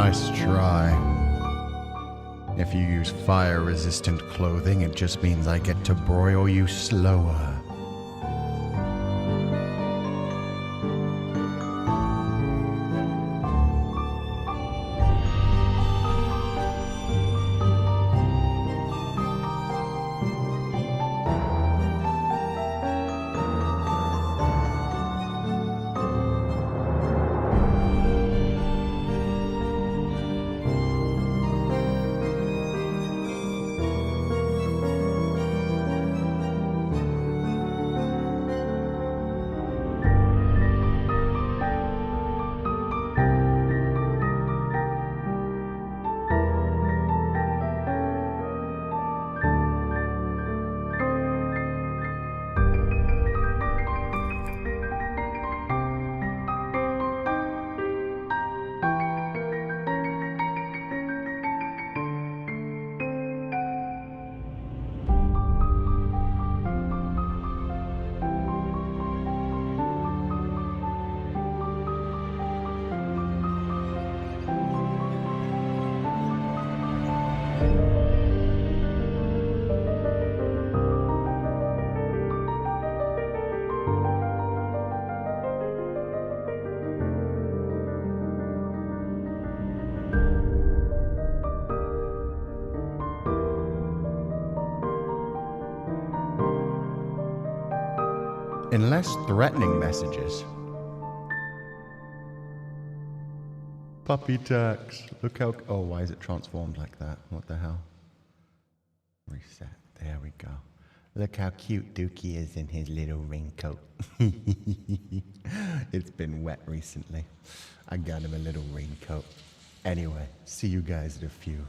Nice try. If you use fire-resistant clothing, it just means I get to broil you slower. In less threatening messages. Puppy tax. Look how... Oh, why is it transformed like that? What the hell? Reset. There we go. Look how cute Dookie is in his little raincoat. It's been wet recently. I got him a little raincoat. Anyway, see you guys in a few.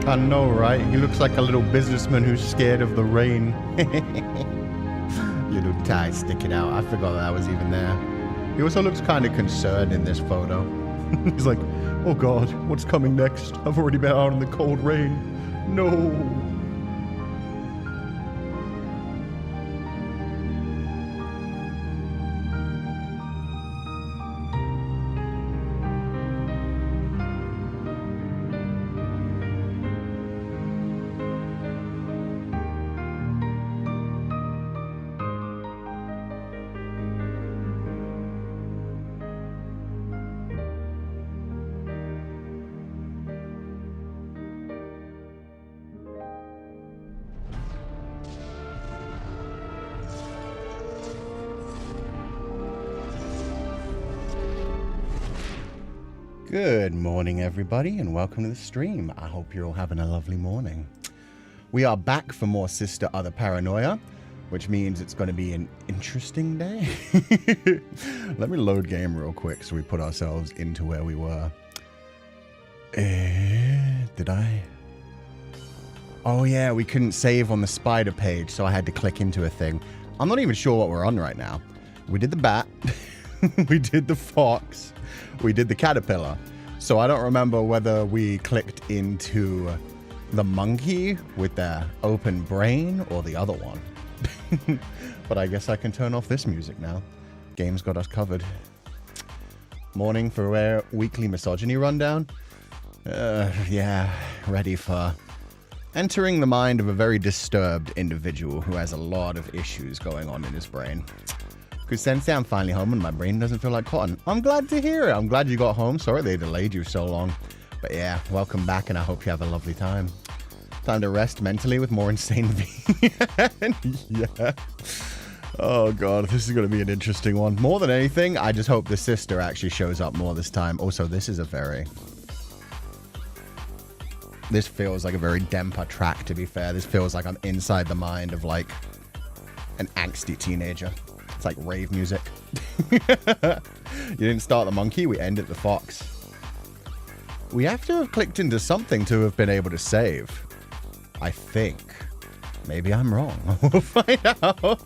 I know, right? He looks like a little businessman who's scared of the rain. Little tie sticking out. I forgot that was even there. He also looks kind of concerned in this photo. He's like, oh God, what's coming next? I've already been out in the cold rain. No. Good morning, everybody, and welcome to the stream. I hope you're all having a lovely morning. We are back for more Sister Other Paranoia, which means it's going to be an interesting day. Let me load game real quick so we put ourselves into where we were. Did I? Oh yeah, we couldn't save on the spider page, so I had to click into a thing. I'm not even sure what we're on right now. We did the bat, we did the fox, we did the caterpillar. So I don't remember whether we clicked into the monkey with their open brain or the other one. But I guess I can turn off this music now. Game's got us covered. Morning for our weekly misogyny rundown. Yeah, ready for entering the mind of a very disturbed individual who has a lot of issues going on in his brain. Because Sensei, I'm finally home and my brain doesn't feel like cotton. I'm glad to hear it. I'm glad you got home. Sorry they delayed you so long. But yeah, welcome back and I hope you have a lovely time. Time to rest mentally with more insane Yeah. Oh god, this is going to be an interesting one. More than anything, I just hope the sister actually shows up more this time. Also, this is a very... This feels like a very Dempa track, to be fair. This feels like I'm inside the mind of, like, an angsty teenager. It's like rave music. You didn't start the monkey, we ended the fox. We have to have clicked into something to have been able to save. I think. Maybe I'm wrong. We'll find out.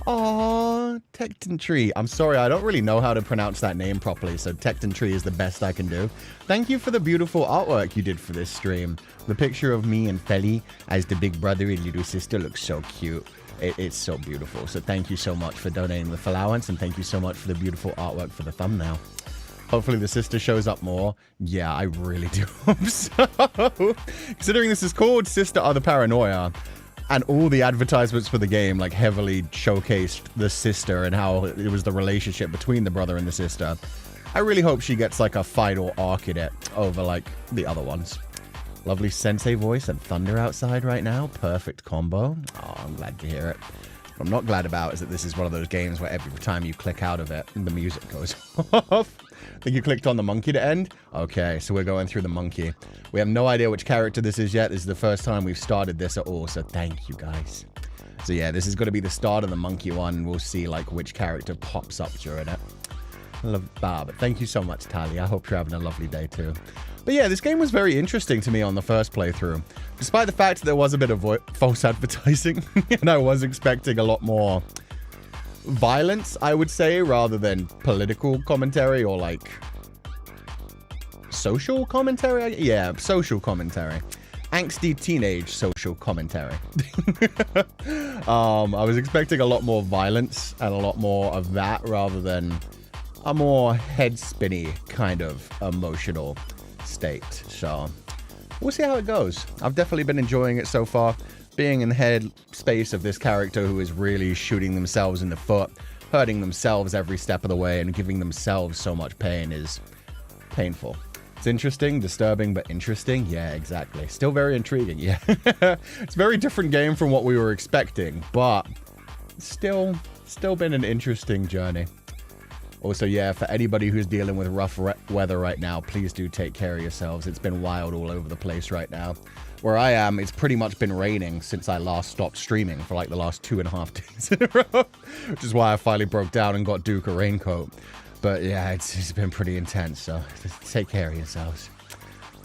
Aww, Tecton Tree. I'm sorry, I don't really know how to pronounce that name properly, so Tecton Tree is the best I can do. Thank you for the beautiful artwork you did for this stream. The picture of me and Feli as the big brother and little sister looks so cute. It's so beautiful. So thank you so much for donating the Féileacán, and thank you so much for the beautiful artwork for the thumbnail. Hopefully the sister shows up more. Yeah, I really do hope so. Considering this is called Sister Other Paranoia, and all the advertisements for the game like heavily showcased the sister and how it was the relationship between the brother and the sister, I really hope she gets like a final arc in it over like the other ones. Lovely sensei voice and thunder outside right now. Perfect combo. Oh, I'm glad to hear it. What I'm not glad about is that this is one of those games where every time you click out of it, the music goes off. I think you clicked on the monkey to end? Okay, so we're going through the monkey. We have no idea which character this is yet. This is the first time we've started this at all, so thank you guys. So yeah, this is going to be the start of the monkey one. We'll see like which character pops up during it. Love but thank you so much, Tali. I hope you're having a lovely day too. But yeah, this game was very interesting to me on the first playthrough. Despite the fact that there was a bit of false advertising, and I was expecting a lot more violence, I would say, rather than political commentary or like social commentary. Yeah, social commentary. Angsty teenage social commentary. I was expecting a lot more violence and a lot more of that rather than a more head-spinny kind of emotional state. So we'll see how it goes. I've definitely been enjoying it so far. Being in the head space of this character who is really shooting themselves in the foot, hurting themselves every step of the way, and giving themselves so much pain is painful. It's interesting, disturbing, but interesting. Yeah, exactly. Still very intriguing. Yeah. It's a very different game from what we were expecting, but still been an interesting journey. Also, yeah, for anybody who's dealing with rough weather right now, please do take care of yourselves. It's been wild all over the place right now. Where I am, it's pretty much been raining since I last stopped streaming for like the last 2.5 days in a row. Which is why I finally broke down and got Duke a raincoat. But yeah, it's been pretty intense, so just take care of yourselves.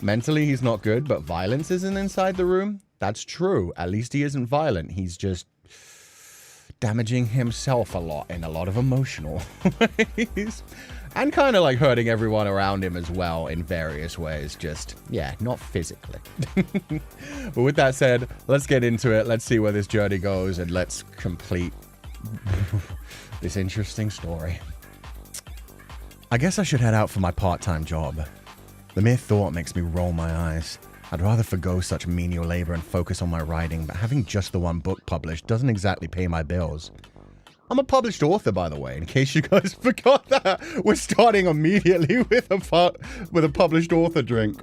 Mentally, he's not good, but violence isn't inside the room. That's true. At least he isn't violent. He's just damaging himself a lot in a lot of emotional ways. And kind of like hurting everyone around him as well in various ways. Just, yeah, not physically. But with that said, let's get into it. Let's see where this journey goes and let's complete this interesting story. I guess I should head out for my part-time job. The mere thought makes me roll my eyes. I'd rather forgo such menial labor and focus on my writing, but having just the one book published doesn't exactly pay my bills. I'm a published author, by the way, in case you guys forgot that. We're starting immediately with a published author drink.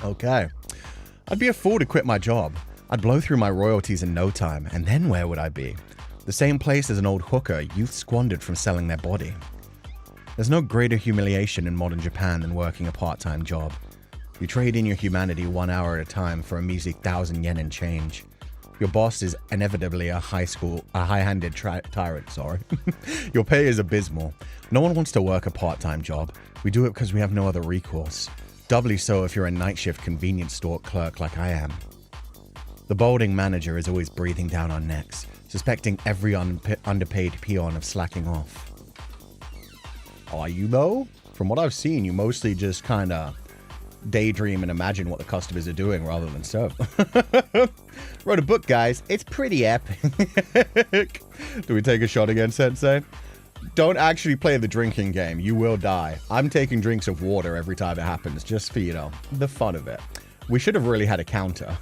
Okay. I'd be a fool to quit my job. I'd blow through my royalties in no time, and then where would I be? The same place as an old hooker youth squandered from selling their body. There's no greater humiliation in modern Japan than working a part-time job. You trade in your humanity 1 hour at a time for a measly 1,000 yen and change. Your boss is inevitably a high-handed tyrant, sorry. Your pay is abysmal. No one wants to work a part-time job. We do it because we have no other recourse. Doubly so if you're a night shift convenience store clerk like I am. The balding manager is always breathing down our necks, suspecting every underpaid peon of slacking off. Are you, though? From what I've seen, you mostly just kind of daydream and imagine what the customers are doing rather than serve. Wrote a book, guys. It's pretty epic. Do we take a shot again, Sensei? Don't actually play the drinking game. You will die. I'm taking drinks of water every time it happens, just for, you know, the fun of it. We should have really had a counter.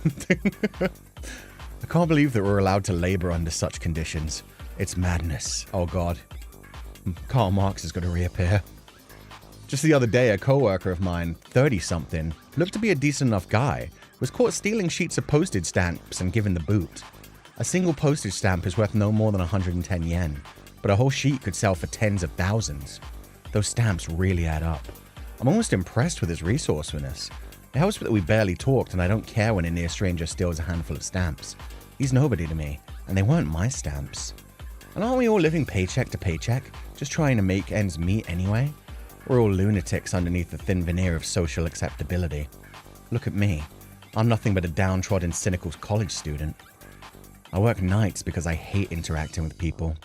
I can't believe that we're allowed to labor under such conditions. It's madness. Oh, God. Karl Marx is going to reappear. Just the other day, a co-worker of mine, 30-something, looked to be a decent enough guy, was caught stealing sheets of postage stamps and given the boot. A single postage stamp is worth no more than 110 yen, but a whole sheet could sell for tens of thousands. Those stamps really add up. I'm almost impressed with his resourcefulness. It helps that we barely talked, and I don't care when a near stranger steals a handful of stamps. He's nobody to me, and they weren't my stamps. And aren't we all living paycheck to paycheck, just trying to make ends meet anyway? We're all lunatics underneath the thin veneer of social acceptability. Look at me. I'm nothing but a downtrodden, cynical college student. I work nights because I hate interacting with people.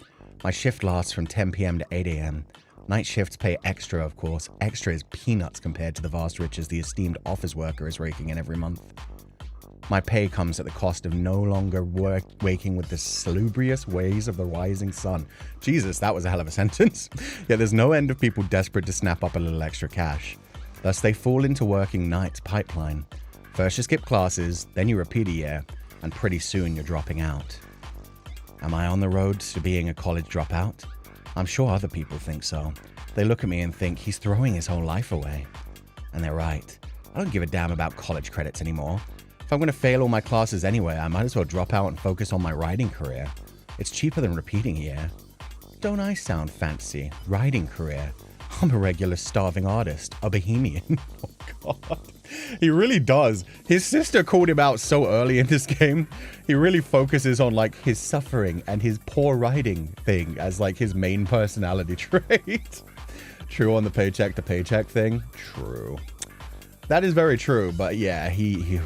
My shift lasts from 10 p.m. to 8 a.m. Night shifts pay extra, of course. Extra is peanuts compared to the vast riches the esteemed office worker is raking in every month. My pay comes at the cost of no longer waking with the salubrious ways of the rising sun. Jesus, that was a hell of a sentence. Yet there's no end of people desperate to snap up a little extra cash. Thus they fall into working nights pipeline. First you skip classes, then you repeat a year, and pretty soon you're dropping out. Am I on the road to being a college dropout? I'm sure other people think so. They look at me and think he's throwing his whole life away. And they're right. I don't give a damn about college credits anymore. If I'm going to fail all my classes anyway, I might as well drop out and focus on my writing career. It's cheaper than repeating a year. Don't I sound fancy? Writing career. I'm a regular starving artist. A bohemian. Oh, God. He really does. His sister called him out so early in this game. He really focuses on, like, his suffering and his poor writing thing as, like, his main personality trait. True on the paycheck to paycheck thing? True. That is very true, but yeah, he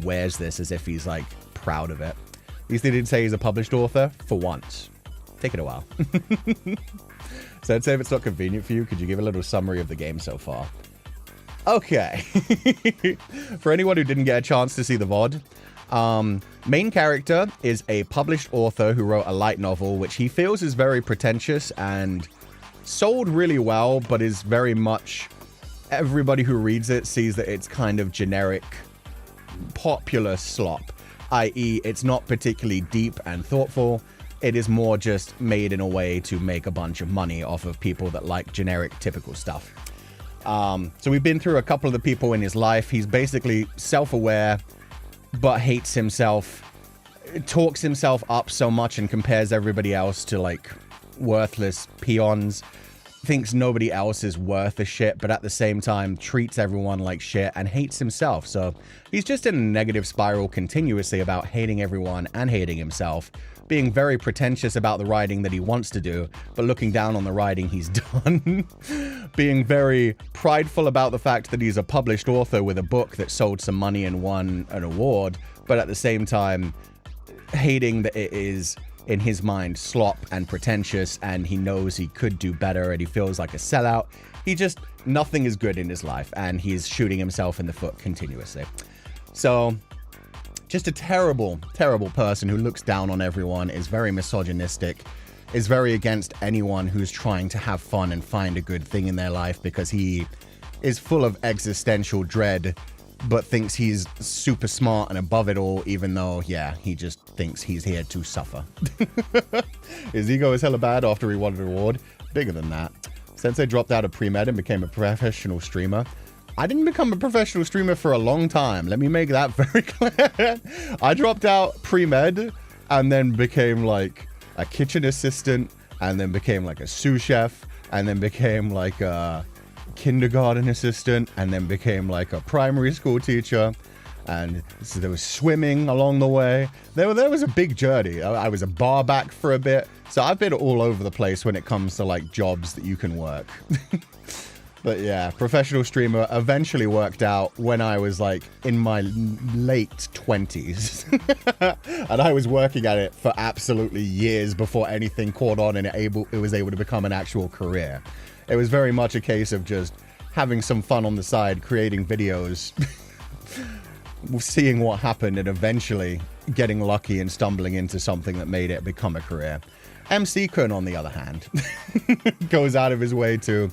wears this as if he's, like, proud of it. At least they didn't say he's a published author, for once. Take it a while. So I'd say if it's not convenient for you, could you give a little summary of the game so far? Okay. For anyone who didn't get a chance to see the VOD, main character is a published author who wrote a light novel, which he feels is very pretentious and sold really well, but is very much... Everybody who reads it sees that it's kind of generic, popular slop, i.e. it's not particularly deep and thoughtful. It is more just made in a way to make a bunch of money off of people that like generic, typical stuff. So we've been through a couple of the people in his life. He's basically self-aware, but hates himself, talks himself up so much and compares everybody else to, like, worthless peons. Thinks nobody else is worth a shit, but at the same time treats everyone like shit and hates himself. So he's just in a negative spiral continuously about hating everyone and hating himself, being very pretentious about the writing that he wants to do, but looking down on the writing he's done, being very prideful about the fact that he's a published author with a book that sold some money and won an award, but at the same time hating that it is, in his mind, slop and pretentious, and he knows he could do better, and he feels like a sellout. He just, nothing is good in his life, and he's shooting himself in the foot continuously. So, just a terrible, terrible person who looks down on everyone, is very misogynistic, is very against anyone who's trying to have fun and find a good thing in their life, because he is full of existential dread, but thinks he's super smart and above it all, even though, yeah, he just thinks he's here to suffer. His ego is hella bad after he won an award. Bigger than that. Sensei dropped out of pre-med and became a professional streamer. I didn't become a professional streamer for a long time. Let me make that very clear. I dropped out pre-med and then became, like, a kitchen assistant, and then became, like, a sous chef, and then became like a kindergarten assistant, and then became like a primary school teacher. And so there was swimming along the way. There was a big journey. I was a bar back for a bit. So I've been all over the place when it comes to like jobs that you can work. But yeah, professional streamer eventually worked out when I was like in my late 20s. And I was working at it for absolutely years before anything caught on and it was able to become an actual career. It was very much a case of just having some fun on the side, creating videos, seeing what happened, and eventually getting lucky and stumbling into something that made it become a career. MC Kun, on the other hand, goes out of his way to...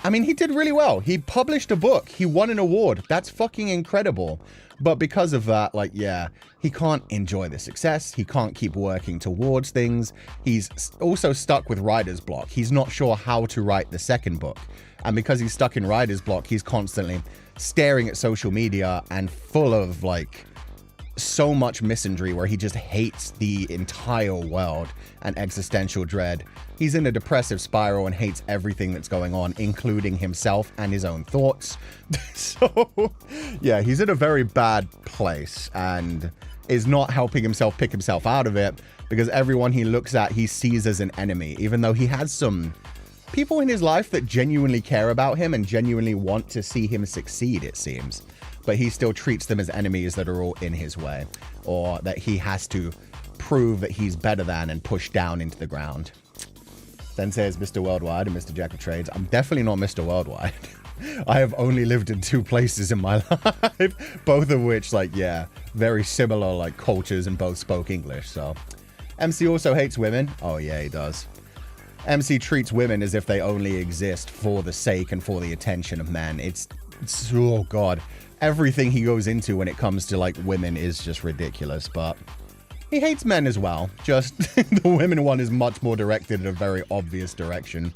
I mean, he did really well. He published a book. He won an award. That's fucking incredible. But because of that, like, yeah, he can't enjoy the success. He can't keep working towards things. He's also stuck with writer's block. He's not sure how to write the second book. And because he's stuck in writer's block, he's constantly staring at social media and full of, like, so much misandry where he just hates the entire world and existential dread. He's in a depressive spiral and hates everything that's going on, including himself and his own thoughts. So, yeah, he's in a very bad place and is not helping himself pick himself out of it, because everyone he looks at, he sees as an enemy, even though he has some people in his life that genuinely care about him and genuinely want to see him succeed, it seems. But he still treats them as enemies that are all in his way, or that he has to prove that he's better than and push down into the ground. Then says Mr. Worldwide and Mr. Jack of Trades. I'm definitely not Mr. Worldwide. I have only lived in 2 places in my life, both of which, like, yeah, very similar, like, cultures, and both spoke English, so. MC also hates women. Oh, yeah, he does. MC treats women as if they only exist for the sake and for the attention of men. It's oh, God. Everything he goes into when it comes to, like, women is just ridiculous, but he hates men as well. Just the women one is much more directed in a very obvious direction.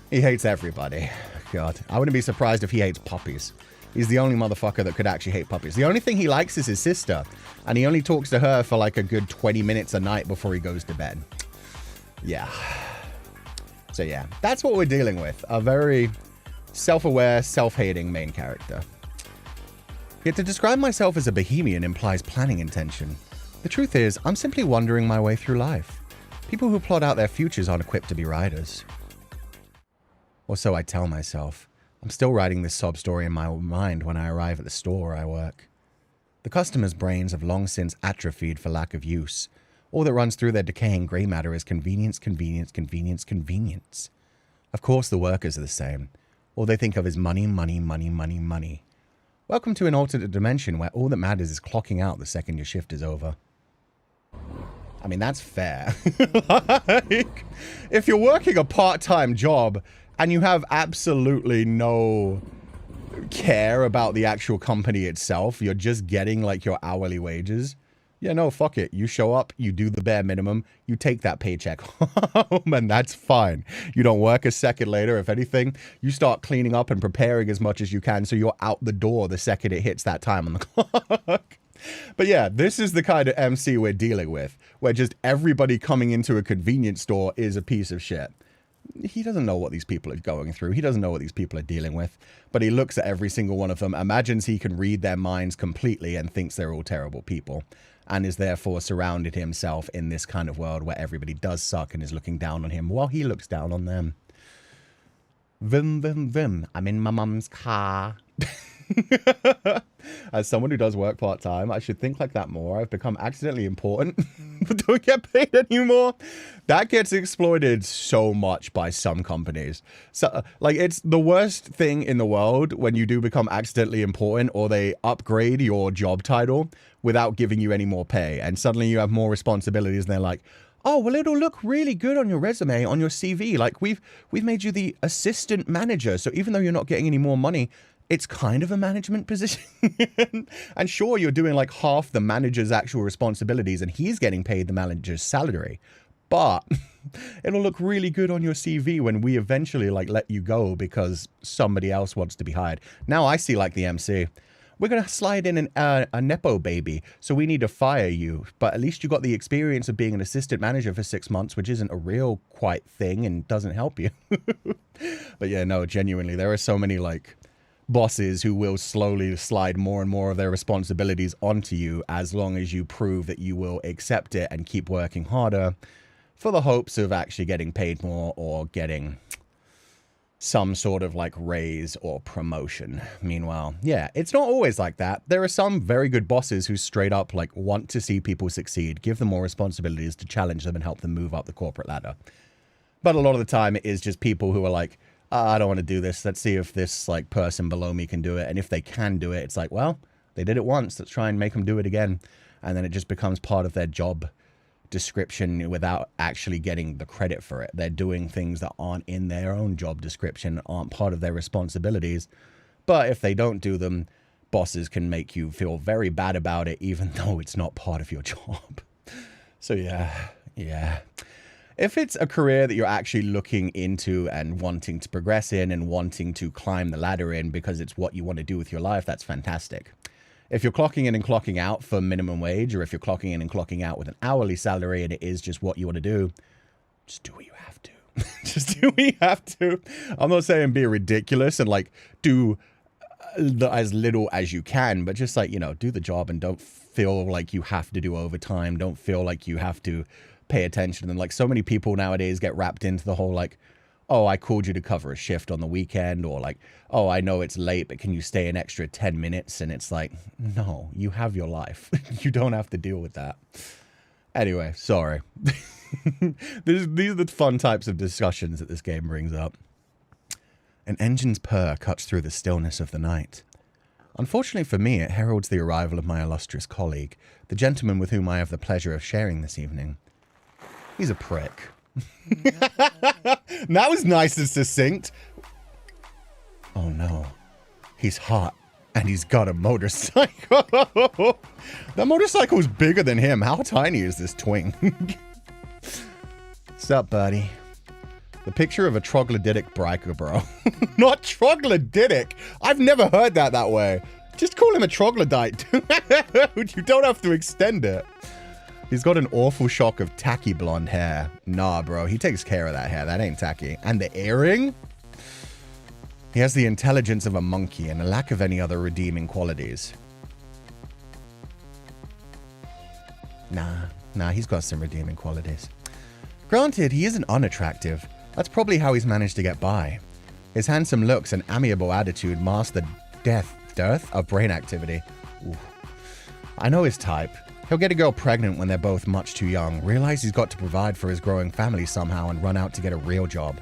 He hates everybody. God, I wouldn't be surprised if he hates puppies. He's the only motherfucker that could actually hate puppies. The only thing he likes is his sister, and he only talks to her for like a good 20 minutes a night before he goes to bed. Yeah. So yeah, that's what we're dealing with. A very self-aware, self-hating main character. Yet to describe myself as a bohemian implies planning intention. The truth is, I'm simply wandering my way through life. People who plot out their futures aren't equipped to be riders. Or so I tell myself. I'm still writing this sob story in my mind when I arrive at the store where I work. The customers' brains have long since atrophied for lack of use. All that runs through their decaying grey matter is convenience, convenience, convenience, convenience. Of course the workers are the same. All they think of is money, money, money, money, money. Welcome to an alternate dimension where all that matters is clocking out the second your shift is over. I mean, that's fair. Like, if you're working a part-time job and you have absolutely no care about the actual company itself, you're just getting, like, your hourly wages. Yeah, no, fuck it. You show up, you do the bare minimum, you take that paycheck home, and that's fine. You don't work a second later. If anything, you start cleaning up and preparing as much as you can so you're out the door the second it hits that time on the clock. But yeah, this is the kind of MC we're dealing with, where just everybody coming into a convenience store is a piece of shit. He doesn't know what these people are going through. He doesn't know what these people are dealing with. But he looks at every single one of them, imagines he can read their minds completely, and thinks they're all terrible people. And is therefore surrounded himself in this kind of world where everybody does suck and is looking down on him while he looks down on them. Vim, vim, vim. I'm in my mum's car. As someone who does work part-time, I should think like that more. I've become accidentally important, but don't get paid anymore. That gets exploited so much by some companies. So, like, it's the worst thing in the world when you do become accidentally important, or they upgrade your job title without giving you any more pay, and suddenly you have more responsibilities, and they're like, oh, well, it'll look really good on your resume, on your CV. Like, we've made you the assistant manager, so even though you're not getting any more money, it's kind of a management position. And sure, you're doing like half the manager's actual responsibilities and he's getting paid the manager's salary. But it'll look really good on your CV when we eventually like let you go because somebody else wants to be hired. Now I see like the MC. we're going to slide in a Nepo baby, so we need to fire you. But at least you got the experience of being an assistant manager for 6 months, which isn't a real quite thing and doesn't help you. But yeah, no, genuinely, there are so many like bosses who will slowly slide more and more of their responsibilities onto you as long as you prove that you will accept it and keep working harder for the hopes of actually getting paid more or getting some sort of like raise or promotion. Meanwhile, yeah, it's not always like that. There are some very good bosses who straight up like want to see people succeed, give them more responsibilities to challenge them and help them move up the corporate ladder. But a lot of the time it is just people who are like, I don't want to do this. Let's see if this like person below me can do it. And if they can do it, it's like, well, they did it once. Let's try and make them do it again. And then it just becomes part of their job description without actually getting the credit for it. They're doing things that aren't in their own job description, aren't part of their responsibilities. But if they don't do them, bosses can make you feel very bad about it, even though it's not part of your job. So yeah. If it's a career that you're actually looking into and wanting to progress in and wanting to climb the ladder in because it's what you want to do with your life, that's fantastic. If you're clocking in and clocking out for minimum wage, or if you're clocking in and clocking out with an hourly salary and it is just what you want to do, just do what you have to. Just do what you have to. I'm not saying be ridiculous and like do as little as you can, but just like, you know, do the job and don't feel like you have to do overtime. Don't feel like you have to pay attention. And like so many people nowadays get wrapped into the whole like, oh, I called you to cover a shift on the weekend, or like, oh, I know it's late, but can you stay an extra 10 minutes? And it's like, no, you have your life. You don't have to deal with that. Anyway, sorry. These are the fun types of discussions that this game brings up. An engine's purr cuts through the stillness of the night. Unfortunately for me, it heralds the arrival of my illustrious colleague, the gentleman with whom I have the pleasure of sharing this evening. He's a prick. That was nice and succinct. Oh no, he's hot and he's got a motorcycle. That motorcycle's bigger than him. How tiny is this twing? What's up, buddy? The picture of a troglodytic biker, bro. Not troglodytic. I've never heard that way. Just call him a troglodyte. You don't have to extend it. He's got an awful shock of tacky blonde hair. Nah, bro, he takes care of that hair. That ain't tacky. And the earring? He has the intelligence of a monkey and a lack of any other redeeming qualities. Nah, he's got some redeeming qualities. Granted, he isn't unattractive. That's probably how he's managed to get by. His handsome looks and amiable attitude mask the dearth of brain activity. Ooh. I know his type. He'll get a girl pregnant when they're both much too young, realize he's got to provide for his growing family somehow, and run out to get a real job.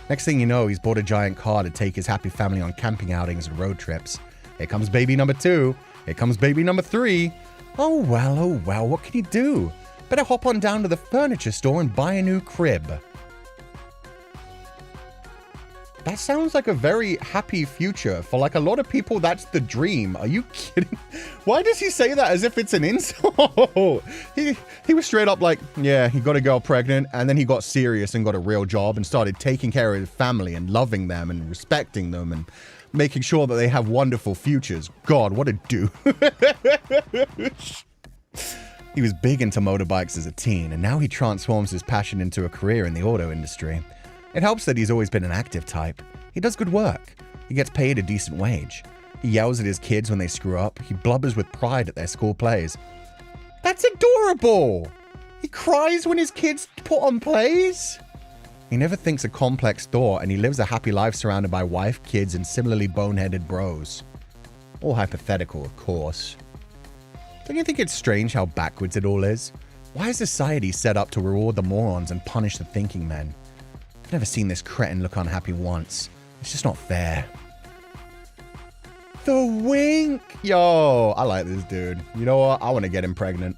Next thing you know, he's bought a giant car to take his happy family on camping outings and road trips. Here comes baby number 2. Here comes baby number 3. Oh well, what can you do? Better hop on down to the furniture store and buy a new crib. That sounds like a very happy future. For like a lot of people, that's the dream. Are you kidding? Why does he say that as if it's an insult? He was straight up like, yeah, he got a girl pregnant, and then he got serious and got a real job and started taking care of his family and loving them and respecting them and making sure that they have wonderful futures. God, what a douche. He was big into motorbikes as a teen, and now he transforms his passion into a career in the auto industry. It helps that he's always been an active type. He does good work. He gets paid a decent wage. He yells at his kids when they screw up. He blubbers with pride at their school plays. That's adorable! He cries when his kids put on plays? He never thinks a complex thought, and he lives a happy life surrounded by wife, kids, and similarly boneheaded bros. All hypothetical, of course. Don't you think it's strange how backwards it all is? Why is society set up to reward the morons and punish the thinking men? I've never seen this cretin look unhappy once. It's just not fair. The wink! Yo, I like this dude. You know what? I want to get him pregnant.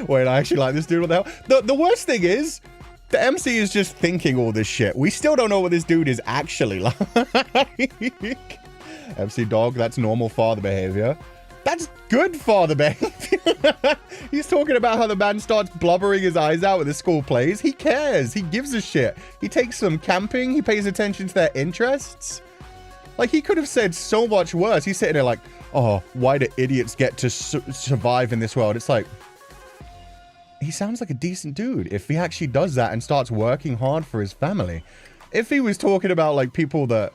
Wait, I actually like this dude. What the hell? The worst thing is, the MC is just thinking all this shit. We still don't know what this dude is actually like. MC dog, that's normal father behavior. That's good father behavior. He's talking about how the man starts blubbering his eyes out with the school plays. He cares. He gives a shit. He takes them camping. He pays attention to their interests. Like, he could have said so much worse. He's sitting there like, oh, why do idiots get to survive in this world? It's like, he sounds like a decent dude if he actually does that and starts working hard for his family. If he was talking about, like, people that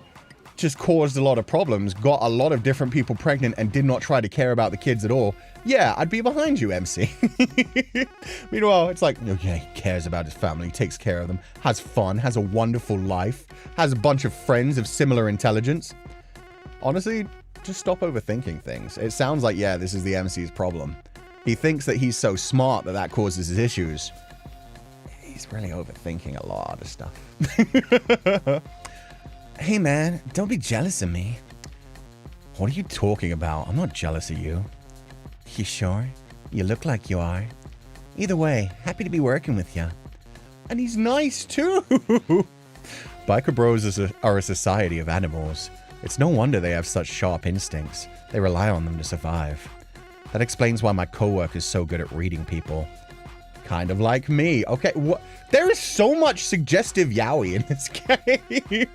just caused a lot of problems, got a lot of different people pregnant, and did not try to care about the kids at all, yeah, I'd be behind you, MC. Meanwhile, it's like, okay, he cares about his family, takes care of them, has fun, has a wonderful life, has a bunch of friends of similar intelligence. Honestly, just stop overthinking things. It sounds like, yeah, this is the MC's problem. He thinks that he's so smart that that causes his issues. He's really overthinking a lot of stuff. Hey man, don't be jealous of me. What are you talking about? I'm not jealous of you. You sure? You look like you are. Either way, happy to be working with you. And he's nice too. Biker bros are a society of animals. It's no wonder they have such sharp instincts. They rely on them to survive. That explains why my coworker's so good at reading people. Kind of like me. Okay, what? There is so much suggestive yaoi in this game.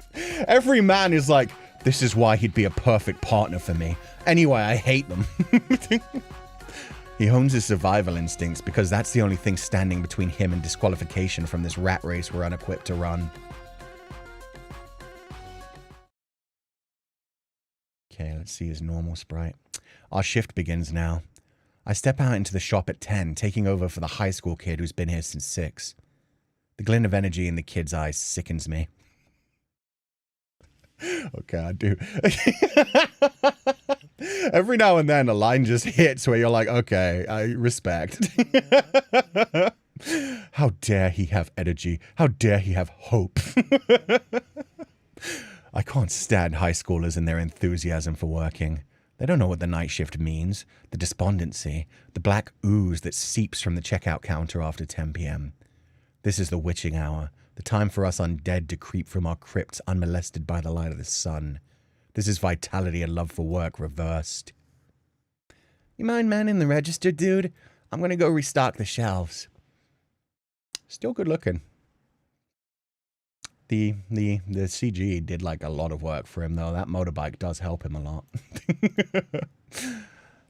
Every man is like, this is why he'd be a perfect partner for me. Anyway, I hate them. He hones his survival instincts because that's the only thing standing between him and disqualification from this rat race we're unequipped to run. Okay, let's see his normal sprite. Our shift begins now. I step out into the shop at 10, taking over for the high school kid who's been here since 6. The glint of energy in the kid's eyes sickens me. Okay, I do. Every now and then a line just hits where you're like, okay, I respect. How dare he have energy? How dare he have hope? I can't stand high schoolers and their enthusiasm for working. They don't know what the night shift means, the despondency, the black ooze that seeps from the checkout counter after 10 p.m. This is the witching hour, the time for us undead to creep from our crypts unmolested by the light of the sun. This is vitality and love for work reversed. You mind manning the register, dude? I'm gonna go restock the shelves. Still good looking. The CG did like a lot of work for him though. That motorbike does help him a lot.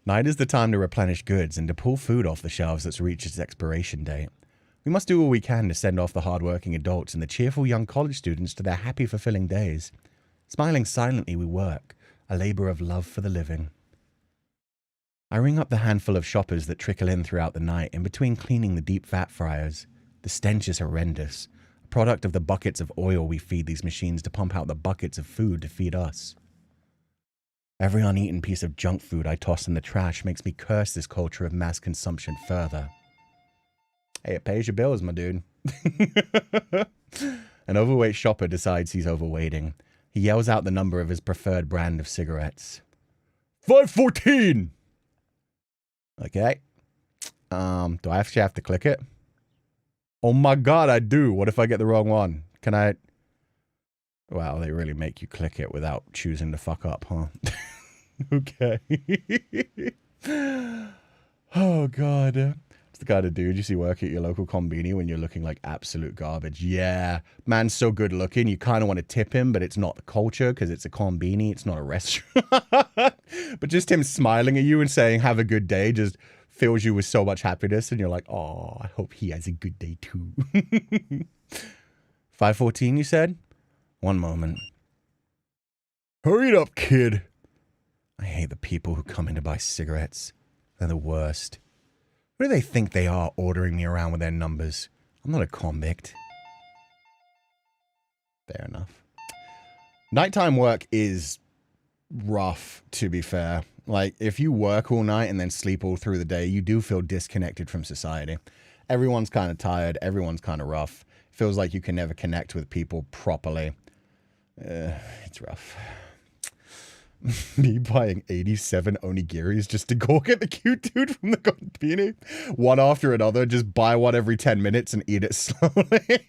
Night is the time to replenish goods and to pull food off the shelves that's reached its expiration date. We must do all we can to send off the hard-working adults and the cheerful young college students to their happy, fulfilling days. Smiling silently we work, a labor of love for the living. I ring up the handful of shoppers that trickle in throughout the night in between cleaning the deep fat fryers. The stench is horrendous. Product of the buckets of oil we feed these machines to pump out the buckets of food to feed us. Every uneaten piece of junk food I toss in the trash makes me curse this culture of mass consumption further. Hey, it pays your bills, my dude. An overweight shopper decides he's overweighting. He yells out the number of his preferred brand of cigarettes. 514! Okay. Do I actually have to click it? Oh my god, I do. What if I get the wrong one? Can I... Wow, they really make you click it without choosing to fuck up, huh? Okay. Oh god. It's the kind of dude you see work at your local combini when you're looking like absolute garbage. Yeah, man's so good looking, you kind of want to tip him, but it's not the culture because it's a combini, it's not a restaurant. But just him smiling at you and saying, have a good day, just... fills you with so much happiness, and you're like, oh, I hope he has a good day too. 514, you said? One moment. Hurry it up, kid. I hate the people who come in to buy cigarettes. They're the worst. Who do they think they are ordering me around with their numbers? I'm not a convict. Fair enough. Nighttime work is rough, to be fair. Like, if you work all night and then sleep all through the day, you do feel disconnected from society. Everyone's kind of tired. Everyone's kind of rough. Feels like you can never connect with people properly. It's rough. Me buying 87 onigiris just to go get the cute dude from the convenience. One after another, just buy one every 10 minutes and eat it slowly.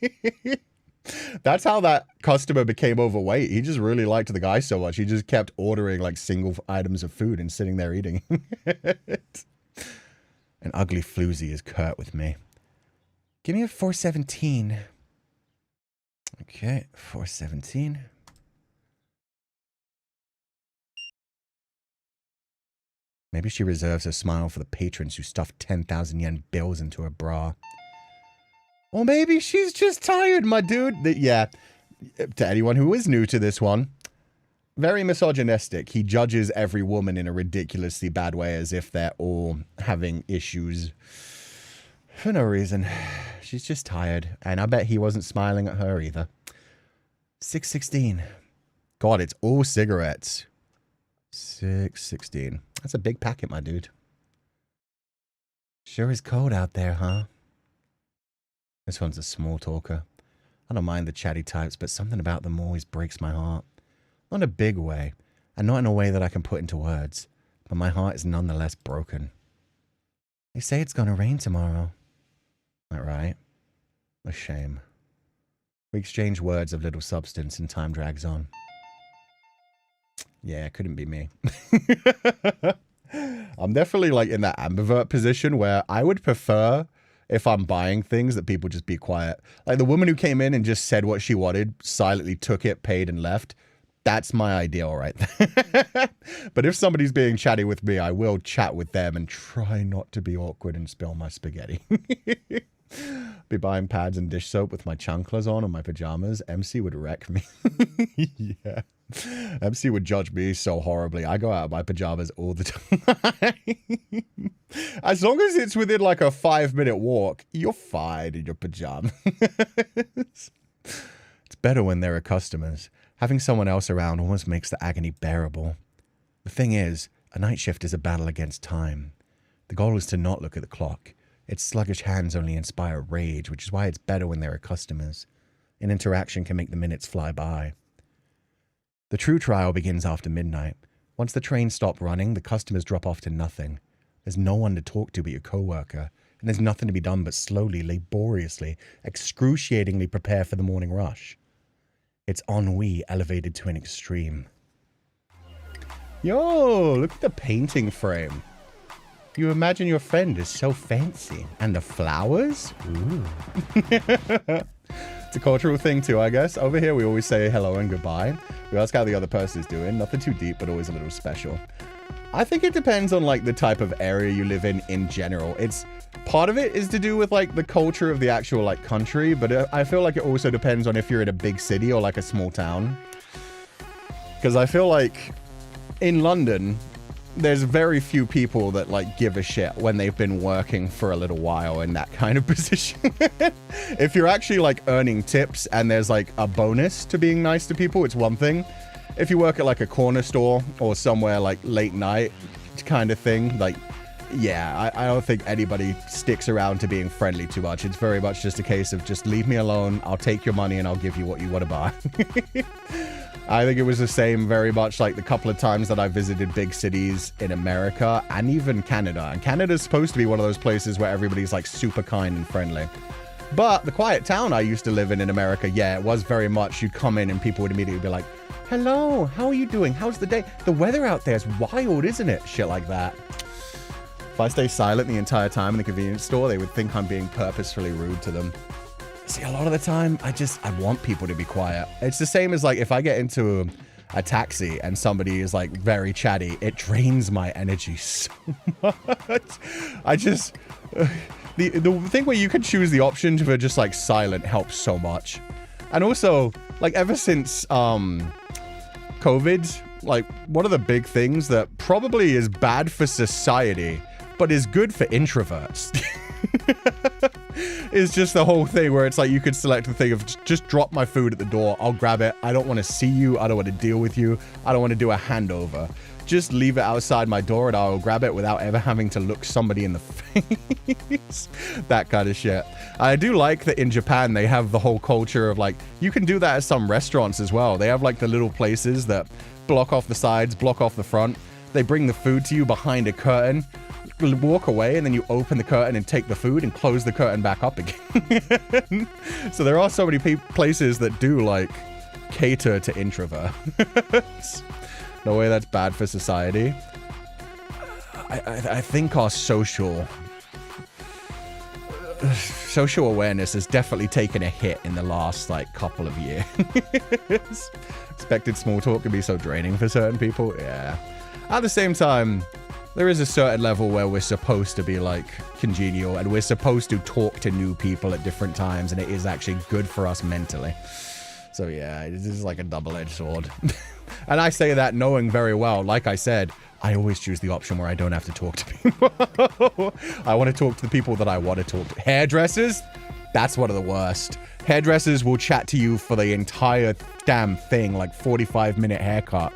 That's how that customer became overweight. He just really liked the guy so much. He just kept ordering like single items of food and sitting there eating it. An ugly floozy is curt with me. Give me a 417. Okay, 417. Maybe she reserves her smile for the patrons who stuff 10,000 yen bills into her bra. Or maybe she's just tired, my dude. Yeah, to anyone who is new to this one, very misogynistic. He judges every woman in a ridiculously bad way as if they're all having issues for no reason. She's just tired. And I bet he wasn't smiling at her either. 616. God, it's all cigarettes. 616. That's a big packet, my dude. Sure is cold out there, huh? This one's a small talker. I don't mind the chatty types, but something about them always breaks my heart. Not in a big way, and not in a way that I can put into words, but my heart is nonetheless broken. They say it's gonna rain tomorrow. That right? A shame. We exchange words of little substance and time drags on. Yeah, it couldn't be me. I'm definitely like in that ambivert position where I would prefer, if I'm buying things, that people just be quiet. Like the woman who came in and just said what she wanted, silently took it, paid and left. That's my ideal right there. But if somebody's being chatty with me, I will chat with them and try not to be awkward and spill my spaghetti. Be buying pads and dish soap with my chanclas on or my pajamas. MC would wreck me. Yeah. MC would judge me so horribly. I go out in my pajamas all the time. As long as it's within like a 5-minute walk, you're fine in your pajamas. It's better when there are customers. Having someone else around almost makes the agony bearable. The thing is, a night shift is a battle against time. The goal is to not look at the clock. Its sluggish hands only inspire rage, which is why it's better when there are customers. An interaction can make the minutes fly by. The true trial begins after midnight. Once the trains stop running, the customers drop off to nothing. There's no one to talk to but your coworker, and there's nothing to be done but slowly, laboriously, excruciatingly prepare for the morning rush. It's ennui elevated to an extreme. Yo, look at the painting frame. You imagine your friend is so fancy. And the flowers? Ooh. It's a cultural thing too, I guess. Over here, we always say hello and goodbye. We ask how the other person is doing. Nothing too deep, but always a little special. I think it depends on like the type of area you live in general. It's part of it is to do with like the culture of the actual like country, but I feel like it also depends on if you're in a big city or like a small town. Because I feel like in London, there's very few people that like give a shit when they've been working for a little while in that kind of position. If you're actually like earning tips and there's like a bonus to being nice to people, it's one thing. If you work at like a corner store or somewhere like late night kind of thing, like, yeah, I don't think anybody sticks around to being friendly too much. It's very much just a case of just leave me alone. I'll take your money and I'll give you what you want to buy. I think it was the same very much like the couple of times that I visited big cities in America and even Canada. And Canada's supposed to be one of those places where everybody's like super kind and friendly. But the quiet town I used to live in America, yeah, it was very much you'd come in and people would immediately be like, hello, how are you doing? How's the day? The weather out there is wild, isn't it? Shit like that. If I stay silent the entire time in the convenience store, they would think I'm being purposefully rude to them. See, a lot of the time, I want people to be quiet. It's the same as like if I get into a taxi and somebody is like very chatty, it drains my energy so much. The thing where you can choose the option for just like silent helps so much. And also, like ever since COVID, like one of the big things that probably is bad for society, but is good for introverts. Is just the whole thing where it's like you could select the thing of just drop my food at the door, I'll grab it, I don't want to see you, I don't want to deal with you, I don't want to do a handover. Just leave it outside my door and I'll grab it without ever having to look somebody in the face. That kind of shit. I do like that in Japan they have the whole culture of like, you can do that at some restaurants as well. They have like the little places that block off the sides, block off the front. They bring the food to you behind a curtain. Walk away and then you open the curtain and take the food and close the curtain back up again. So there are so many places that do like cater to introverts. No way that's bad for society. I think our social awareness has definitely taken a hit in the last like couple of years. Expected small talk can be so draining for certain people. Yeah. At the same time, there is a certain level where we're supposed to be like congenial and we're supposed to talk to new people at different times, and it is actually good for us mentally. So yeah, this is like a double-edged sword. And I say that knowing very well, like I said, I always choose the option where I don't have to talk to people. I want to talk to the people that I want to talk to. Hairdressers? That's one of the worst. Hairdressers will chat to you for the entire damn thing, like 45-minute haircut.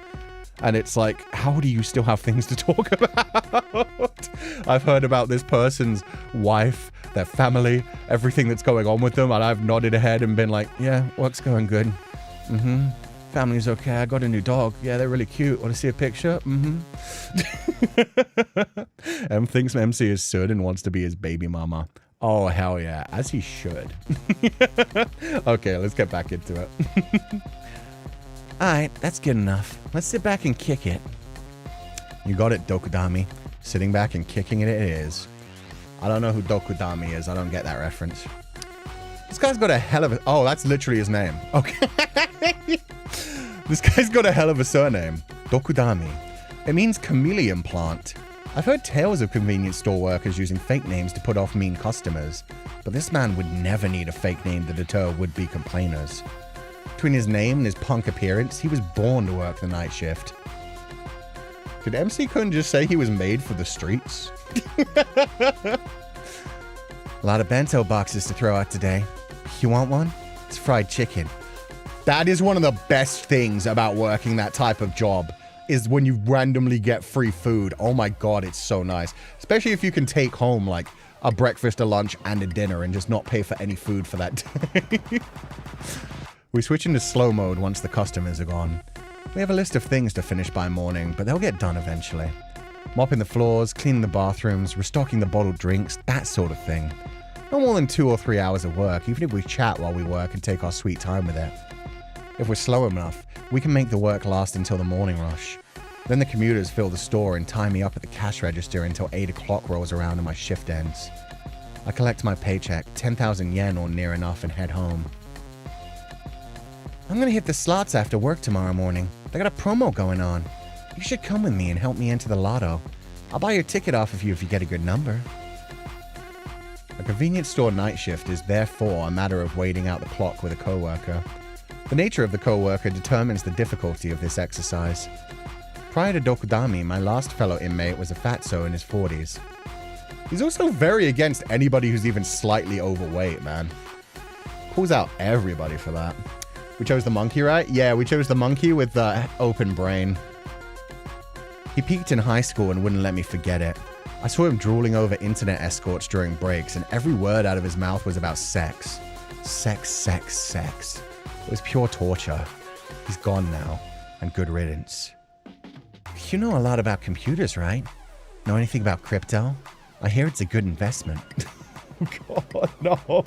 And it's like, how do you still have things to talk about? I've heard about this person's wife, their family, everything that's going on with them, and I've nodded ahead and been like, yeah, work's going good. Mm-hmm. Family's okay. I got a new dog. Yeah, they're really cute. Want to see a picture? Mm-hmm. M thinks MC is Sud and wants to be his baby mama. Oh, hell yeah. As he should. Okay, let's get back into it. Alright, that's good enough. Let's sit back and kick it. You got it, Dokudami. Sitting back and kicking it is. I don't know who Dokudami is. I don't get that reference. This guy's got a hell of a... Oh, that's literally his name. Okay. This guy's got a hell of a surname. Dokudami. It means chameleon plant. I've heard tales of convenience store workers using fake names to put off mean customers, but this man would never need a fake name to deter would-be complainers. Between his name and his punk appearance, he was born to work the night shift. Did MC Kun just say he was made for the streets? A lot of bento boxes to throw out today. You want one? It's fried chicken. That is one of the best things about working that type of job, is when you randomly get free food. Oh my god, it's so nice. Especially if you can take home like a breakfast, a lunch, and a dinner and just not pay for any food for that day. We switch into slow mode once the customers are gone. We have a list of things to finish by morning, but they'll get done eventually. Mopping the floors, cleaning the bathrooms, restocking the bottled drinks, that sort of thing. No more than 2 or 3 hours of work, even if we chat while we work and take our sweet time with it. If we're slow enough, we can make the work last until the morning rush. Then the commuters fill the store and tie me up at the cash register until 8 o'clock rolls around and my shift ends. I collect my paycheck, 10,000 yen or near enough, and head home. I'm gonna hit the slots after work tomorrow morning. They got a promo going on. You should come with me and help me enter the lotto. I'll buy your ticket off of you if you get a good number. A convenience store night shift is therefore a matter of waiting out the clock with a coworker. The nature of the coworker determines the difficulty of this exercise. Prior to Dokudami, my last fellow inmate was a fatso in his 40s. He's also very against anybody who's even slightly overweight, man. Calls out everybody for that. We chose the monkey, right? Yeah, we chose the monkey with the open brain. He peaked in high school and wouldn't let me forget it. I saw him drooling over internet escorts during breaks, and every word out of his mouth was about sex. Sex, sex, sex. It was pure torture. He's gone now, and good riddance. You know a lot about computers, right? Know anything about crypto? I hear it's a good investment. God, no.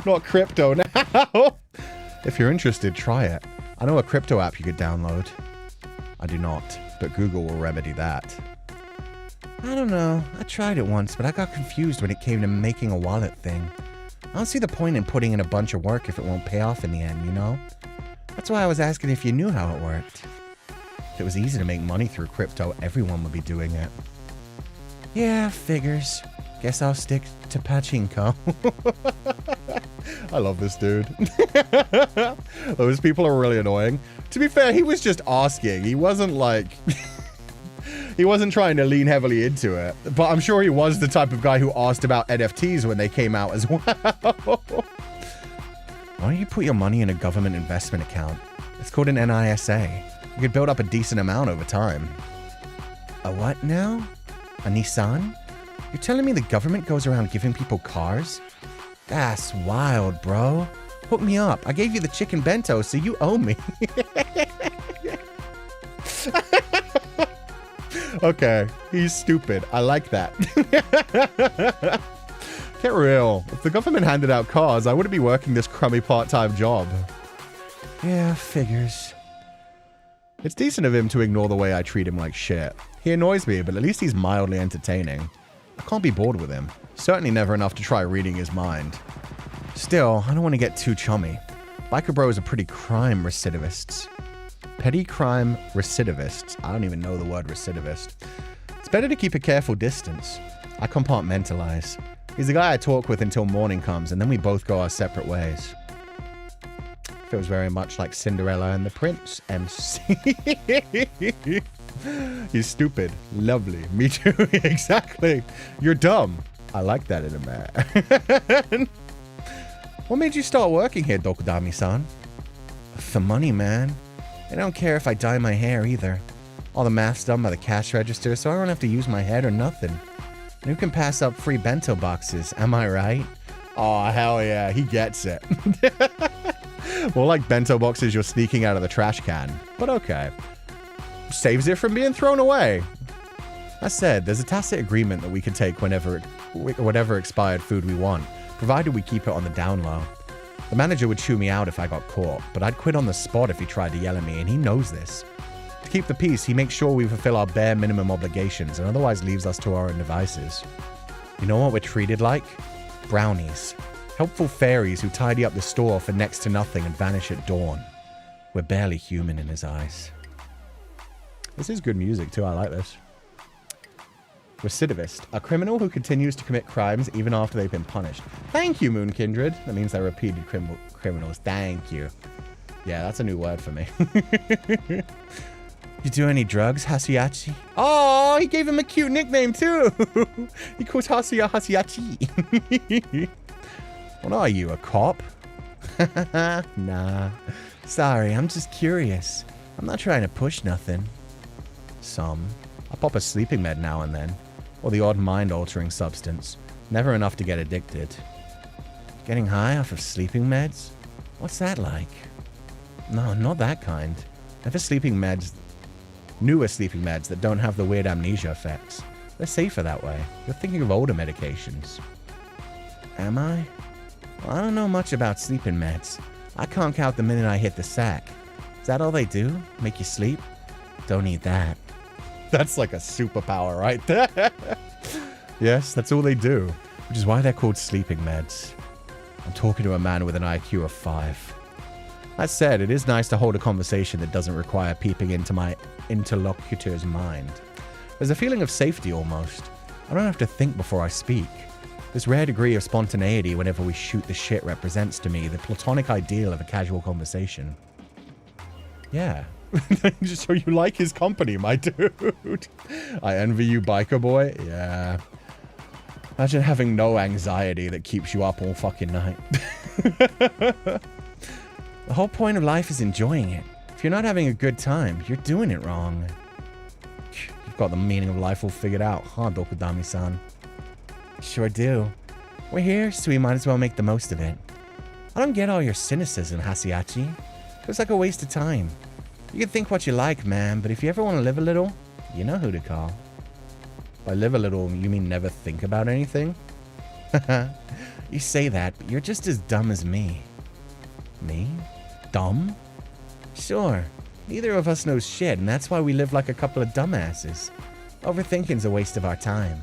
Not crypto now. If you're interested, try it. I know a crypto app you could download. I do not, but Google will remedy that. I don't know. I tried it once, but I got confused when it came to making a wallet thing. I don't see the point in putting in a bunch of work if it won't pay off in the end, you know? That's why I was asking if you knew how it worked. If it was easy to make money through crypto, everyone would be doing it. Yeah, figures. Guess I'll stick to pachinko. I love this dude. Those people are really annoying. To be fair, he was just asking. He wasn't like... he wasn't trying to lean heavily into it. But I'm sure he was the type of guy who asked about NFTs when they came out as well. Why don't you put your money in a government investment account? It's called an NISA. You could build up a decent amount over time. A what now? A Nissan? You're telling me the government goes around giving people cars? That's wild, bro. Hook me up. I gave you the chicken bento, so you owe me. Okay, he's stupid. I like that. Get real. If the government handed out cars, I wouldn't be working this crummy part-time job. Yeah, figures. It's decent of him to ignore the way I treat him like shit. He annoys me, but at least he's mildly entertaining. I can't be bored with him. Certainly never enough to try reading his mind. Still, I don't want to get too chummy. Biker bros are pretty crime recidivists. Petty crime recidivists. I don't even know the word recidivist. It's better to keep a careful distance. I compartmentalize. He's the guy I talk with until morning comes, and then we both go our separate ways. Feels very much like Cinderella and the Prince, MC. He's stupid. Lovely. Me too. Exactly. You're dumb. I like that in a man. What made you start working here, Dokudami-san? The money, man. I don't care if I dye my hair either. All the math's done by the cash register, so I don't have to use my head or nothing. And who can pass up free bento boxes? Am I right? Oh, hell yeah. He gets it. More like bento boxes you're sneaking out of the trash can. But okay. Saves it from being thrown away. I said, there's a tacit agreement that we can take whatever expired food we want, provided we keep it on the down low. The manager would chew me out if I got caught, but I'd quit on the spot if he tried to yell at me, and he knows this. To keep the peace, he makes sure we fulfill our bare minimum obligations and otherwise leaves us to our own devices. You know what we're treated like? Brownies. Helpful fairies who tidy up the store for next to nothing and vanish at dawn. We're barely human in his eyes. This is good music too, I like this. Recidivist. A criminal who continues to commit crimes even after they've been punished. Thank you, Moon Kindred. That means they're repeated criminals. Thank you. Yeah, that's a new word for me. You do any drugs, Hasiachi? Oh, he gave him a cute nickname too. He calls Hasuya Hasiachi. What are you, a cop? Nah. Sorry, I'm just curious. I'm not trying to push nothing. Some. I pop a sleeping med now and then. Or the odd mind-altering substance. Never enough to get addicted. Getting high off of sleeping meds? What's that like? No, not that kind. Never sleeping meds. Newer sleeping meds that don't have the weird amnesia effects. They're safer that way. You're thinking of older medications. Am I? Well, I don't know much about sleeping meds. I conk out the minute I hit the sack. Is that all they do? Make you sleep? Don't need that. That's like a superpower right there. Yes, that's all they do. Which is why they're called sleeping meds. I'm talking to a man with an IQ of 5. That said, it is nice to hold a conversation that doesn't require peeping into my interlocutor's mind. There's a feeling of safety almost. I don't have to think before I speak. This rare degree of spontaneity whenever we shoot the shit represents to me the platonic ideal of a casual conversation. Yeah. So you like his company, my dude. I envy you, biker boy. Yeah. Imagine having no anxiety that keeps you up all fucking night. The whole point of life is enjoying it. If you're not having a good time, you're doing it wrong. You've got the meaning of life all figured out, huh, Dokudami-san? Sure do. We're here, so we might as well make the most of it. I don't get all your cynicism, Hasiachi. Feels like a waste of time. You can think what you like, man, but if you ever want to live a little, you know who to call. By live a little, you mean never think about anything? You say that, but you're just as dumb as me. Me? Dumb? Sure. Neither of us knows shit, and that's why we live like a couple of dumbasses. Overthinking's a waste of our time.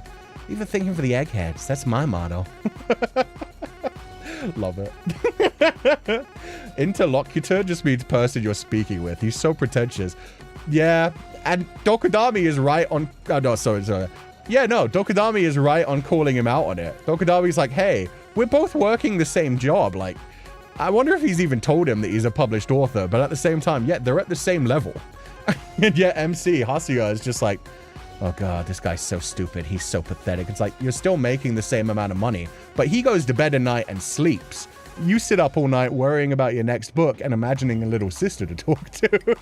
Leave a thinking for the eggheads. That's my motto. Love it. Interlocutor just means person you're speaking with. He's so pretentious. Yeah, and Dokudami is right on... Oh, no, sorry. Yeah, no, Dokudami is right on calling him out on it. Dokudami's like, hey, we're both working the same job. Like, I wonder if he's even told him that he's a published author, but at the same time, yeah, they're at the same level. And yet MC, Hasuya, is just like, oh god, this guy's so stupid. He's so pathetic. It's like, you're still making the same amount of money, but he goes to bed at night and sleeps. You sit up all night worrying about your next book and imagining a little sister to talk to.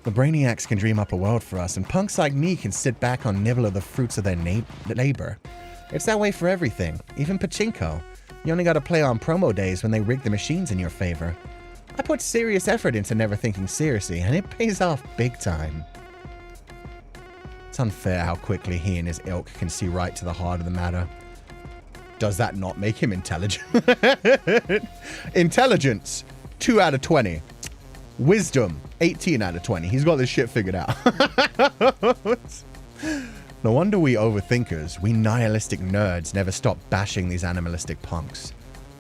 The brainiacs can dream up a world for us, and punks like me can sit back on nibble of the fruits of their labor. It's that way for everything, even pachinko. You only gotta play on promo days when they rig the machines in your favor. I put serious effort into never thinking seriously, and it pays off big time. It's unfair how quickly he and his ilk can see right to the heart of the matter. Does that not make him intelligent? Intelligence, 2 out of 20. Wisdom, 18 out of 20. He's got this shit figured out. No wonder we overthinkers, we nihilistic nerds, never stop bashing these animalistic punks.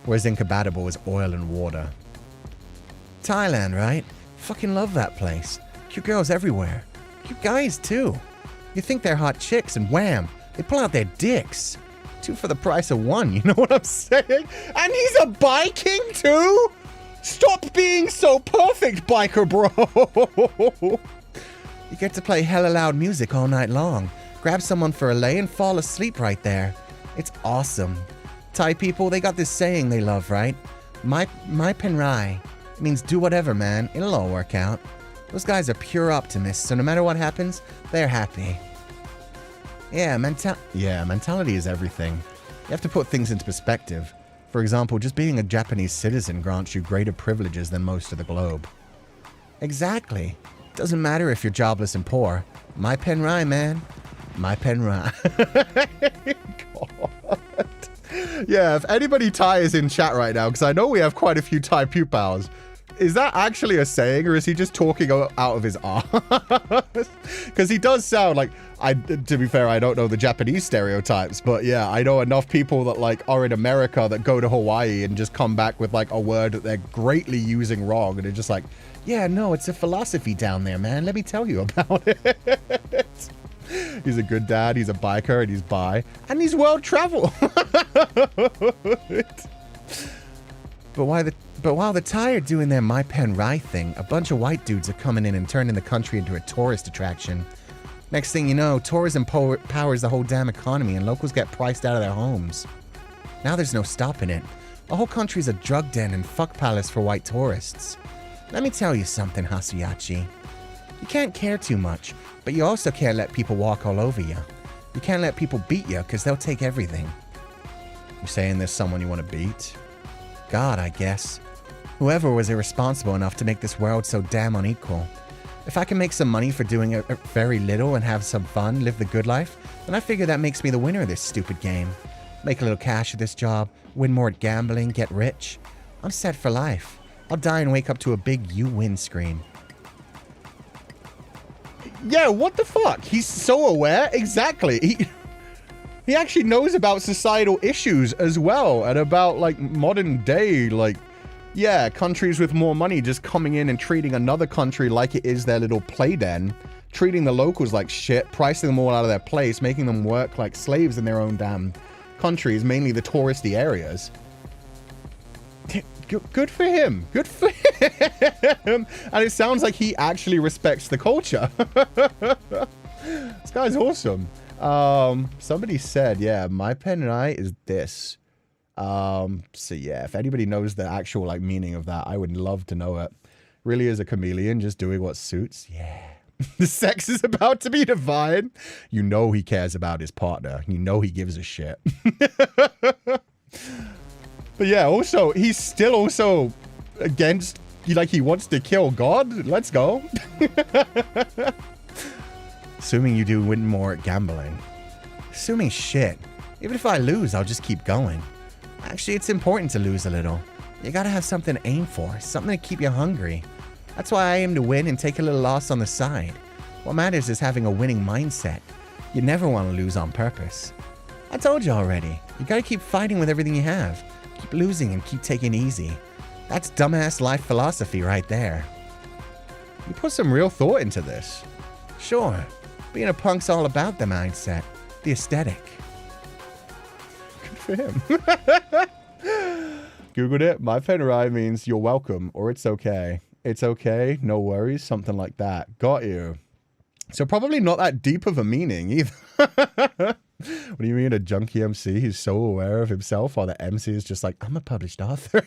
We're as incompatible as oil and water. Thailand, right? Fucking love that place. Cute girls everywhere. Cute guys, too. You think they're hot chicks, and wham, they pull out their dicks. 2 for the price of 1, you know what I'm saying? And he's a biking, too? Stop being so perfect, biker bro. You get to play hella loud music all night long. Grab someone for a lay and fall asleep right there. It's awesome. Thai people, they got this saying they love, right? My penrai. It means do whatever, man. It'll all work out. Those guys are pure optimists, so no matter what happens, they're happy. Yeah, mentality is everything. You have to put things into perspective. For example, just being a Japanese citizen grants you greater privileges than most of the globe. Exactly. Doesn't matter if you're jobless and poor. My penrai, man. My penrai. God. Yeah, if anybody Thai is in chat right now, because I know we have quite a few Thai pupils, is that actually a saying, or is he just talking out of his ass? Because he does sound like, to be fair, I don't know the Japanese stereotypes, but yeah, I know enough people that like are in America that go to Hawaii and just come back with like a word that they're greatly using wrong, and they're just like, yeah, no, it's a philosophy down there, man. Let me tell you about it. He's a good dad, he's a biker, and he's bi, and he's world travel. But while the Thai are doing their My Pen Rai thing, a bunch of white dudes are coming in and turning the country into a tourist attraction. Next thing you know, tourism powers the whole damn economy, and locals get priced out of their homes. Now there's no stopping it. The whole country's a drug den and fuck palace for white tourists. Let me tell you something, Hasuyachi. You can't care too much, but you also can't let people walk all over you. You can't let people beat you, because they'll take everything. You saying there's someone you want to beat? God, I guess. Whoever was irresponsible enough to make this world so damn unequal. If I can make some money for doing it very little and have some fun, live the good life, then I figure that makes me the winner of this stupid game. Make a little cash at this job, win more at gambling, get rich. I'm set for life. I'll die and wake up to a big you win screen. Yeah, what the fuck? He's so aware. Exactly. He actually knows about societal issues as well, and about like modern day, like, yeah, countries with more money just coming in and treating another country like it is their little play den, treating the locals like shit, pricing them all out of their place, making them work like slaves in their own damn countries, mainly the touristy areas. Good for him. Good for him. And it sounds like he actually respects the culture. This guy's awesome. Somebody said, yeah, my pen and I is this. So yeah, if anybody knows the actual like meaning of that, I would love to know it. Really is a chameleon, just doing what suits. Yeah. The sex is about to be divine. You know he cares about his partner. You know he gives a shit. But yeah, also, he's still also against, like, he wants to kill God. Let's go. Assuming you do win more at gambling. Assuming shit. Even if I lose, I'll just keep going. Actually, it's important to lose a little. You gotta have something to aim for, something to keep you hungry. That's why I aim to win and take a little loss on the side. What matters is having a winning mindset. You never want to lose on purpose. I told you already. You gotta keep fighting with everything you have. Keep losing and keep taking it easy. That's dumbass life philosophy right there. You put some real thought into this. Sure. Being a punk's all about the mindset. The aesthetic. Good for him. Googled it. My penrai means you're welcome or it's okay. It's okay. No worries. Something like that. Got you. So probably not that deep of a meaning either. What do you mean, a junkie MC? He's so aware of himself, while the MC is just like, I'm a published author.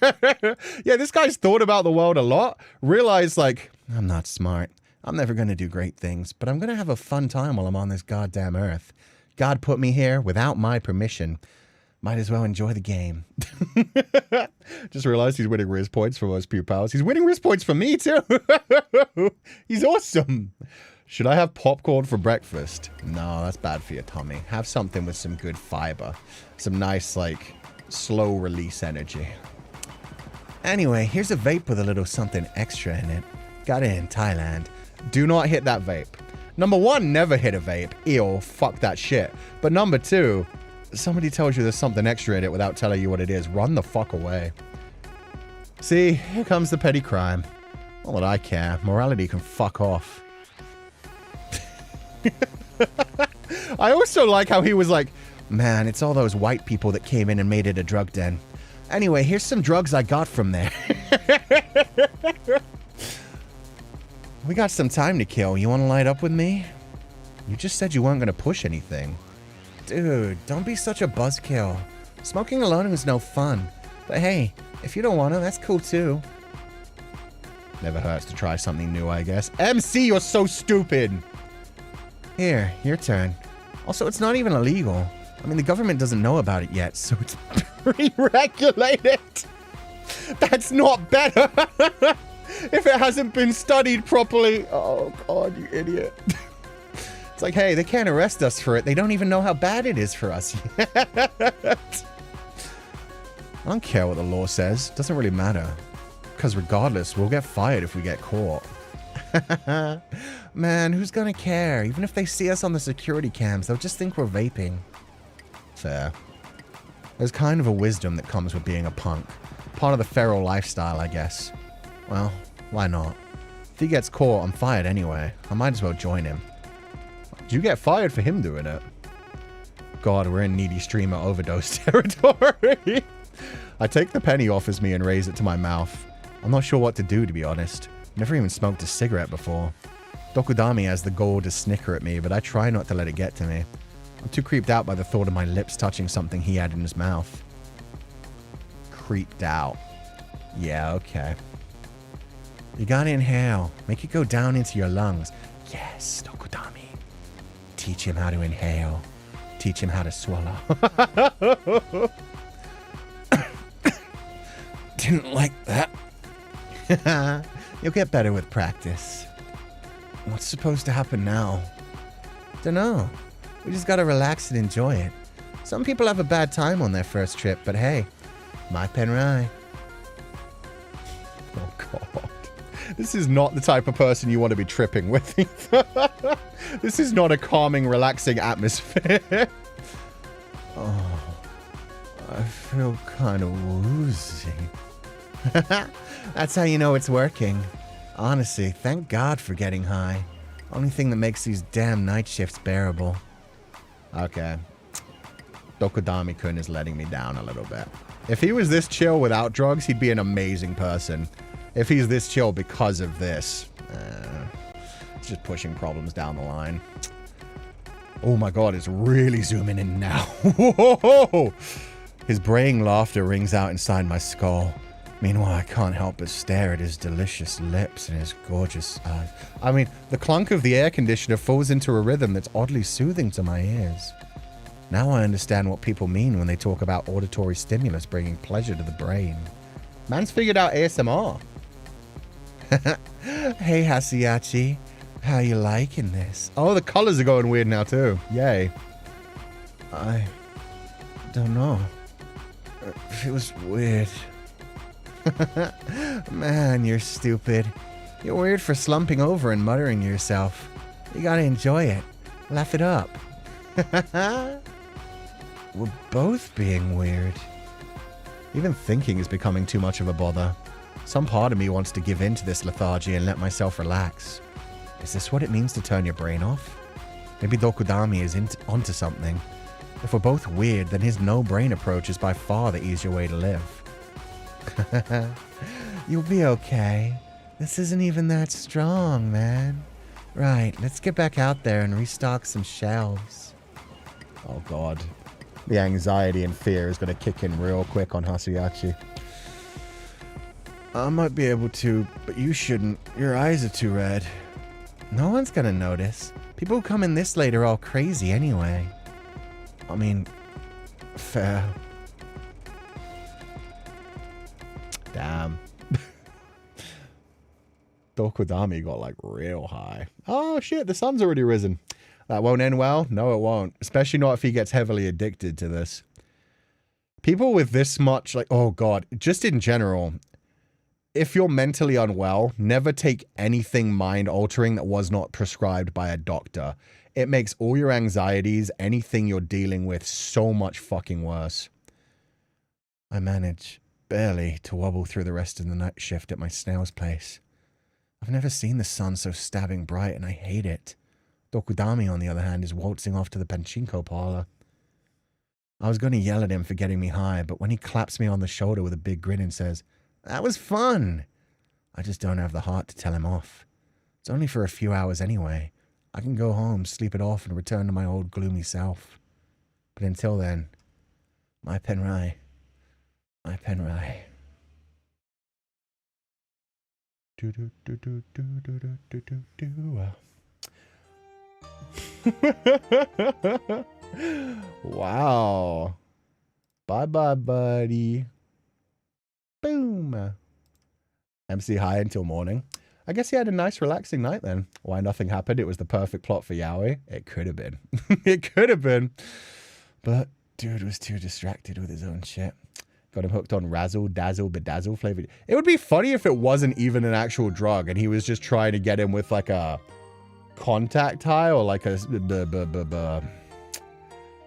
Yeah, this guy's thought about the world a lot. Realized, like, I'm not smart. I'm never going to do great things, but I'm going to have a fun time while I'm on this goddamn earth. God put me here without my permission. Might as well enjoy the game. Just realized he's winning Riz points from us pupils. He's winning Riz points from me, too. He's awesome. Should I have popcorn for breakfast? No, that's bad for your tummy. Have something with some good fiber. Some nice, like, slow release energy. Anyway, here's a vape with a little something extra in it. Got it in Thailand. Do not hit that vape. Number one, never hit a vape. Ew, fuck that shit. But number two, somebody tells you there's something extra in it without telling you what it is. Run the fuck away. See, here comes the petty crime. Not that I care. Morality can fuck off. I also like how he was like, man, it's all those white people that came in and made it a drug den. Anyway, here's some drugs I got from there. We got some time to kill. You want to light up with me? You just said you weren't going to push anything. Dude, don't be such a buzzkill. Smoking alone is no fun. But hey, if you don't want to, that's cool too. Never hurts to try something new, I guess. MC, you're so stupid! Here, your turn. Also, it's not even illegal. I mean, the government doesn't know about it yet, so it's pre-regulated. That's not better. If it hasn't been studied properly. Oh, God, you idiot. It's like, hey, they can't arrest us for it. They don't even know how bad it is for us yet. I don't care what the law says. It doesn't really matter. Because regardless, we'll get fired if we get caught. Man, who's gonna care? Even if they see us on the security cams, they'll just think we're vaping. Fair. There's kind of a wisdom that comes with being a punk. Part of the feral lifestyle, I guess. Well, why not? If he gets caught, I'm fired anyway. I might as well join him. Did you get fired for him doing it? God, we're in Needy Streamer Overdose territory. I take the penny he offers me and raise it to my mouth. I'm not sure what to do, to be honest. Never even smoked a cigarette before. Dokudami has the goal to snicker at me, but I try not to let it get to me. I'm too creeped out by the thought of my lips touching something he had in his mouth. Creeped out. Yeah, okay. You gotta inhale. Make it go down into your lungs. Yes, Dokudami. Teach him how to inhale. Teach him how to swallow. Didn't like that. You'll get better with practice. What's supposed to happen now? Dunno. We just gotta relax and enjoy it. Some people have a bad time on their first trip, but hey, my pen rye. Oh God. This is not the type of person you want to be tripping with either. This is not a calming, relaxing atmosphere. Oh, I feel kind of woozy. That's how you know it's working. Honestly, thank God for getting high. Only thing that makes these damn night shifts bearable. Okay. Dokudami-kun is letting me down a little bit. If he was this chill without drugs, he'd be an amazing person. If he's this chill because of this, it's just pushing problems down the line. Oh my God, it's really zooming in now. Whoa! His braying laughter rings out inside my skull. Meanwhile, I can't help but stare at his delicious lips and his gorgeous eyes. I mean, the clunk of the air conditioner falls into a rhythm that's oddly soothing to my ears. Now I understand what people mean when they talk about auditory stimulus bringing pleasure to the brain. Man's figured out ASMR. Hey, Hasiachi. How you liking this? Oh, the colors are going weird now, too. Yay. I don't know. It was weird. Man, you're stupid. You're weird for slumping over and muttering to yourself. You gotta enjoy it. Laugh it up. We're both being weird. Even thinking is becoming too much of a bother. Some part of me wants to give in to this lethargy and let myself relax. Is this what it means to turn your brain off? Maybe Dokudami is onto something. If we're both weird, then his no-brain approach is by far the easier way to live. You'll be okay. This isn't even that strong, man. Right, let's get back out there and restock some shelves. Oh God. The anxiety and fear is going to kick in real quick on Hasiachi. I might be able to, but you shouldn't. Your eyes are too red. No one's going to notice. People who come in this late are all crazy anyway. I mean, fair. Damn. Dokudami got like real high. Oh shit, the sun's already risen. That won't end well? No, it won't. Especially not if he gets heavily addicted to this. People with this much, like, oh God, just in general, if you're mentally unwell, never take anything mind-altering that was not prescribed by a doctor. It makes all your anxieties, anything you're dealing with, so much fucking worse. I manage, barely, to wobble through the rest of the night shift at my snail's place. I've never seen the sun so stabbing bright, and I hate it. Dokudami, on the other hand, is waltzing off to the pachinko parlor. I was going to yell at him for getting me high, but when he claps me on the shoulder with a big grin and says, "That was fun," I just don't have the heart to tell him off. It's only for a few hours anyway. I can go home, sleep it off, and return to my old gloomy self. But until then, my Penrai. My Penrai. Do do do do do do do do do. Wow. Bye-bye, buddy. Boom. MC high until morning. I guess he had a nice relaxing night then. Why nothing happened? It was the perfect plot for yaoi. It could have been. It could have been. But dude was too distracted with his own shit. Got him hooked on razzle, dazzle, bedazzle flavored. It would be funny if it wasn't even an actual drug and he was just trying to get him with like a contact high or like a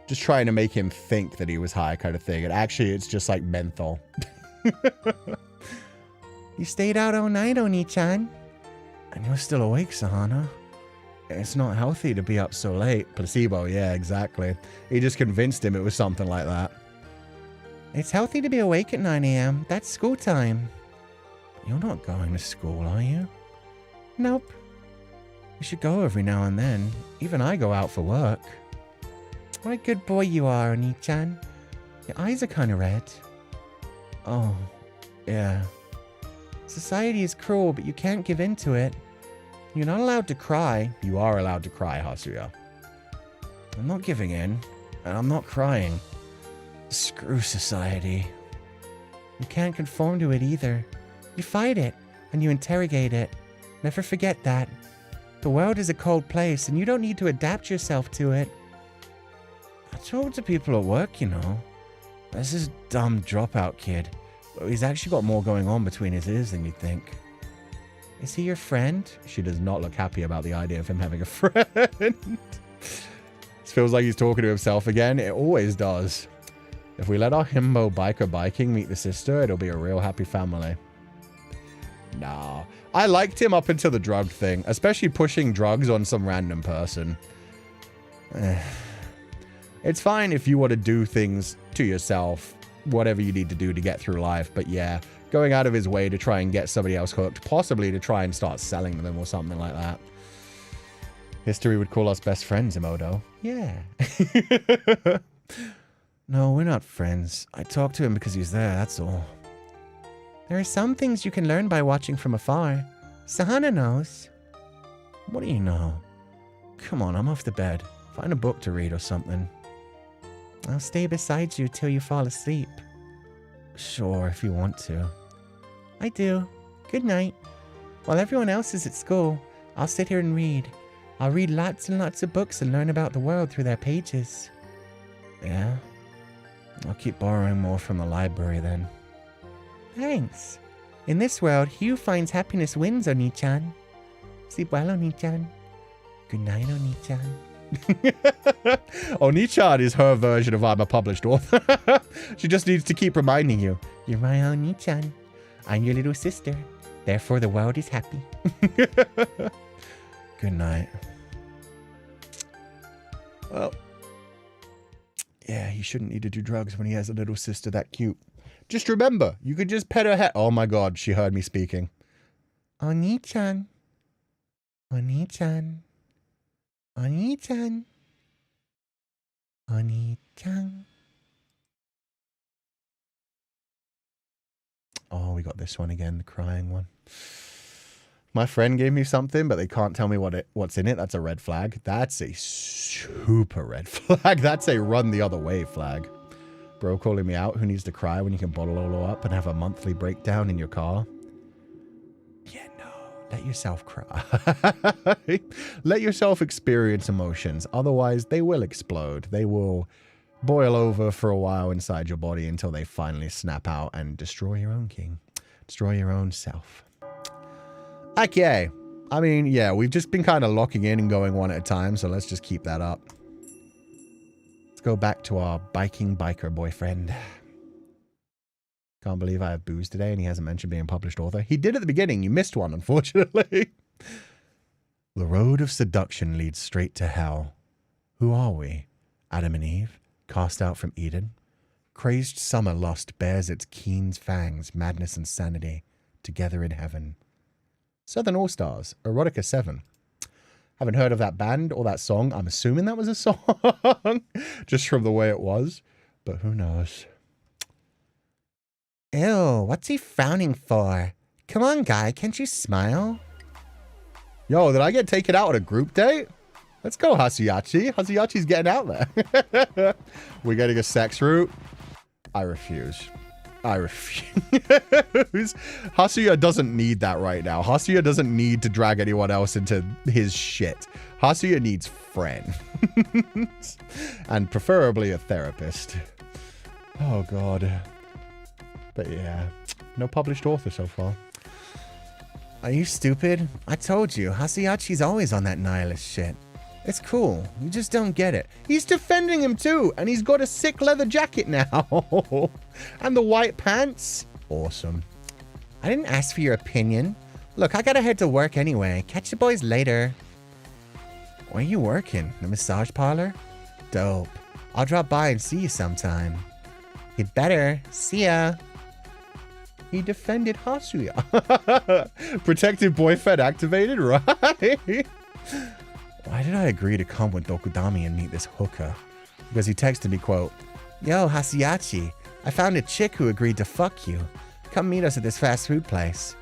just trying to make him think that he was high kind of thing. And actually it's just like menthol. You stayed out all night, Oni-chan. And you're still awake, Sahana. It's not healthy to be up so late. Placebo, yeah, exactly. He just convinced him it was something like that. It's healthy to be awake at 9 a.m. That's school time. You're not going to school, are you? Nope. You should go every now and then. Even I go out for work. What a good boy you are, Oni-chan. Your eyes are kind of red. Oh, yeah. Society is cruel, but you can't give in to it. You're not allowed to cry. You are allowed to cry, Hasuya. I'm not giving in, and I'm not crying. Screw society. You can't conform to it either. You fight it, and you interrogate it. Never forget that. The world is a cold place, and you don't need to adapt yourself to it. I told the people at work, you know. There's this dumb dropout kid. He's actually got more going on between his ears than you'd think. Is he your friend? She does not look happy about the idea of him having a friend. This feels like he's talking to himself again. It always does. If we let our himbo biker biking meet the sister, it'll be a real happy family. Nah. I liked him up until the drug thing, especially pushing drugs on some random person. It's fine if you want to do things to yourself, whatever you need to do to get through life, but yeah, going out of his way to try and get somebody else hooked, possibly to try and start selling them or something like that. History would call us best friends, Emodo. Yeah. No, we're not friends. I talked to him because he's there, that's all. There are some things you can learn by watching from afar. Sahana knows. What do you know? Come on, I'm off to bed. Find a book to read or something. I'll stay beside you till you fall asleep. Sure, if you want to. I do. Good night. While everyone else is at school, I'll sit here and read. I'll read lots and lots of books and learn about the world through their pages. Yeah? I'll keep borrowing more from the library then. Thanks. In this world, he who finds happiness wins, Oni-chan. Sleep well, Oni-chan. Good night, Oni-chan. Oni-chan is her version of I'm a published author. She just needs to keep reminding you, you're my Oni-chan. I'm your little sister. Therefore, the world is happy. Good night. Well, yeah, he shouldn't need to do drugs when he has a little sister that cute. Just remember, you could just pet her head. Oh my god, she heard me speaking. Oni-chan. Oni-chan. Oni-chan. Oni-chan. Oh, we got this one again, the crying one. My friend gave me something, but they can't tell me what's in it. That's a red flag. That's a super red flag. That's a run the other way flag. Bro calling me out. Who needs to cry when you can bottle all up and have a monthly breakdown in your car? Yeah, no. Let yourself cry. Let yourself experience emotions. Otherwise, they will explode. They will boil over for a while inside your body until they finally snap out and destroy your own king. Destroy your own self. Okay. I mean, yeah, we've just been kind of locking in and going one at a time, so let's just keep that up. Let's go back to our biking biker boyfriend. Can't believe I have booze today and he hasn't mentioned being a published author. He did at the beginning. You missed one, unfortunately. The road of seduction leads straight to hell. Who are we? Adam and Eve, cast out from Eden? Crazed summer lust bears its keen fangs, madness and sanity, together in heaven. Southern All-Stars, Erotica 7. Haven't heard of that band or that song. I'm assuming that was a song, just from the way it was. But who knows? Ew, what's he frowning for? Come on, guy, can't you smile? Yo, did I get taken out on a group date? Let's go, Hasuyachi. Hasuyachi's getting out there. We're getting a sex route. I refuse. I refuse. Hasuya doesn't need that right now. Hasuya doesn't need to drag anyone else into his shit. Hasuya needs friends. And preferably a therapist. Oh, God. But yeah, no published author so far. Are you stupid? I told you, Hasuyachi's always on that nihilist shit. It's cool. You just don't get it. He's defending him too, and he's got a sick leather jacket now. And the white pants. Awesome. I didn't ask for your opinion. Look, I gotta head to work anyway. Catch the boys later. Where are you working? The massage parlor? Dope. I'll drop by and see you sometime. You'd better. See ya. He defended Hasuya. Protective boyfriend activated, right? Why did I agree to come with Dokudami and meet this hooker? Because he texted me, quote, Yo, Hasuyachi, I found a chick who agreed to fuck you. Come meet us at this fast food place.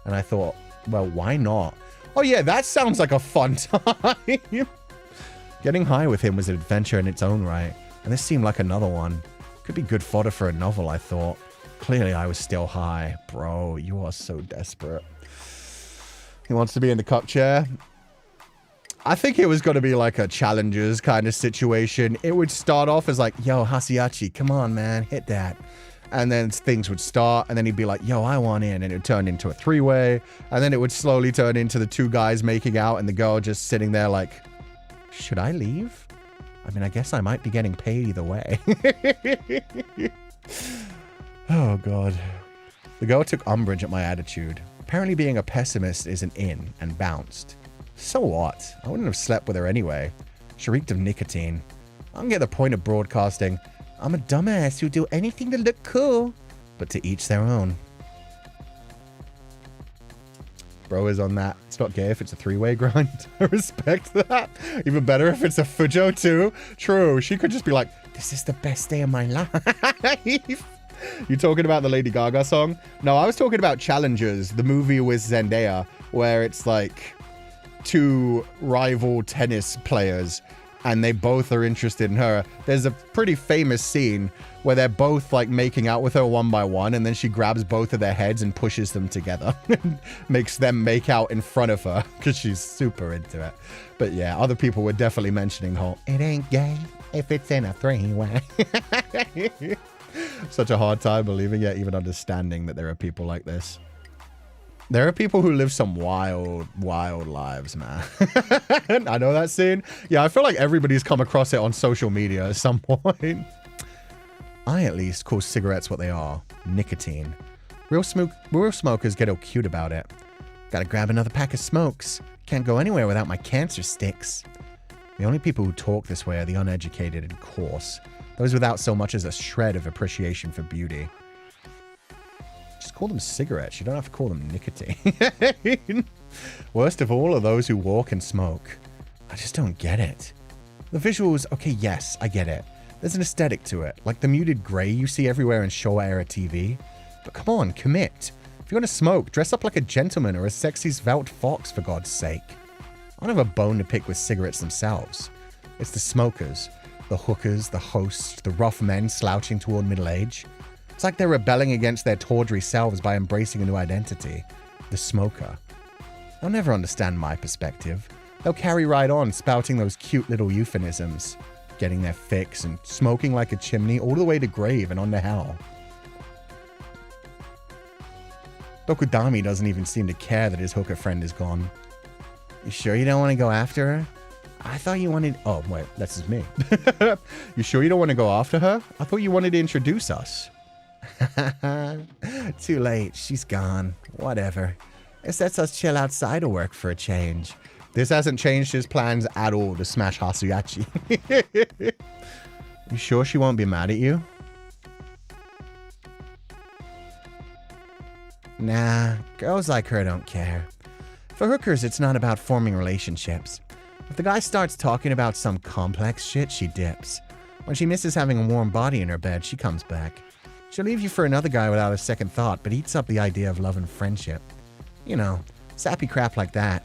And I thought, well, why not? Oh yeah, that sounds like a fun time. Getting high with him was an adventure in its own right. And this seemed like another one. Could be good fodder for a novel, I thought. Clearly, I was still high. Bro, you are so desperate. He wants to be in the cup chair. I think it was going to be like a challenges kind of situation. It would start off as like, yo, Hasuyachi, come on, man, hit that. And then things would start, and then he'd be like, yo, I want in. And it would turn into a three-way. And then it would slowly turn into the two guys making out and the girl just sitting there like, should I leave? I mean, I guess I might be getting paid either way. Oh, God. The girl took umbrage at my attitude. Apparently being a pessimist is an in and bounced. So what? I wouldn't have slept with her anyway. She reeked of nicotine. I don't get the point of broadcasting. I'm a dumbass who'd do anything to look cool. But to each their own. Bro is on that. It's not gay if it's a three-way grind. I respect that. Even better if it's a Fujo too. True. She could just be like, this is the best day of my life. You talking about the Lady Gaga song? No, I was talking about Challengers, the movie with Zendaya, where it's like two rival tennis players and they both are interested in her. There's a pretty famous scene where they're both like making out with her one by one, and then she grabs both of their heads and pushes them together. Makes them make out in front of her because she's super into it. But yeah, other people were definitely mentioning the whole, it ain't gay if it's in a three-way. Such a hard time believing it, even understanding that there are people like this. There are people who live some wild, wild lives, man. I know that scene. Yeah, I feel like everybody's come across it on social media at some point. I, at least, call cigarettes what they are. Nicotine. Real smokers get all cute about it. Gotta grab another pack of smokes. Can't go anywhere without my cancer sticks. The only people who talk this way are the uneducated and coarse. Those without so much as a shred of appreciation for beauty. Just call them cigarettes. You don't have to call them nicotine. Worst of all are those who walk and smoke. I just don't get it. The visuals, okay, yes, I get it. There's an aesthetic to it, like the muted grey you see everywhere in Showa-era TV. But come on, commit. If you want to smoke, dress up like a gentleman or a sexy svelte fox, for God's sake. I don't have a bone to pick with cigarettes themselves. It's the smokers. The hookers, the hosts, the rough men slouching toward middle age. It's like they're rebelling against their tawdry selves by embracing a new identity. The smoker. They'll never understand my perspective. They'll carry right on spouting those cute little euphemisms. Getting their fix and smoking like a chimney all the way to grave and on to hell. Dokudami doesn't even seem to care that his hooker friend is gone. You sure you don't want to go after her? I thought you wanted... Oh, wait, that's just me. You sure you don't want to go after her? I thought you wanted to introduce us. Too late. She's gone. Whatever. It lets us chill outside of work for a change. This hasn't changed his plans at all to smash Hasuyachi. You sure she won't be mad at you? Nah, girls like her don't care. For hookers, it's not about forming relationships. If the guy starts talking about some complex shit, she dips. When she misses having a warm body in her bed, she comes back. She'll leave you for another guy without a second thought, but eats up the idea of love and friendship. You know, sappy crap like that.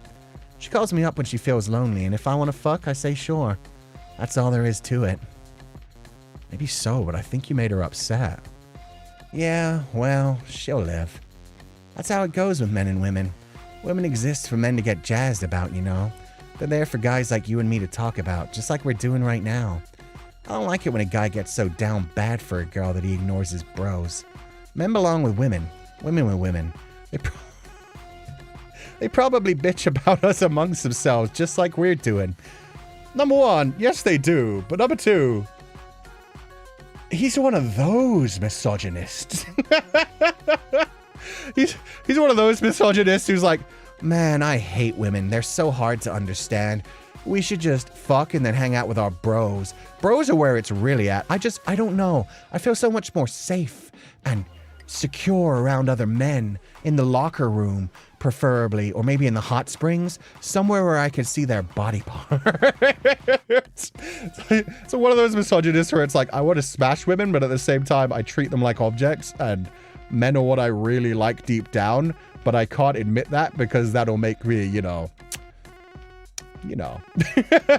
She calls me up when she feels lonely, and if I want to fuck, I say sure. That's all there is to it. Maybe so, but I think you made her upset. Yeah, well, she'll live. That's how it goes with men and women. Women exist for men to get jazzed about, you know. They're there for guys like you and me to talk about, just like we're doing right now. I don't like it when a guy gets so down bad for a girl that he ignores his bros. Men belong with women. Women with women. They probably bitch about us amongst themselves, just like we're doing. Number one, yes they do. But number two, he's one of those misogynists. He's one of those misogynists who's like, man, I hate women. They're so hard to understand. We should just fuck and then hang out with our bros. Bros are where it's really at. I don't know. I feel so much more safe and secure around other men in the locker room, preferably, or maybe in the hot springs, somewhere where I could see their body parts. So one of those misogynists where it's like, I want to smash women, but at the same time, I treat them like objects, and men are what I really like deep down, but I can't admit that because that'll make me, you know,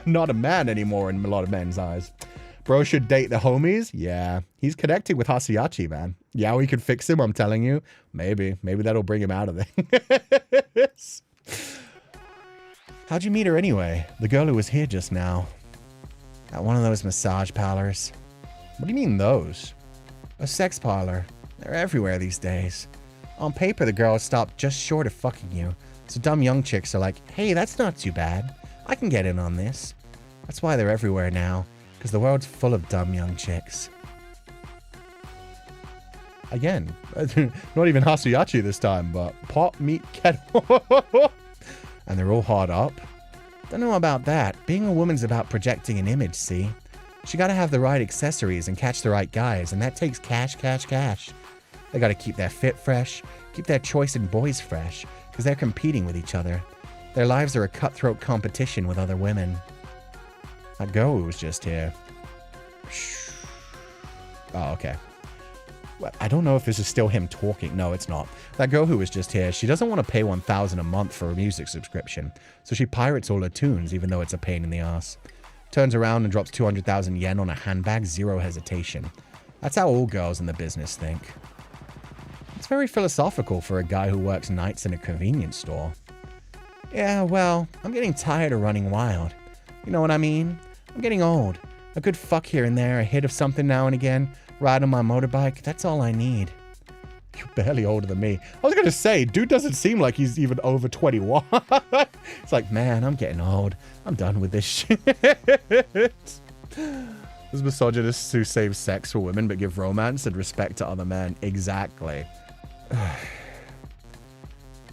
not a man anymore in a lot of men's eyes. Bro should date the homies? Yeah. He's connecting with Hasuyachi, man. Yeah, we could fix him, I'm telling you. Maybe that'll bring him out of this. How'd you meet her anyway? The girl who was here just now. At one of those massage parlors. What do you mean those? A sex parlor. They're everywhere these days. On paper, the girls stop just short of fucking you. So dumb young chicks are like, hey, that's not too bad. I can get in on this. That's why they're everywhere now. Because the world's full of dumb young chicks. Again, not even Hasuyachi this time, but pot, meat, kettle. And they're all hard up. Don't know about that. Being a woman's about projecting an image, see? She gotta have the right accessories and catch the right guys, and that takes cash, cash, cash. They gotta keep their fit fresh, keep their choice in boys fresh, because they're competing with each other. Their lives are a cutthroat competition with other women. That girl who was just here. Oh, okay. Well, I don't know if this is still him talking. No, it's not. That girl who was just here, she doesn't want to pay $1,000 a month for a music subscription, so she pirates all her tunes, even though it's a pain in the ass. Turns around and drops 200,000 yen on a handbag, zero hesitation. That's how all girls in the business think. It's very philosophical for a guy who works nights in a convenience store. Yeah, well, I'm getting tired of running wild. You know what I mean? I'm getting old. A good fuck here and there, a hit of something now and again, ride on my motorbike, that's all I need. You're barely older than me. I was gonna say, dude doesn't seem like he's even over 21. It's like, man, I'm getting old. I'm done with this shit. There's misogynists who save sex for women but give romance and respect to other men. Exactly.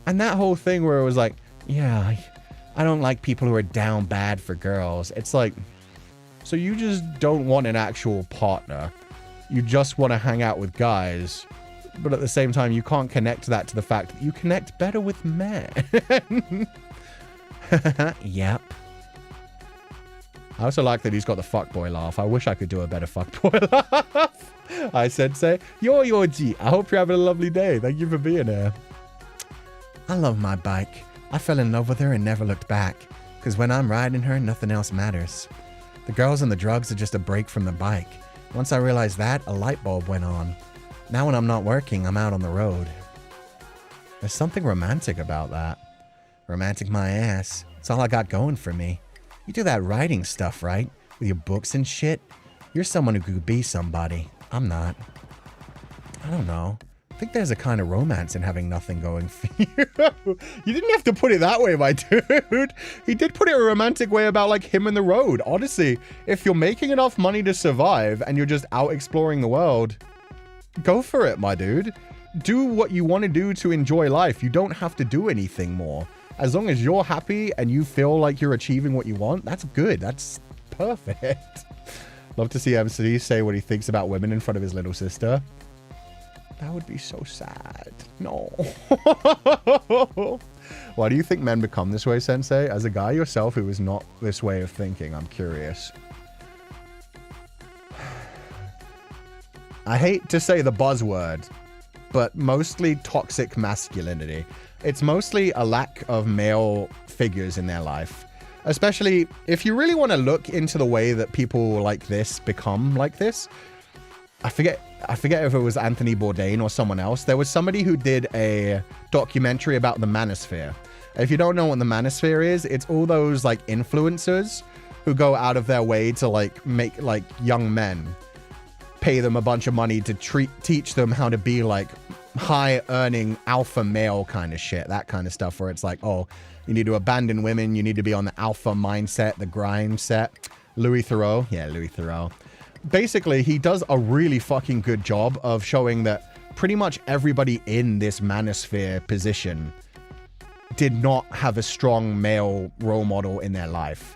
And that whole thing where it was like, yeah, I don't like people who are down bad for girls. It's like, so you just don't want an actual partner. You just want to hang out with guys. But at the same time, you can't connect that to the fact that you connect better with men. Yep. I also like that he's got the fuckboy laugh. I wish I could do a better fuckboy laugh. I sensei. Yo, Yoji. I hope you're having a lovely day. Thank you for being here. I love my bike. I fell in love with her and never looked back. Because when I'm riding her, nothing else matters. The girls and the drugs are just a break from the bike. Once I realized that, a light bulb went on. Now when I'm not working, I'm out on the road. There's something romantic about that. Romantic my ass. It's all I got going for me. You do that writing stuff, right? With your books and shit? You're someone who could be somebody. I'm not. I don't know. I think there's a kind of romance in having nothing going for you. You didn't have to put it that way, my dude. He did put it a romantic way about like him and the road. Honestly, if you're making enough money to survive and you're just out exploring the world, go for it, my dude. Do what you want to do to enjoy life. You don't have to do anything more. As long as you're happy and you feel like you're achieving what you want, that's good. That's perfect. Love to see MC say what he thinks about women in front of his little sister. That would be so sad. No. Why do you think men become this way, Sensei? As a guy yourself who is not this way of thinking, I'm curious. I hate to say the buzzword, but mostly toxic masculinity. It's mostly a lack of male figures in their life. Especially if you really want to look into the way that people like this become like this. I forget if it was Anthony Bourdain or someone else. There was somebody who did a documentary about the manosphere. If you don't know what the manosphere is, it's all those like influencers who go out of their way to like make like young men, pay them a bunch of money to teach them how to be like high earning alpha male kind of shit. That kind of stuff where it's like, oh, you need to abandon women. You need to be on the alpha mindset, the grind set. Louis Theroux. Yeah, Louis Theroux. Basically, he does a really fucking good job of showing that pretty much everybody in this manosphere position did not have a strong male role model in their life.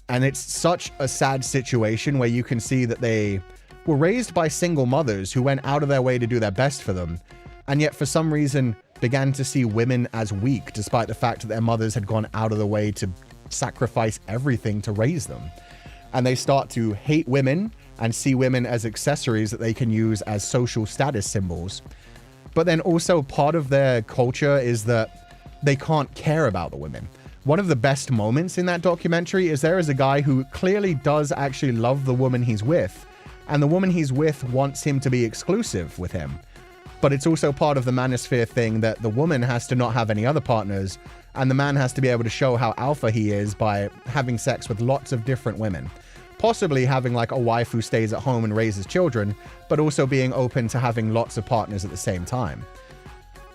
And it's such a sad situation where you can see that they were raised by single mothers who went out of their way to do their best for them, and yet for some reason began to see women as weak, despite the fact that their mothers had gone out of the way to sacrifice everything to raise them. And they start to hate women and see women as accessories that they can use as social status symbols. But then also part of their culture is that they can't care about the women. One of the best moments in that documentary is there is a guy who clearly does actually love the woman he's with, and the woman he's with wants him to be exclusive with him. But it's also part of the manosphere thing that the woman has to not have any other partners, and the man has to be able to show how alpha he is by having sex with lots of different women. Possibly having like a wife who stays at home and raises children, but also being open to having lots of partners at the same time.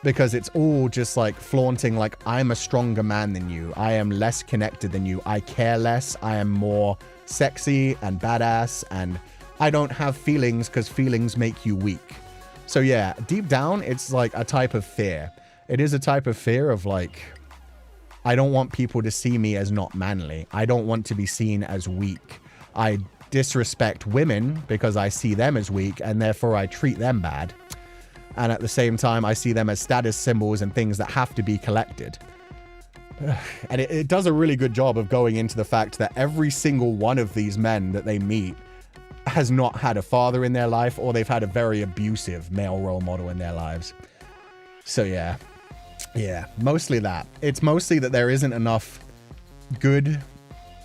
Because it's all just like flaunting like, I'm a stronger man than you. I am less connected than you. I care less. I am more sexy and badass, and I don't have feelings because feelings make you weak. So yeah, deep down, it's like a type of fear. It is a type of fear of like, I don't want people to see me as not manly. I don't want to be seen as weak. I disrespect women because I see them as weak, and therefore I treat them bad. And at the same time, I see them as status symbols and things that have to be collected. And it does a really good job of going into the fact that every single one of these men that they meet has not had a father in their life, or they've had a very abusive male role model in their lives. So yeah, mostly that. It's mostly that there isn't enough good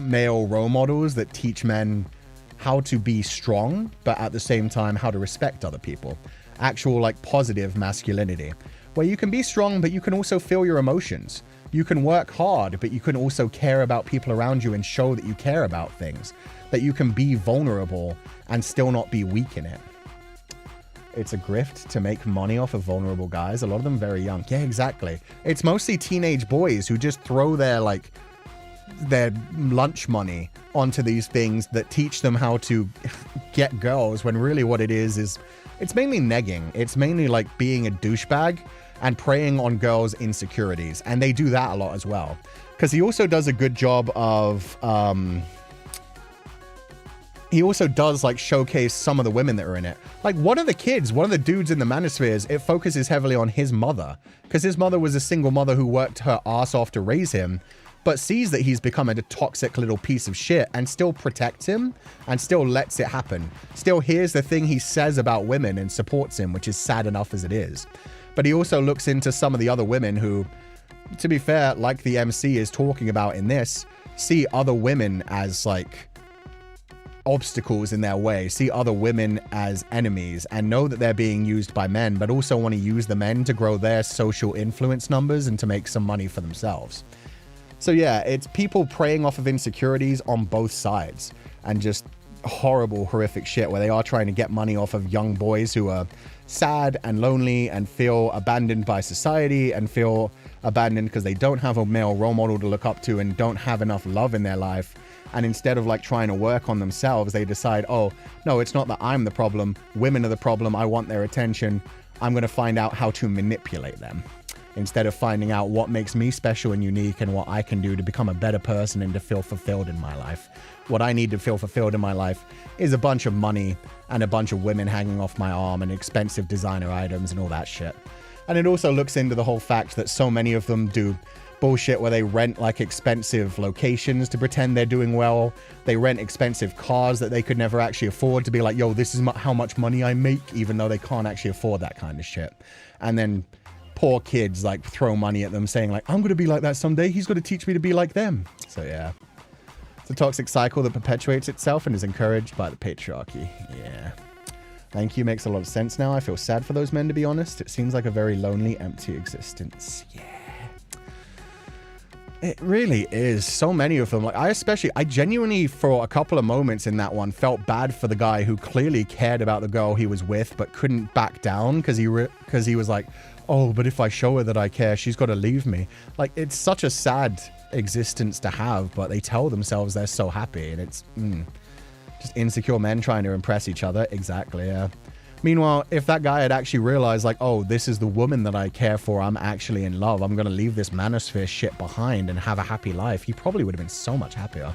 male role models that teach men how to be strong, but at the same time, how to respect other people. Actual like positive masculinity, where you can be strong, but you can also feel your emotions. You can work hard, but you can also care about people around you and show that you care about things. That you can be vulnerable and still not be weak in it. It's a grift to make money off of vulnerable guys. A lot of them very young. Yeah, exactly. It's mostly teenage boys who just throw their lunch money onto these things that teach them how to get girls, when really what it is it's mainly negging. It's mainly like being a douchebag and preying on girls' insecurities. And they do that a lot as well. Because he also does a good job of, he also does like showcase some of the women that are in it. Like one of the dudes in the manospheres, it focuses heavily on his mother. Because his mother was a single mother who worked her ass off to raise him, but sees that he's become a toxic little piece of shit and still protects him and still lets it happen. Still hears the thing he says about women and supports him, which is sad enough as it is. But he also looks into some of the other women who, to be fair, like the MC is talking about in this, see other women as like obstacles in their way, see other women as enemies, and know that they're being used by men, but also want to use the men to grow their social influence numbers and to make some money for themselves. So yeah, it's people preying off of insecurities on both sides, and just horrible, horrific shit where they are trying to get money off of young boys who are sad and lonely and feel abandoned by society and feel abandoned because they don't have a male role model to look up to and don't have enough love in their life. And instead of like trying to work on themselves, they decide, oh, no, it's not that I'm the problem. Women are the problem. I want their attention. I'm going to find out how to manipulate them instead of finding out what makes me special and unique and what I can do to become a better person and to feel fulfilled in my life. What I need to feel fulfilled in my life is a bunch of money and a bunch of women hanging off my arm and expensive designer items and all that shit. And it also looks into the whole fact that so many of them do bullshit where they rent like expensive locations to pretend they're doing well. They rent expensive cars that they could never actually afford to be like, yo, this is how much money I make, even though they can't actually afford that kind of shit. And then poor kids like throw money at them saying like, I'm going to be like that someday. He's going to teach me to be like them. So yeah, it's a toxic cycle that perpetuates itself and is encouraged by the patriarchy. Yeah. Thank you. Makes a lot of sense now. I feel sad for those men, to be honest. It seems like a very lonely, empty existence. Yeah. It really is. So many of them. Like I genuinely, for a couple of moments in that one, felt bad for the guy who clearly cared about the girl he was with, but couldn't back down because he was like, oh, but if I show her that I care, she's got to leave me. Like, it's such a sad existence to have, but they tell themselves they're so happy, and it's just insecure men trying to impress each other. Exactly, yeah. Meanwhile, if that guy had actually realized, like, oh, this is the woman that I care for, I'm actually in love, I'm going to leave this manosphere shit behind and have a happy life, he probably would have been so much happier.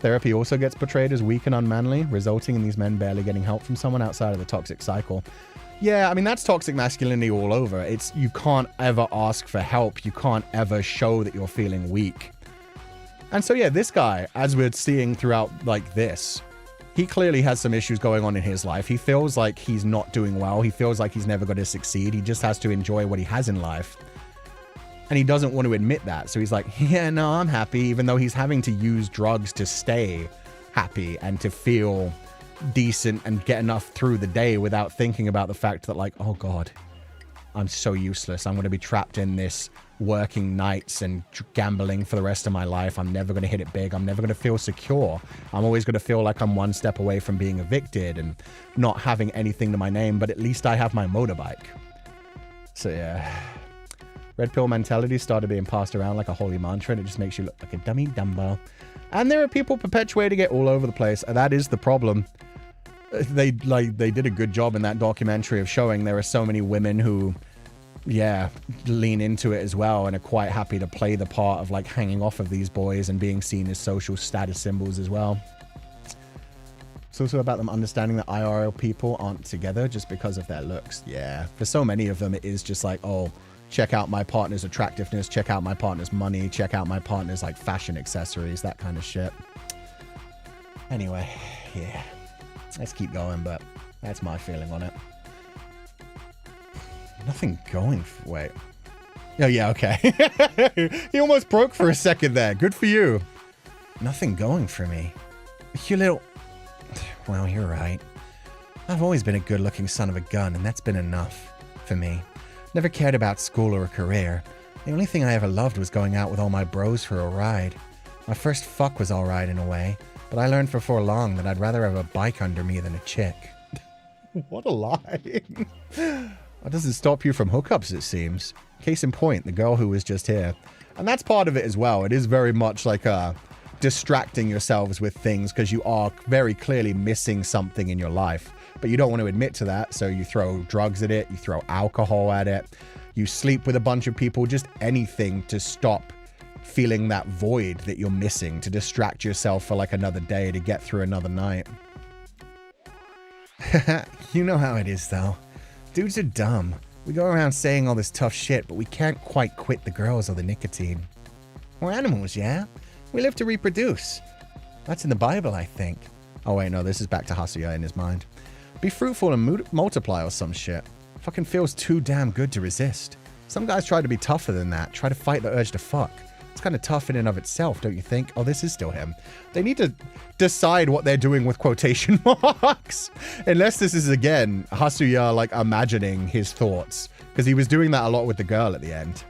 Therapy also gets portrayed as weak and unmanly, resulting in these men barely getting help from someone outside of the toxic cycle. Yeah, I mean, that's toxic masculinity all over. It's, you can't ever ask for help. You can't ever show that you're feeling weak. And so, yeah, this guy, as we're seeing throughout, like, this, he clearly has some issues going on in his life. He feels like he's not doing well. He feels like he's never going to succeed. He just has to enjoy what he has in life. And he doesn't want to admit that. So he's like, yeah, no, I'm happy, even though he's having to use drugs to stay happy and to feel decent and get enough through the day without thinking about the fact that, like, oh God, I'm so useless. I'm going to be trapped in this working nights and gambling for the rest of my life. I'm never going to hit it big. I'm never going to feel secure. I'm always going to feel like I'm one step away from being evicted and not having anything to my name, but at least I have my motorbike. So yeah, red pill mentality started being passed around like a holy mantra, and it just makes you look like a dummy Dumbo. And there are people perpetuating it all over the place, and that is the problem. They did a good job in that documentary of showing there are so many women who, yeah, lean into it as well and are quite happy to play the part of like hanging off of these boys and being seen as social status symbols as well. It's also about them understanding that IRL people aren't together just because of their looks. Yeah, for so many of them it is just like, oh, check out my partner's attractiveness, check out my partner's money, check out my partner's like fashion accessories, that kind of shit. Anyway, yeah. Let's keep going, but that's my feeling on it. Nothing going for... Wait. Oh, yeah, okay. He almost broke for a second there. Good for you. Nothing going for me. You little... Well, you're right. I've always been a good-looking son of a gun, and that's been enough for me. Never cared about school or a career. The only thing I ever loved was going out with all my bros for a ride. My first fuck was alright in a way, but I learned before long that I'd rather have a bike under me than a chick. What a lie. That doesn't stop you from hookups, it seems. Case in point, the girl who was just here. And that's part of it as well. It is very much like distracting yourselves with things because you are very clearly missing something in your life. But you don't want to admit to that, so you throw drugs at it, you throw alcohol at it, you sleep with a bunch of people, just anything to stop feeling that void that you're missing, to distract yourself for like another day, to get through another night. You know how it is though. Dudes are dumb. We go around saying all this tough shit, but we can't quite quit the girls or the nicotine. We're animals, yeah? We live to reproduce. That's in the Bible, I think. Oh wait, no, this is back to Hasuya in his mind. Be fruitful and multiply or some shit. Fucking feels too damn good to resist. Some guys try to be tougher than that, try to fight the urge to fuck. It's kind of tough in and of itself, don't you think? Oh, this is still him. They need to decide what they're doing with quotation marks. Unless this is, again, Hasuya, like, imagining his thoughts. Because he was doing that a lot with the girl at the end.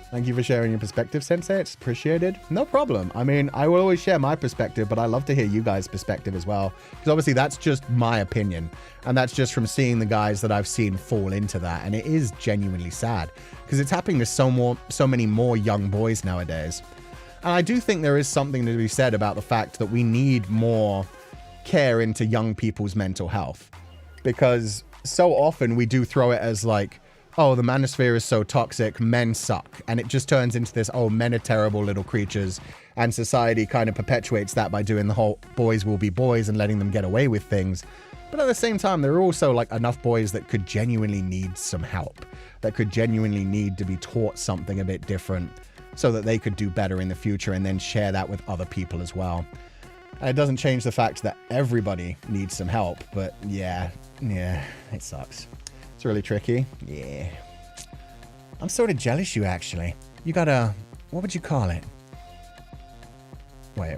Thank you for sharing your perspective, Sensei. It's appreciated. No problem. I mean, I will always share my perspective, but I love to hear you guys' perspective as well. Because obviously that's just my opinion. And that's just from seeing the guys that I've seen fall into that. And it is genuinely sad. Because it's happening to so many more young boys nowadays. And I do think there is something to be said about the fact that we need more care into young people's mental health. Because so often we do throw it as like, oh, the manosphere is so toxic, men suck. And it just turns into this, oh, men are terrible little creatures. And society kind of perpetuates that by doing the whole boys will be boys and letting them get away with things. But at the same time, there are also like enough boys that could genuinely need some help, that could genuinely need to be taught something a bit different so that they could do better in the future and then share that with other people as well. And it doesn't change the fact that everybody needs some help, but yeah, it sucks. It's really tricky. Yeah. I'm sort of jealous you, actually. You got a, what would you call it? Wait.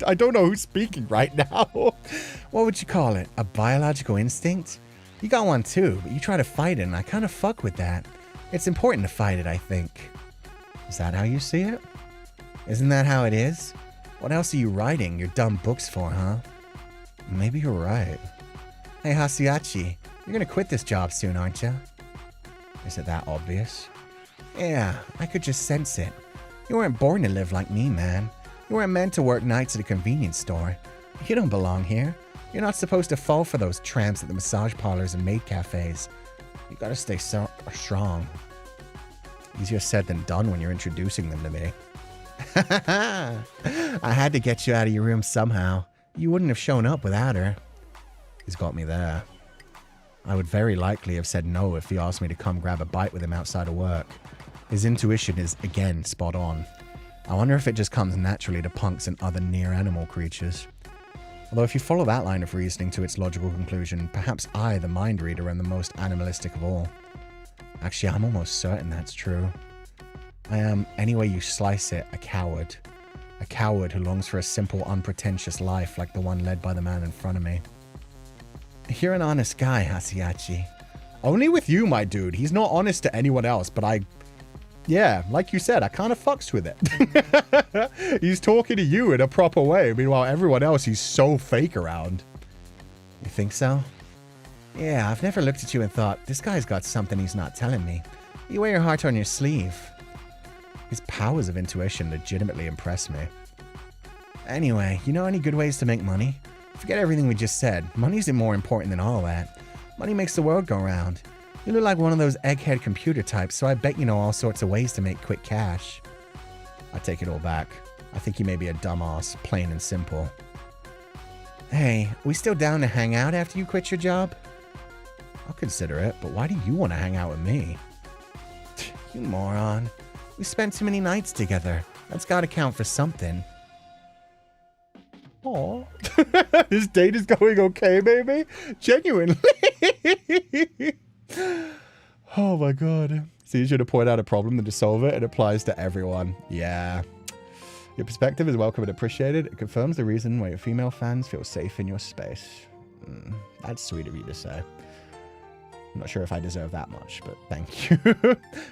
I don't know who's speaking right now. What would you call it? A biological instinct? You got one too, but you try to fight it, and I kind of fuck with that. It's important to fight it, I think. Is that how you see it? Isn't that how it is? What else are you writing your dumb books for, huh? Maybe you're right. Hey, Hasiachi, you're gonna quit this job soon, aren't you? Is it that obvious? Yeah, I could just sense it. You weren't born to live like me, man. You weren't meant to work nights at a convenience store. You don't belong here. You're not supposed to fall for those tramps at the massage parlors and maid cafes. You gotta stay strong. Easier said than done when you're introducing them to me. I had to get you out of your room somehow. You wouldn't have shown up without her. He's got me there. I would very likely have said no if he asked me to come grab a bite with him outside of work. His intuition is, again, spot on. I wonder if it just comes naturally to punks and other near-animal creatures. Although if you follow that line of reasoning to its logical conclusion, perhaps I, the mind reader, am the most animalistic of all. Actually, I'm almost certain that's true. I am, any way you slice it, a coward. A coward who longs for a simple, unpretentious life like the one led by the man in front of me. You're an honest guy, Hasiachi. Only with you, my dude. He's not honest to anyone else, but yeah, like you said, I kind of fucks with it. He's talking to you in a proper way. Meanwhile, everyone else, he's so fake around. You think so? Yeah, I've never looked at you and thought, this guy's got something he's not telling me. You wear your heart on your sleeve. His powers of intuition legitimately impress me. Anyway, you know any good ways to make money? Forget everything we just said. Money isn't more important than all that. Money makes the world go round. You look like one of those egghead computer types, so I bet you know all sorts of ways to make quick cash. I take it all back. I think you may be a dumbass, plain and simple. Hey, we still down to hang out after you quit your job? I'll consider it, but why do you want to hang out with me? You moron. We spent too many nights together. That's gotta count for something. Aw. This date is going okay, baby? Genuinely. Oh my god. It's easier to point out a problem than to solve it. It applies to everyone. Yeah. Your perspective is welcome and appreciated. It confirms the reason why your female fans feel safe in your space. That's sweet of you to say. I'm not sure if I deserve that much, but thank you.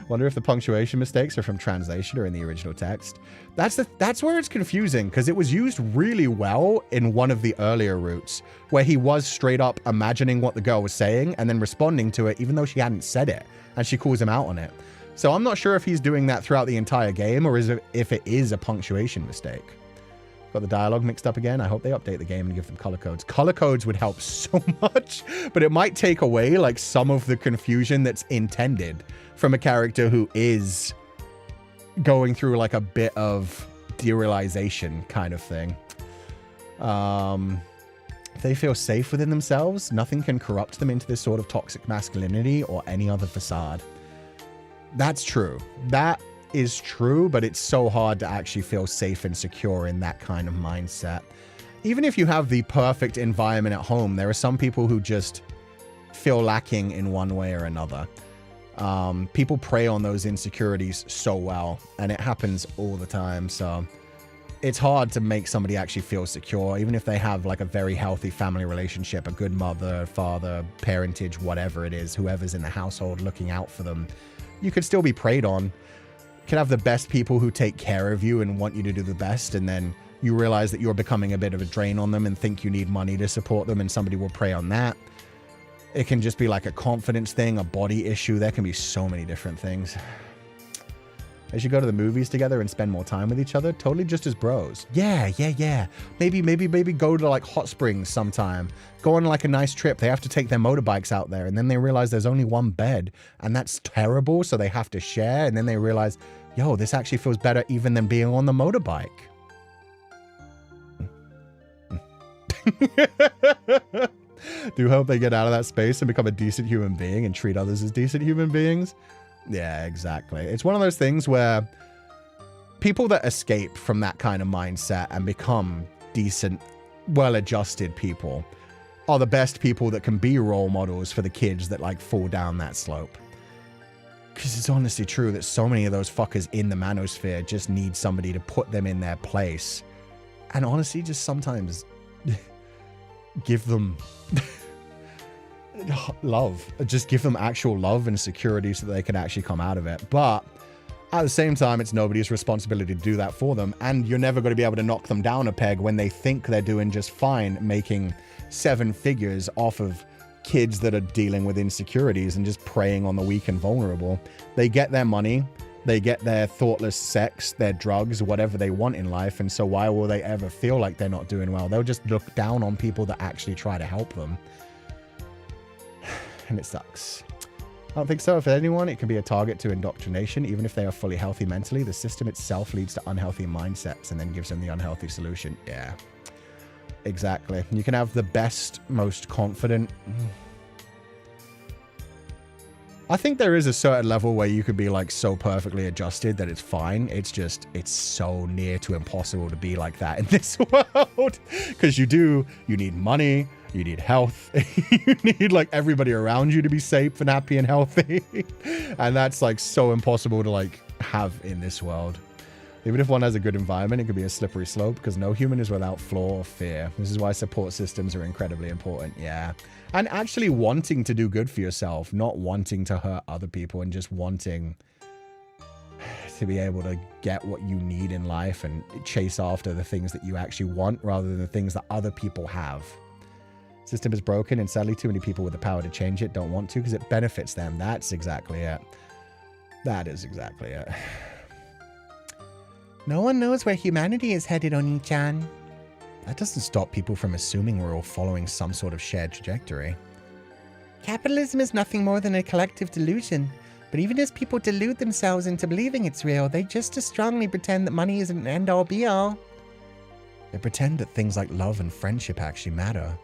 Wonder if the punctuation mistakes are from translation or in the original text. That's where it's confusing, because it was used really well in one of the earlier routes, where he was straight up imagining what the girl was saying and then responding to it even though she hadn't said it, and she calls him out on it. So I'm not sure if he's doing that throughout the entire game or if it is a punctuation mistake. Got the dialogue mixed up again. I hope they update the game and give them color codes. Color codes would help so much, but it might take away like some of the confusion that's intended from a character who is going through like a bit of derealization kind of thing. If they feel safe within themselves, nothing can corrupt them into this sort of toxic masculinity or any other facade. That's true. That is true, but it's so hard to actually feel safe and secure in that kind of mindset. Even if you have the perfect environment at home, there are some people who just feel lacking in one way or another. People prey on those insecurities so well, and it happens all the time. So it's hard to make somebody actually feel secure, even if they have like a very healthy family relationship, a good mother, father, parentage, whatever it is, whoever's in the household looking out for them. You could still be preyed on. Can have the best people who take care of you and want you to do the best, and then you realize that you're becoming a bit of a drain on them and think you need money to support them, and somebody will prey on that. It can just be like a confidence thing, a body issue. There can be so many different things. They should go to the movies together and spend more time with each other. Totally just as bros. Yeah. Maybe go to like hot springs sometime. Go on like a nice trip. They have to take their motorbikes out there, and then they realize there's only one bed, and that's terrible, so they have to share, and then they realize, yo, this actually feels better even than being on the motorbike. Do hope they get out of that space and become a decent human being and treat others as decent human beings. Yeah, exactly. It's one of those things where people that escape from that kind of mindset and become decent, well-adjusted people are the best people that can be role models for the kids that like fall down that slope. Because it's honestly true that so many of those fuckers in the manosphere just need somebody to put them in their place. And honestly, just sometimes give them love. Just give them actual love and security so that they can actually come out of it. But at the same time, it's nobody's responsibility to do that for them. And you're never going to be able to knock them down a peg when they think they're doing just fine, making 7 figures off of kids that are dealing with insecurities and just preying on the weak and vulnerable. They get their money, they get their thoughtless sex, their drugs, whatever they want in life. And so why will they ever feel like they're not doing well? They'll just look down on people that actually try to help them. And it sucks. I don't think so. For anyone, it can be a target to indoctrination. Even if they are fully healthy mentally, the system itself leads to unhealthy mindsets and then gives them the unhealthy solution. Yeah, exactly. You can have the best, most confident... I think there is a certain level where you could be like so perfectly adjusted that it's fine. It's just, it's so near to impossible to be like that in this world. Because you need money, you need health, you need like everybody around you to be safe and happy and healthy. And that's like so impossible to like have in this world. Even if one has a good environment, it could be a slippery slope because no human is without flaw or fear. This is why support systems are incredibly important. Yeah. And actually wanting to do good for yourself, not wanting to hurt other people and just wanting to be able to get what you need in life and chase after the things that you actually want rather than the things that other people have. System is broken and sadly too many people with the power to change it don't want to because it benefits them. That's exactly it. That is exactly it. No one knows where humanity is headed, Oni-chan. That doesn't stop people from assuming we're all following some sort of shared trajectory. Capitalism is nothing more than a collective delusion. But even as people delude themselves into believing it's real, they just as strongly pretend that money isn't an end-all be-all. They pretend that things like love and friendship actually matter.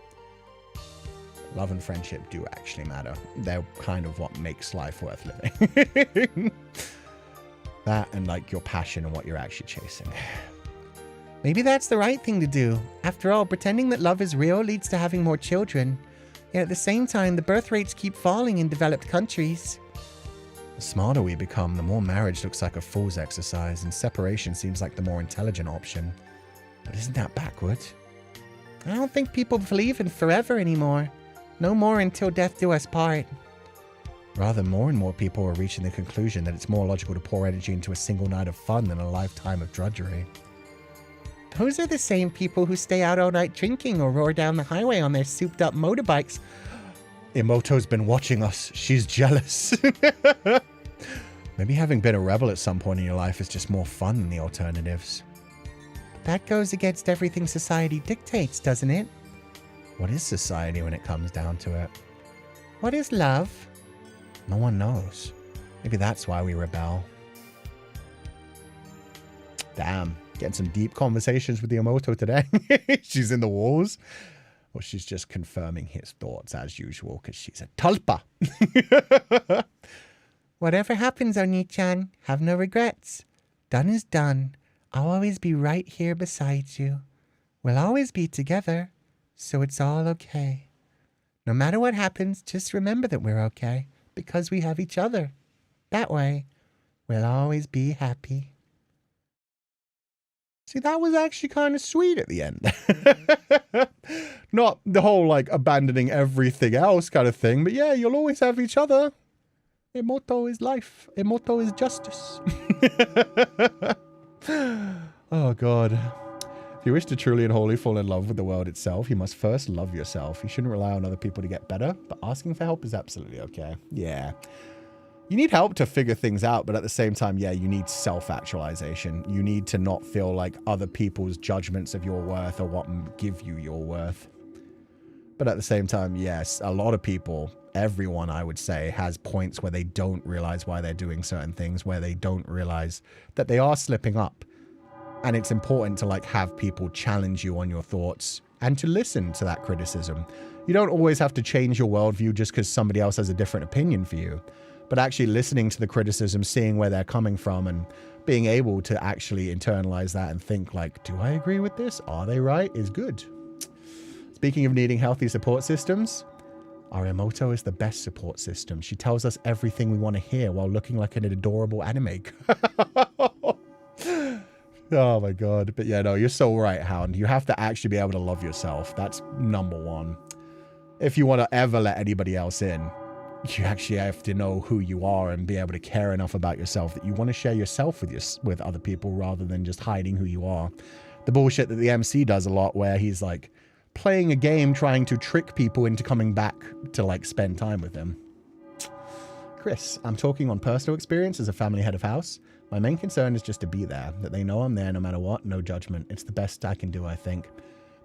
Love and friendship do actually matter. They're kind of what makes life worth living. That and like your passion and what you're actually chasing. Maybe that's the right thing to do. After all, pretending that love is real leads to having more children. Yet at the same time, the birth rates keep falling in developed countries. The smarter we become, the more marriage looks like a fool's exercise, and separation seems like the more intelligent option. But isn't that backwards? I don't think people believe in forever anymore. No more until death do us part. Rather, more and more people are reaching the conclusion that it's more logical to pour energy into a single night of fun than a lifetime of drudgery. Those are the same people who stay out all night drinking or roar down the highway on their souped-up motorbikes. Imoto's been watching us. She's jealous. Maybe having been a rebel at some point in your life is just more fun than the alternatives. But that goes against everything society dictates, doesn't it? What is society when it comes down to it? What is love? No one knows. Maybe that's why we rebel. Damn. Getting some deep conversations with the Imoto today. She's in the walls. Or she's just confirming his thoughts as usual because she's a tulpa. Whatever happens, Oni-chan, have no regrets. Done is done. I'll always be right here beside you. We'll always be together, so it's all okay. No matter what happens, just remember that we're okay because we have each other. That way, we'll always be happy. See, that was actually kind of sweet at the end. Not the whole, like, abandoning everything else kind of thing, but yeah, you'll always have each other. Imoto is life. Imoto is justice. Oh, God. If you wish to truly and wholly fall in love with the world itself, you must first love yourself. You shouldn't rely on other people to get better, but asking for help is absolutely okay. Yeah. you need help to figure things out, but at the same time, yeah, you need self-actualization. You need to not feel like other people's judgments of your worth are what give you your worth. But at the same time, yes, a lot of people, everyone I would say, has points where they don't realize why they're doing certain things, where they don't realize that they are slipping up. And it's important to like have people challenge you on your thoughts and to listen to that criticism. You don't always have to change your worldview just because somebody else has a different opinion for you. But actually listening to the criticism, seeing where they're coming from, and being able to actually internalize that and think like, do I agree with this? Are they right? Is good. Speaking of needing healthy support systems, Arimoto is the best support system. She tells us everything we want to hear while looking like an adorable anime. Oh my God. But yeah, no, you're so right, Hound. You have to actually be able to love yourself. That's number one. If you want to ever let anybody else in, you actually have to know who you are and be able to care enough about yourself that you want to share yourself with other people rather than just hiding who you are. The bullshit that the MC does a lot where he's like playing a game trying to trick people into coming back to like spend time with him. Chris, I'm talking on personal experience as a family head of house. My main concern is just to be there, that they know I'm there no matter what, no judgment. It's the best I can do, I think.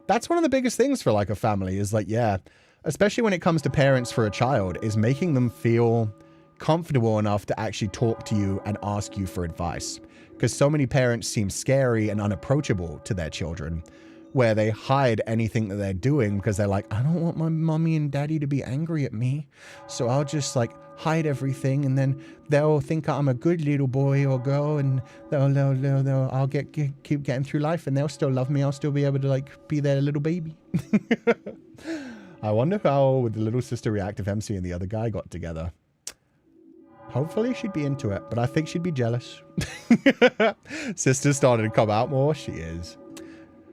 That's one of the biggest things for like a family is like, yeah, especially when it comes to parents for a child, is making them feel comfortable enough to actually talk to you and ask you for advice. Because so many parents seem scary and unapproachable to their children, where they hide anything that they're doing because they're like, I don't want my mommy and daddy to be angry at me. So I'll just like hide everything and then they'll think I'm a good little boy or girl and I'll keep getting through life and they'll still love me. I'll still be able to like be their little baby. I wonder how the little sister react if MC and the other guy got together. Hopefully she'd be into it, but I think she'd be jealous. Sister's started to come out more. She is.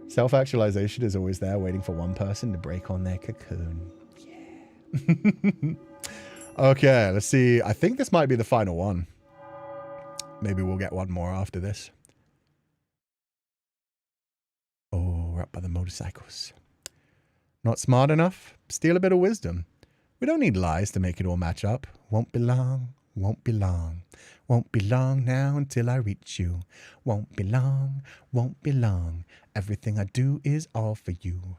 Self-actualization is always there, waiting for one person to break on their cocoon. Yeah. Okay, let's see. I think this might be the final one. Maybe we'll get one more after this. Oh, we're up by the motorcycles. Not smart enough? Steal a bit of wisdom. We don't need lies to make it all match up. Won't be long, won't be long. Won't be long now until I reach you. Won't be long, won't be long. Everything I do is all for you.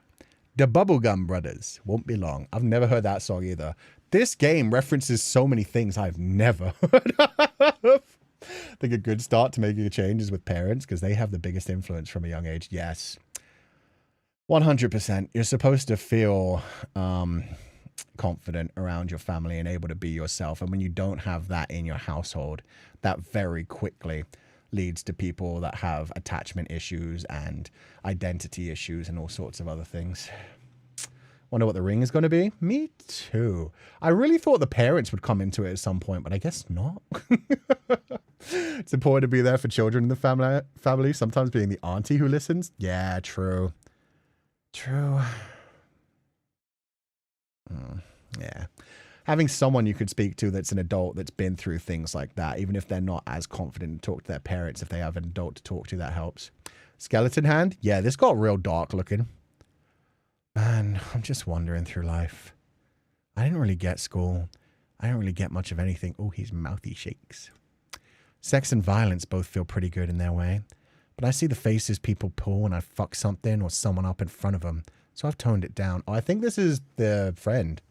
The Bubblegum Brothers. Won't be long. I've never heard that song either. This game references so many things I've never heard of. I think a good start to making a change is with parents because they have the biggest influence from a young age. Yes. 100%. You're supposed to feel confident around your family and able to be yourself. And when you don't have that in your household, that very quickly leads to people that have attachment issues and identity issues and all sorts of other things. Wonder what the ring is going to be? Me too. I really thought the parents would come into it at some point, but I guess not. It's important to be there for children in the family. Sometimes being the auntie who listens. Yeah, true. True. Yeah. Having someone you could speak to that's an adult that's been through things like that, even if they're not as confident to talk to their parents, if they have an adult to talk to, that helps. Skeleton hand? Yeah, this got real dark looking. Man, I'm just wandering through life. I didn't really get school. I didn't really get much of anything. Oh, his mouthy shakes. Sex and violence both feel pretty good in their way. But I see the faces people pull when I fuck something or someone up in front of them. So I've toned it down. Oh, I think this is the friend.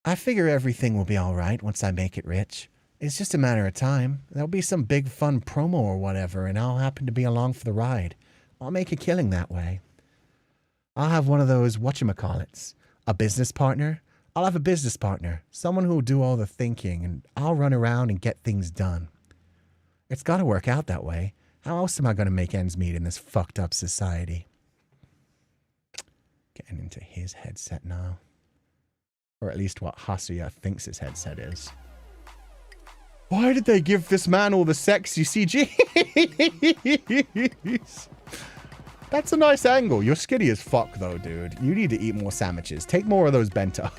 I figure everything will be all right once I make it rich. It's just a matter of time. There'll be some big fun promo or whatever, and I'll happen to be along for the ride. I'll make a killing that way. I'll have one of those whatchamacallits. A business partner? I'll have a business partner. Someone who will do all the thinking, and I'll run around and get things done. It's got to work out that way. How else am I going to make ends meet in this fucked up society? Getting into his headset now. Or at least what Hasuya thinks his headset is. Why did they give this man all the sexy CGs? That's a nice angle. You're skinny as fuck though, dude. You need to eat more sandwiches. Take more of those bento.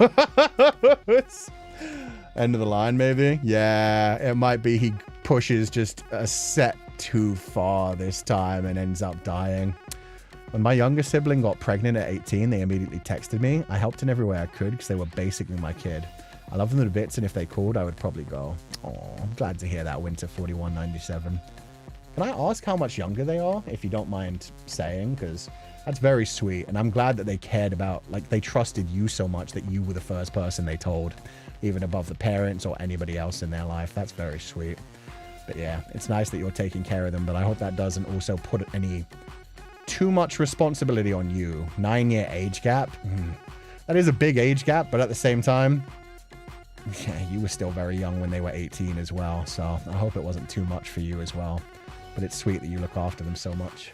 End of the line, maybe? Yeah, it might be he pushes just a set too far this time and ends up dying. When my younger sibling got pregnant at 18, they immediately texted me. I helped in every way I could because they were basically my kid. I love them to bits, and if they called, I would probably go, oh, I'm glad to hear that, Winter 4197. Can I ask how much younger they are, if you don't mind saying? Because that's very sweet, and I'm glad that they cared about, like, they trusted you so much that you were the first person they told, even above the parents or anybody else in their life. That's very sweet. But yeah, it's nice that you're taking care of them, but I hope that doesn't also put any too much responsibility on you. 9-year age gap. That is a big age gap, but at the same time, yeah, you were still very young when they were 18 as well, so I hope it wasn't too much for you as well. But it's sweet that you look after them so much.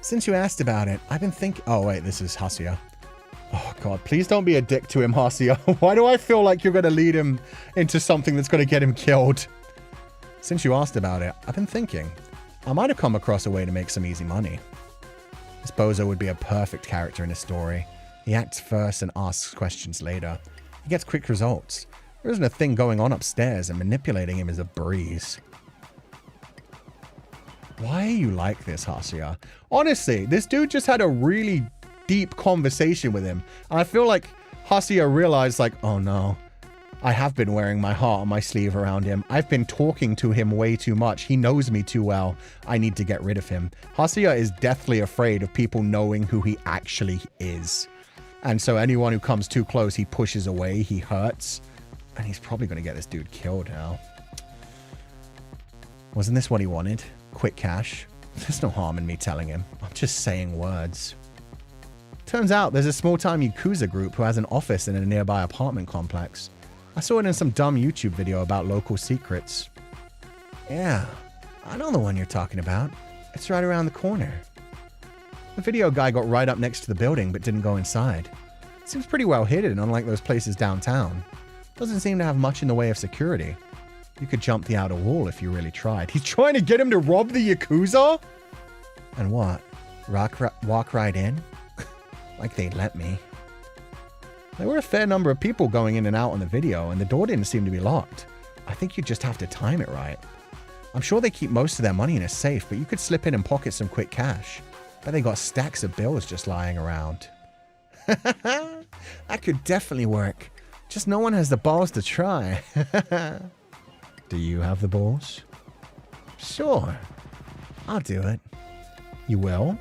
Since you asked about it, I've been thinking... Oh, wait, this is Hasia. Oh, God, please don't be a dick to him, Hasia. Why do I feel like you're going to lead him into something that's going to get him killed? Since you asked about it, I've been thinking, I might have come across a way to make some easy money. This bozo would be a perfect character in a story. He acts first and asks questions later. He gets quick results. There isn't a thing going on upstairs, and manipulating him is a breeze. Why are you like this, Hasia? Honestly, this dude just had a really deep conversation with him. And I feel like Hasia realized, like, oh no, I have been wearing my heart on my sleeve around him. I've been talking to him way too much. He knows me too well. I need to get rid of him. Hasia is deathly afraid of people knowing who he actually is. And so anyone who comes too close, he pushes away, he hurts. And he's probably going to get this dude killed now. Wasn't this what he wanted? Quick cash? There's no harm in me telling him. I'm just saying words. Turns out there's a small-time Yakuza group who has an office in a nearby apartment complex. I saw it in some dumb YouTube video about local secrets. Yeah, I know the one you're talking about. It's right around the corner. The video guy got right up next to the building but didn't go inside. It seems pretty well hidden, unlike those places downtown. Doesn't seem to have much in the way of security. You could jump the outer wall if you really tried. He's trying to get him to rob the Yakuza? And what? Walk right in? Like they'd let me. There were a fair number of people going in and out on the video, and the door didn't seem to be locked. I think you just have to time it right. I'm sure they keep most of their money in a safe, but you could slip in and pocket some quick cash. Bet they got stacks of bills just lying around. That could definitely work. Just no one has the balls to try. Do you have the balls? Sure. I'll do it. You will?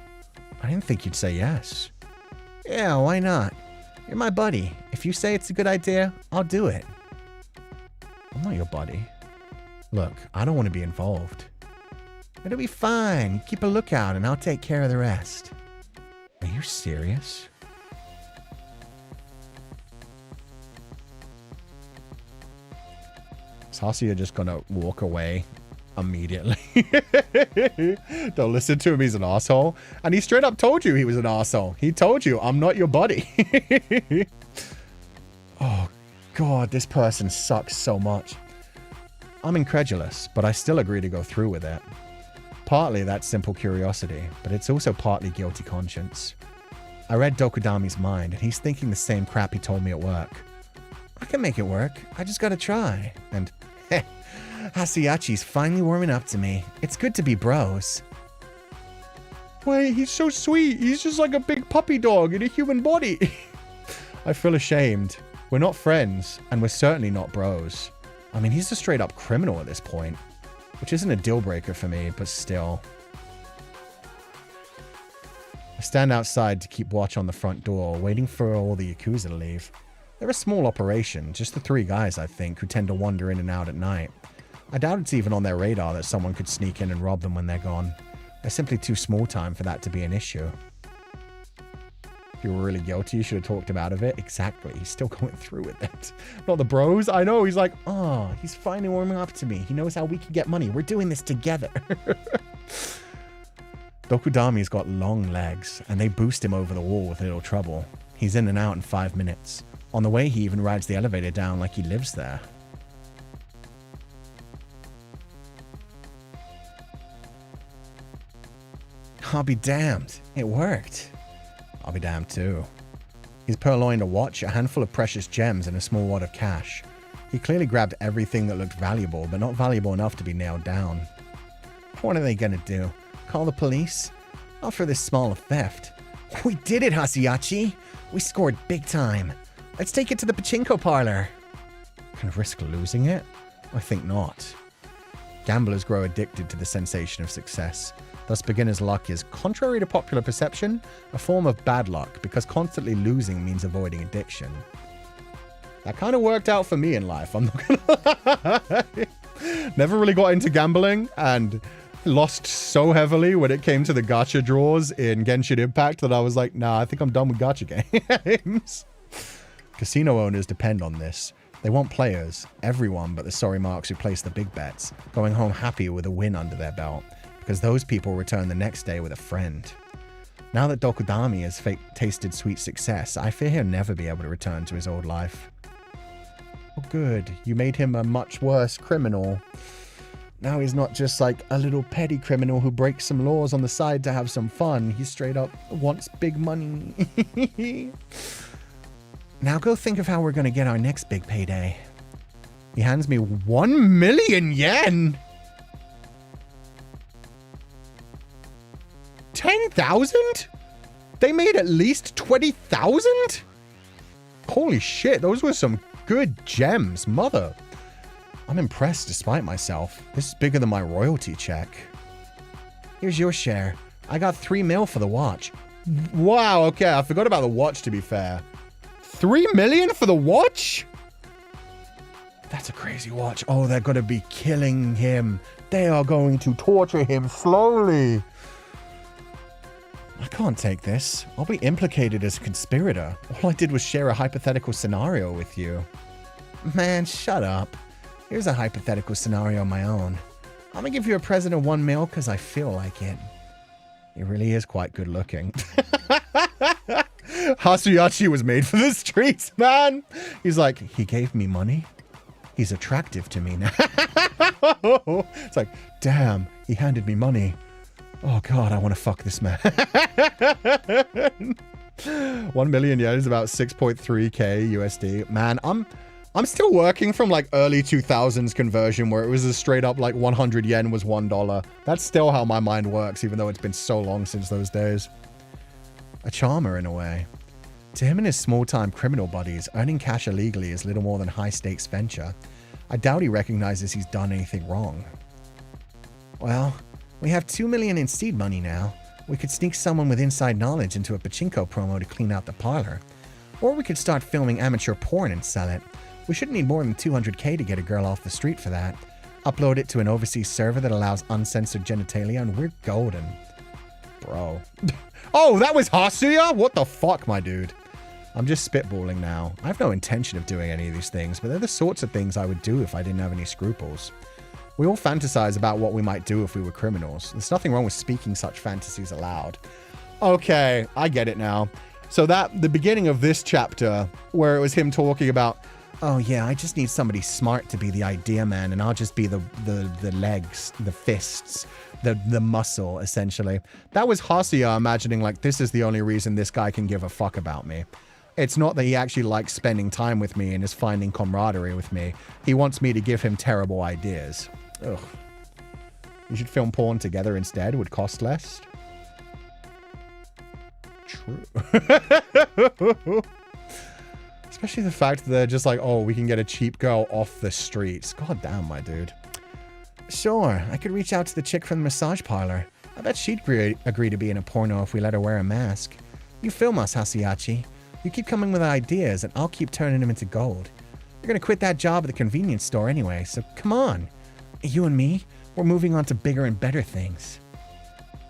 I didn't think you'd say yes. Yeah, why not? You're my buddy. If you say it's a good idea, I'll do it. I'm not your buddy. Look, I don't want to be involved. It'll be fine. Keep a lookout and I'll take care of the rest. Are you serious? Is Hasia just gonna walk away immediately? Don't listen to him, he's an asshole. And he straight up told you he was an asshole. He told you, I'm not your buddy. Oh God, this person sucks so much. I'm incredulous, but I still agree to go through with it. Partly that's simple curiosity, but it's also partly guilty conscience. I read Dokudami's mind, and he's thinking the same crap he told me at work. I can make it work. I just gotta try. And Hasiachi's finally warming up to me. It's good to be bros. Wait, he's so sweet. He's just like a big puppy dog in a human body. I feel ashamed. We're not friends, and we're certainly not bros. I mean, he's a straight up criminal at this point, which isn't a deal breaker for me, but still. I stand outside to keep watch on the front door, waiting for all the Yakuza to leave. They're a small operation, just the 3 guys, I think, who tend to wander in and out at night. I doubt it's even on their radar that someone could sneak in and rob them when they're gone. They're simply too small time for that to be an issue. If you were really guilty, you should have talked him out of it. Exactly. He's still going through with it. Not the bros. I know. He's like, oh, he's finally warming up to me. He knows how we can get money. We're doing this together. Dokudami's got long legs, and they boost him over the wall with little trouble. He's in and out in 5 minutes. On the way, he even rides the elevator down like he lives there. I'll be damned. It worked. I'll be damned too. He's purloined a watch, a handful of precious gems, and a small wad of cash. He clearly grabbed everything that looked valuable, but not valuable enough to be nailed down. What are they gonna do? Call the police? Not for this small a theft. We did it, Hasiachi! We scored big time. Let's take it to the pachinko parlor. Can I risk losing it? I think not. Gamblers grow addicted to the sensation of success. Thus, beginner's luck is, contrary to popular perception, a form of bad luck because constantly losing means avoiding addiction. That kind of worked out for me in life, I'm not gonna lie. Never really got into gambling and lost so heavily when it came to the gacha draws in Genshin Impact that I was like, nah, I think I'm done with gacha games. Casino owners depend on this. They want players, everyone but the sorry marks who place the big bets, going home happy with a win under their belt, because those people return the next day with a friend. Now that Dokudami has tasted sweet success, I fear he'll never be able to return to his old life. Oh good, you made him a much worse criminal. Now he's not just like a little petty criminal who breaks some laws on the side to have some fun. He straight up wants big money. Now go think of how we're going to get our next big payday. He hands me 1 million yen. 10,000? They made at least 20,000? Holy shit, those were some good gems, mother. I'm impressed despite myself. This is bigger than my royalty check. Here's your share. I got 3 mil for the watch. Wow, okay, I forgot about the watch to be fair. 3 million for the watch? That's a crazy watch. Oh, they're going to be killing him. They are going to torture him slowly. I can't take this. I'll be implicated as a conspirator. All I did was share a hypothetical scenario with you. Man, shut up. Here's a hypothetical scenario of my own. I'm gonna give you a present of 1 mil because I feel like it. He really is quite good looking. Hasuyachi was made for the streets, man. He's like, he gave me money. He's attractive to me now. It's like, damn, he handed me money. Oh God, I want to fuck this man. 1 million yen is about 6.3k USD. Man, I'm still working from like early 2000s conversion where it was a straight up like 100 yen was $1. That's still how my mind works, even though it's been so long since those days. A charmer in a way. To him and his small-time criminal buddies, earning cash illegally is little more than high-stakes venture. I doubt he recognizes he's done anything wrong. Well, we have 2 million in seed money now. We could sneak someone with inside knowledge into a pachinko promo to clean out the parlor. Or we could start filming amateur porn and sell it. We shouldn't need more than 200k to get a girl off the street for that. Upload it to an overseas server that allows uncensored genitalia and we're golden. Bro. Oh, that was Hasuya? What the fuck, my dude? I'm just spitballing now. I have no intention of doing any of these things, but they're the sorts of things I would do if I didn't have any scruples. We all fantasize about what we might do if we were criminals. There's nothing wrong with speaking such fantasies aloud. Okay, I get it now. So the beginning of this chapter, where it was him talking about, oh yeah, I just need somebody smart to be the idea man, and I'll just be the legs, the fists, the muscle, essentially. That was Hasuya imagining like, this is the only reason this guy can give a fuck about me. It's not that he actually likes spending time with me and is finding camaraderie with me. He wants me to give him terrible ideas. Ugh. You should film porn together instead. It would cost less. True. Especially the fact that they're just like, oh, we can get a cheap girl off the streets. God damn, my dude. Sure, I could reach out to the chick from the massage parlor. I bet she'd agree to be in a porno if we let her wear a mask. You film us, Hasuyachi. You keep coming with ideas, and I'll keep turning them into gold. You're gonna quit that job at the convenience store anyway, so come on. You and me, we're moving on to bigger and better things.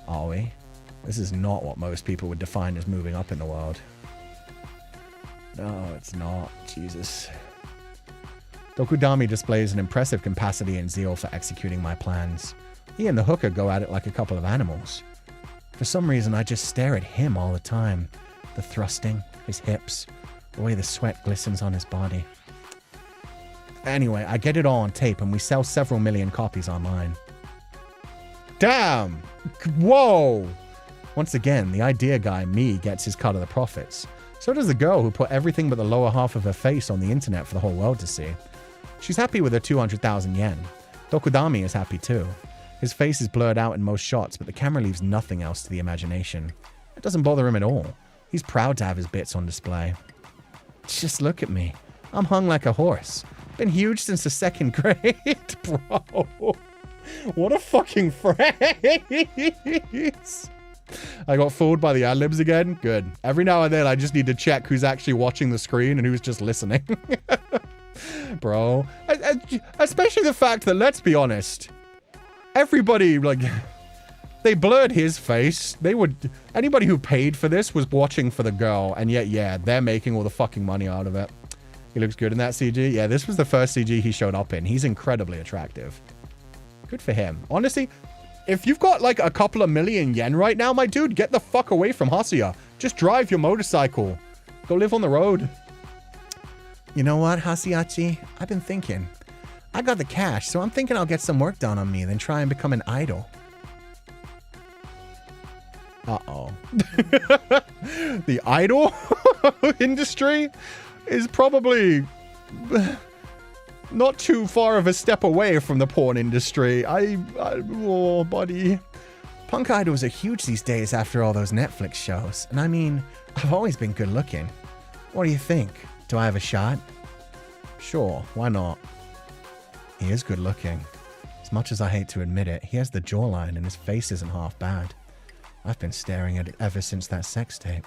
Are we? This is not what most people would define as moving up in the world. No, it's not. Jesus. Dokudami displays an impressive capacity and zeal for executing my plans. He and the hooker go at it like a couple of animals. For some reason, I just stare at him all the time. The thrusting, his hips, the way the sweat glistens on his body. Anyway, I get it all on tape and we sell several million copies online. Damn! Whoa! Once again, the idea guy, me, gets his cut of the profits. So does the girl who put everything but the lower half of her face on the internet for the whole world to see. She's happy with her 200,000 yen. Dokudami is happy too. His face is blurred out in most shots, but the camera leaves nothing else to the imagination. It doesn't bother him at all. He's proud to have his bits on display. Just look at me. I'm hung like a horse. Been huge since the 2nd grade, bro. What a fucking phrase. I got fooled by the ad-libs again. Good. Every now and then I just need to check who's actually watching the screen and who's just listening. Bro. Especially the fact that, let's be honest, everybody, like, they blurred his face. Anybody who paid for this was watching for the girl, and yet, yeah, they're making all the fucking money out of it. He looks good in that CG. Yeah, this was the first CG he showed up in. He's incredibly attractive. Good for him. Honestly, if you've got like a couple of million yen right now, my dude, get the fuck away from Hasuya. Just drive your motorcycle. Go live on the road. You know what, Hasiachi? I've been thinking. I got the cash, so I'm thinking I'll get some work done on me, then try and become an idol. Uh-oh. The idol industry is probably not too far of a step away from the porn industry. Oh, buddy. Punk idols are huge these days after all those Netflix shows. And I mean, I've always been good looking. What do you think? Do I have a shot? Sure, why not? He is good looking. As much as I hate to admit it, he has the jawline and his face isn't half bad. I've been staring at it ever since that sex tape.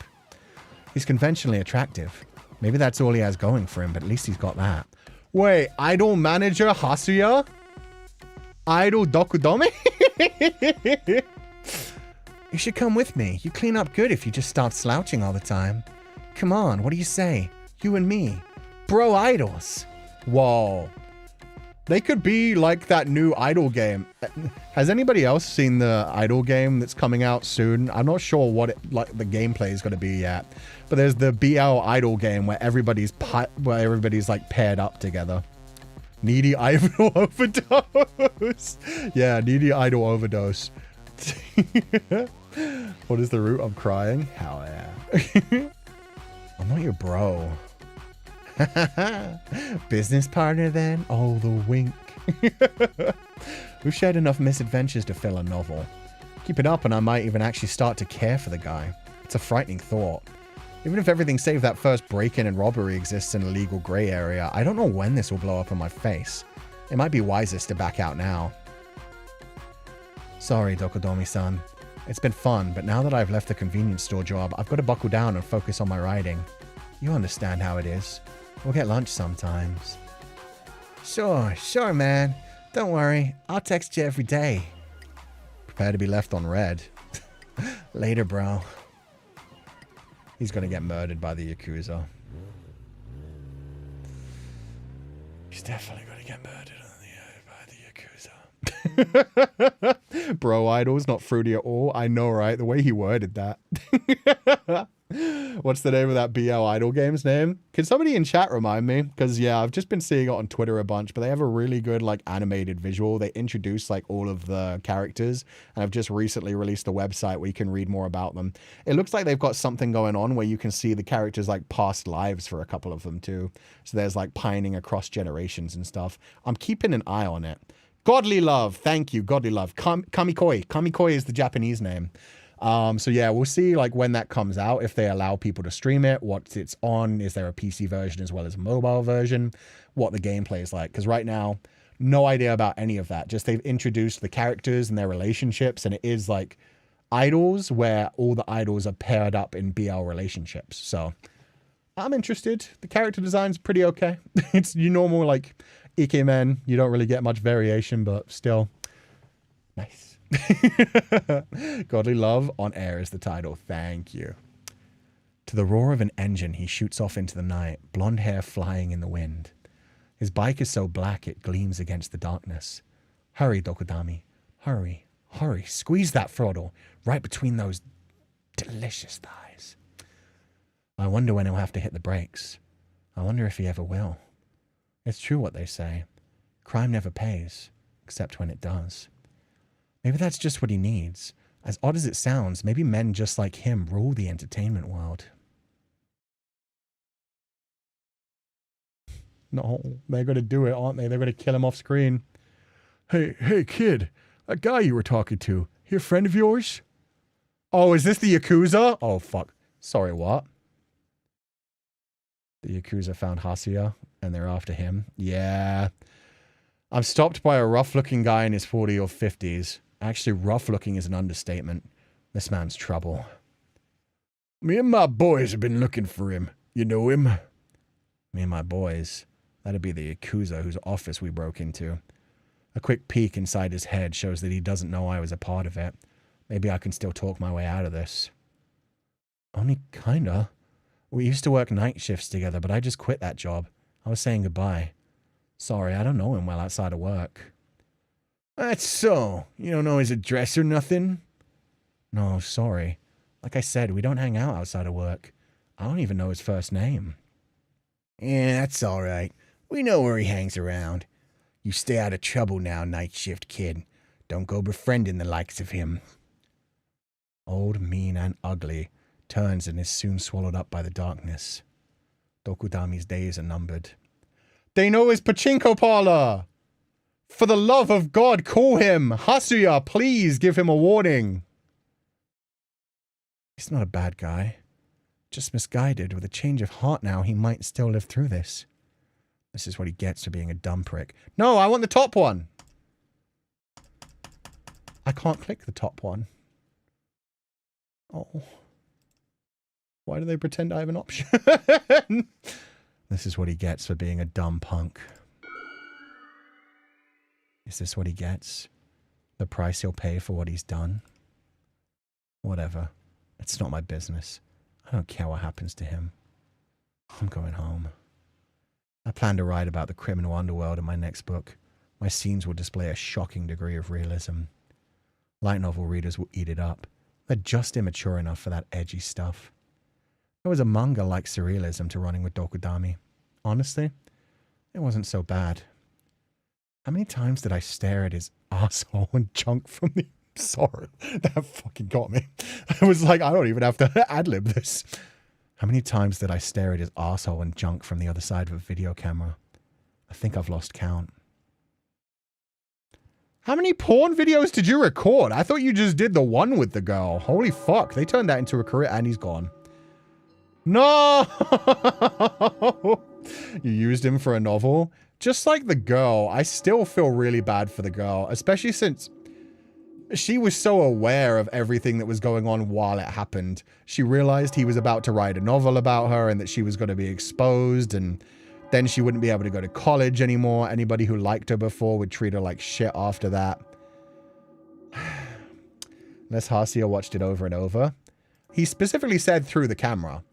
He's conventionally attractive. Maybe that's all he has going for him, but at least he's got that. Wait, idol manager Hasuya? Idol Dokudome? You should come with me. You clean up good if you just start slouching all the time. Come on, what do you say? You and me. Bro idols. Whoa. They could be like that new Idol game. Has anybody else seen the Idol game that's coming out soon? I'm not sure what the gameplay is going to be yet. But there's the BL Idol game where everybody's like paired up together. Needy Idol Overdose. Yeah, Needy Idol Overdose. What is the root? I'm crying. Hell yeah. I'm not your bro. Business partner then? Oh, the wink. We've shared enough misadventures to fill a novel. Keep it up and I might even actually start to care for the guy. It's a frightening thought. Even if everything save that first break-in and robbery exists in a legal grey area, I don't know when this will blow up in my face. It might be wisest to back out now. Sorry, Dokudomi-san. It's been fun, but now that I've left the convenience store job, I've got to buckle down and focus on my writing. You understand how it is. We'll get lunch sometimes. Sure, man. Don't worry. I'll text you every day. Prepare to be left on red. Later, bro. He's gonna get murdered by the Yakuza. He's definitely gonna get murdered by the Yakuza. Bro idols, not fruity at all. I know, right? The way he worded that. What's the name of that BL Idol game's name? Can somebody in chat remind me? Because, yeah, I've just been seeing it on Twitter a bunch, but they have a really good, like, animated visual. They introduce, like, all of the characters, and I've just recently released a website where you can read more about them. It looks like they've got something going on where you can see the characters, like, past lives for a couple of them, too. So there's, like, pining across generations and stuff. I'm keeping an eye on it. Godly Love. Thank you, Godly Love. Kamikoi. Kamikoi is the Japanese name. So yeah, we'll see like when that comes out, if they allow people to stream it, what it's on, is there a PC version as well as a mobile version, what the gameplay is like. Because right now, no idea about any of that. Just they've introduced the characters and their relationships, and it is like idols where all the idols are paired up in BL relationships. So I'm interested. The character design's pretty okay. It's your normal like Ikemen. You don't really get much variation, but still nice. Godly Love on Air is the title. Thank you. To the roar of an engine, he shoots off into the night, blonde hair flying in the wind. His bike is so black it gleams against the darkness. Hurry, Dokudami. Hurry. Hurry. Squeeze that throttle right between those delicious thighs. I wonder when he'll have to hit the brakes. I wonder if he ever will. It's true what they say. Crime never pays, except when it does. Maybe that's just what he needs. As odd as it sounds, maybe men just like him rule the entertainment world. No, they're going to do it, aren't they? They're going to kill him off screen. Hey, kid. That guy you were talking to, he a friend of yours? Oh, is this the Yakuza? Oh, fuck. Sorry, what? The Yakuza found Hasuya, and they're after him. Yeah. I'm stopped by a rough-looking guy in his 40s or 50s. Actually, rough-looking is an understatement. This man's trouble. Me and my boys have been looking for him. You know him? Me and my boys. That'd be the Yakuza whose office we broke into. A quick peek inside his head shows that he doesn't know I was a part of it. Maybe I can still talk my way out of this. Only kinda. We used to work night shifts together, but I just quit that job. I was saying goodbye. Sorry, I don't know him well outside of work. That's so. You don't know his address or nothing? No, sorry. Like I said, we don't hang out outside of work. I don't even know his first name. Yeah, that's all right. We know where he hangs around. You stay out of trouble now, night shift kid. Don't go befriending the likes of him. Old, mean, and ugly turns and is soon swallowed up by the darkness. Dokudami's days are numbered. They know his pachinko parlor! For the love of God, call him! Hasuya, please give him a warning! He's not a bad guy. Just misguided. With a change of heart now, he might still live through this. This is what he gets for being a dumb prick. No, I want the top one! I can't click the top one. Oh. Why do they pretend I have an option? This is what he gets for being a dumb punk. Is this what he gets? The price he'll pay for what he's done? Whatever. It's not my business. I don't care what happens to him. I'm going home. I plan to write about the criminal underworld in my next book. My scenes will display a shocking degree of realism. Light novel readers will eat it up. They're just immature enough for that edgy stuff. There was a manga-like surrealism to running with Dokudami. Honestly, it wasn't so bad. How many times did I stare at his asshole and junk from the... Sorry, that fucking got me. I was like, I don't even have to ad-lib this. How many times did I stare at his asshole and junk from the other side of a video camera? I think I've lost count. How many porn videos did you record? I thought you just did the one with the girl. Holy fuck, they turned that into a career and he's gone. No! You used him for a novel? Just like the girl, I still feel really bad for the girl, especially since she was so aware of everything that was going on while it happened. She realized he was about to write a novel about her and that she was going to be exposed, and then she wouldn't be able to go to college anymore. Anybody who liked her before would treat her like shit after that. Unless Hasuya watched it over and over. He specifically said through the camera.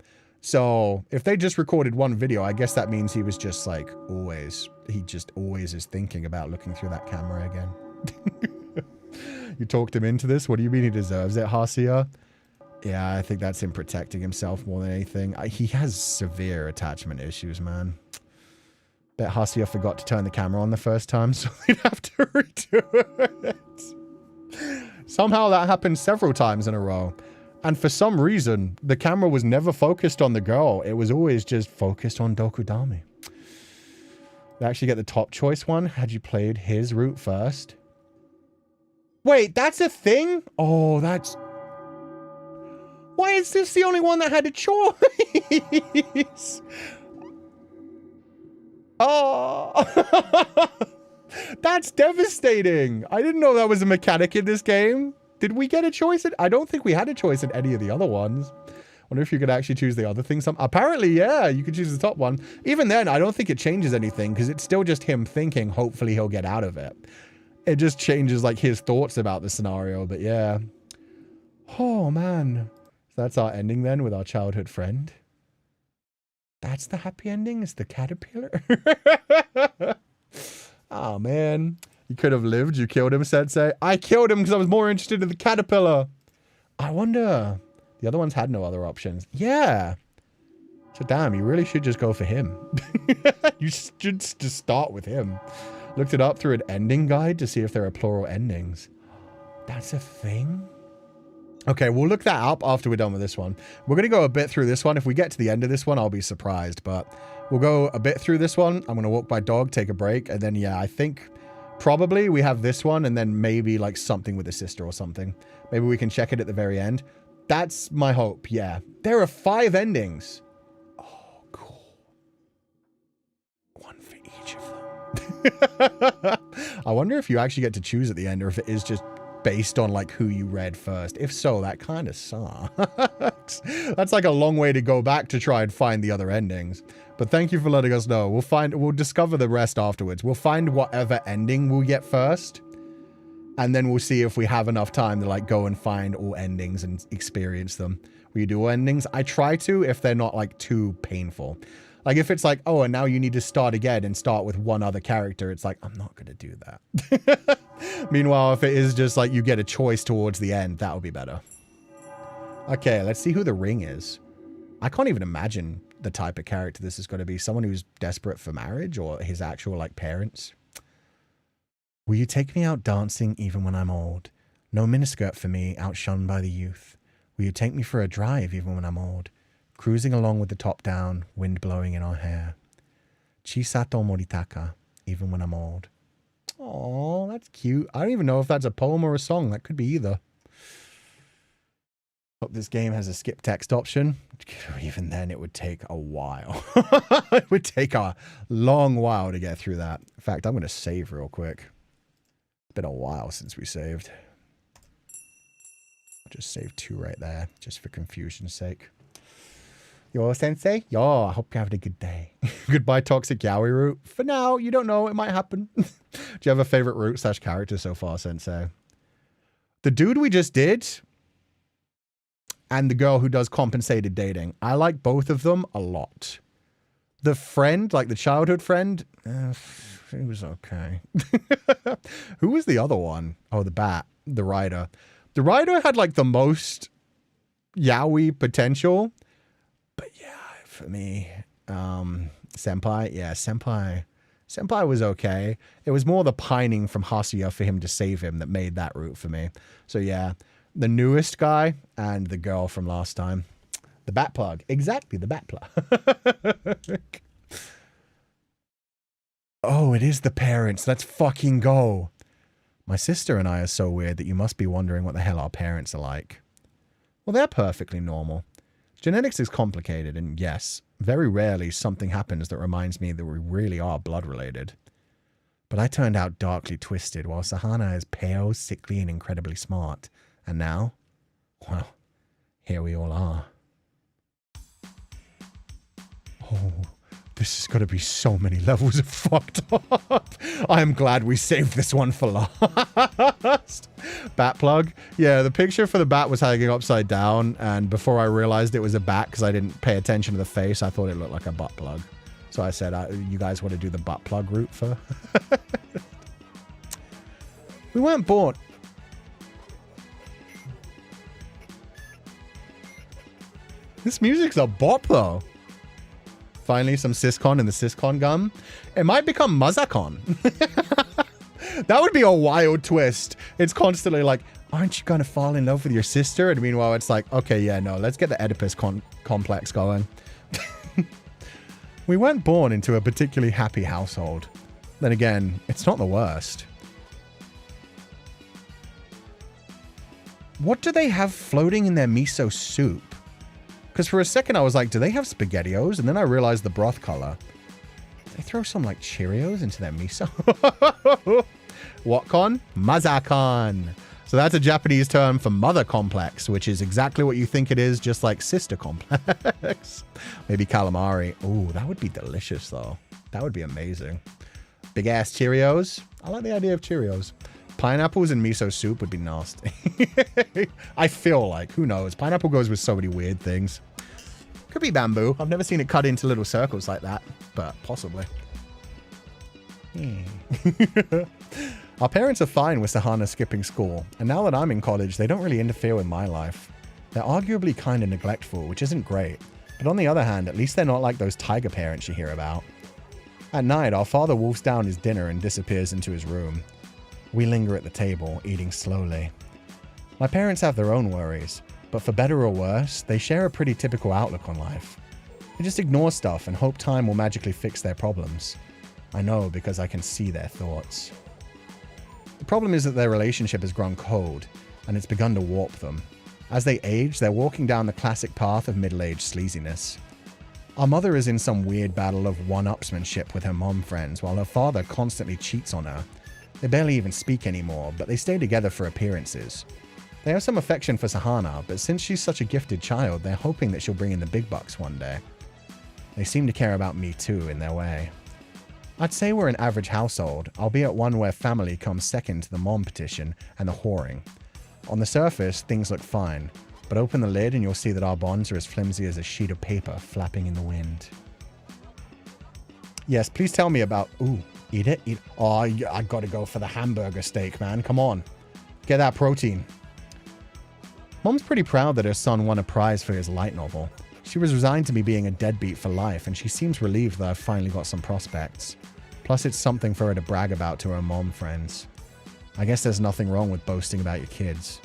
So if they just recorded one video, I guess that means he was just like always, he just always is thinking about looking through that camera again. You talked him into this? What do you mean he deserves it, Hasuya? Yeah, I think that's him protecting himself more than anything. He has severe attachment issues, man. Bet Hasuya forgot to turn the camera on the first time, so they'd have to redo it. Somehow that happened several times in a row. And for some reason, the camera was never focused on the girl. It was always just focused on Dokudami. They actually get the top choice one. Had you played his route first? Wait, that's a thing? Oh, that's... Why is this the only one that had a choice? Oh, that's devastating. I didn't know that was a mechanic in this game. Did we get a choice? I don't think we had a choice in any of the other ones. Wonder if you could actually choose the other things. Apparently, yeah, you could choose the top one. Even then, I don't think it changes anything because it's still just him thinking, hopefully he'll get out of it. It just changes like his thoughts about the scenario, but yeah. Oh, man. So that's our ending then with our childhood friend. That's the happy ending? Is the caterpillar? Oh, man. You could have lived. You killed him, Sensei. I killed him because I was more interested in the caterpillar. I wonder. The other ones had no other options. Yeah. So damn, you really should just go for him. You should just start with him. Looked it up through an ending guide to see if there are plural endings. That's a thing? Okay, we'll look that up after we're done with this one. We're going to go a bit through this one. If we get to the end of this one, I'll be surprised. But we'll go a bit through this one. I'm going to walk my dog, take a break. And then, yeah, I think probably we have this one and then maybe like something with the sister or something. Maybe we can check it at the very end. That's my hope, yeah. There are 5 endings. Oh, cool. I wonder if you actually get to choose at the end or if it is just based on like who you read first. If so, that kind of sucks. That's like a long way to go back to try and find the other endings. But thank you for letting us know. We'll discover the rest afterwards. We'll find whatever ending we'll get first. And then we'll see if we have enough time to like go and find all endings and experience them. Will you do all endings? I try to if they're not like too painful. Like if it's like, oh, and now you need to start again and start with one other character. It's like, I'm not going to do that. Meanwhile, if it is just like you get a choice towards the end, that would be better. Okay, let's see who the ring is. I can't even imagine the type of character this is going to be. Someone who's desperate for marriage or his actual like parents. Will you take me out dancing even when I'm old? No miniskirt for me, outshone by the youth. Will you take me for a drive even when I'm old? Cruising along with the top down, wind blowing in our hair. Chisato moritaka, even when I'm old. Oh, that's cute. I don't even know if that's a poem or a song. That could be either. Hope this game has a skip text option. Even then, it would take a while. It would take a long while to get through that. In fact, I'm going to save real quick. It's been a while since we saved. I'll just save 2 right there, just for confusion's sake. Yo, sensei? Yo, I hope you're having a good day. Goodbye, toxic yaoi route. For now, you don't know. It might happen. Do you have a favorite route / character so far, sensei? The dude we just did and the girl who does compensated dating. I like both of them a lot. The friend, like the childhood friend, it was okay. Who was the other one? Oh, the bat. The rider. The rider had like the most yaoi potential. But yeah, for me, Senpai, yeah, Senpai was okay. It was more the pining from Hasuya for him to save him that made that route for me. So yeah, the newest guy and the girl from last time. The bat plug. Exactly, the bat plug. Oh, it is the parents. Let's fucking go. My sister and I are so weird that you must be wondering what the hell our parents are like. Well, they're perfectly normal. Genetics is complicated, and yes, very rarely something happens that reminds me that we really are blood-related. But I turned out darkly twisted, while Sahana is pale, sickly, and incredibly smart. And now, well, here we all are. Oh, this is going to be so many levels of fucked up. I am glad we saved this one for last. Bat plug. Yeah, the picture for the bat was hanging upside down, and before I realized it was a bat because I didn't pay attention to the face, I thought it looked like a butt plug. So I said, you guys want to do the butt plug route for? We weren't born. This music's a bop, though. Finally, some Syscon in the Syscon gum. It might become Mazakon. That would be a wild twist. It's constantly like, aren't you going to fall in love with your sister? And meanwhile, it's like, okay, yeah, no, let's get the Oedipus complex going. We weren't born into a particularly happy household. Then again, it's not the worst. What do they have floating in their miso soup? Because for a second I was like, do they have SpaghettiOs? And then I realized the broth color. They throw some like Cheerios into their miso. What con? Mazakon. So that's a Japanese term for mother complex, which is exactly what you think it is, just like sister complex. Maybe calamari. Ooh, that would be delicious though. That would be amazing. Big ass Cheerios. I like the idea of Cheerios. Pineapples and miso soup would be nasty. I feel like, who knows? Pineapple goes with so many weird things. Could be bamboo. I've never seen it cut into little circles like that, but possibly. Our parents are fine with Sahana skipping school, and now that I'm in college, they don't really interfere with my life. They're arguably kind of neglectful, which isn't great, but on the other hand, at least they're not like those tiger parents you hear about. At night, our father wolfs down his dinner and disappears into his room. We linger at the table, eating slowly. My parents have their own worries, but for better or worse, they share a pretty typical outlook on life. They just ignore stuff and hope time will magically fix their problems. I know because I can see their thoughts. The problem is that their relationship has grown cold, and it's begun to warp them. As they age, they're walking down the classic path of middle-aged sleaziness. Our mother is in some weird battle of one-upsmanship with her mom friends, while her father constantly cheats on her. They barely even speak anymore, but they stay together for appearances. They have some affection for Sahana, but since she's such a gifted child, they're hoping that she'll bring in the big bucks one day. They seem to care about me too, in their way. I'd say we're an average household, albeit one where family comes second to the mom petition and the whoring. On the surface, things look fine, but open the lid and you'll see that our bonds are as flimsy as a sheet of paper flapping in the wind. Yes, please tell me about... Ooh, eat it? Eat... Oh, I gotta go for the hamburger steak, man. Come on. Get that protein. Mom's pretty proud that her son won a prize for his light novel. She was resigned to me being a deadbeat for life, and she seems relieved that I've finally got some prospects. Plus, it's something for her to brag about to her mom friends. I guess there's nothing wrong with boasting about your kids.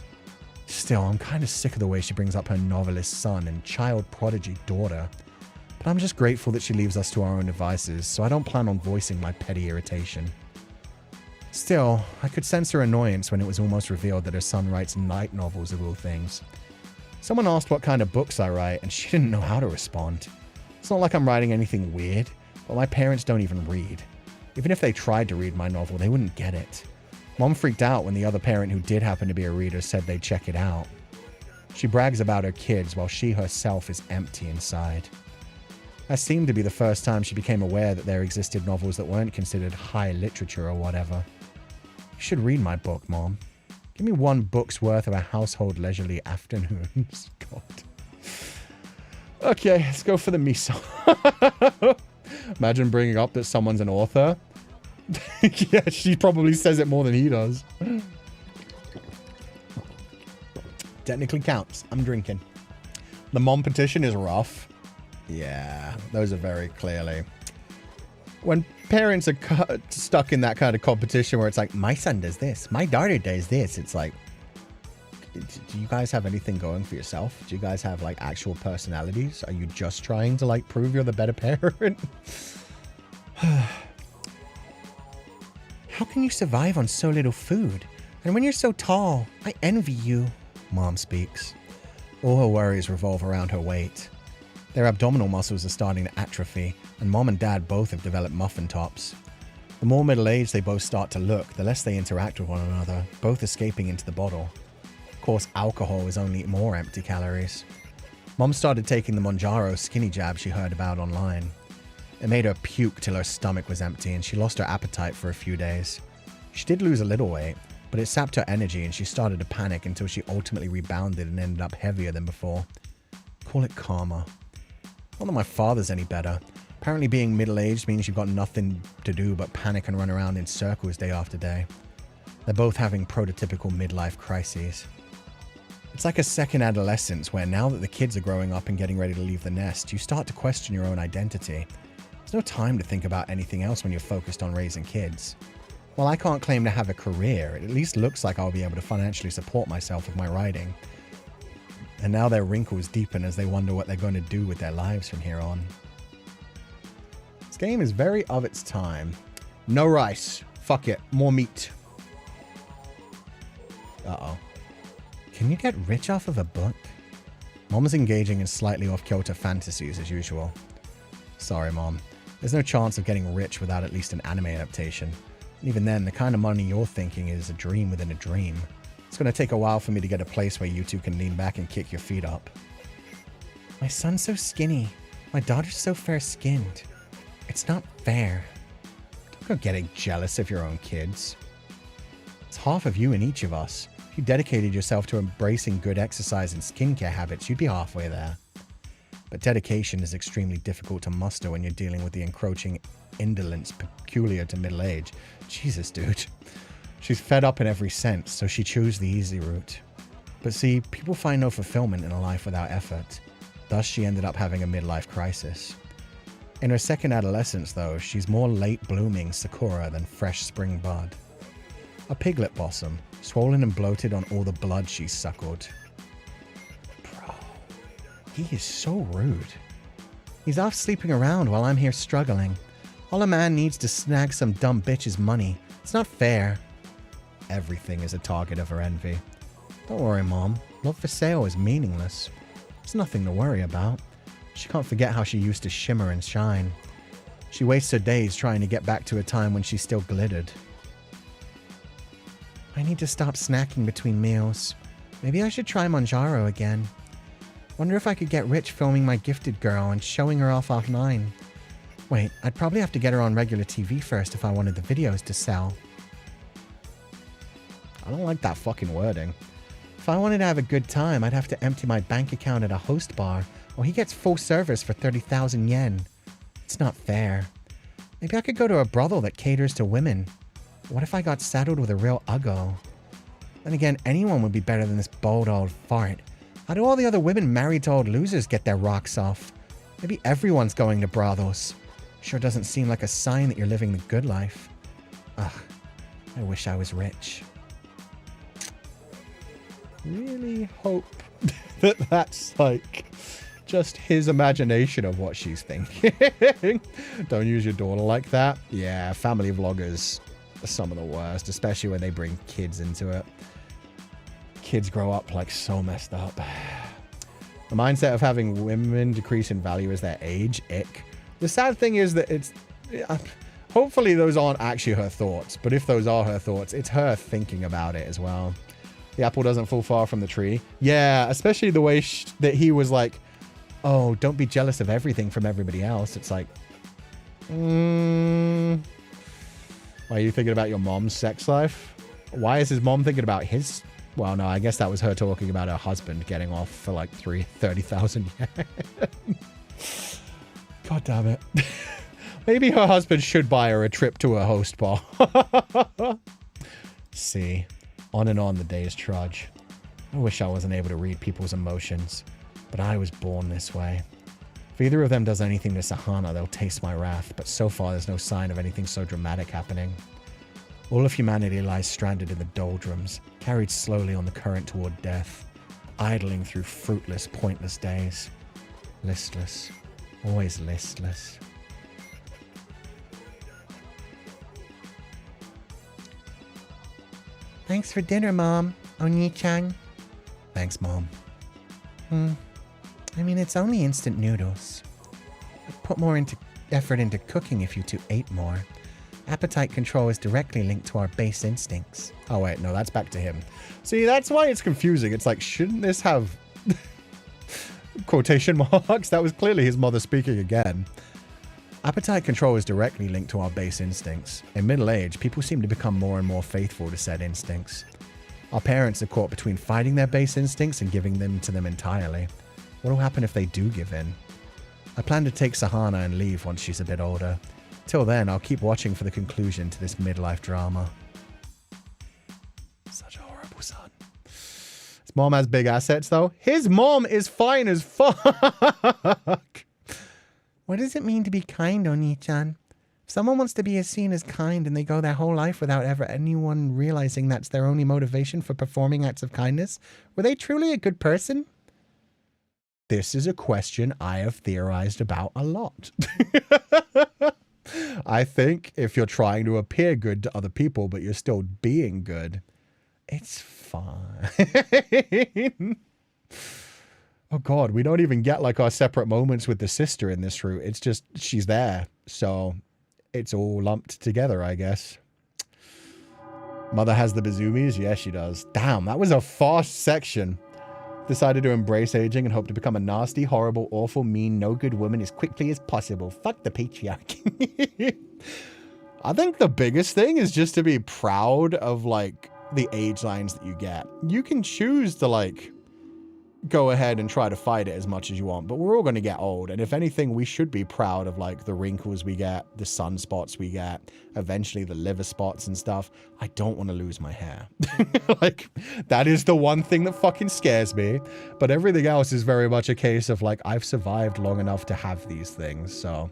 Still, I'm kind of sick of the way she brings up her novelist son and child prodigy daughter. But I'm just grateful that she leaves us to our own devices, so I don't plan on voicing my petty irritation. Still, I could sense her annoyance when it was almost revealed that her son writes light novels of all things. Someone asked what kind of books I write, and she didn't know how to respond. It's not like I'm writing anything weird, but my parents don't even read. Even if they tried to read my novel, they wouldn't get it. Mom freaked out when the other parent who did happen to be a reader said they'd check it out. She brags about her kids while she herself is empty inside. That seemed to be the first time she became aware that there existed novels that weren't considered high literature or whatever. You should read my book, Mom. Give me one book's worth of a household leisurely afternoons. God. Okay, let's go for the miso. Imagine bringing up that someone's an author. Yeah, she probably says it more than he does. Technically counts. I'm drinking. The mom petition is rough. Yeah, those are very clearly. When parents are stuck in that kind of competition where it's like, my son does this, my daughter does this, it's like, do you guys have anything going for yourself? Do you guys have like actual personalities? Are you just trying to like prove you're the better parent? How can you survive on so little food? And when you're so tall, I envy you, Mom speaks. All her worries revolve around her weight. Their abdominal muscles are starting to atrophy, and Mom and Dad both have developed muffin tops. The more middle-aged they both start to look, the less they interact with one another, both escaping into the bottle. Of course, alcohol is only more empty calories. Mom started taking the Monjaro skinny jab she heard about online. It made her puke till her stomach was empty, and she lost her appetite for a few days. She did lose a little weight, but it sapped her energy and she started to panic until she ultimately rebounded and ended up heavier than before. Call it karma. Not that my father's any better. Apparently being middle-aged means you've got nothing to do but panic and run around in circles day after day. They're both having prototypical midlife crises. It's like a second adolescence where now that the kids are growing up and getting ready to leave the nest, you start to question your own identity. There's no time to think about anything else when you're focused on raising kids. While I can't claim to have a career, it at least looks like I'll be able to financially support myself with my writing. And now their wrinkles deepen as they wonder what they're going to do with their lives from here on. This game is very of its time. No rice. Fuck it. More meat. Uh-oh. Can you get rich off of a book? Mom's engaging in slightly off-kilter fantasies as usual. Sorry, Mom. There's no chance of getting rich without at least an anime adaptation. And even then, the kind of money you're thinking is a dream within a dream. It's going to take a while for me to get a place where you two can lean back and kick your feet up. My son's so skinny. My daughter's so fair-skinned. It's not fair. Don't go getting jealous of your own kids. It's half of you in each of us. If you dedicated yourself to embracing good exercise and skincare habits, you'd be halfway there. But dedication is extremely difficult to muster when you're dealing with the encroaching indolence peculiar to middle age. Jesus, dude. She's fed up in every sense, so she chose the easy route. But see, people find no fulfillment in a life without effort. Thus, she ended up having a midlife crisis. In her second adolescence, though, she's more late-blooming sakura than fresh spring bud. A piglet blossom, swollen and bloated on all the blood she's suckled. Bro, he is so rude. He's off sleeping around while I'm here struggling. All a man needs to snag some dumb bitch's money. It's not fair. Everything is a target of her envy. Don't worry, Mom. Love for sale is meaningless. There's nothing to worry about. She can't forget how she used to shimmer and shine. She wastes her days trying to get back to a time when she still glittered. I need to stop snacking between meals. Maybe I should try Manjaro again. Wonder if I could get rich filming my gifted girl and showing her off offline. Wait, I'd probably have to get her on regular TV first if I wanted the videos to sell. I don't like that fucking wording. If I wanted to have a good time, I'd have to empty my bank account at a host bar, or he gets full service for 30,000 yen. It's not fair. Maybe I could go to a brothel that caters to women. What if I got saddled with a real uggo? Then again, anyone would be better than this bold old fart. How do all the other women married to old losers get their rocks off? Maybe everyone's going to brothels. Sure doesn't seem like a sign that you're living the good life. Ugh, I wish I was rich. Really hope that that's like just his imagination of what she's thinking. Don't use your daughter like that. Yeah, family vloggers are some of the worst, especially when they bring kids into it. Kids grow up like so messed up. The mindset of having women decrease in value as their age, ick. The sad thing is that it's... hopefully those aren't actually her thoughts, but if those are her thoughts, it's her thinking about it as well. The apple doesn't fall far from the tree. Yeah, especially the way that he was like, oh, don't be jealous of everything from everybody else. It's like, why are you thinking about your mom's sex life? Why is his mom thinking about his... Well, no, I guess that was her talking about her husband getting off for like 30,000 yen. God damn it. Maybe her husband should buy her a trip to a host bar. See, on and on the days trudge. I wish I wasn't able to read people's emotions, but I was born this way. If either of them does anything to Sahana, they'll taste my wrath, but so far there's no sign of anything so dramatic happening. All of humanity lies stranded in the doldrums, carried slowly on the current toward death, idling through fruitless, pointless days. Listless. Always listless. Thanks for dinner, Mom. Oni-chan. Thanks, Mom. I mean, it's only instant noodles. I'd put more effort into cooking if you two ate more. Appetite control is directly linked to our base instincts. Oh, wait, no, that's back to him. See, that's why it's confusing. It's like, shouldn't this have quotation marks? That was clearly his mother speaking again. Appetite control is directly linked to our base instincts. In middle age, people seem to become more and more faithful to said instincts. Our parents are caught between fighting their base instincts and giving them to them entirely. What will happen if they do give in? I plan to take Sahana and leave once she's a bit older. Till then, I'll keep watching for the conclusion to this midlife drama. Such a horrible son. His mom has big assets, though. His mom is fine as fuck. What does it mean to be kind, Oni-chan? If someone wants to be seen as kind and they go their whole life without ever anyone realizing that's their only motivation for performing acts of kindness, were they truly a good person? This is a question I have theorized about a lot. I think if you're trying to appear good to other people, but you're still being good, it's fine. Oh God, we don't even get like our separate moments with the sister in this route. It's just, she's there. So it's all lumped together, I guess. Mother has the bazoomies? Yes, she does. Damn, that was a fast section. Decided to embrace aging and hope to become a nasty, horrible, awful, mean, no good woman as quickly as possible. Fuck the patriarchy. I think the biggest thing is just to be proud of like the age lines that you get. You can choose to like go ahead and try to fight it as much as you want, but we're all going to get old, and if anything, we should be proud of like the wrinkles we get, the sunspots we get, eventually the liver spots and stuff. I don't want to lose my hair. Like, that is the one thing that fucking scares me, but everything else is very much a case of like, I've survived long enough to have these things. So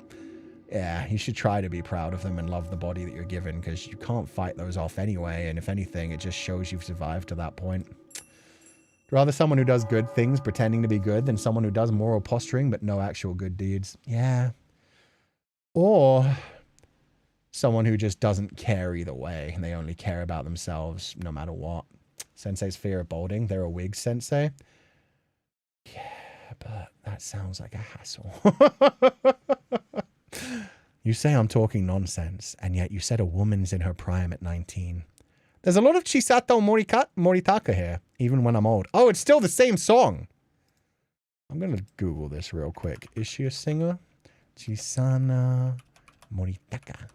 yeah, you should try to be proud of them and love the body that you're given, because you can't fight those off anyway, and if anything, it just shows you've survived to that point. Rather someone who does good things pretending to be good than someone who does moral posturing but no actual good deeds. Yeah. Or someone who just doesn't care either way and they only care about themselves no matter what. Sensei's fear of balding. They're a wig sensei. Yeah, but that sounds like a hassle. You say I'm talking nonsense, and yet you said a woman's in her prime at 19. There's a lot of Chisato Moritaka here, even when I'm old. Oh, it's still the same song. I'm going to Google this real quick. Is she a singer? Chisana Moritaka.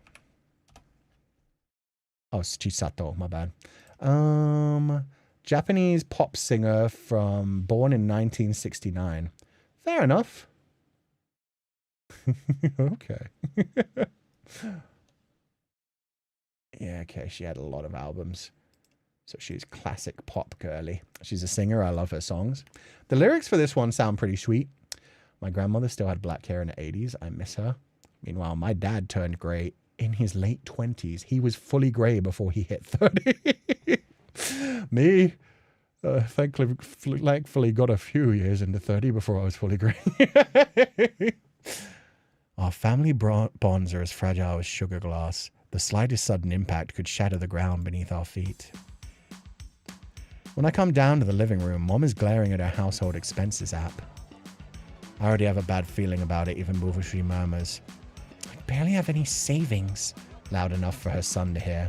Oh, it's Chisato, my bad. Japanese pop singer born in 1969. Fair enough. Okay. Yeah, okay, she had a lot of albums. So she's classic pop girly. She's a singer. I love her songs. The lyrics for this one sound pretty sweet. My grandmother still had black hair in the 80s. I miss her. Meanwhile, my dad turned gray in his late 20s. He was fully gray before he hit 30. Me, thankfully got a few years into 30 before I was fully gray. Our family bonds are as fragile as sugar glass. The slightest sudden impact could shatter the ground beneath our feet. When I come down to the living room, Mom is glaring at her household expenses app. I already have a bad feeling about it even before she murmurs, "I barely have any savings," loud enough for her son to hear.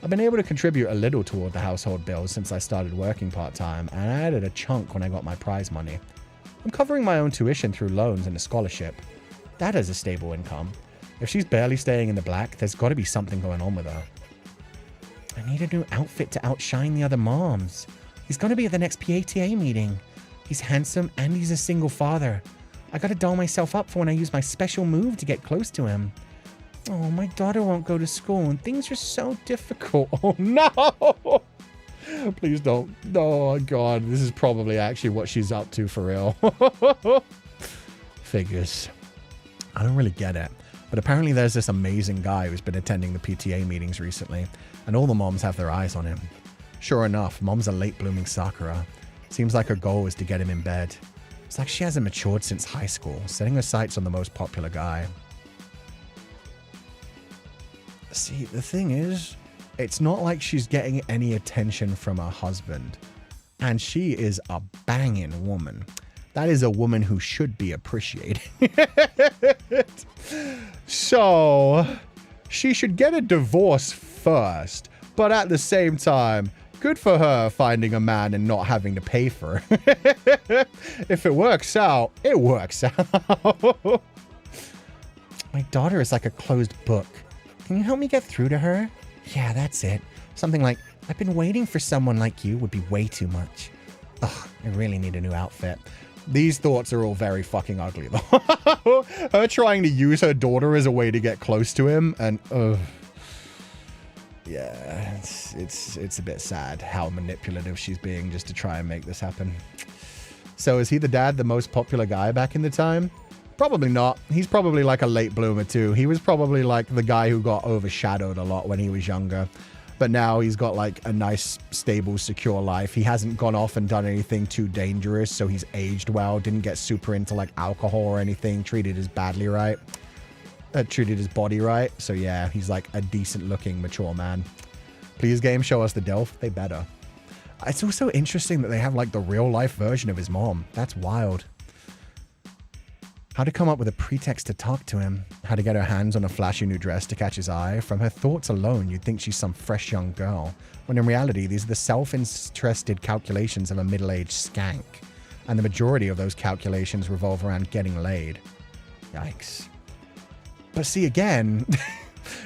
I've been able to contribute a little toward the household bills since I started working part-time, and I added a chunk when I got my prize money. I'm covering my own tuition through loans and a scholarship. Dad has a stable income. If she's barely staying in the black, there's got to be something going on with her. I need a new outfit to outshine the other moms. He's going to be at the next PTA meeting. He's handsome and he's a single father. I got to doll myself up for when I use my special move to get close to him. Oh, my daughter won't go to school and things are so difficult. Oh, no! Please don't. Oh, God. This is probably actually what she's up to for real. Figures. I don't really get it. But apparently there's this amazing guy who's been attending the PTA meetings recently, and all the moms have their eyes on him. Sure enough, Mom's a late-blooming Sakura. Seems like her goal is to get him in bed. It's like she hasn't matured since high school, setting her sights on the most popular guy. See, the thing is, it's not like she's getting any attention from her husband. And she is a banging woman. That is a woman who should be appreciated. So, she should get a divorce first. But at the same time, good for her finding a man and not having to pay for it. If it works out, it works out. My daughter is like a closed book. Can you help me get through to her? Yeah, that's it. Something like, I've been waiting for someone like you would be way too much. Ugh, I really need a new outfit. These thoughts are all very fucking ugly, though. Her trying to use her daughter as a way to get close to him, and yeah, it's a bit sad how manipulative she's being just to try and make this happen. So is he the dad, the most popular guy back in the time? Probably not. He's probably like a late bloomer too. He was probably like the guy who got overshadowed a lot when he was younger. But now he's got like a nice, stable, secure life. He hasn't gone off and done anything too dangerous, so he's aged well, didn't get super into like alcohol or anything, treated his body right. So yeah, he's like a decent looking, mature man. Please game, show us the DILF. They better. It's also interesting that they have like the real life version of his mom. That's wild. How to come up with a pretext to talk to him. How to get her hands on a flashy new dress to catch his eye. From her thoughts alone, you'd think she's some fresh young girl. When in reality, these are the self-interested calculations of a middle-aged skank. And the majority of those calculations revolve around getting laid. Yikes. But see, again,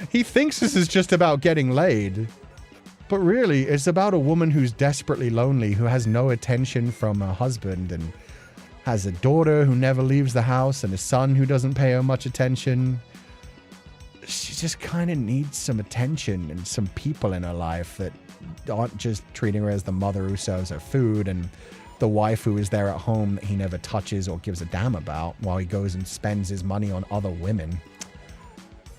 he thinks this is just about getting laid. But really, it's about a woman who's desperately lonely, who has no attention from her husband, and has a daughter who never leaves the house and a son who doesn't pay her much attention. She just kind of needs some attention and some people in her life that aren't just treating her as the mother who serves her food and the wife who is there at home that he never touches or gives a damn about while he goes and spends his money on other women.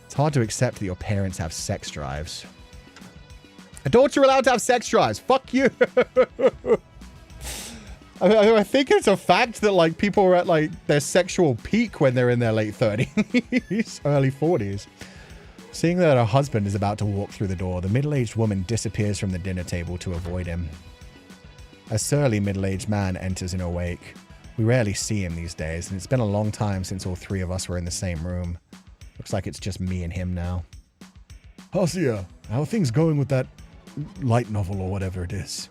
It's hard to accept that your parents have sex drives. Adults are allowed to have sex drives. Fuck you. I think it's a fact that, like, people are at, like, their sexual peak when they're in their late 30s, early 40s. Seeing that her husband is about to walk through the door, the middle-aged woman disappears from the dinner table to avoid him. A surly middle-aged man enters in her wake. We rarely see him these days, and it's been a long time since all three of us were in the same room. Looks like it's just me and him now. Hasia, how are things going with that light novel or whatever it is?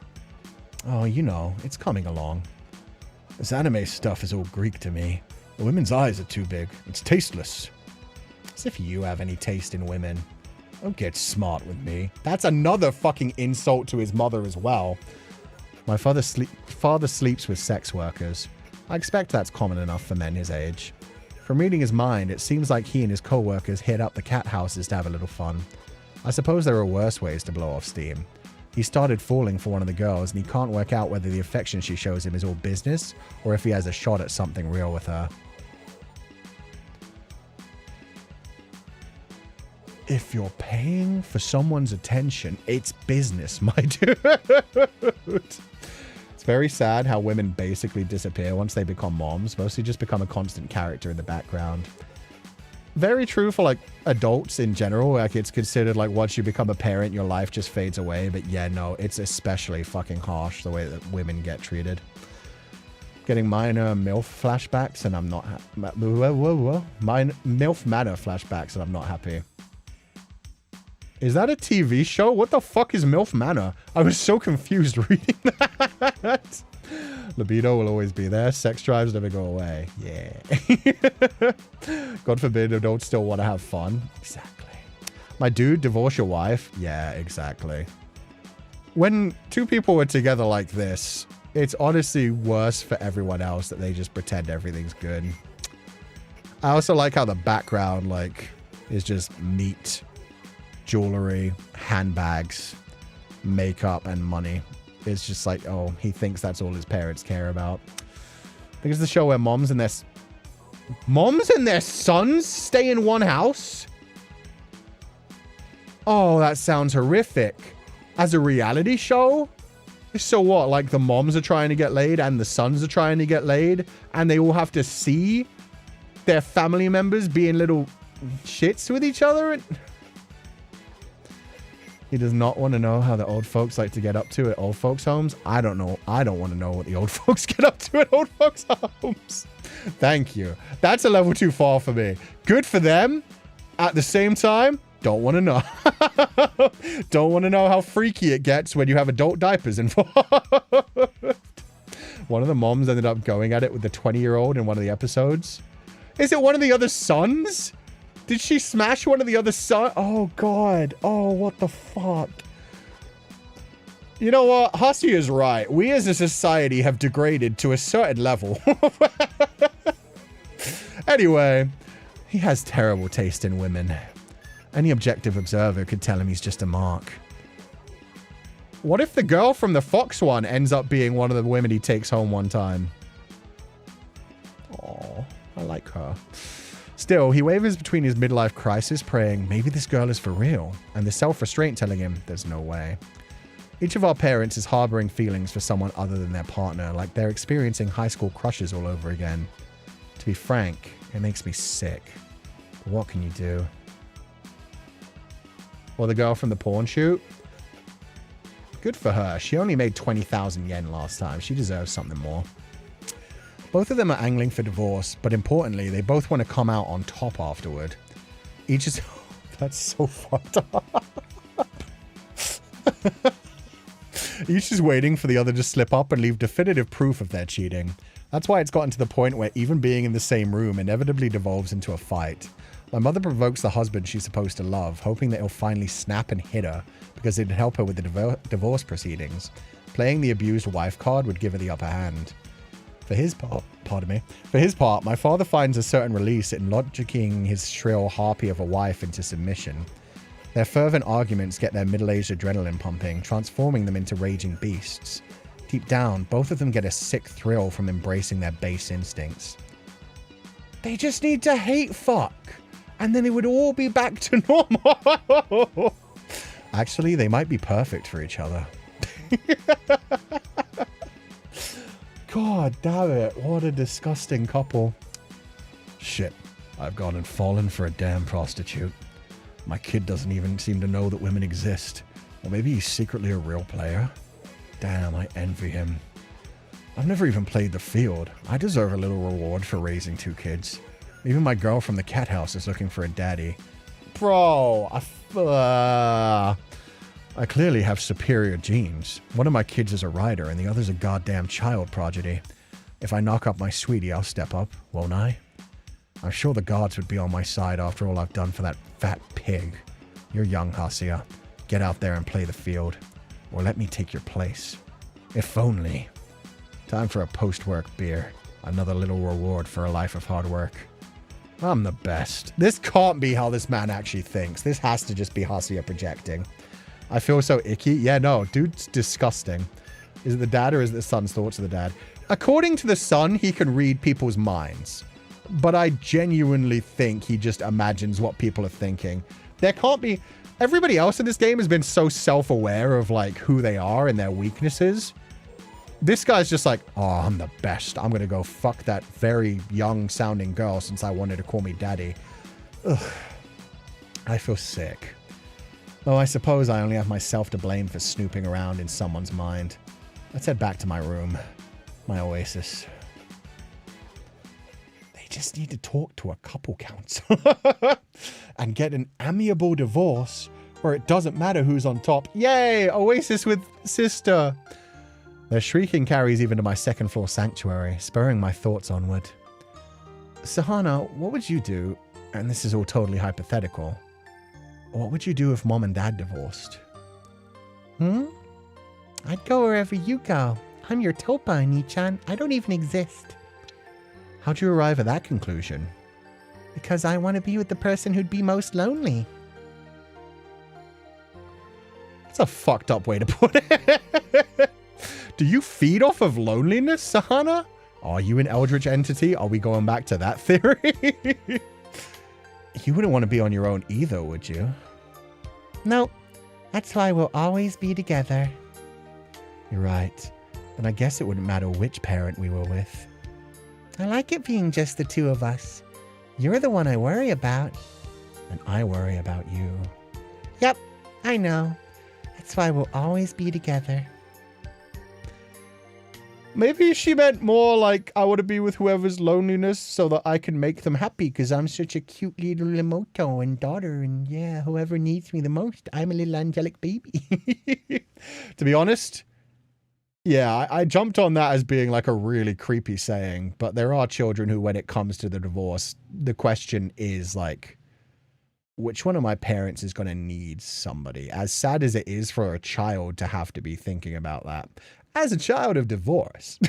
Oh, you know, it's coming along. This anime stuff is all Greek to me. The women's eyes are too big. It's tasteless. As if you have any taste in women. Don't get smart with me. That's another fucking insult to his mother as well. My father sleeps with sex workers. I expect that's common enough for men his age. From reading his mind, it seems like he and his co-workers hit up the cat houses to have a little fun. I suppose there are worse ways to blow off steam. He started falling for one of the girls, and he can't work out whether the affection she shows him is all business, or if he has a shot at something real with her. If you're paying for someone's attention, it's business, my dude. It's very sad how women basically disappear once they become moms. Mostly just become a constant character in the background. Very true for, like, adults in general. Like, it's considered, like, once you become a parent, your life just fades away. But yeah, no, it's especially fucking harsh the way that women get treated. Getting minor MILF flashbacks, and I'm not MILF manor flashbacks, and I'm not happy. Is that a TV show? What the fuck is MILF Manor? I was so confused reading that. Libido will always be there. Sex drives never go away. Yeah. God forbid adults still want to have fun. Exactly. My dude, divorce your wife? Yeah, exactly. When two people were together like this, it's honestly worse for everyone else that they just pretend everything's good. I also like how the background, like, is just meat, jewelry, handbags, makeup, and money. It's just like, oh, he thinks that's all his parents care about. I think it's the show where moms and their sons stay in one house? Oh, that sounds horrific. As a reality show? So what, like the moms are trying to get laid and the sons are trying to get laid, and they all have to see their family members being little shits with each other? And he does not want to know how the old folks like to get up to at old folks' homes. I don't know. I don't want to know what the old folks get up to at old folks' homes. Thank you. That's a level too far for me. Good for them. At the same time, don't want to know. Don't want to know how freaky it gets when you have adult diapers involved. One of the moms ended up going at it with the 20-year-old in one of the episodes. Is it one of the other sons? Did she smash one of the other sons? Oh, God. Oh, what the fuck? You know what? Hussey is right. We as a society have degraded to a certain level. Anyway, he has terrible taste in women. Any objective observer could tell him he's just a mark. What if the girl from the Fox one ends up being one of the women he takes home one time? Oh, I like her. Still, he wavers between his midlife crisis, praying, maybe this girl is for real, and the self-restraint telling him, there's no way. Each of our parents is harboring feelings for someone other than their partner, like they're experiencing high school crushes all over again. To be frank, it makes me sick. But what can you do? Or the girl from the porn shoot? Good for her. She only made 20,000 yen last time. She deserves something more. Both of them are angling for divorce, but importantly, they both want to come out on top afterward. Each is... That's so fucked up. Each is waiting for the other to slip up and leave definitive proof of their cheating. That's why it's gotten to the point where even being in the same room inevitably devolves into a fight. My mother provokes the husband she's supposed to love, hoping that he'll finally snap and hit her because it'd help her with the divorce proceedings. Playing the abused wife card would give her the upper hand. For his part, my father finds a certain release in logicking his shrill harpy of a wife into submission. Their fervent arguments get their middle-aged adrenaline pumping, transforming them into raging beasts. Deep down, both of them get a sick thrill from embracing their base instincts. They just need to hate fuck, and then it would all be back to normal. Actually, they might be perfect for each other. God damn it, what a disgusting couple. Shit, I've gone and fallen for a damn prostitute. My kid doesn't even seem to know that women exist. Or maybe he's secretly a real player. Damn, I envy him. I've never even played the field. I deserve a little reward for raising 2 kids. Even my girl from the cat house is looking for a daddy. Bro, I clearly have superior genes. One of my kids is a rider and the other's a goddamn child prodigy. If I knock up my sweetie, I'll step up, won't I? I'm sure the gods would be on my side after all I've done for that fat pig. You're young, Hasia. Get out there and play the field. Or let me take your place. If only. Time for a post-work beer. Another little reward for a life of hard work. I'm the best. This can't be how this man actually thinks. This has to just be Hasia projecting. I feel so icky. Yeah, no, dude's disgusting. Is it the dad or is it the son's thoughts of the dad? According to the son, he can read people's minds. But I genuinely think he just imagines what people are thinking. There can't be... Everybody else in this game has been so self-aware of, like, who they are and their weaknesses. This guy's just like, oh, I'm the best. I'm going to go fuck that very young-sounding girl since I wanted to call me daddy. Ugh. I feel sick. Though I suppose I only have myself to blame for snooping around in someone's mind. Let's head back to my room. My oasis. They just need to talk to a couple counselor and get an amiable divorce where it doesn't matter who's on top. Yay! Oasis with sister! Their shrieking carries even to my second-floor sanctuary, spurring my thoughts onward. Sahana, what would you do, and this is all totally hypothetical, what would you do if Mom and Dad divorced? I'd go wherever you go. I'm your Topa, Nichan. I don't even exist. How'd you arrive at that conclusion? Because I want to be with the person who'd be most lonely. That's a fucked up way to put it. Do you feed off of loneliness, Sahana? Are you an eldritch entity? Are we going back to that theory? You wouldn't want to be on your own either, would you? Nope. That's why we'll always be together. You're right. But I guess it wouldn't matter which parent we were with. I like it being just the two of us. You're the one I worry about. And I worry about you. Yep, I know. That's why we'll always be together. Maybe she meant more like I want to be with whoever's loneliness so that I can make them happy because I'm such a cute little Emoto and daughter and yeah, whoever needs me the most, I'm a little angelic baby. To be honest, yeah, I jumped on that as being like a really creepy saying, but there are children who, when it comes to the divorce, the question is like, which one of my parents is going to need somebody? As sad as it is for a child to have to be thinking about that. As a child of divorce,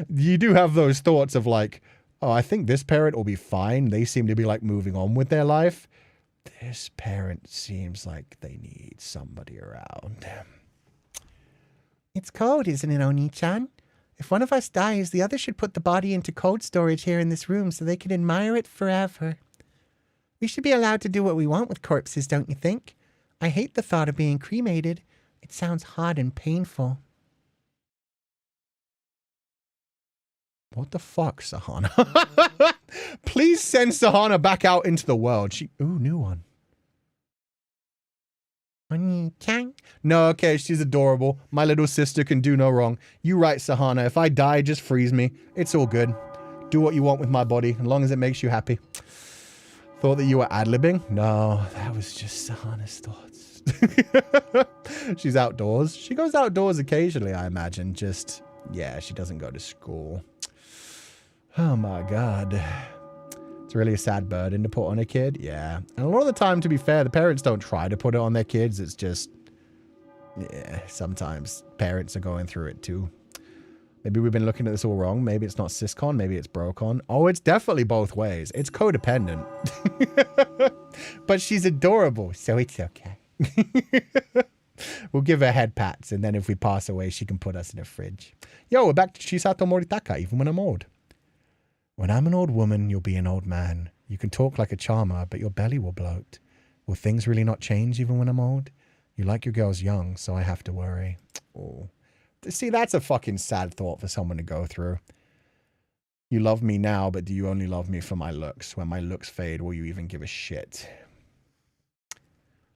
you do have those thoughts of like, oh, I think this parent will be fine. They seem to be like moving on with their life. This parent seems like they need somebody around. It's cold, isn't it, Oni-chan? If one of us dies, the other should put the body into cold storage here in this room so they can admire it forever. We should be allowed to do what we want with corpses, don't you think? I hate the thought of being cremated. It sounds hard and painful. What the fuck, Sahana? Please send Sahana back out into the world. Ooh, new one. Oni-chan? No, okay, she's adorable. My little sister can do no wrong. You right, Sahana. If I die, just freeze me. It's all good. Do what you want with my body, as long as it makes you happy. Thought that you were ad-libbing? No, that was just Sahana's thoughts. She's outdoors. She goes outdoors occasionally, I imagine. Just, yeah, she doesn't go to school. Oh my god. It's really a sad burden to put on a kid. Yeah. And a lot of the time, to be fair, the parents don't try to put it on their kids. It's just, yeah, sometimes parents are going through it too. Maybe we've been looking at this all wrong. Maybe it's not siscon. Maybe it's brocon. Oh, it's definitely both ways. It's codependent. But she's adorable, so it's okay. We'll give her head pats, and then if we pass away, she can put us in a fridge. Yo, we're back to Chisato Moritaka, even when I'm old. When I'm an old woman, you'll be an old man. You can talk like a charmer, but your belly will bloat. Will things really not change even when I'm old? You like your girls young, so I have to worry. Oh. See, that's a fucking sad thought for someone to go through. You love me now, but do you only love me for my looks? When my looks fade, will you even give a shit?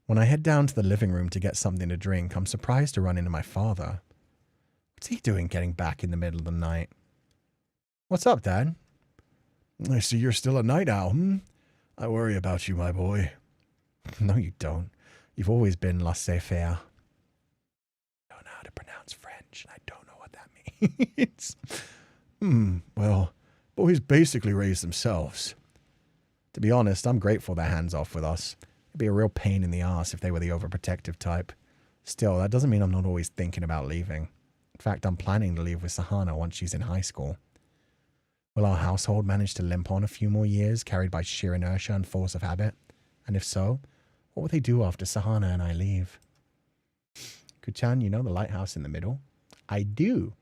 When I head down to the living room to get something to drink, I'm surprised to run into my father. What's he doing getting back in the middle of the night? What's up, Dad? I see you're still a night owl, I worry about you, my boy. No, you don't. You've always been laissez-faire. I don't know how to pronounce French, and I don't know what that means. Well, boys basically raise themselves. To be honest, I'm grateful they're hands off with us. It'd be a real pain in the ass if they were the overprotective type. Still, that doesn't mean I'm not always thinking about leaving. In fact, I'm planning to leave with Sahana once she's in high school. Will our household manage to limp on a few more years, carried by sheer inertia and force of habit? And if so, what will they do after Sahana and I leave? Kuchan, you know the lighthouse in the middle? I do.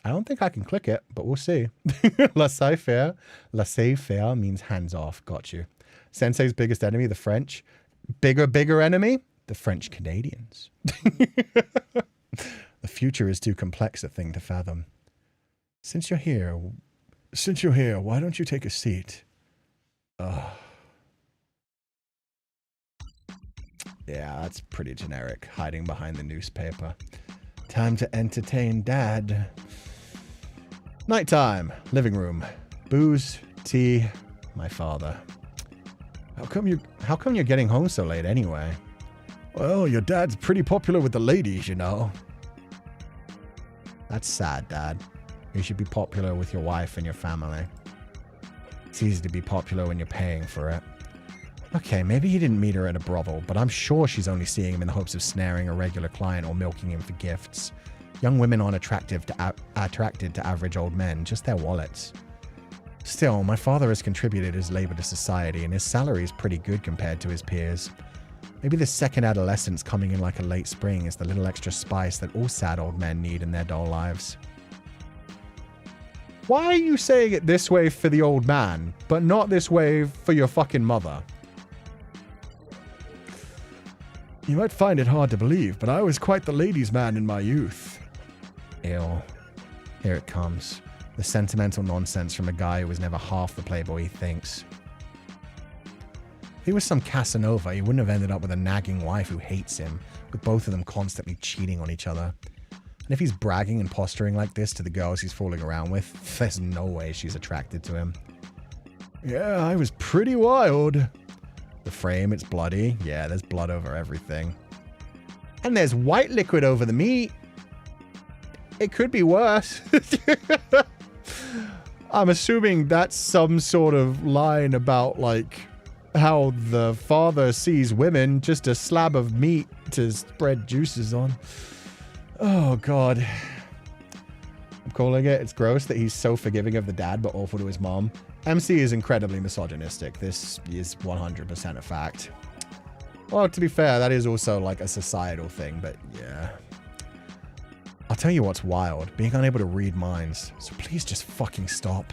I don't think I can click it, but we'll see. Laissez-faire. Laissez-faire means hands off. Got you. Sensei's biggest enemy, the French. Bigger enemy? The French Canadians. The future is too complex a thing to fathom. Since you're here, why don't you take a seat? Yeah, that's pretty generic. Hiding behind the newspaper. Time to entertain Dad. Nighttime. Living room. Booze, tea, my father. How come you're getting home so late anyway? Well, your dad's pretty popular with the ladies, you know. That's sad, Dad. You should be popular with your wife and your family. It's easy to be popular when you're paying for it. Okay, maybe he didn't meet her at a brothel, but I'm sure she's only seeing him in the hopes of snaring a regular client or milking him for gifts. Young women aren't attracted to average old men, just their wallets. Still, my father has contributed his labor to society, and his salary is pretty good compared to his peers. Maybe this second adolescence coming in like a late spring is the little extra spice that all sad old men need in their dull lives. Why are you saying it this way for the old man, but not this way for your fucking mother? You might find it hard to believe, but I was quite the ladies' man in my youth. Ew. Here it comes. The sentimental nonsense from a guy who was never half the playboy he thinks. If he was some Casanova, he wouldn't have ended up with a nagging wife who hates him, with both of them constantly cheating on each other. And if he's bragging and posturing like this to the girls he's fooling around with, there's no way she's attracted to him. Yeah, I was pretty wild. The frame, it's bloody. Yeah, there's blood over everything. And there's white liquid over the meat. It could be worse. I'm assuming that's some sort of line about, like, how the father sees women, just a slab of meat to spread juices on. Oh, God. I'm calling it. It's gross that he's so forgiving of the dad, but awful to his mom. MC is incredibly misogynistic. This is 100% a fact. Well, to be fair, that is also like a societal thing, but yeah. I'll tell you what's wild. Being unable to read minds. So please just fucking stop.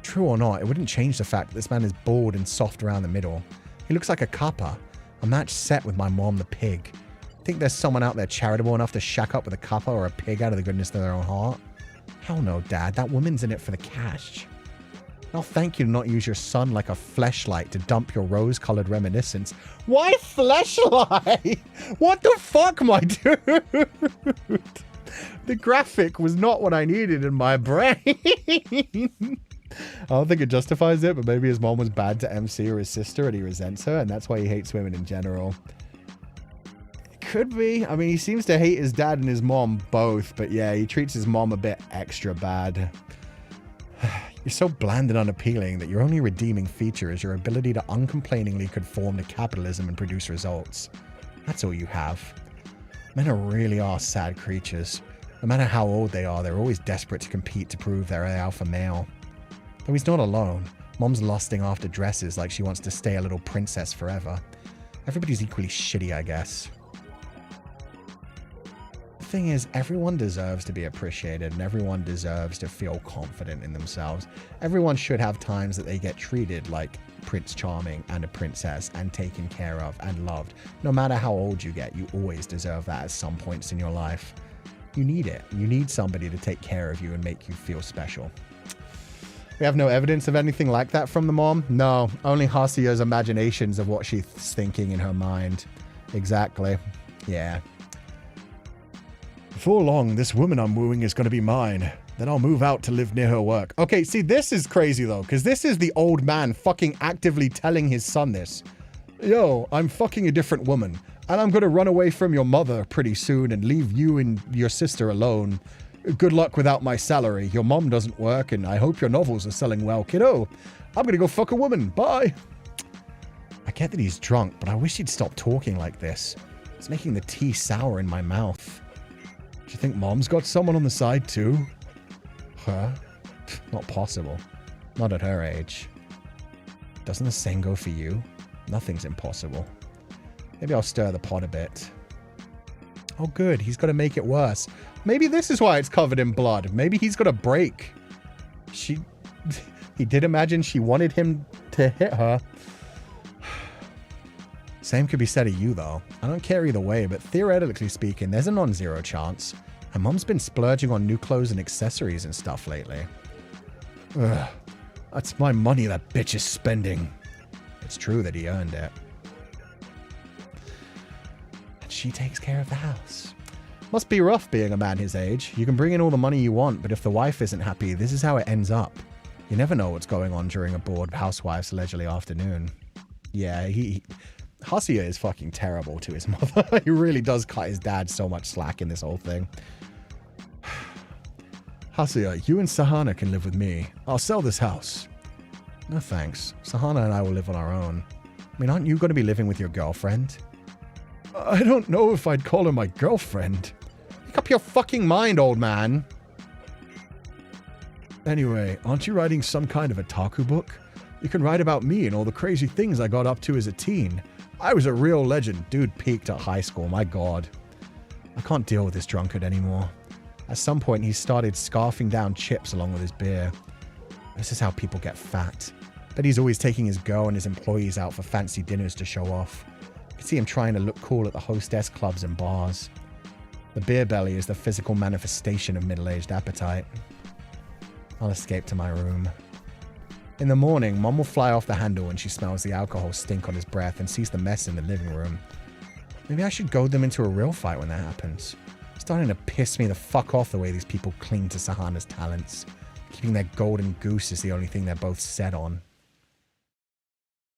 True or not, it wouldn't change the fact that this man is bald and soft around the middle. He looks like a cuppa. A match set with my mom the pig. Think there's someone out there charitable enough to shack up with a cuppa or a pig out of the goodness of their own heart? Hell no, Dad. That woman's in it for the cash. I'll thank you to not use your son like a fleshlight to dump your rose-colored reminiscence. Why fleshlight? What the fuck, my dude? The graphic was not what I needed in my brain. I don't think it justifies it, but maybe his mom was bad to MC or his sister and he resents her, and that's why he hates women in general. It could be. I mean, he seems to hate his dad and his mom both, but yeah, he treats his mom a bit extra bad. You're so bland and unappealing that your only redeeming feature is your ability to uncomplainingly conform to capitalism and produce results. That's all you have. Men really are sad creatures. No matter how old they are, they're always desperate to compete to prove they're an alpha male. Though he's not alone. Mom's lusting after dresses like she wants to stay a little princess forever. Everybody's equally shitty, I guess. The thing is, everyone deserves to be appreciated and everyone deserves to feel confident in themselves. Everyone should have times that they get treated like Prince Charming and a princess and taken care of and loved. No matter how old you get, you always deserve that at some points in your life. You need it. You need somebody to take care of you and make you feel special. We have no evidence of anything like that from the mom? No, only Hasia's imaginations of what she's thinking in her mind. Exactly. Yeah. Before long, this woman I'm wooing is going to be mine. Then I'll move out to live near her work. Okay, see, this is crazy, though, because this is the old man fucking actively telling his son this. Yo, I'm fucking a different woman, and I'm going to run away from your mother pretty soon and leave you and your sister alone. Good luck without my salary. Your mom doesn't work, and I hope your novels are selling well, kiddo. I'm going to go fuck a woman. Bye. I get that he's drunk, but I wish he'd stop talking like this. It's making the tea sour in my mouth. Do you think mom's got someone on the side, too? Her? Not possible. Not at her age. Doesn't the same go for you? Nothing's impossible. Maybe I'll stir the pot a bit. Oh, good. He's got to make it worse. Maybe this is why it's covered in blood. Maybe he's got a break. He did imagine she wanted him to hit her. Same could be said of you, though. I don't care either way, but theoretically speaking, there's a non-zero chance. And Mom's been splurging on new clothes and accessories and stuff lately. Ugh. That's my money that bitch is spending. It's true that he earned it. And she takes care of the house. Must be rough being a man his age. You can bring in all the money you want, but if the wife isn't happy, this is how it ends up. You never know what's going on during a bored housewife's leisurely afternoon. Yeah, Hasia is fucking terrible to his mother. He really does cut his dad so much slack in this whole thing. Hasia, you and Sahana can live with me. I'll sell this house. No thanks. Sahana and I will live on our own. I mean, aren't you going to be living with your girlfriend? I don't know if I'd call her my girlfriend. Make up your fucking mind, old man. Anyway, aren't you writing some kind of otaku book? You can write about me and all the crazy things I got up to as a teen. I was a real legend. Dude peaked at high school, my god. I can't deal with this drunkard anymore. At some point, he started scarfing down chips along with his beer. This is how people get fat. But he's always taking his girl and his employees out for fancy dinners to show off. You can see him trying to look cool at the hostess clubs and bars. The beer belly is the physical manifestation of middle-aged appetite. I'll escape to my room. In the morning, Mom will fly off the handle when she smells the alcohol stink on his breath and sees the mess in the living room. Maybe I should goad them into a real fight when that happens. It's starting to piss me the fuck off the way these people cling to Sahana's talents. Keeping their golden goose is the only thing they're both set on.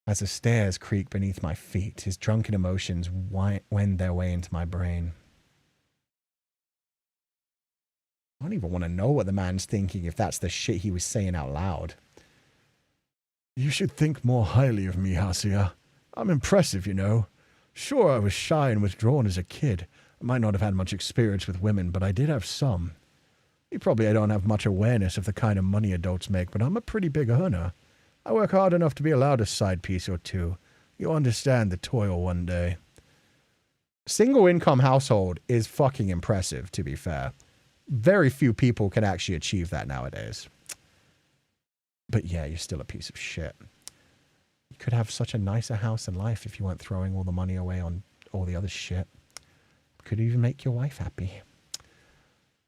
As the stairs creak beneath my feet, his drunken emotions wend their way into my brain. I don't even want to know what the man's thinking if that's the shit he was saying out loud. You should think more highly of me, Hasia. I'm impressive, you know. Sure, I was shy and withdrawn as a kid. I might not have had much experience with women, but I did have some. You probably don't have much awareness of the kind of money adults make, but I'm a pretty big earner. I work hard enough to be allowed a side piece or two. You'll understand the toil one day. Single income household is fucking impressive, to be fair. Very few people can actually achieve that nowadays. But yeah, you're still a piece of shit. You could have such a nicer house and life if you weren't throwing all the money away on all the other shit. Could even make your wife happy.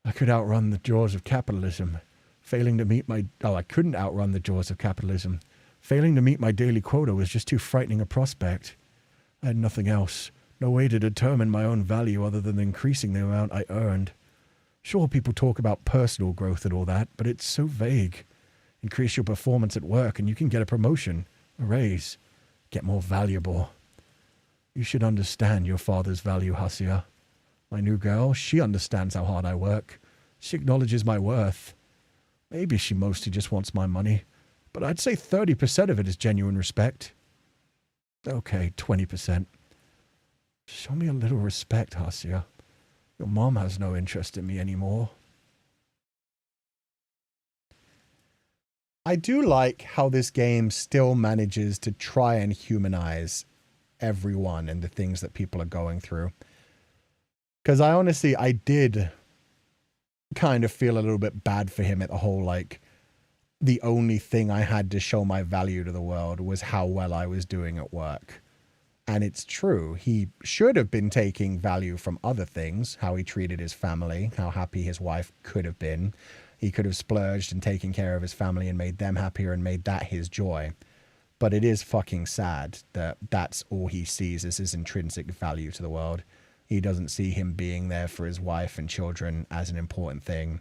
I could outrun the jaws of capitalism. Failing to meet my... Oh, I couldn't outrun the jaws of capitalism. Failing to meet my daily quota was just too frightening a prospect. I had nothing else. No way to determine my own value other than increasing the amount I earned. Sure, people talk about personal growth and all that, but it's so vague. Increase your performance at work and you can get a promotion, a raise, get more valuable. You should understand your father's value, Hasia. My new girl, she understands how hard I work. She acknowledges my worth. Maybe she mostly just wants my money, but I'd say 30% of it is genuine respect. Okay, 20%. Show me a little respect, Hasia. Your mom has no interest in me anymore. I do like how this game still manages to try and humanize everyone and the things that people are going through. Because I did kind of feel a little bit bad for him at the whole, like, the only thing I had to show my value to the world was how well I was doing at work. And it's true. He should have been taking value from other things, how he treated his family, how happy his wife could have been. He could have splurged and taken care of his family and made them happier and made that his joy. But it is fucking sad that that's all he sees as his intrinsic value to the world. He doesn't see him being there for his wife and children as an important thing.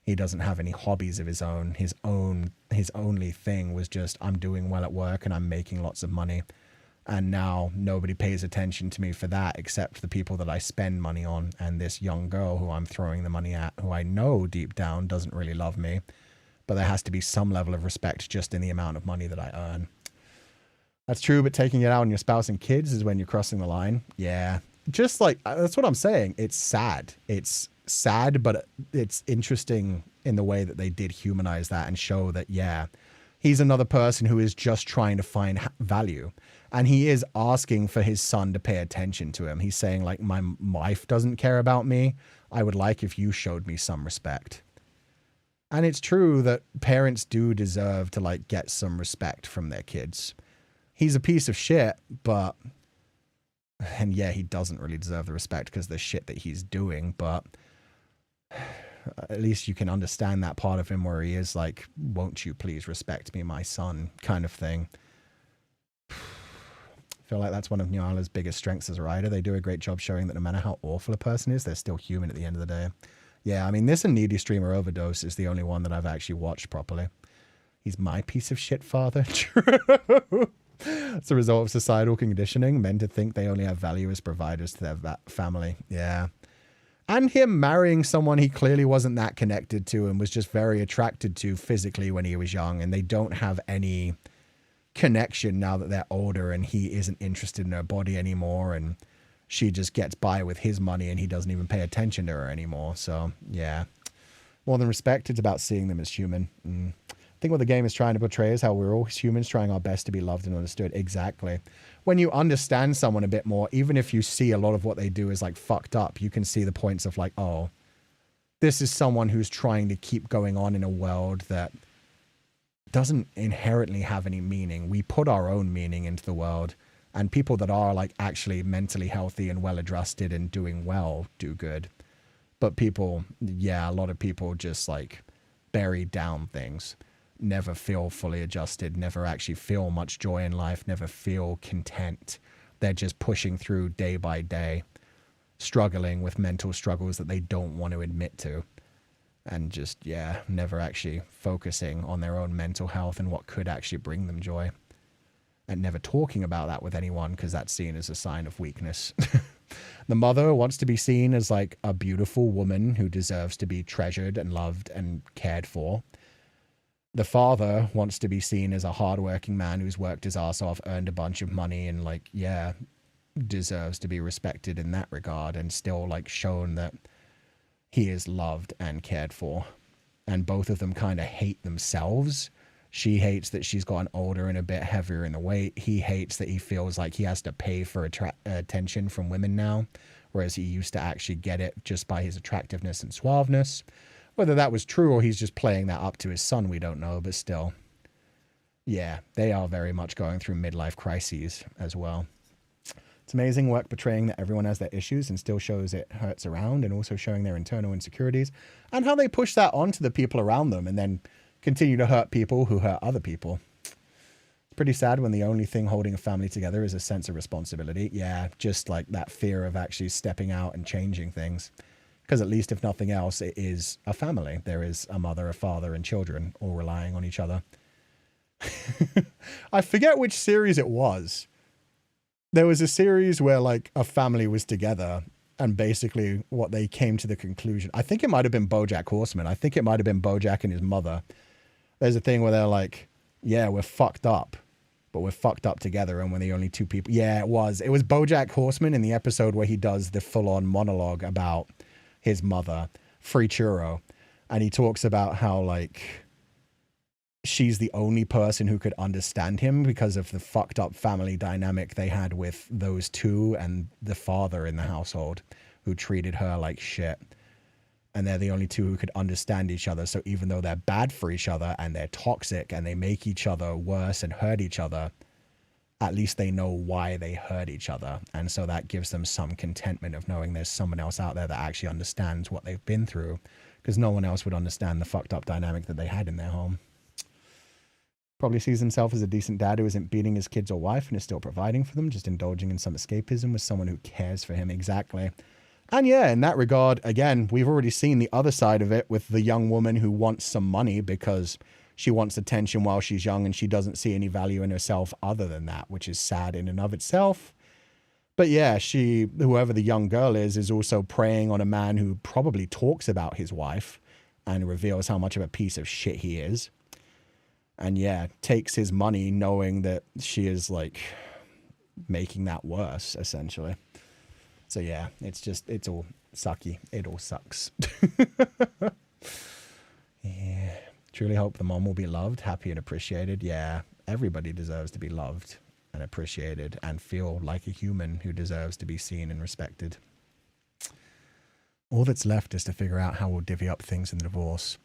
He doesn't have any hobbies of his own. His only thing was just, I'm doing well at work and I'm making lots of money. And now nobody pays attention to me for that except the people that I spend money on. And this young girl who I'm throwing the money at, who I know deep down doesn't really love me. But there has to be some level of respect just in the amount of money that I earn. That's true, but taking it out on your spouse and kids is when you're crossing the line. Yeah, just like, that's what I'm saying. It's sad. It's sad, but it's interesting in the way that they did humanize that and show that, yeah, he's another person who is just trying to find value. And he is asking for his son to pay attention to him. He's saying, like, my wife doesn't care about me. I would like if you showed me some respect. And it's true that parents do deserve to, like, get some respect from their kids. He's a piece of shit, but... And yeah, he doesn't really deserve the respect because of the shit that he's doing, but... At least you can understand that part of him where he is like, won't you please respect me, my son, kind of thing. I feel like that's one of Nyalra's biggest strengths as a writer. They do a great job showing that no matter how awful a person is, they're still human at the end of the day. Yeah, I mean, this and Needy Streamer Overdose is the only one that I've actually watched properly. He's my piece of shit father. True. It's a result of societal conditioning, men to think they only have value as providers to their family. Yeah. And him marrying someone he clearly wasn't that connected to and was just very attracted to physically when he was young. And they don't have any connection now that they're older and he isn't interested in her body anymore. And she just gets by with his money and he doesn't even pay attention to her anymore. So, yeah. More than respect, it's about seeing them as human. I think what the game is trying to portray is how we're all humans trying our best to be loved and understood. Exactly. When you understand someone a bit more, even if you see a lot of what they do is like fucked up, you can see the points of like, oh, this is someone who's trying to keep going on in a world that doesn't inherently have any meaning. We put our own meaning into the world, and people that are like actually mentally healthy and well adjusted and doing well do good. But people, yeah, a lot of people just like bury down things. Never feel fully adjusted, never actually feel much joy in life, never feel content. They're just pushing through day by day, struggling with mental struggles that they don't want to admit to. And just, yeah, never actually focusing on their own mental health and what could actually bring them joy. And never talking about that with anyone because that's seen as a sign of weakness. The mother wants to be seen as like a beautiful woman who deserves to be treasured and loved and cared for. The father wants to be seen as a hardworking man who's worked his ass off, earned a bunch of money, and like, yeah, deserves to be respected in that regard and still like shown that he is loved and cared for. And both of them kind of hate themselves. She hates that she's gotten older and a bit heavier in the weight. He hates that he feels like he has to pay for attention from women now, whereas he used to actually get it just by his attractiveness and suaveness. Whether that was true or he's just playing that up to his son, we don't know, but still. Yeah, they are very much going through midlife crises as well. It's amazing work portraying that everyone has their issues and still shows it hurts around, and also showing their internal insecurities and how they push that onto the people around them and then continue to hurt people who hurt other people. It's pretty sad when the only thing holding a family together is a sense of responsibility. Yeah, just like that fear of actually stepping out and changing things. Because at least if nothing else, it is a family. There is a mother, a father, and children all relying on each other. I forget which series it was. There was a series where like a family was together and basically what they came to the conclusion. I think it might have been BoJack Horseman. I think it might have been BoJack and his mother. There's a thing where they're like, yeah, we're fucked up, but we're fucked up together and we're the only two people. Yeah, it was. It was BoJack Horseman in the episode where he does the full-on monologue about his mother, Free Churro, and he talks about how like she's the only person who could understand him because of the fucked up family dynamic they had with those two and the father in the household who treated her like shit. And they're the only two who could understand each other. So even though they're bad for each other and they're toxic and they make each other worse and hurt each other, at least they know why they hurt each other. And so that gives them some contentment of knowing there's someone else out there that actually understands what they've been through, because no one else would understand the fucked up dynamic that they had in their home. Probably sees himself as a decent dad who isn't beating his kids or wife and is still providing for them, just indulging in some escapism with someone who cares for him. Exactly. And yeah, in that regard, again, we've already seen the other side of it with the young woman who wants some money because she wants attention while she's young and she doesn't see any value in herself other than that, which is sad in and of itself. But yeah, whoever the young girl is also preying on a man who probably talks about his wife and reveals how much of a piece of shit he is. And yeah, takes his money knowing that she is like making that worse, essentially. So yeah, it's all sucky. It all sucks. Yeah. Truly hope the mom will be loved, happy and appreciated. Yeah, everybody deserves to be loved and appreciated and feel like a human who deserves to be seen and respected. All that's left is to figure out how we'll divvy up things in the divorce.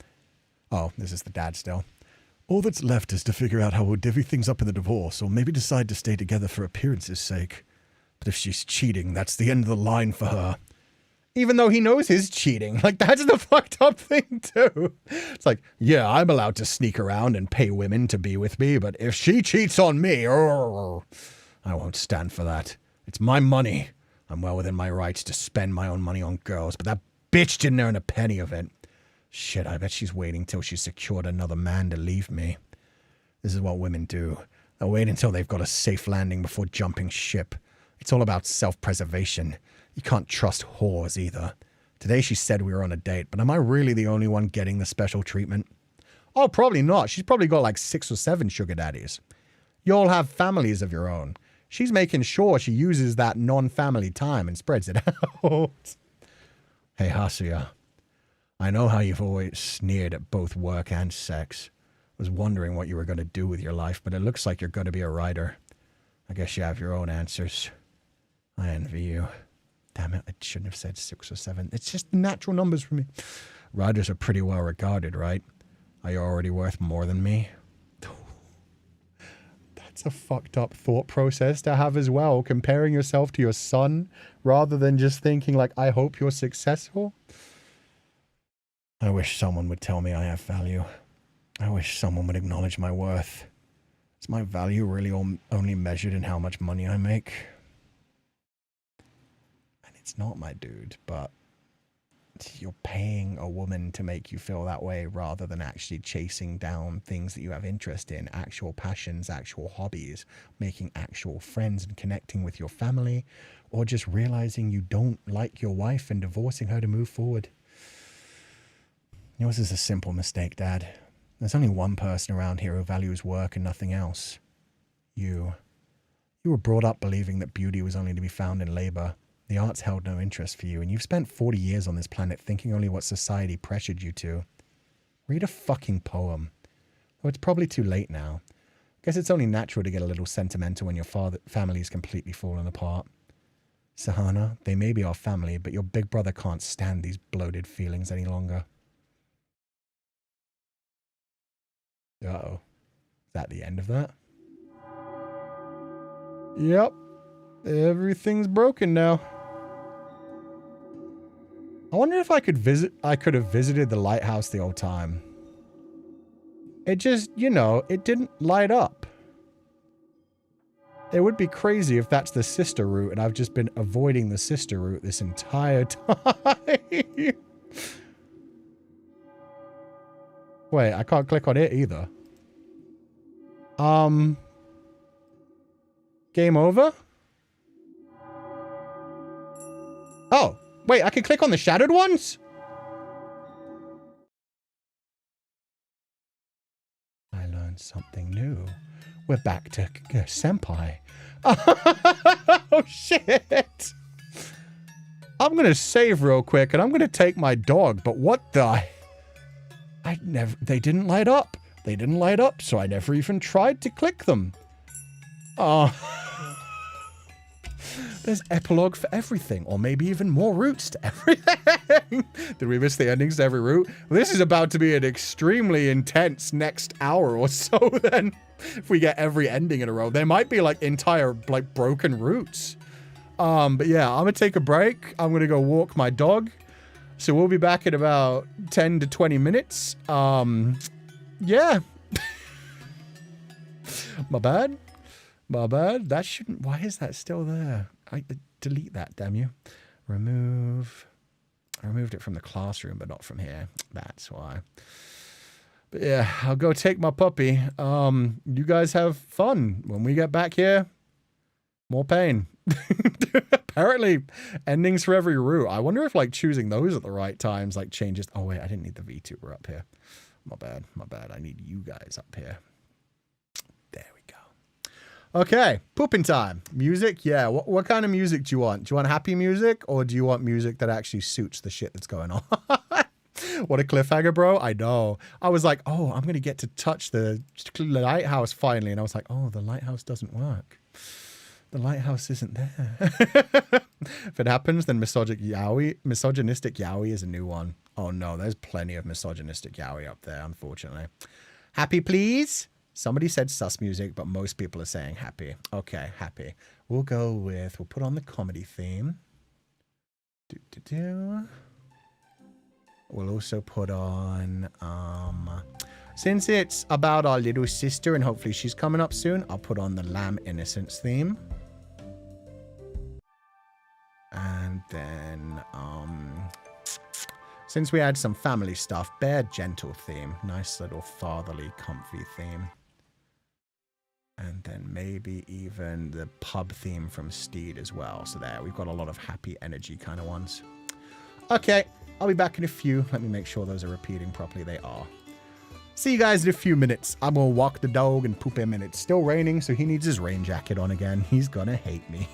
Oh, this is the dad still. All that's left is to figure out how we'll divvy things up in the divorce, or maybe decide to stay together for appearance's sake. But if she's cheating, that's the end of the line for her. Even though he knows he's cheating. Like, that's the fucked up thing, too. It's like, yeah, I'm allowed to sneak around and pay women to be with me, but if she cheats on me, I won't stand for that. It's my money. I'm well within my rights to spend my own money on girls, but that bitch didn't earn a penny of it. Shit, I bet she's waiting till she's secured another man to leave me. This is what women do. They'll wait until they've got a safe landing before jumping ship. It's all about self-preservation. You can't trust whores either. Today she said we were on a date, but am I really the only one getting the special treatment? Oh, probably not. She's probably got like 6 or 7 sugar daddies. You all have families of your own. She's making sure she uses that non-family time and spreads it out. Hey, Hasia. I know how you've always sneered at both work and sex. Was wondering what you were going to do with your life, but it looks like you're going to be a writer. I guess you have your own answers. I envy you. Damn it, I shouldn't have said 6 or 7. It's just natural numbers for me. Writers are pretty well regarded, right? Are you already worth more than me? That's a fucked up thought process to have as well, comparing yourself to your son rather than just thinking like, I hope you're successful. I wish someone would tell me I have value. I wish someone would acknowledge my worth. Is my value really only measured in how much money I make? And it's not, my dude, but you're paying a woman to make you feel that way rather than actually chasing down things that you have interest in, actual passions, actual hobbies, making actual friends and connecting with your family, or just realizing you don't like your wife and divorcing her to move forward. Yours is a simple mistake, Dad. There's only one person around here who values work and nothing else. You. You were brought up believing that beauty was only to be found in labor. The arts held no interest for you, and you've spent 40 years on this planet thinking only what society pressured you to. Read a fucking poem. Though it's probably too late now. Guess it's only natural to get a little sentimental when your family's completely fallen apart. Sahana, they may be our family, but your big brother can't stand these bloated feelings any longer. Uh-oh. Is that the end of that? Yep. Everything's broken now. I wonder if I could have visited the lighthouse the old time. It just, you know, it didn't light up. It would be crazy if that's the sister route and I've just been avoiding the sister route this entire time. Wait, I can't click on it either. Game over? Oh, wait, I can click on the shadowed ones? I learned something new. We're back to Senpai. Oh, shit. I'm going to save real quick and I'm going to take my dog, but what the... They didn't light up. They didn't light up, so I never even tried to click them. Oh. There's epilogue for everything, or maybe even more routes to everything. Did we miss the endings to every route? This is about to be an extremely intense next hour or so then. If we get every ending in a row. There might be like entire like broken routes. But yeah, I'm gonna take a break. I'm gonna go walk my dog. So we'll be back in about 10 to 20 minutes. Yeah. My bad. My bad. That shouldn't... Why is that still there? Delete that, damn you. Remove... I removed it from the classroom, but not from here. That's why. But yeah, I'll go take my puppy. You guys have fun. When we get back here, more pain. Apparently, endings for every route. I wonder if like choosing those at the right times like changes. Oh wait, I didn't need the VTuber up here. My bad. My bad. I need you guys up here. There we go. Okay, pooping time. Music? Yeah, what kind of music do you want? Do you want happy music or do you want music that actually suits the shit that's going on? What a cliffhanger, bro. I know. I was like, oh, I'm going to get to touch the lighthouse finally. And I was like, oh, the lighthouse doesn't work. The lighthouse isn't there. If it happens, then misogynistic yaoi is a new one. Oh no, there's plenty of misogynistic yaoi up there, unfortunately. Happy, please? Somebody said sus music, but most people are saying happy. Okay, happy. We'll put on the comedy theme. We'll also put on, since it's about our little sister and hopefully she's coming up soon, I'll put on the Lamb Innocence theme. And then, since we had some family stuff, Bear Gentle theme. Nice little fatherly, comfy theme. And then maybe even the pub theme from Steed as well. So there, we've got a lot of happy energy kind of ones. Okay, I'll be back in a few. Let me make sure those are repeating properly. They are. See you guys in a few minutes. I'm going to walk the dog and poop him, and it's still raining, so he needs his rain jacket on again. He's going to hate me.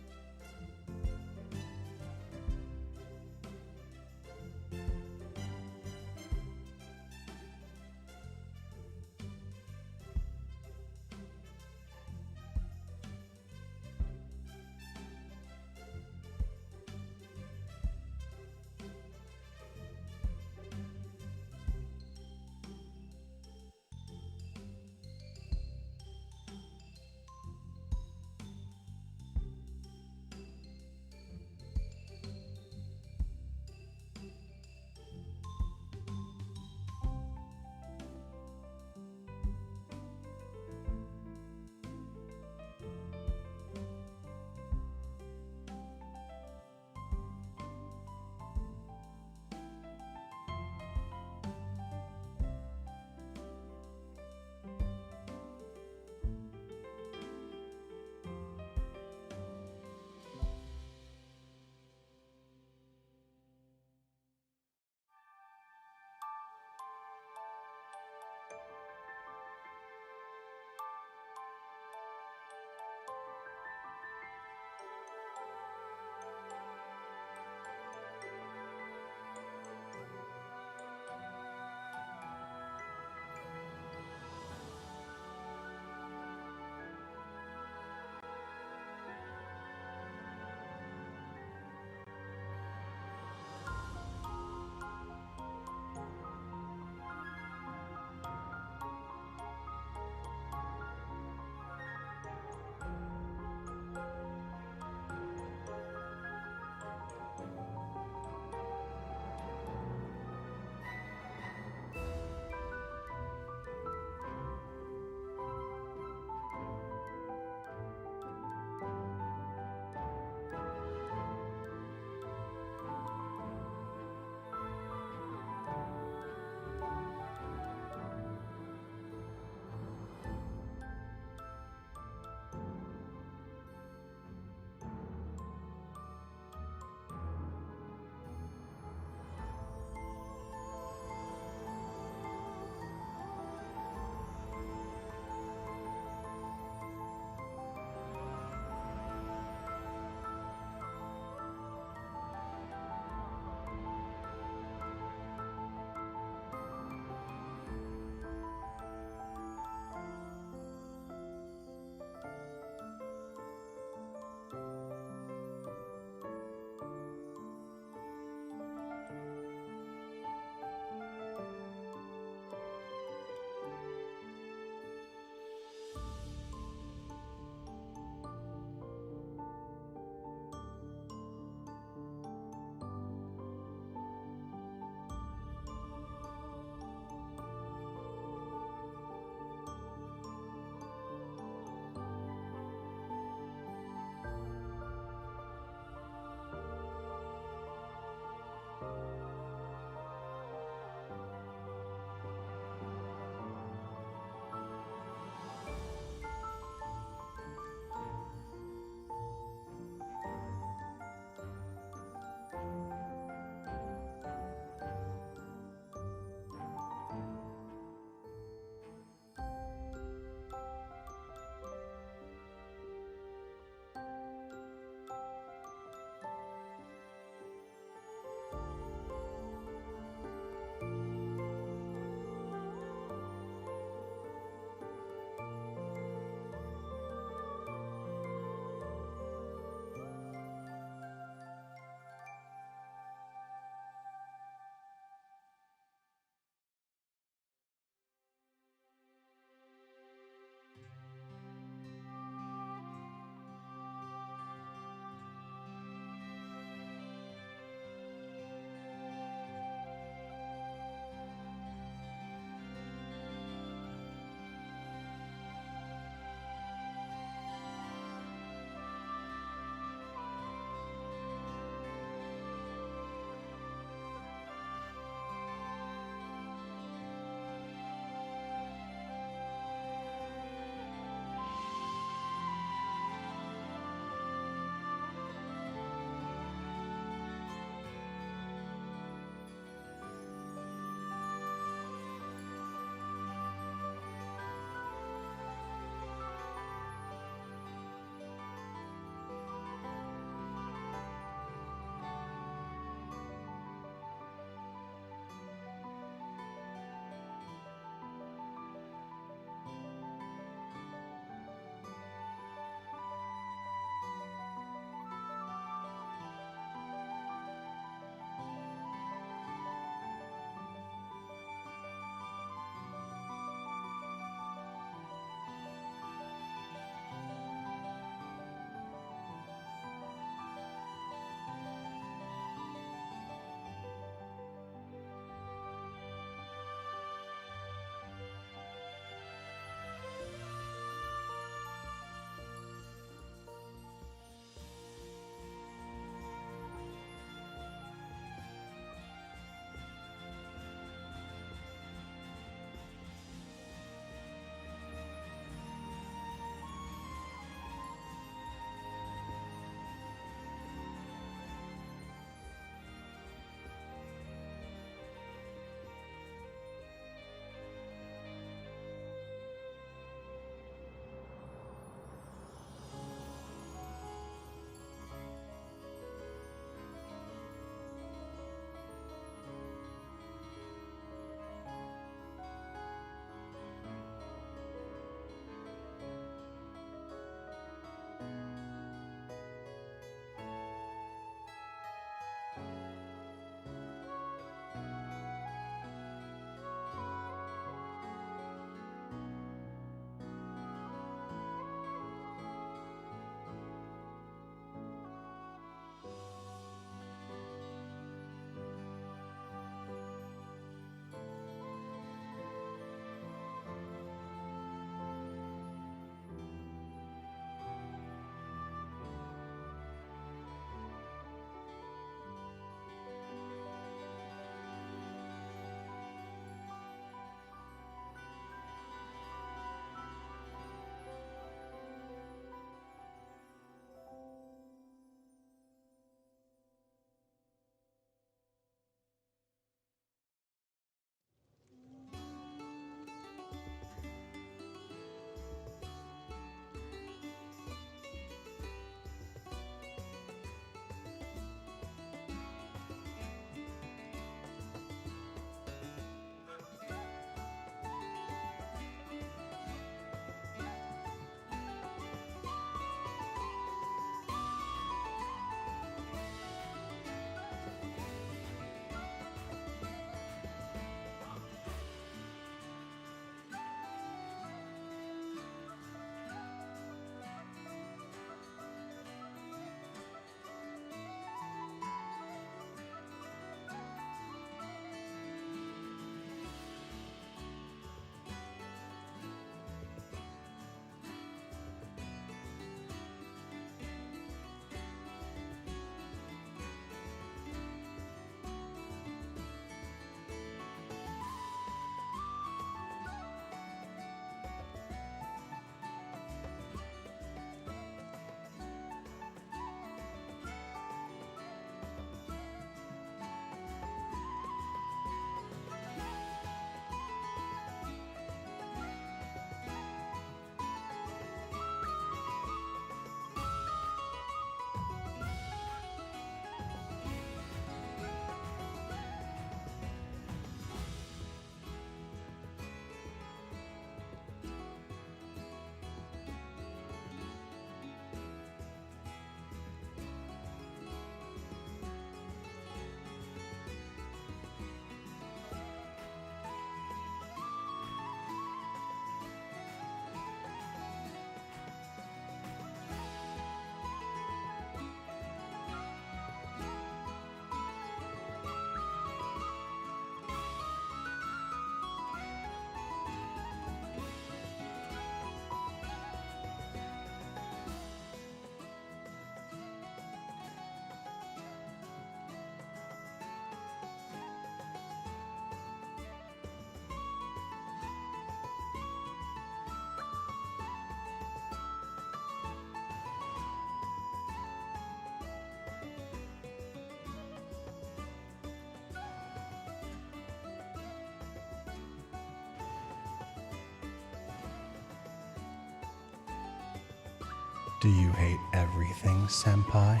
Do you hate everything, senpai?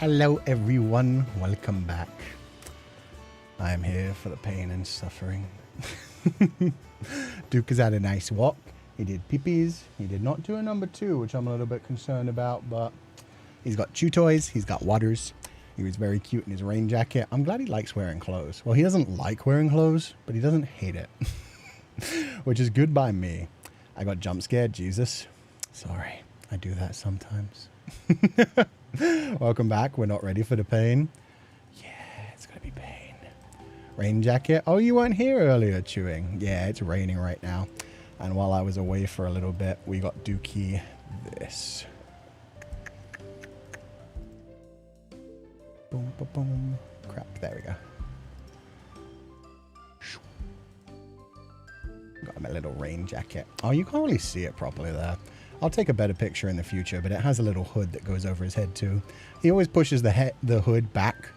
Hello everyone, welcome back. I am here for the pain and suffering. Duke has had a nice walk. He did peepees. He did not do a number 2, which I'm a little bit concerned about, but he's got chew toys, he's got waters. He was very cute in his rain jacket. I'm glad he likes wearing clothes. Well, he doesn't like wearing clothes, but he doesn't hate it. Which is good by me. I got jump scared, Jesus. Sorry, I do that sometimes. Welcome back. We're not ready for the pain. Yeah, it's gonna be pain. Rain jacket. Oh, you weren't here earlier chewing. Yeah, it's raining right now. And while I was away for a little bit, we got Dookie this. Boom, boom, boom. Crap, there we go. Got him a little rain jacket. Oh, you can't really see it properly there. I'll take a better picture in the future, but it has a little hood that goes over his head too. He always pushes the hood back,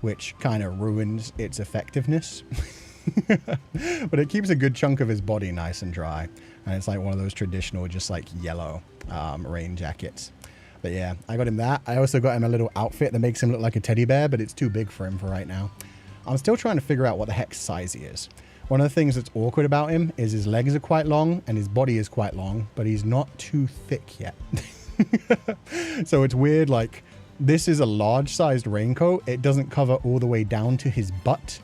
which kind of ruins its effectiveness. But it keeps a good chunk of his body nice and dry. And it's like one of those traditional, just like yellow rain jackets. But yeah, I got him that. I also got him a little outfit that makes him look like a teddy bear, but it's too big for him for right now. I'm still trying to figure out what the heck size he is. One of the things that's awkward about him is his legs are quite long and his body is quite long, but he's not too thick yet. So it's weird, like, this is a large-sized raincoat. It doesn't cover all the way down to his butt,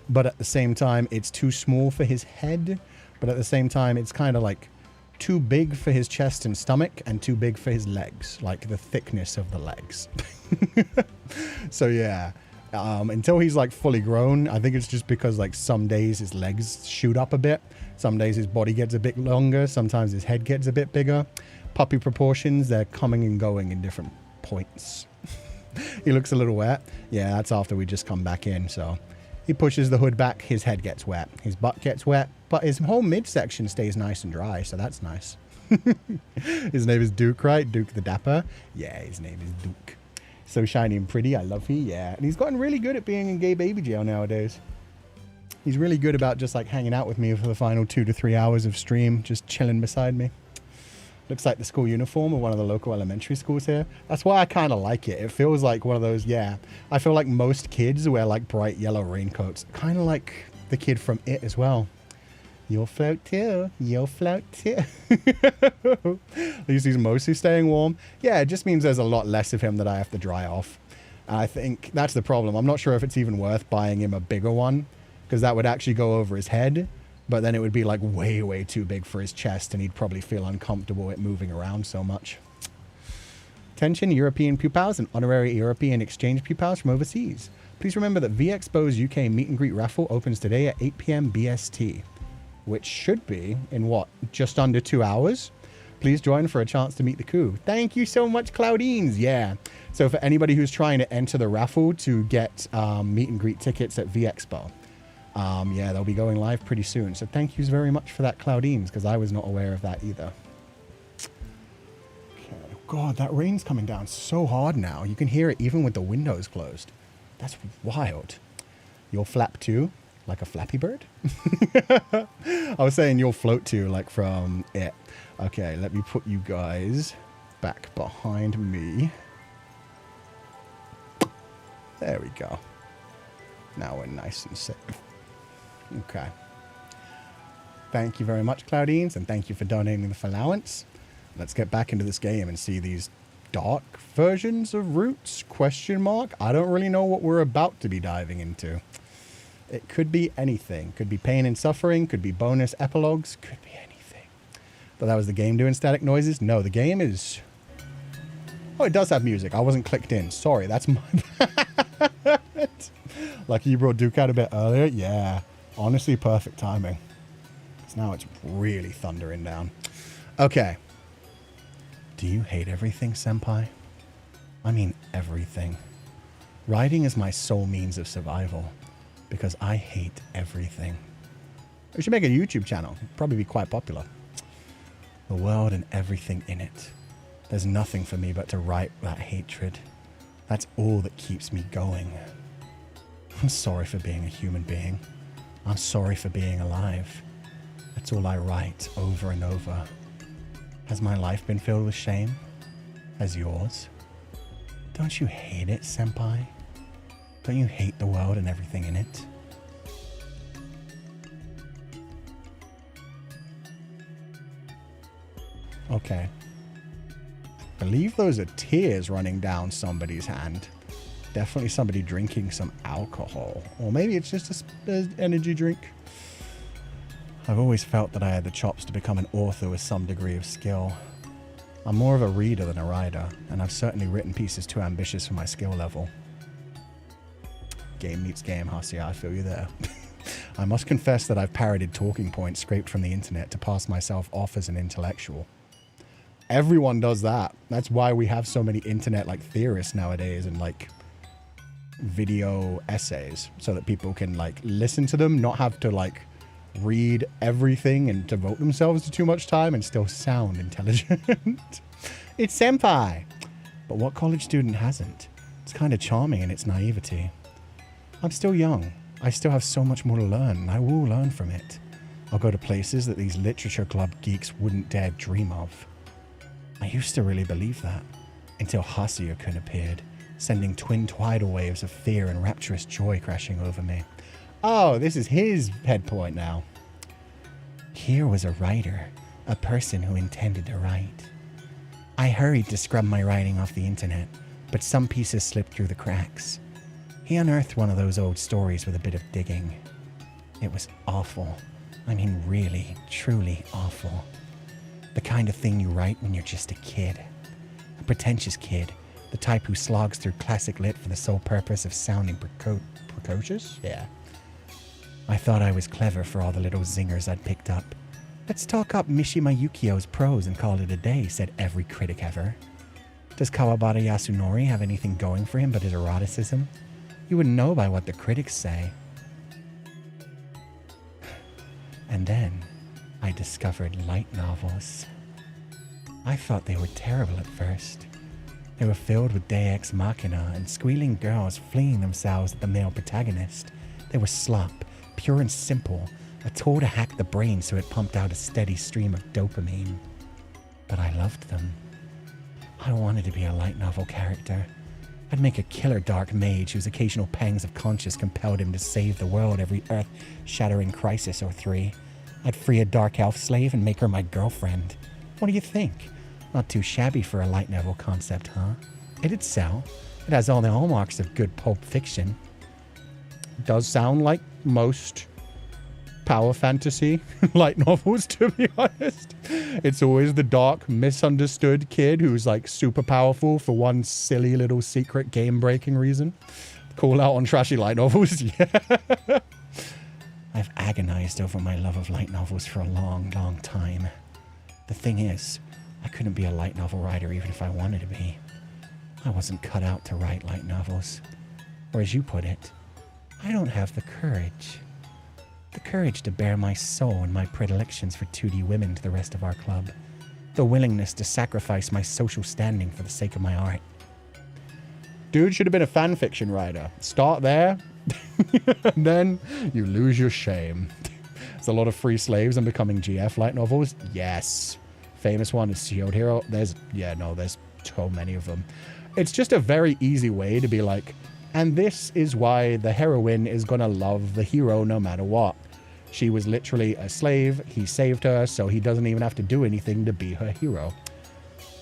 but at the same time, it's too small for his head. But at the same time, it's kind of like too big for his chest and stomach and too big for his legs, like the thickness of the legs. So yeah. Until he's like fully grown, I think it's just because like some days his legs shoot up a bit, some days his body gets a bit longer, sometimes his head gets a bit bigger. Puppy proportions, they're coming and going in different points. He looks a little wet. Yeah, that's after we just come back in. So he pushes the hood back, his head gets wet, his butt gets wet, but his whole midsection stays nice and dry, so that's nice. His name is Duke, right? Duke the Dapper. Yeah, his name is Duke. So shiny and pretty. I love he. Yeah. And he's gotten really good at being in gay baby jail nowadays. He's really good about just like hanging out with me for the final 2 to 3 hours of stream, just chilling beside me. Looks like the school uniform of one of the local elementary schools here. That's why I kind of like it. It feels like one of those, yeah. I feel like most kids wear like bright yellow raincoats. Kind of like the kid from It as well. You'll float too. You'll float too. At least he's mostly staying warm. Yeah, it just means there's a lot less of him that I have to dry off. I think that's the problem. I'm not sure if it's even worth buying him a bigger one, because that would actually go over his head, but then it would be like way, way too big for his chest, and he'd probably feel uncomfortable at moving around so much. Attention, European pupils and honorary European exchange pupils from overseas. Please remember that VExpo's UK meet and greet raffle opens today at 8 p.m. BST. Which should be in what, just under 2 hours. Please join for a chance to meet the coup. Thank you so much, Claudines. Yeah. So for anybody who's trying to enter the raffle to get meet and greet tickets at VExpo, yeah, they'll be going live pretty soon. So thank you very much for that, Claudines, because I was not aware of that either. Okay. God, that rain's coming down so hard now. You can hear it even with the windows closed. That's wild. You'll flap too. Like a Flappy Bird? I was saying you'll float too, like from It. Okay, let me put you guys back behind me. There we go. Now we're nice and safe. Okay. Thank you very much, Claudines, and thank you for donating the Feileacán. Let's get back into this game and see these dark versions of Roots? Question mark? I don't really know what we're about to be diving into. It could be anything. Could be pain and suffering. Could be bonus epilogues. Could be anything. But that was the game doing static noises? No, the game is... Oh, it does have music. I wasn't clicked in. Sorry, that's my bad. Lucky you brought Duke out a bit earlier. Yeah. Honestly, perfect timing. Because now it's really thundering down. Okay. Do you hate everything, senpai? I mean everything. Riding is my sole means of survival. Because I hate everything. We should make a YouTube channel. It'd probably be quite popular. The world and everything in it. There's nothing for me but to right that hatred. That's all that keeps me going. I'm sorry for being a human being. I'm sorry for being alive. That's all I write over and over. Has my life been filled with shame? Has yours? Don't you hate it, senpai? Don't you hate the world and everything in it? Okay. I believe those are tears running down somebody's hand. Definitely somebody drinking some alcohol. Or maybe it's just an energy drink. I've always felt that I had the chops to become an author with some degree of skill. I'm more of a reader than a writer, and I've certainly written pieces too ambitious for my skill level. Game meets game, Hasia, I feel you there. I must confess that I've parroted talking points scraped from the internet to pass myself off as an intellectual. Everyone does that. That's why we have so many internet like theorists nowadays and like video essays, so that people can like listen to them, not have to like read everything and devote themselves to too much time and still sound intelligent. It's senpai. But what college student hasn't? It's kind of charming in its naivety. I'm still young. I still have so much more to learn, and I will learn from it. I'll go to places that these literature club geeks wouldn't dare dream of. I used to really believe that, until Féileacán appeared, sending twin tidal waves of fear and rapturous joy crashing over me. Oh, this is his head point now. Here was a writer, a person who intended to write. I hurried to scrub my writing off the internet, but some pieces slipped through the cracks. He unearthed one of those old stories with a bit of digging. It was awful. I mean, really, truly awful. The kind of thing you write when you're just a kid. A pretentious kid, the type who slogs through classic lit for the sole purpose of sounding precocious? Yeah. I thought I was clever for all the little zingers I'd picked up. Let's talk up Mishima Yukio's prose and call it a day, said every critic ever. Does Kawabata Yasunori have anything going for him but his eroticism? You wouldn't know by what the critics say. And then I discovered light novels. I thought they were terrible at first. They were filled with deus ex machina and squealing girls fleeing themselves at the male protagonist. They were slop, pure and simple, a tool to hack the brain so it pumped out a steady stream of dopamine. But I loved them. I wanted to be a light novel character. I'd make a killer dark mage whose occasional pangs of conscience compelled him to save the world every earth-shattering crisis or three. I'd free a dark elf slave and make her my girlfriend. What do you think? Not too shabby for a light novel concept, huh? It'd sell. It has all the hallmarks of good pulp fiction. It does sound like most power fantasy light novels, to be honest. It's always the dark, misunderstood kid who's like super powerful for one silly little secret game-breaking reason. Call out on trashy light novels. Yeah. I've agonized over my love of light novels for a long, long time. The thing is, I couldn't be a light novel writer even if I wanted to be. I wasn't cut out to write light novels. Or as you put it, I don't have the courage. The courage to bare my soul and my predilections for 2D women to the rest of our club. The willingness to sacrifice my social standing for the sake of my art. Dude should have been a fan fiction writer. Start there, and then you lose your shame. There's a lot of free slaves and becoming GF light novels. Yes. Famous one is Shield Hero. There's so many of them. It's just a very easy way to be like, and this is why the heroine is gonna love the hero no matter what. She was literally a slave. He saved her, so he doesn't even have to do anything to be her hero.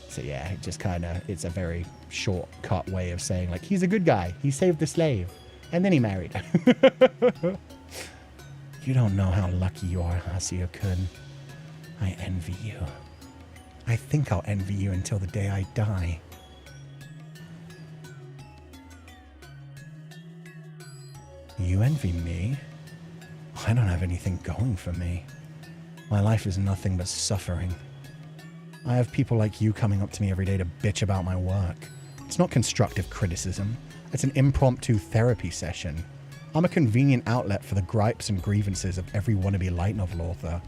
So yeah, it just kind of, it's a very shortcut way of saying like, he's a good guy. He saved the slave. And then he married her. You don't know how lucky you are, Féileacán. I envy you. I think I'll envy you until the day I die. You envy me? I don't have anything going for me. My life is nothing but suffering. I have people like you coming up to me every day to bitch about my work. It's not constructive criticism. It's an impromptu therapy session. I'm a convenient outlet for the gripes and grievances of every wannabe light novel author.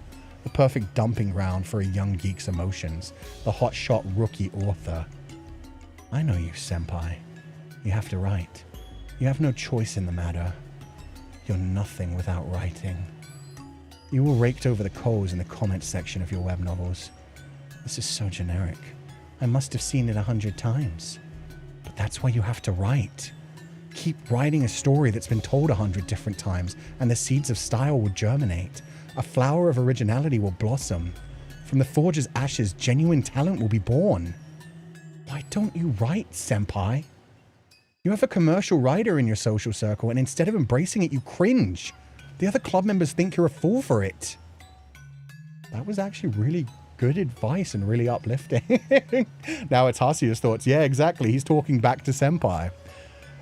The perfect dumping ground for a young geek's emotions. The hotshot rookie author. I know you, senpai. You have to write. You have no choice in the matter. You're nothing without writing. You were raked over the coals in the comments section of your web novels. This is so generic. I must have seen it 100 times. But that's why you have to write. Keep writing a story that's been told 100 different times, and the seeds of style will germinate. A flower of originality will blossom. From the forge's ashes, genuine talent will be born. Why don't you write, senpai? You have a commercial writer in your social circle, and instead of embracing it, you cringe. The other club members think you're a fool for it. That was actually really good advice and really uplifting. Now it's Hasuya's thoughts. Yeah, exactly. He's talking back to senpai.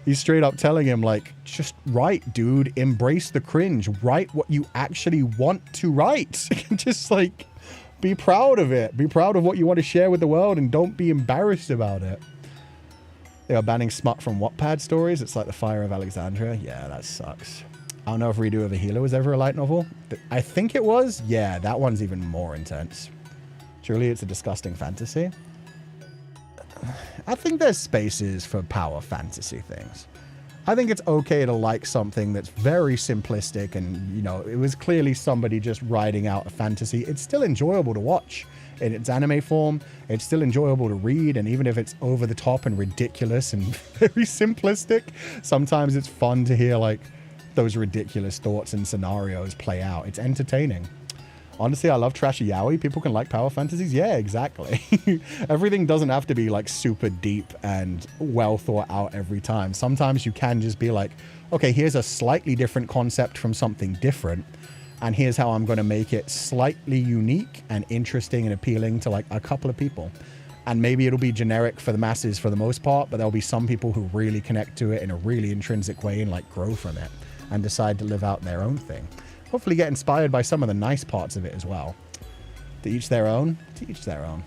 He's straight up telling him, like, just write, dude. Embrace the cringe. Write what you actually want to write. Just, like, be proud of it. Be proud of what you want to share with the world, and don't be embarrassed about it. They are banning smut from Wattpad stories. It's like the Fire of Alexandria. Yeah, that sucks. I don't know if Redo of a Healer was ever a light novel. I think it was. Yeah, that one's even more intense. Truly, it's a disgusting fantasy. I think there's spaces for power fantasy things. I think it's okay to like something that's very simplistic and, you know, it was clearly somebody just writing out a fantasy. It's still enjoyable to watch in its anime form. It's still enjoyable to read, and even if it's over the top and ridiculous and very simplistic, sometimes it's fun to hear, like, those ridiculous thoughts and scenarios play out. It's entertaining. Honestly, I love trashy yaoi. People can like power fantasies. Yeah, exactly. Everything doesn't have to be like super deep and well thought out every time. Sometimes you can just be like, okay, here's a slightly different concept from something different, and here's how I'm going to make it slightly unique and interesting and appealing to like a couple of people. And maybe it'll be generic for the masses for the most part, but there'll be some people who really connect to it in a really intrinsic way and like grow from it and decide to live out their own thing. Hopefully get inspired by some of the nice parts of it as well. To each their own. To each their own.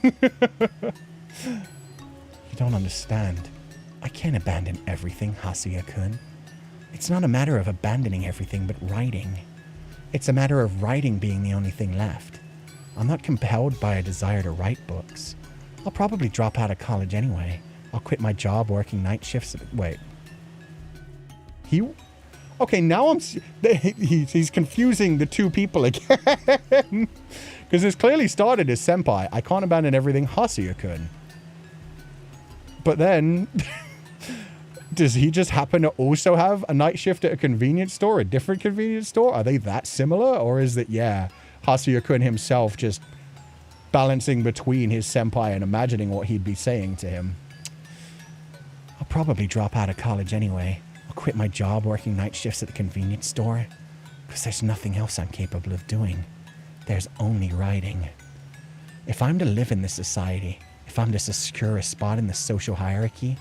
You don't understand. I can't abandon everything, Hasuya-kun. It's not a matter of abandoning everything, but writing. It's a matter of writing being the only thing left. I'm not compelled by a desire to write books. I'll probably drop out of college anyway. I'll quit my job working night shifts. Wait. Okay, now he's confusing the two people again. Because it's clearly started as senpai. I can't abandon everything, Hasuya-kun. But then, does he just happen to also have a night shift at a convenience store, a different convenience store? Are they that similar? Or is it, yeah, Hasuya-kun himself just balancing between his senpai and imagining what he'd be saying to him? I'll probably drop out of college anyway. I'll quit my job working night shifts at the convenience store, because there's nothing else I'm capable of doing. There's only writing. If I'm to live in this society, if I'm to secure a spot in the social hierarchy,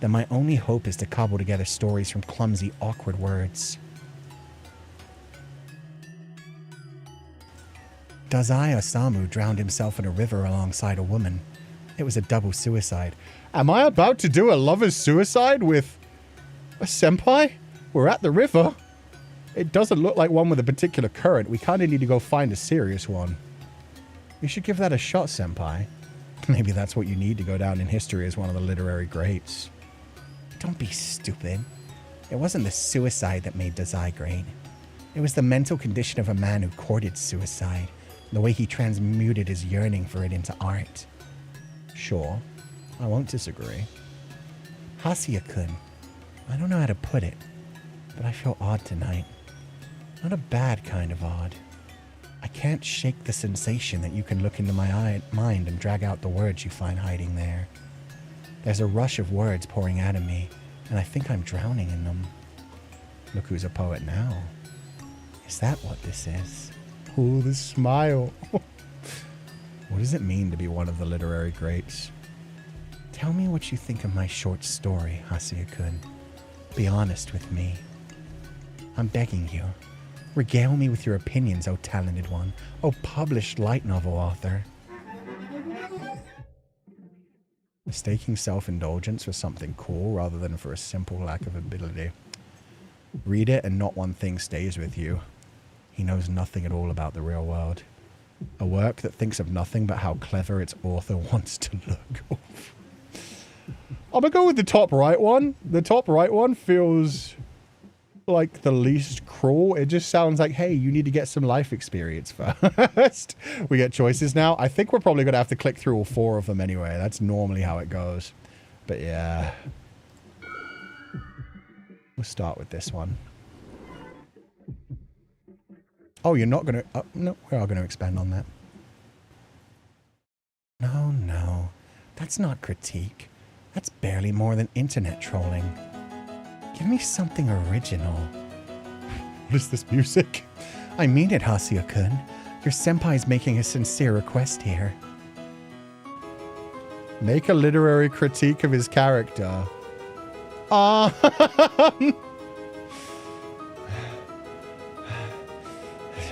then my only hope is to cobble together stories from clumsy, awkward words. Dazai Osamu drowned himself in a river alongside a woman. It was a double suicide. Am I about to do a lover's suicide with a senpai? We're at the river. It doesn't look like one with a particular current. We kind of need to go find a serious one. You should give that a shot, senpai. Maybe that's what you need to go down in history as one of the literary greats. Don't be stupid. It wasn't the suicide that made Dazai great. It was the mental condition of a man who courted suicide, the way he transmuted his yearning for it into art. Sure, I won't disagree. Hasuya-kun, I don't know how to put it, but I feel odd tonight. Not a bad kind of odd. I can't shake the sensation that you can look into my mind and drag out the words you find hiding there. There's a rush of words pouring out of me, and I think I'm drowning in them. Look who's a poet now. Is that what this is? Oh, the smile. What does it mean to be one of the literary greats? Tell me what you think of my short story, Hasuya-kun. Be honest with me. I'm begging you. Regale me with your opinions, O talented one, O published light novel author. Mistaking self-indulgence for something cool rather than for a simple lack of ability. Read it and not one thing stays with you. He knows nothing at all about the real world. A work that thinks of nothing but how clever its author wants to look. I'm gonna go with the top right one. The top right one feels like the least cruel. It just sounds like, hey, you need to get some life experience first. We get choices now. I think we're probably going to have to click through all 4 of them anyway. That's normally how it goes. But yeah. We'll start with this one. Oh, you're not going to... no, we are going to expand on that. No, no. That's not critique. That's barely more than internet trolling. Give me something original. What is this music? I mean it, Féileacán. Your senpai's making a sincere request here. Make a literary critique of his character. It's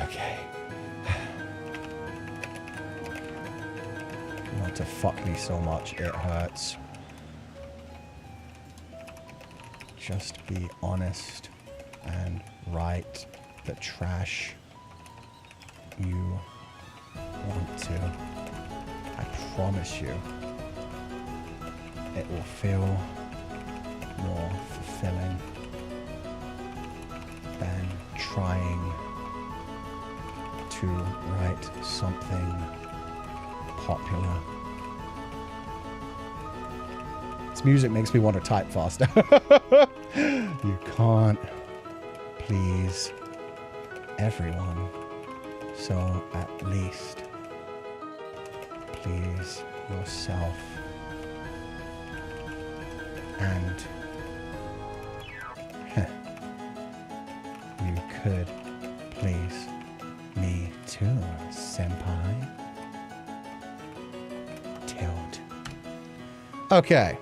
okay. You want to fuck me so much, it hurts. Just be honest and write the trash you want to. I promise you, it will feel more fulfilling than trying to write something popular. This music makes me want to type faster. You can't please everyone, so at least please yourself. And you could please me too, senpai. Tilt. Okay.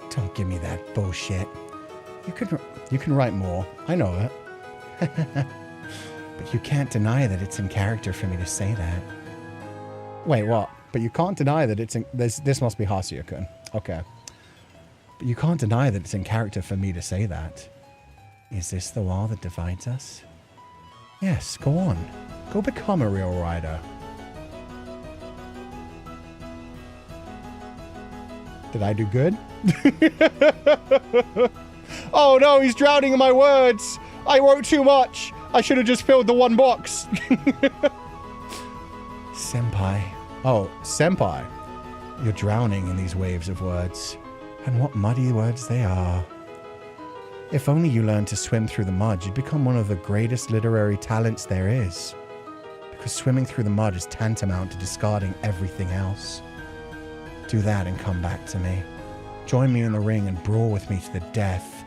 Don't give me that bullshit. You can write more. I know it. But you can't deny that it's in character for me to say that. Wait, what? But you can't deny that it's in... This must be Féileacán. Okay. But you can't deny that it's in character for me to say that. Is this the wall that divides us? Yes, go on. Go become a real writer. Did I do good? Oh no, he's drowning in my words. I wrote too much. I should have just filled the one box. Senpai. Oh, senpai. You're drowning in these waves of words. And what muddy words they are. If only you learned to swim through the mud, you'd become one of the greatest literary talents there is. Because swimming through the mud is tantamount to discarding everything else. Do that and come back to me. Join me in the ring and brawl with me to the death.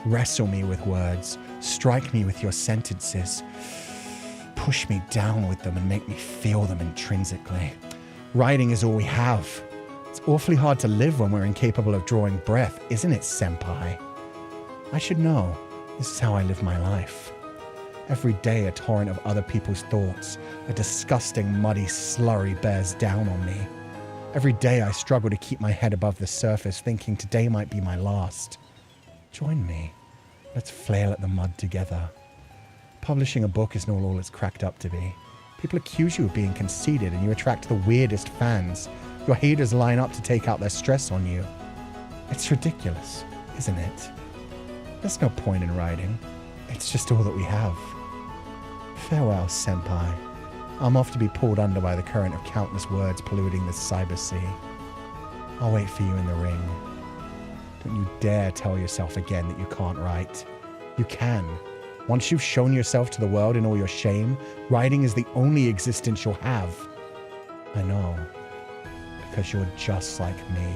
Wrestle me with words. Strike me with your sentences. Push me down with them and make me feel them intrinsically. Writing is all we have. It's awfully hard to live when we're incapable of drawing breath, isn't it, senpai? I should know. This is how I live my life. Every day a torrent of other people's thoughts, a disgusting, muddy slurry bears down on me. Every day I struggle to keep my head above the surface, thinking today might be my last. Join me. Let's flail at the mud together. Publishing a book is not all it's cracked up to be. People accuse you of being conceited and you attract the weirdest fans. Your haters line up to take out their stress on you. It's ridiculous, isn't it? There's no point in writing. It's just all that we have. Farewell, senpai. I'm off to be pulled under by the current of countless words polluting the cyber sea. I'll wait for you in the ring. Don't you dare tell yourself again that you can't write. You can. Once you've shown yourself to the world in all your shame, writing is the only existence you'll have. I know. Because you're just like me.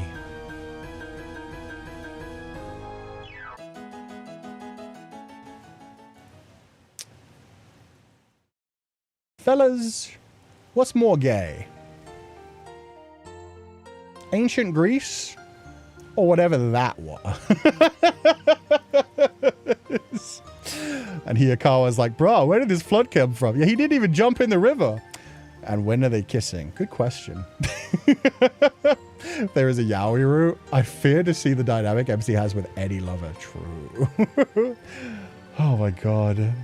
Fellas, what's more gay? Ancient Greece? Or whatever that was. And Hiyakawa's like, bro, where did this flood come from? Yeah, he didn't even jump in the river. And when are they kissing? Good question. There is a yaoi route. I fear to see the dynamic MC has with Eddie Lover. True. Oh my god. Did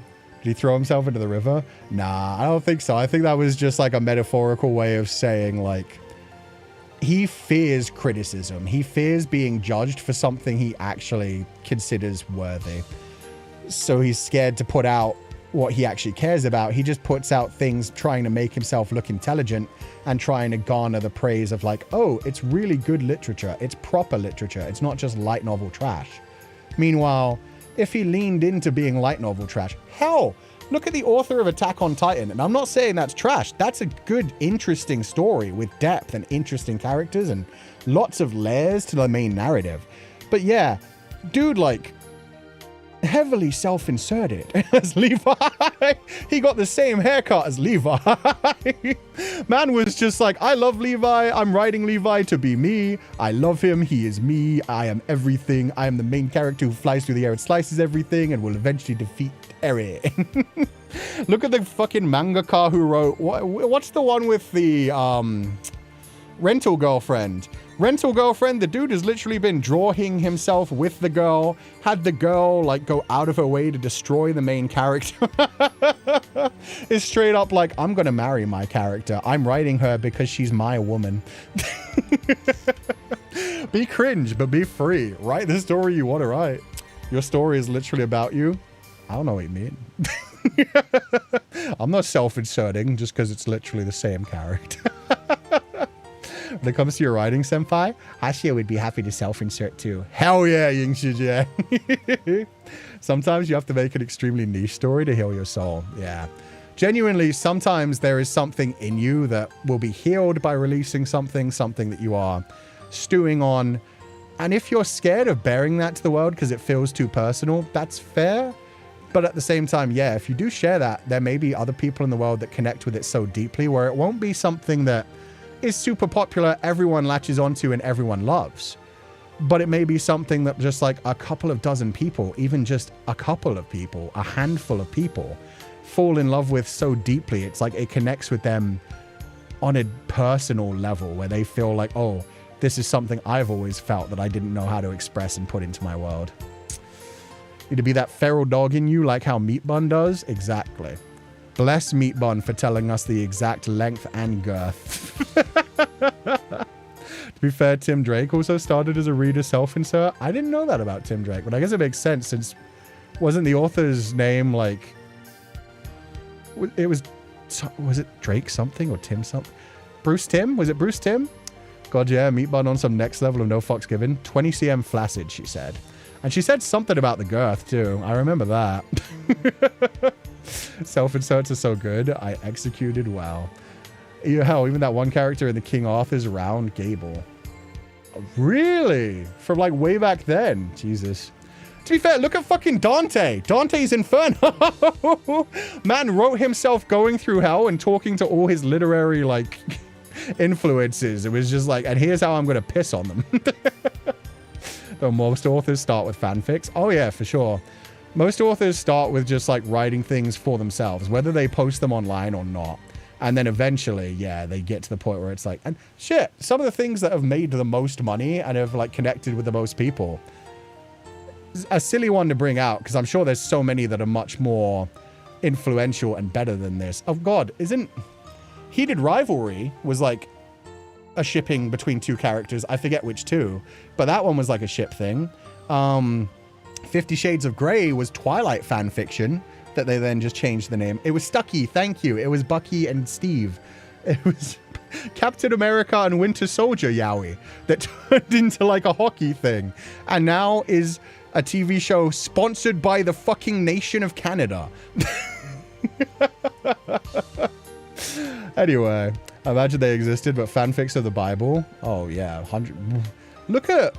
he throw himself into the river? Nah, I don't think so. I think that was just like a metaphorical way of saying like, he fears criticism. He fears being judged for something he actually considers worthy. So he's scared to put out what he actually cares about. He just puts out things trying to make himself look intelligent and trying to garner the praise of like, oh, it's really good literature. It's proper literature. It's not just light novel trash. Meanwhile, if he leaned into being light novel trash, hell, look at the author of Attack on Titan. And I'm not saying that's trash. That's a good, interesting story with depth and interesting characters and lots of layers to the main narrative. But yeah, dude, like, heavily self-inserted as Levi. He got the same haircut as Levi. Man was just like, I love Levi. I'm writing Levi to be me. I love him. He is me. I am everything. I am the main character who flies through the air and slices everything and will eventually defeat Eri. Look at the fucking mangaka who wrote, what's the one with the rental girlfriend? Rental girlfriend, the dude has literally been drawing himself with the girl, had the girl like go out of her way to destroy the main character. It's straight up like, I'm gonna marry my character. I'm writing her because she's my woman. Be cringe, but be free. Write the story you want to write. Your story is literally about you. I don't know what you mean. I'm not self-inserting just because it's literally the same character. When it comes to your writing, senpai, Hashia would be happy to self-insert too. Hell yeah, Ying Shijie. Sometimes you have to make an extremely niche story to heal your soul. Yeah. Genuinely, sometimes there is something in you that will be healed by releasing something that you are stewing on. And if you're scared of bearing that to the world because it feels too personal, that's fair. But at the same time, yeah, if you do share that, there may be other people in the world that connect with it so deeply where it won't be something that is super popular, everyone latches onto and everyone loves. But it may be something that just like a couple of dozen people, even just a couple of people, a handful of people, fall in love with so deeply. It's like it connects with them on a personal level where they feel like, oh, this is something I've always felt that I didn't know how to express and put into my world. Need to be that feral dog in you like how Meat Bun does? Exactly. Bless Meat Bun for telling us the exact length and girth. To be fair, Tim Drake also started as a reader self-insert. I didn't know that about Tim Drake, but I guess it makes sense since wasn't the author's name like... was it Drake something or Tim something? Bruce Tim? Was it Bruce Tim? God, yeah, Meat Bun on some next level of no fucks given. 20 cm flaccid, she said. And she said something about the girth, too. I remember that. Self-inserts are so good. I executed well. Hell, even that one character in the King Arthur's round gable. Really? From like way back then? Jesus. To be fair, look at fucking Dante. Dante's Inferno. Man wrote himself going through hell and talking to all his literary like influences. It was just like, and here's how I'm going to piss on them. Though most authors start with fanfics. Oh yeah, for sure. Most authors start with just like writing things for themselves, whether they post them online or not. And then eventually, yeah, they get to the point where it's like, and shit, some of the things that have made the most money and have like connected with the most people. A silly one to bring out, because I'm sure there's so many that are much more influential and better than this. Oh God, isn't Heated Rivalry was like a shipping between two characters. I forget which two, but that one was like a ship thing. 50 Shades of Grey was Twilight fan fiction that they then just changed the name. It was Stucky, thank you. It was Bucky and Steve. It was Captain America and Winter Soldier yaoi that turned into like a hockey thing. And now is a TV show sponsored by the fucking nation of Canada. Anyway, imagine they existed, but fanfics of the Bible. Oh yeah, 100. Look at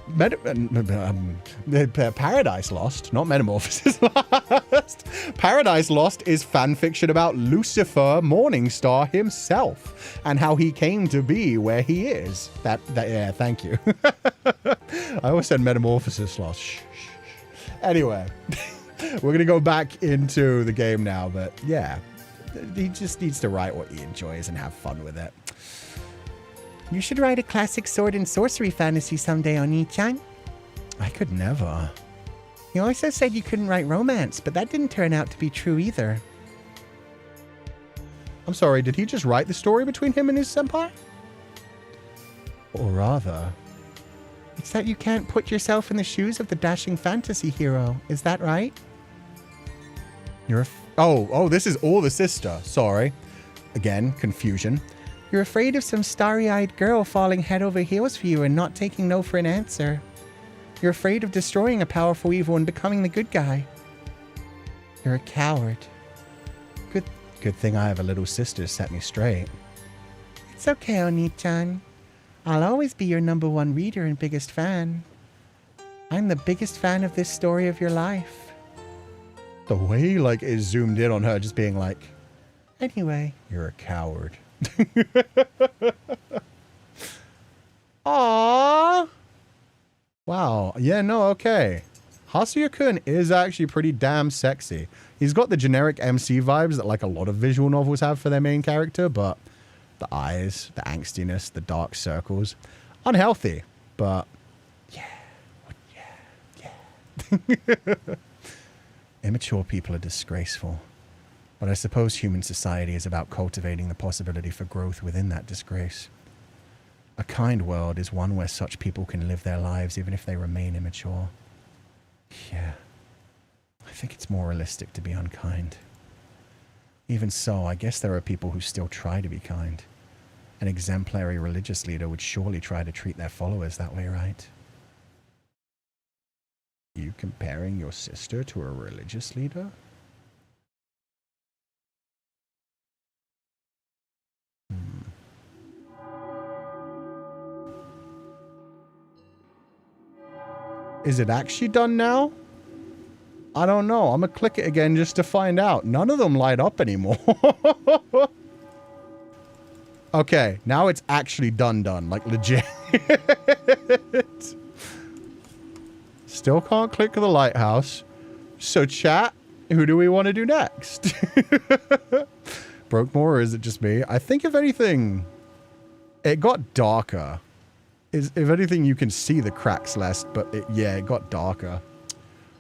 Paradise Lost, not Metamorphosis Lost. Paradise Lost is fanfiction about Lucifer Morningstar himself and how he came to be where he is. Yeah, thank you. I always said Metamorphosis Lost. Shh. Anyway, we're gonna go back into the game now, but yeah, he just needs to write what he enjoys and have fun with it. You should write a classic sword and sorcery fantasy someday, Oni-chan. I could never. You also said you couldn't write romance, but that didn't turn out to be true either. I'm sorry, did he just write the story between him and his senpai? Or rather, it's that you can't put yourself in the shoes of the dashing fantasy hero. Is that right? You're this is all the sister. Sorry. Again, confusion. You're afraid of some starry-eyed girl falling head over heels for you and not taking no for an answer. You're afraid of destroying a powerful evil and becoming the good guy. You're a coward. Good thing I have a little sister to set me straight. It's okay, Oni-chan. I'll always be your #1 reader and biggest fan. I'm the biggest fan of this story of your life. The way, like, is zoomed in on her just being like, anyway, you're a coward. Aww. Wow. Yeah, no, okay. Hasuya-kun is actually pretty damn sexy. He's got the generic MC vibes that like a lot of visual novels have for their main character, but the eyes, the angstiness, the dark circles, unhealthy, but yeah. Immature people are disgraceful. But I suppose human society is about cultivating the possibility for growth within that disgrace. A kind world is one where such people can live their lives even if they remain immature. Yeah. I think it's more realistic to be unkind. Even so, I guess there are people who still try to be kind. An exemplary religious leader would surely try to treat their followers that way, right? You comparing your sister to a religious leader? Is it actually done now? I don't know. I'm gonna click it again just to find out. None of them light up anymore. Okay, now it's actually done, like legit. Still can't click the lighthouse. So chat, who do we want to do next? Broke more, or is it just me? I think if anything, it got darker. If anything, you can see the cracks less, but it got darker.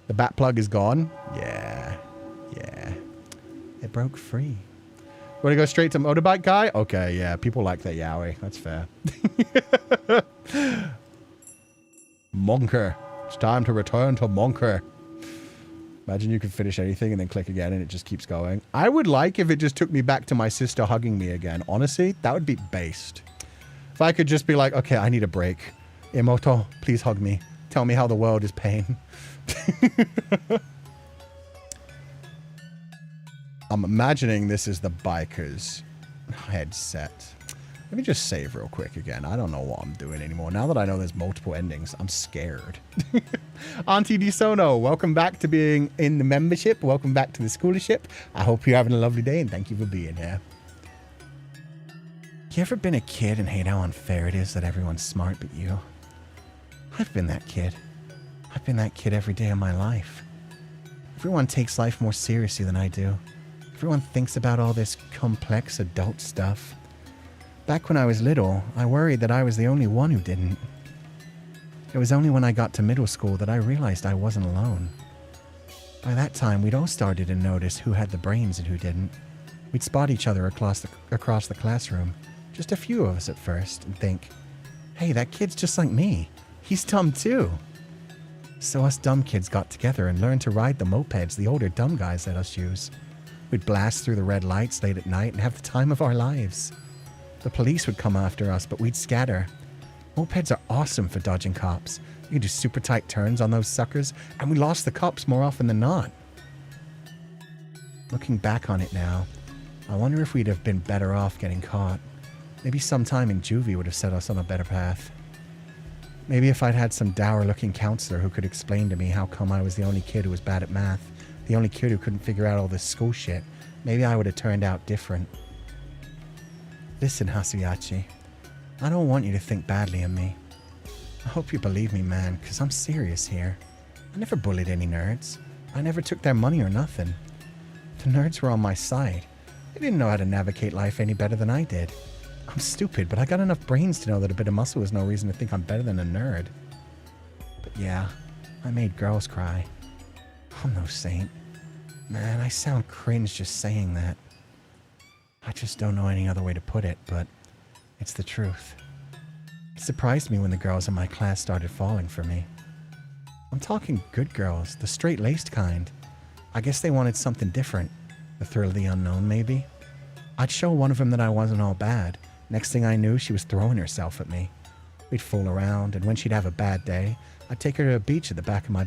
The bat plug is gone. Yeah. It broke free. Want to go straight to motorbike guy? Okay, yeah. People like that yaoi. That's fair. Monker. It's time to return to Monker. Imagine you could finish anything and then click again and it just keeps going. I would like if it just took me back to my sister hugging me again. Honestly, that would be based. If I could just be like, okay, I need a break. Imoto, please hug me. Tell me how the world is pain. I'm imagining this is the biker's headset. Let me just save real quick again. I don't know what I'm doing anymore. Now that I know there's multiple endings, I'm scared. Auntie DeSono, welcome back to being in the membership. Welcome back to the scholarship. I hope you're having a lovely day and thank you for being here. You ever been a kid and hate how unfair it is that everyone's smart but you? I've been that kid. I've been that kid every day of my life. Everyone takes life more seriously than I do. Everyone thinks about all this complex adult stuff. Back when I was little, I worried that I was the only one who didn't. It was only when I got to middle school that I realized I wasn't alone. By that time, we'd all started to notice who had the brains and who didn't. We'd spot each other across the classroom, just a few of us at first, and think, hey, that kid's just like me. He's dumb too. So us dumb kids got together and learned to ride the mopeds the older dumb guys let us use. We'd blast through the red lights late at night and have the time of our lives. The police would come after us, but we'd scatter. Mopeds are awesome for dodging cops. You can do super tight turns on those suckers, and we lost the cops more often than not. Looking back on it now, I wonder if we'd have been better off getting caught. Maybe some time in juvie would have set us on a better path. Maybe if I'd had some dour-looking counselor who could explain to me how come I was the only kid who was bad at math, the only kid who couldn't figure out all this school shit, maybe I would have turned out different. Listen, Hasuyachi, I don't want you to think badly of me. I hope you believe me, man, because I'm serious here. I never bullied any nerds. I never took their money or nothing. The nerds were on my side. They didn't know how to navigate life any better than I did. I'm stupid, but I got enough brains to know that a bit of muscle is no reason to think I'm better than a nerd. But yeah, I made girls cry. I'm no saint. Man, I sound cringe just saying that. I just don't know any other way to put it, but it's the truth. It surprised me when the girls in my class started falling for me. I'm talking good girls, the straight-laced kind. I guess they wanted something different. The thrill of the unknown, maybe. I'd show one of them that I wasn't all bad. Next thing I knew, she was throwing herself at me. We'd fool around, and when she'd have a bad day, I'd take her to a beach at the back of my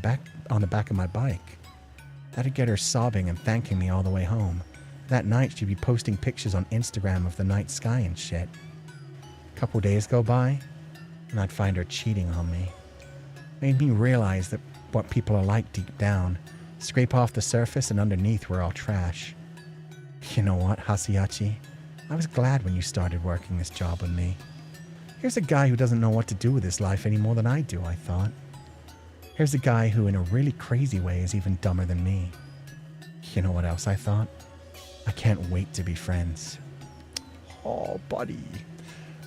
bike. That'd get her sobbing and thanking me all the way home. That night, she'd be posting pictures on Instagram of the night sky and shit. A couple days go by, and I'd find her cheating on me. Made me realize that what people are like deep down. Scrape off the surface, and underneath we're all trash. You know what, Hasiachi? I was glad when you started working this job with me. Here's a guy who doesn't know what to do with his life any more than I do, I thought. Here's a guy who, in a really crazy way, is even dumber than me. You know what else I thought? I can't wait to be friends. Oh, buddy.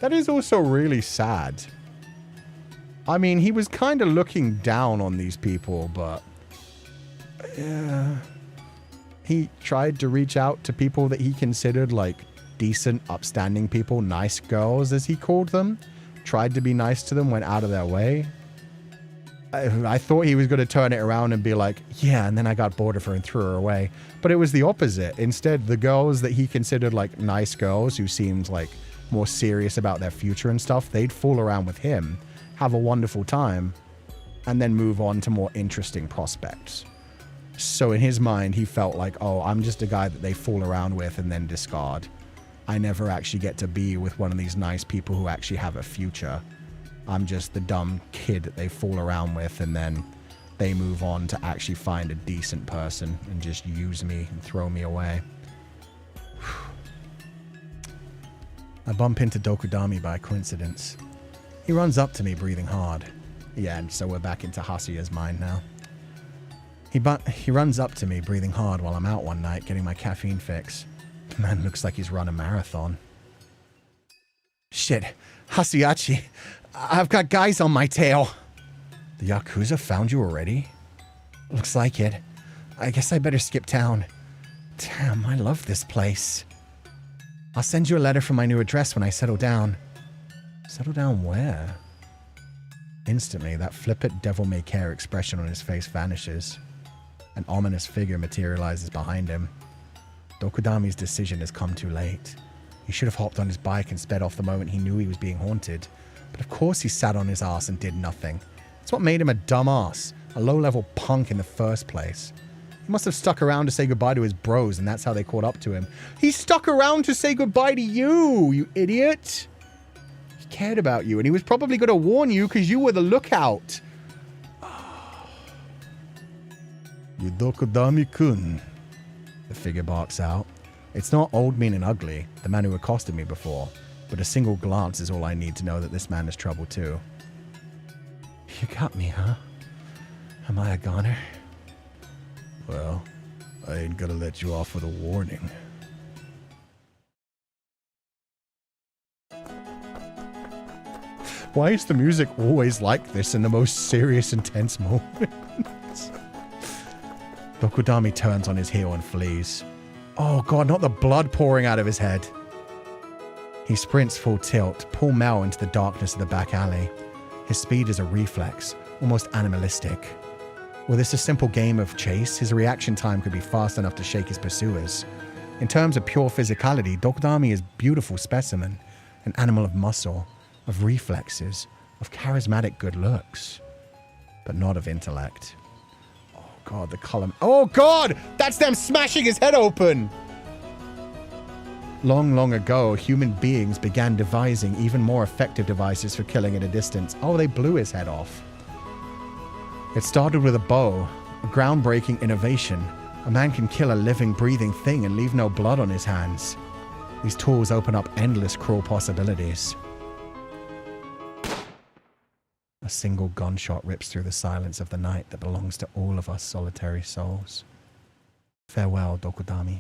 That is also really sad. I mean, he was kind of looking down on these people, but... he tried to reach out to people that he considered, like, decent, upstanding people, nice girls, as he called them. Tried to be nice to them, went out of their way. I thought he was going to turn it around and be like, yeah, and then I got bored of her and threw her away. But it was the opposite. Instead, the girls that he considered, like, nice girls who seemed, like, more serious about their future and stuff, they'd fool around with him, have a wonderful time, and then move on to more interesting prospects. So in his mind, he felt like, oh, I'm just a guy that they fool around with and then discard. I never actually get to be with one of these nice people who actually have a future. I'm just the dumb kid that they fool around with, and then they move on to actually find a decent person and just use me and throw me away. I bump into Dokudami by coincidence. He runs up to me, breathing hard. Yeah, and so we're back into Hasia's mind now. He runs up to me, breathing hard, while I'm out one night getting my caffeine fix. The man looks like he's run a marathon. Shit, Hasiachi, I've got guys on my tail. The Yakuza found you already? Looks like it. I guess I better skip town. Damn, I love this place. I'll send you a letter from my new address when I settle down. Settle down where? Instantly, that flippant devil-may-care expression on his face vanishes. An ominous figure materializes behind him. Dokudami's decision has come too late. He should have hopped on his bike and sped off the moment he knew he was being haunted. But of course he sat on his ass and did nothing. It's what made him a dumbass, a low-level punk in the first place. He must have stuck around to say goodbye to his bros, and that's how they caught up to him. He stuck around to say goodbye to you, you idiot! He cared about you, and he was probably going to warn you because you were the lookout. You Dokudami-kun, the figure barks out. It's not old, mean, and ugly, the man who accosted me before, but a single glance is all I need to know that this man is trouble too. You got me, huh? Am I a goner? Well, I ain't gonna let you off with a warning. Why is the music always like this in the most serious, intense moments? Dokudami turns on his heel and flees. Oh god, not the blood pouring out of his head. He sprints full tilt, pell-mell into the darkness of the back alley. His speed is a reflex, almost animalistic. Were this a simple game of chase, his reaction time could be fast enough to shake his pursuers. In terms of pure physicality, Dokudami is a beautiful specimen, an animal of muscle, of reflexes, of charismatic good looks, but not of intellect. Oh god, the column. Oh god! That's them smashing his head open! Long, long ago, human beings began devising even more effective devices for killing at a distance. Oh, they blew his head off. It started with a bow, a groundbreaking innovation. A man can kill a living, breathing thing and leave no blood on his hands. These tools open up endless cruel possibilities. A single gunshot rips through the silence of the night that belongs to all of us solitary souls. Farewell, Dokudami.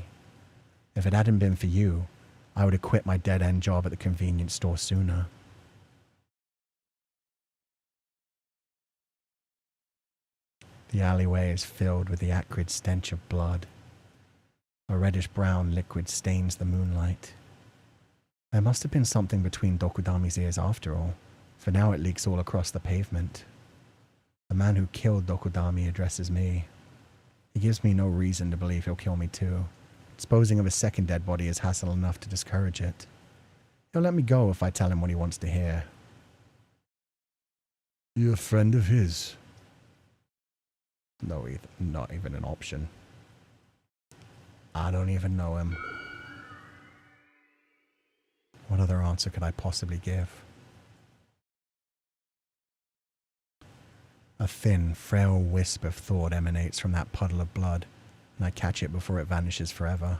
If it hadn't been for you, I would have quit my dead-end job at the convenience store sooner. The alleyway is filled with the acrid stench of blood. A reddish-brown liquid stains the moonlight. There must have been something between Dokudami's ears after all, For now it leaks all across the pavement. The man who killed Dokudami addresses me. He gives me no reason to believe he'll kill me too. Disposing of a second dead body is hassle enough to discourage it. He'll let me go if I tell him what he wants to hear. You a friend of his? No, not even an option. I don't even know him. What other answer could I possibly give? A thin, frail wisp of thought emanates from that puddle of blood, and I catch it before it vanishes forever.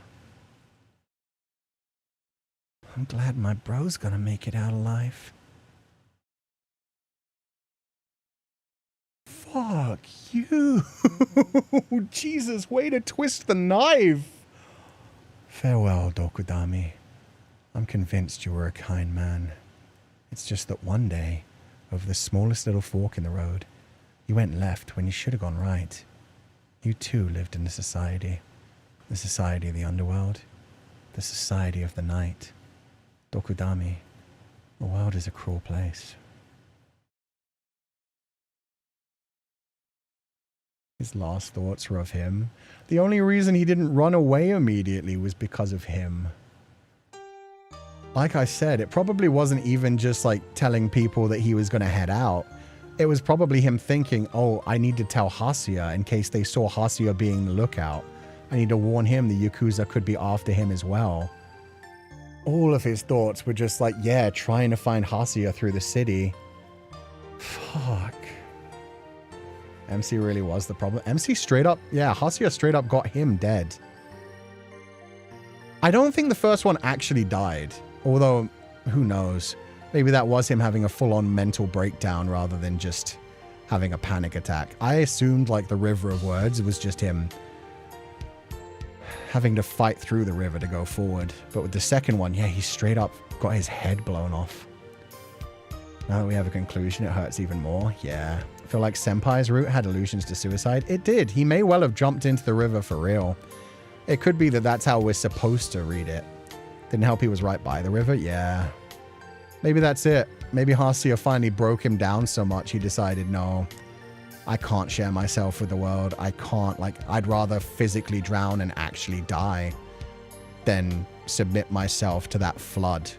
I'm glad my bro's gonna make it out alive. Fuck you! Jesus, way to twist the knife! Farewell, Dokudami. I'm convinced you were a kind man. It's just that one day, over the smallest little fork in the road, you went left when you should have gone right. You too lived in a society. The society of the underworld. The society of the night. Dokudami, the world is a cruel place. His last thoughts were of him. The only reason he didn't run away immediately was because of him. Like I said, it probably wasn't even just like telling people that he was going to head out. It was probably him thinking, oh, I need to tell Hasia in case they saw Hasia being the lookout. I need to warn him the Yakuza could be after him as well. All of his thoughts were just like, yeah, trying to find Hasia through the city. Fuck. MC really was the problem. MC straight up, yeah, Hasia straight up got him dead. I don't think the first one actually died. Although, who knows? Maybe that was him having a full-on mental breakdown rather than just having a panic attack. I assumed, like, the River of Words was just him having to fight through the river to go forward. But with the second one, yeah, he straight up got his head blown off. Now that we have a conclusion, it hurts even more. Yeah. I feel like Senpai's route had allusions to suicide. It did. He may well have jumped into the river for real. It could be that that's how we're supposed to read it. Didn't help he was right by the river? Yeah. Maybe that's it. Maybe Hasia finally broke him down so much he decided, no, I can't share myself with the world. I can't, like, I'd rather physically drown and actually die than submit myself to that flood.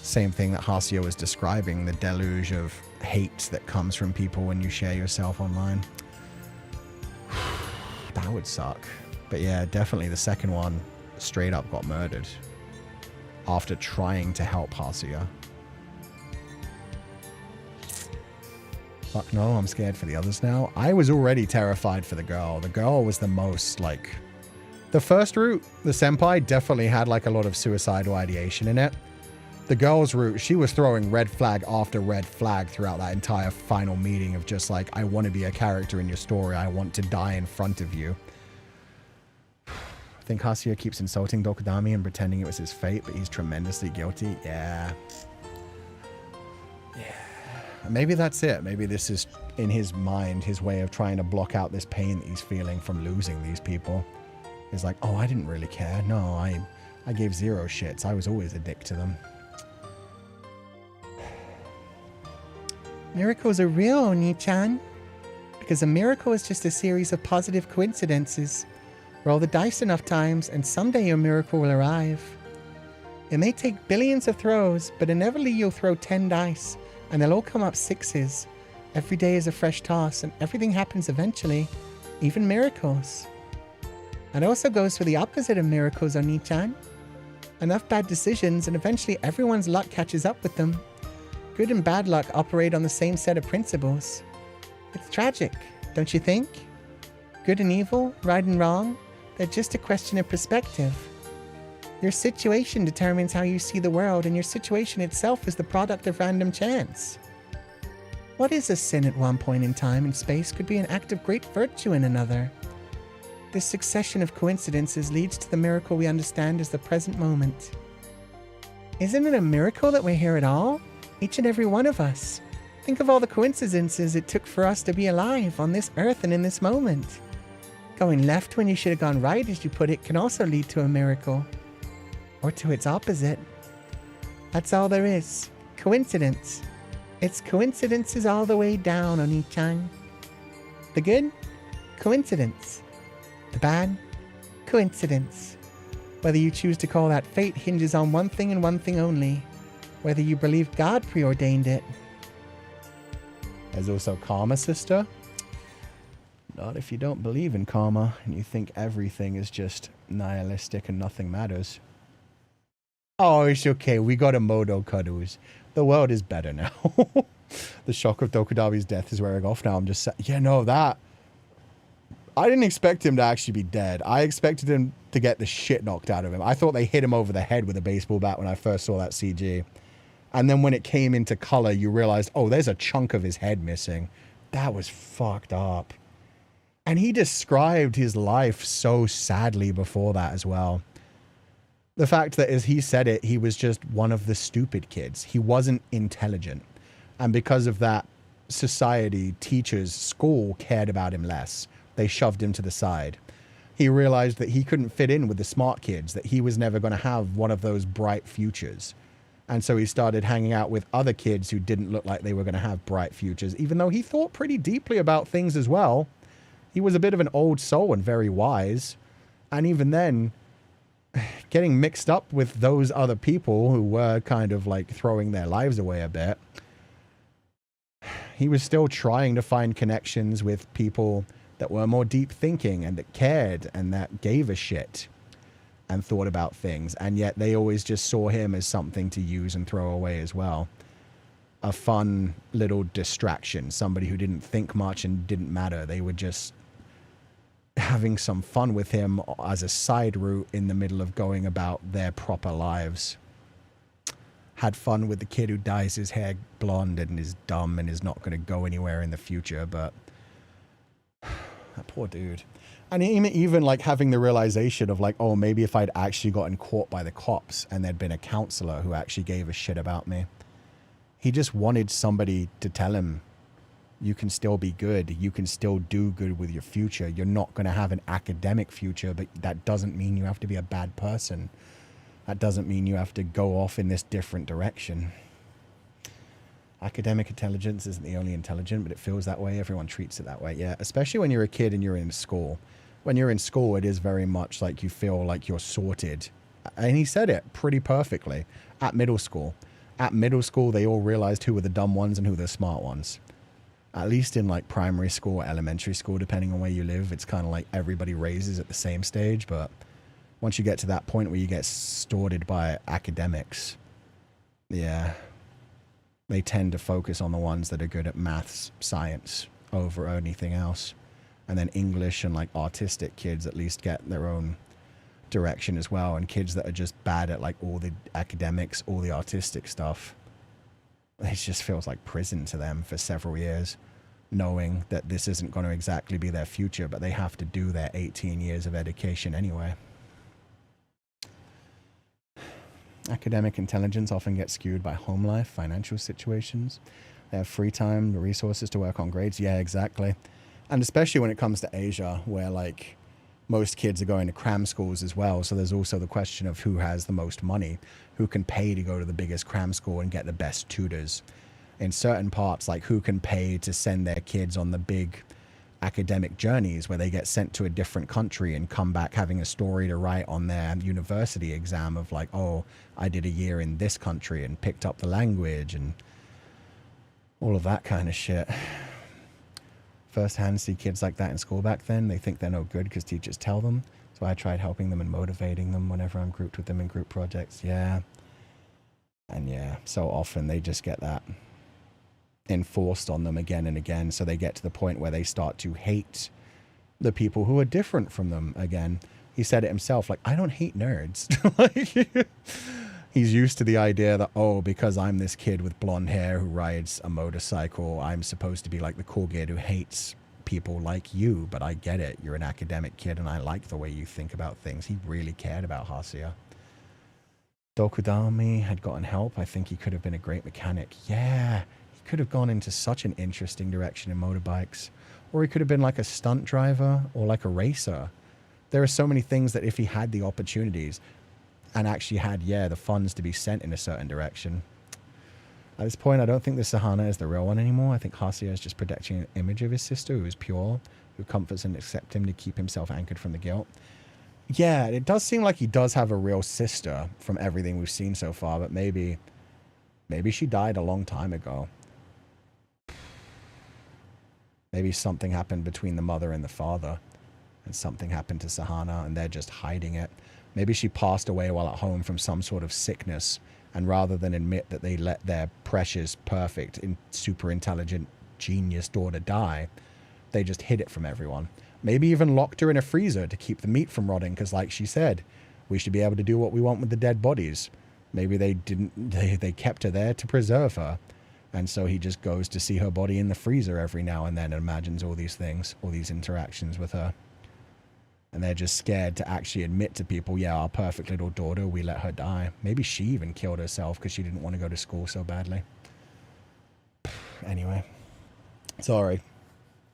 Same thing that Hasia was describing, the deluge of hate that comes from people when you share yourself online. That would suck. But yeah, definitely the second one straight up got murdered after trying to help Hasia. Fuck no, I'm scared for the others now. I was already terrified for the girl. The girl was the most, like... The first route, the senpai, definitely had, like, a lot of suicidal ideation in it. The girl's route, she was throwing red flag after red flag throughout that entire final meeting of just, like, I want to be a character in your story. I want to die in front of you. I think Hasia keeps insulting Dokudami and pretending it was his fate, but he's tremendously guilty. Yeah. Maybe that's it. Maybe this is, in his mind, his way of trying to block out this pain that he's feeling from losing these people. He's like, oh, I didn't really care. No, I gave zero shits. I was always a dick to them. Miracles are real, Oni-chan. Because a miracle is just a series of positive coincidences. Roll the dice enough times, and someday your miracle will arrive. It may take billions of throws, but inevitably you'll throw 10 dice. And they'll all come up 6s. Every day is a fresh toss, and everything happens eventually. Even miracles. It also goes for the opposite of miracles, Oni-chan. Enough bad decisions, and eventually everyone's luck catches up with them. Good and bad luck operate on the same set of principles. It's tragic, don't you think? Good and evil, right and wrong, they're just a question of perspective. Your situation determines how you see the world, and your situation itself is the product of random chance. What is a sin at one point in time and space could be an act of great virtue in another. This succession of coincidences leads to the miracle we understand as the present moment. Isn't it a miracle that we're here at all? Each and every one of us. Think of all the coincidences it took for us to be alive on this earth and in this moment. Going left when you should have gone right, as you put it, can also lead to a miracle. Or to its opposite. That's all there is. Coincidence. It's coincidences all the way down, Oni-chan. The good? Coincidence. The bad? Coincidence. Whether you choose to call that fate hinges on one thing and one thing only. Whether you believe God preordained it. There's also karma, sister. Not if you don't believe in karma and you think everything is just nihilistic and nothing matters. Oh, it's okay. We got a Modo cuddles. The world is better now. The shock of Dokudami's death is wearing off now. I'm just saying, yeah, no, that. I didn't expect him to actually be dead. I expected him to get the shit knocked out of him. I thought they hit him over the head with a baseball bat when I first saw that CG. And then when it came into color, you realized, oh, there's a chunk of his head missing. That was fucked up. And he described his life so sadly before that as well. The fact that, as he said it, he was just one of the stupid kids. He wasn't intelligent. And because of that, society, teachers, school cared about him less. They shoved him to the side. He realized that he couldn't fit in with the smart kids, that he was never going to have one of those bright futures. And so he started hanging out with other kids who didn't look like they were going to have bright futures, even though he thought pretty deeply about things as well. He was a bit of an old soul and very wise. And even then, getting mixed up with those other people who were kind of like throwing their lives away a bit, he was still trying to find connections with people that were more deep thinking and that cared and that gave a shit and thought about things. And yet they always just saw him as something to use and throw away as well. A fun little distraction, somebody who didn't think much and didn't matter. They were just having some fun with him as a side route in the middle of going about their proper lives. Had fun with the kid who dyes his hair blonde and is dumb and is not going to go anywhere in the future, but that poor dude. And even like having the realization of like, oh, maybe if I'd actually gotten caught by the cops and there'd been a counselor who actually gave a shit about me. He just wanted somebody to tell him, you can still be good. You can still do good with your future. You're not going to have an academic future, but that doesn't mean you have to be a bad person. That doesn't mean you have to go off in this different direction. Academic intelligence isn't the only intelligent, but it feels that way. Everyone treats it that way. Yeah, especially when you're a kid and you're in school. When you're in school, it is very much like you feel like you're sorted. And he said it pretty perfectly. At middle school. At middle school, they all realized who were the dumb ones and who were the smart ones. At least in like primary school or elementary school, depending on where you live, it's kind of like everybody raises at the same stage. But once you get to that point where you get sorted by academics, yeah, they tend to focus on the ones that are good at maths, science over anything else. And then English and like artistic kids at least get their own direction as well. And kids that are just bad at like all the academics, all the artistic stuff, it just feels like prison to them for several years, knowing that this isn't going to exactly be their future, but they have to do their 18 years of education anyway. Academic intelligence often gets skewed by home life, financial situations. They have free time, the resources to work on grades. Yeah, exactly. And especially when it comes to Asia, where like most kids are going to cram schools as well. So there's also the question of who has the most money, who can pay to go to the biggest cram school and get the best tutors. In certain parts, like who can pay to send their kids on the big academic journeys where they get sent to a different country and come back having a story to write on their university exam of like, oh, I did a year in this country and picked up the language and all of that kind of shit. Firsthand see kids like that in school back then. They think they're no good because teachers tell them. So I tried helping them and motivating them whenever I'm grouped with them in group projects. Yeah. And yeah, so often they just get that enforced on them again and again. So they get to the point where they start to hate the people who are different from them again. He said it himself, like, I don't hate nerds. Like, he's used to the idea that, oh, because I'm this kid with blonde hair who rides a motorcycle, I'm supposed to be like the cool kid who hates people like you. But I get it. You're an academic kid and I like the way you think about things. He really cared about Hasia. Dokudami had gotten help. I think he could have been a great mechanic. Yeah, he could have gone into such an interesting direction in motorbikes. Or he could have been like a stunt driver or like a racer. There are so many things that if he had the opportunities and actually had, yeah, the funds to be sent in a certain direction, At this point, I don't think the Sahana is the real one anymore. I think Hasia is just projecting an image of his sister who is pure, who comforts and accepts him to keep himself anchored from the guilt. Yeah, it does seem like he does have a real sister from everything we've seen so far, but maybe she died a long time ago. Maybe something happened between the mother and the father, and something happened to Sahana, and they're just hiding it. Maybe she passed away while at home from some sort of sickness, and rather than admit that they let their precious, perfect, super intelligent, genius daughter die, they just hid it from everyone. Maybe even locked her in a freezer to keep the meat from rotting, because like she said, we should be able to do what we want with the dead bodies. Maybe they didn't, they kept her there to preserve her. And so he just goes to see her body in the freezer every now and then and imagines all these things, all these interactions with her. And they're just scared to actually admit to people, yeah, our perfect little daughter, we let her die. Maybe she even killed herself because she didn't want to go to school so badly. Anyway. Sorry.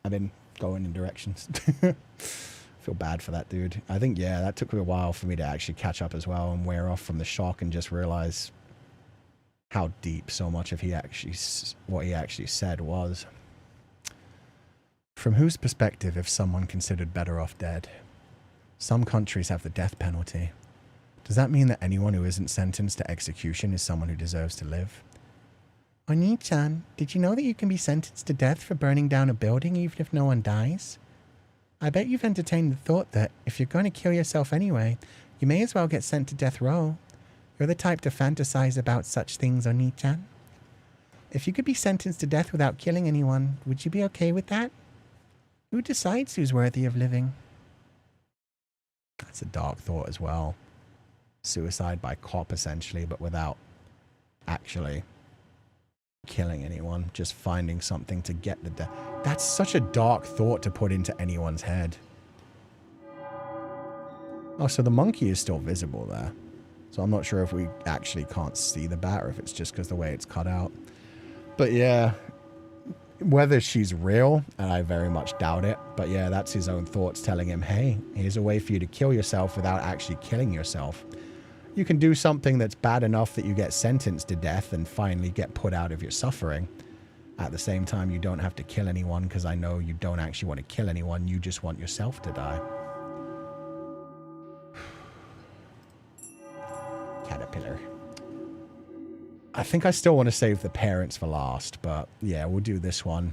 I've been going in directions. Feel bad for that dude. I think, yeah, that took me a while for me to actually catch up as well and wear off from the shock and just realize how deep so much of what he actually said was. From whose perspective is someone considered better off dead? Some countries have the death penalty. Does that mean that anyone who isn't sentenced to execution is someone who deserves to live? Oni-chan, did you know that you can be sentenced to death for burning down a building even if no one dies? I bet you've entertained the thought that if you're going to kill yourself anyway, you may as well get sent to death row. You're the type to fantasize about such things, Oni-chan. If you could be sentenced to death without killing anyone, would you be okay with that? Who decides who's worthy of living? That's a dark thought as well. Suicide by cop, essentially, but without actually killing anyone. Just finding something to get the death. That's such a dark thought to put into anyone's head. Oh, so the monkey is still visible there. So I'm not sure if we actually can't see the bat or if it's just because the way it's cut out. But yeah, whether she's real, and I very much doubt it, but yeah, that's his own thoughts telling him, hey, here's a way for you to kill yourself without actually killing yourself. You can do something that's bad enough that you get sentenced to death and finally get put out of your suffering. At the same time, you don't have to kill anyone because I know you don't actually want to kill anyone. You just want yourself to die. Caterpillar. I think I still want to save the parents for last, but yeah, we'll do this one.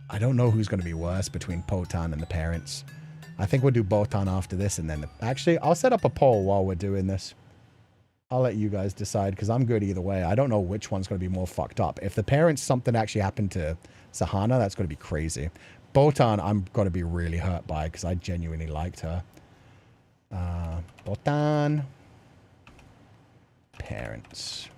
I don't know who's going to be worse between Potan and the parents. I think we'll do Botan after this and then... Actually, I'll set up a poll while we're doing this. I'll let you guys decide because I'm good either way. I don't know which one's going to be more fucked up. If the parents, something actually happened to Sahana, that's going to be crazy. Botan, I'm going to be really hurt by because I genuinely liked her. Botan. Parents.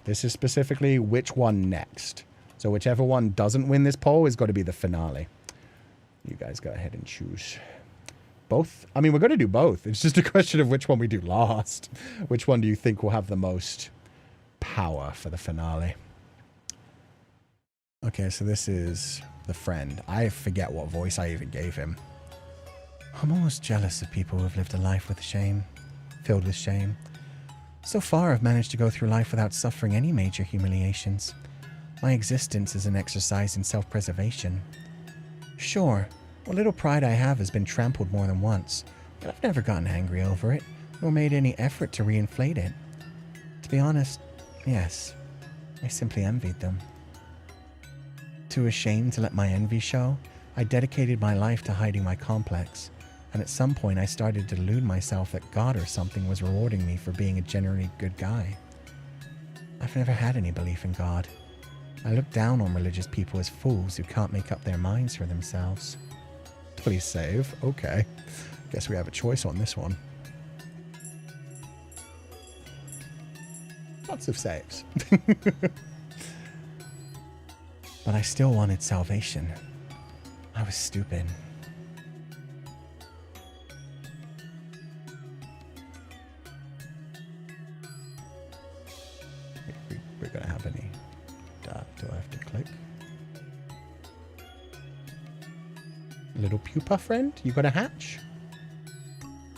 This is specifically which one next. So whichever one doesn't win this poll is going to be the finale. You guys go ahead and choose. Both? I mean, we're going to do both. It's just a question of which one we do last. Which one do you think will have the most power for the finale? Okay, so this is the friend. I forget what voice I even gave him. I'm almost jealous of people who have lived a life with shame. Filled with shame. So far, I've managed to go through life without suffering any major humiliations. My existence is an exercise in self-preservation. Sure, what little pride I have has been trampled more than once, but I've never gotten angry over it, nor made any effort to reinflate it. To be honest, yes, I simply envied them. Too ashamed to let my envy show, I dedicated my life to hiding my complex, and at some point I started to delude myself that God or something was rewarding me for being a genuinely good guy. I've never had any belief in God. I look down on religious people as fools who can't make up their minds for themselves. Please save. Okay. Guess we have a choice on this one. Lots of saves. But I still wanted salvation. I was stupid. We're gonna have any... do I have to click? Little pupa friend, you got a hatch?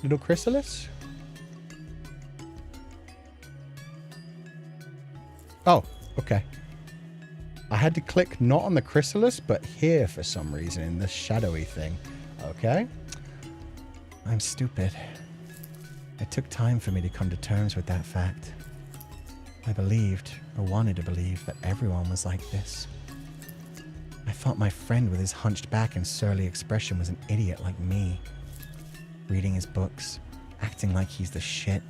Little chrysalis? Oh, okay. I had to click not on the chrysalis, but here for some reason in this shadowy thing. Okay. I'm stupid. It took time for me to come to terms with that fact. I believed, or wanted to believe, that everyone was like this. I thought my friend with his hunched back and surly expression was an idiot like me. Reading his books, acting like he's the shit.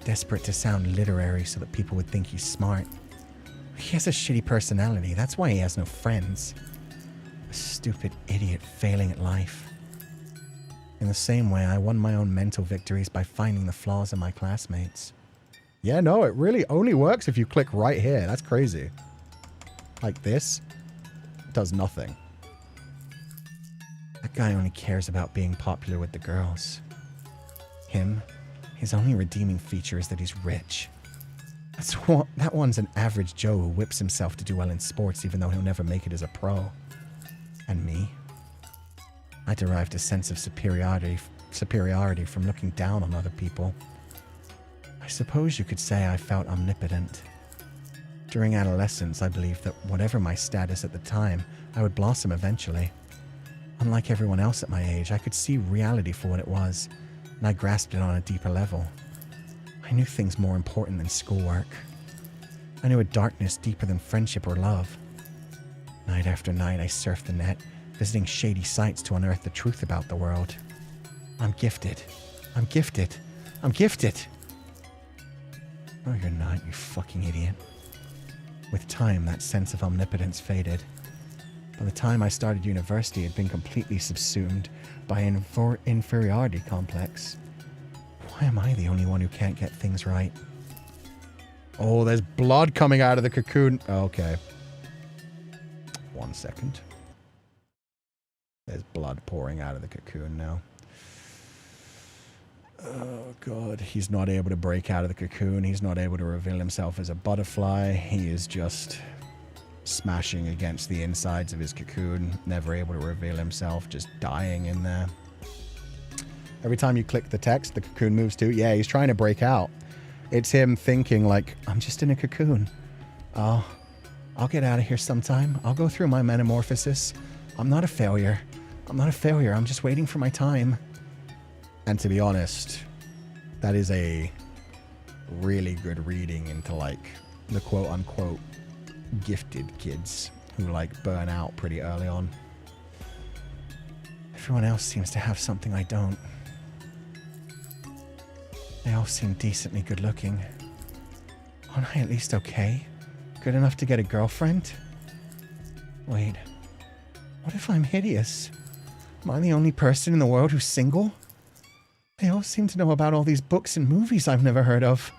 Desperate to sound literary so that people would think he's smart. He has a shitty personality, that's why he has no friends. A stupid idiot failing at life. In the same way, I won my own mental victories by finding the flaws in my classmates. Yeah, no, it really only works if you click right here. That's crazy. Like this. It does nothing. That guy only cares about being popular with the girls. Him, his only redeeming feature is that he's rich. That one's an average Joe who whips himself to do well in sports even though he'll never make it as a pro. And me? I derived a sense of superiority from looking down on other people. I suppose you could say I felt omnipotent. During adolescence, I believed that whatever my status at the time, I would blossom eventually. Unlike everyone else at my age, I could see reality for what it was, and I grasped it on a deeper level. I knew things more important than schoolwork. I knew a darkness deeper than friendship or love. Night after night, I surfed the net, visiting shady sites to unearth the truth about the world. I'm gifted. I'm gifted. I'm gifted. No, you're not, you fucking idiot. With time, that sense of omnipotence faded. By the time I started university, it had been completely subsumed by an inferiority complex. Why am I the only one who can't get things right? Oh, there's blood coming out of the cocoon. Okay. 1 second. There's blood pouring out of the cocoon now. Oh, God. He's not able to break out of the cocoon. He's not able to reveal himself as a butterfly. He is just smashing against the insides of his cocoon. Never able to reveal himself. Just dying in there. Every time you click the text, the cocoon moves too. Yeah, he's trying to break out. It's him thinking like, I'm just in a cocoon. I'll get out of here sometime. I'll go through my metamorphosis. I'm not a failure. I'm not a failure. I'm just waiting for my time. And to be honest, that is a really good reading into like the quote unquote gifted kids who like burn out pretty early on. Everyone else seems to have something I don't. They all seem decently good looking. Aren't I at least okay? Good enough to get a girlfriend? Wait, what if I'm hideous? Am I the only person in the world who's single? They all seem to know about all these books and movies I've never heard of.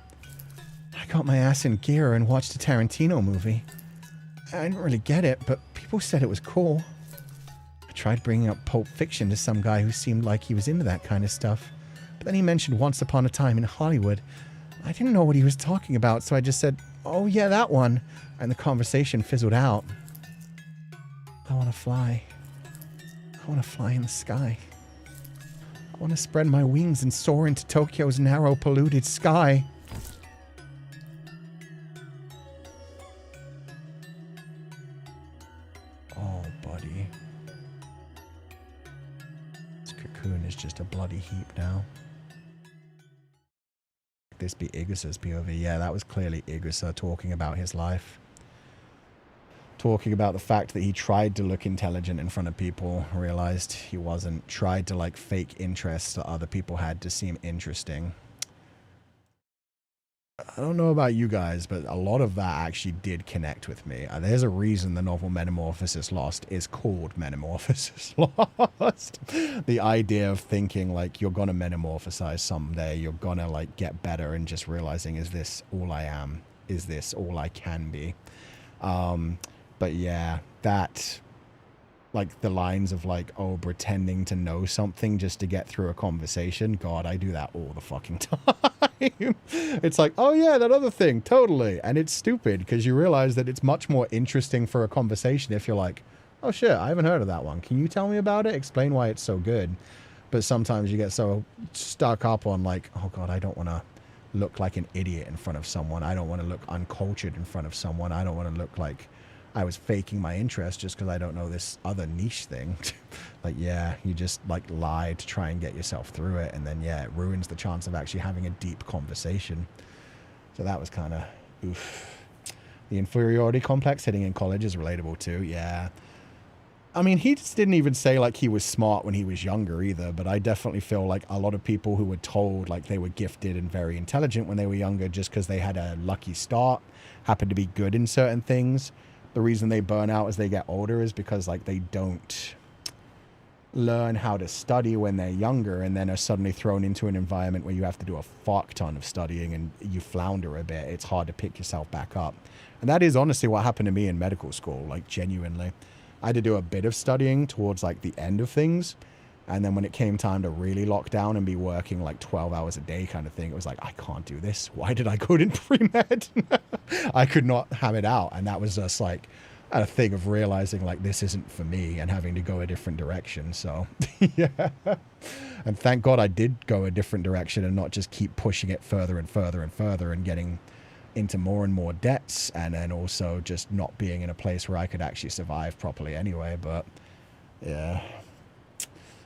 I got my ass in gear and watched a Tarantino movie. I didn't really get it, but people said it was cool. I tried bringing up Pulp Fiction to some guy who seemed like he was into that kind of stuff. But then he mentioned Once Upon a Time in Hollywood. I didn't know what he was talking about, so I just said, oh yeah, that one. And the conversation fizzled out. I want to fly. I want to fly in the sky. I want to spread my wings and soar into Tokyo's narrow, polluted sky. Oh, buddy. This cocoon is just a bloody heap now. This be Igusa's POV. Yeah, that was clearly Igusa talking about his life. Talking about the fact that he tried to look intelligent in front of people, realized he wasn't, tried to like fake interests that other people had to seem interesting. I don't know about you guys, but a lot of that actually did connect with me. There's a reason the novel Metamorphosis Lost is called Metamorphosis Lost. The idea of thinking like you're gonna metamorphosize someday, you're gonna like get better, and just realizing, is this all I am? Is this all I can be? But yeah, that, like the lines of like, oh, pretending to know something just to get through a conversation. God, I do that all the fucking time. It's like, oh yeah, that other thing, totally. And it's stupid because you realize that it's much more interesting for a conversation if you're like, oh shit, I haven't heard of that one. Can you tell me about it? Explain why it's so good. But sometimes you get so stuck up on like, oh God, I don't want to look like an idiot in front of someone. I don't want to look uncultured in front of someone. I don't want to look like I was faking my interest just because I don't know this other niche thing. Like, yeah, you just like lie to try and get yourself through it. And then, yeah, it ruins the chance of actually having a deep conversation. So that was kind of, oof. The inferiority complex hitting in college is relatable too. Yeah. I mean, he just didn't even say like he was smart when he was younger either, but I definitely feel like a lot of people who were told like they were gifted and very intelligent when they were younger just because they had a lucky start, happened to be good in certain things. The reason they burn out as they get older is because like they don't learn how to study when they're younger and then are suddenly thrown into an environment where you have to do a fuck ton of studying and you flounder a bit. It's hard to pick yourself back up. And that is honestly what happened to me in medical school, like genuinely. I had to do a bit of studying towards like the end of things. And then when it came time to really lock down and be working like 12 hours a day kind of thing, it was like, I can't do this. Why did I go into pre-med? I could not have it out. And that was just like a thing of realizing like this isn't for me and having to go a different direction. So yeah. And thank God I did go a different direction and not just keep pushing it further and further and further and getting into more and more debts, and then also just not being in a place where I could actually survive properly anyway. But yeah,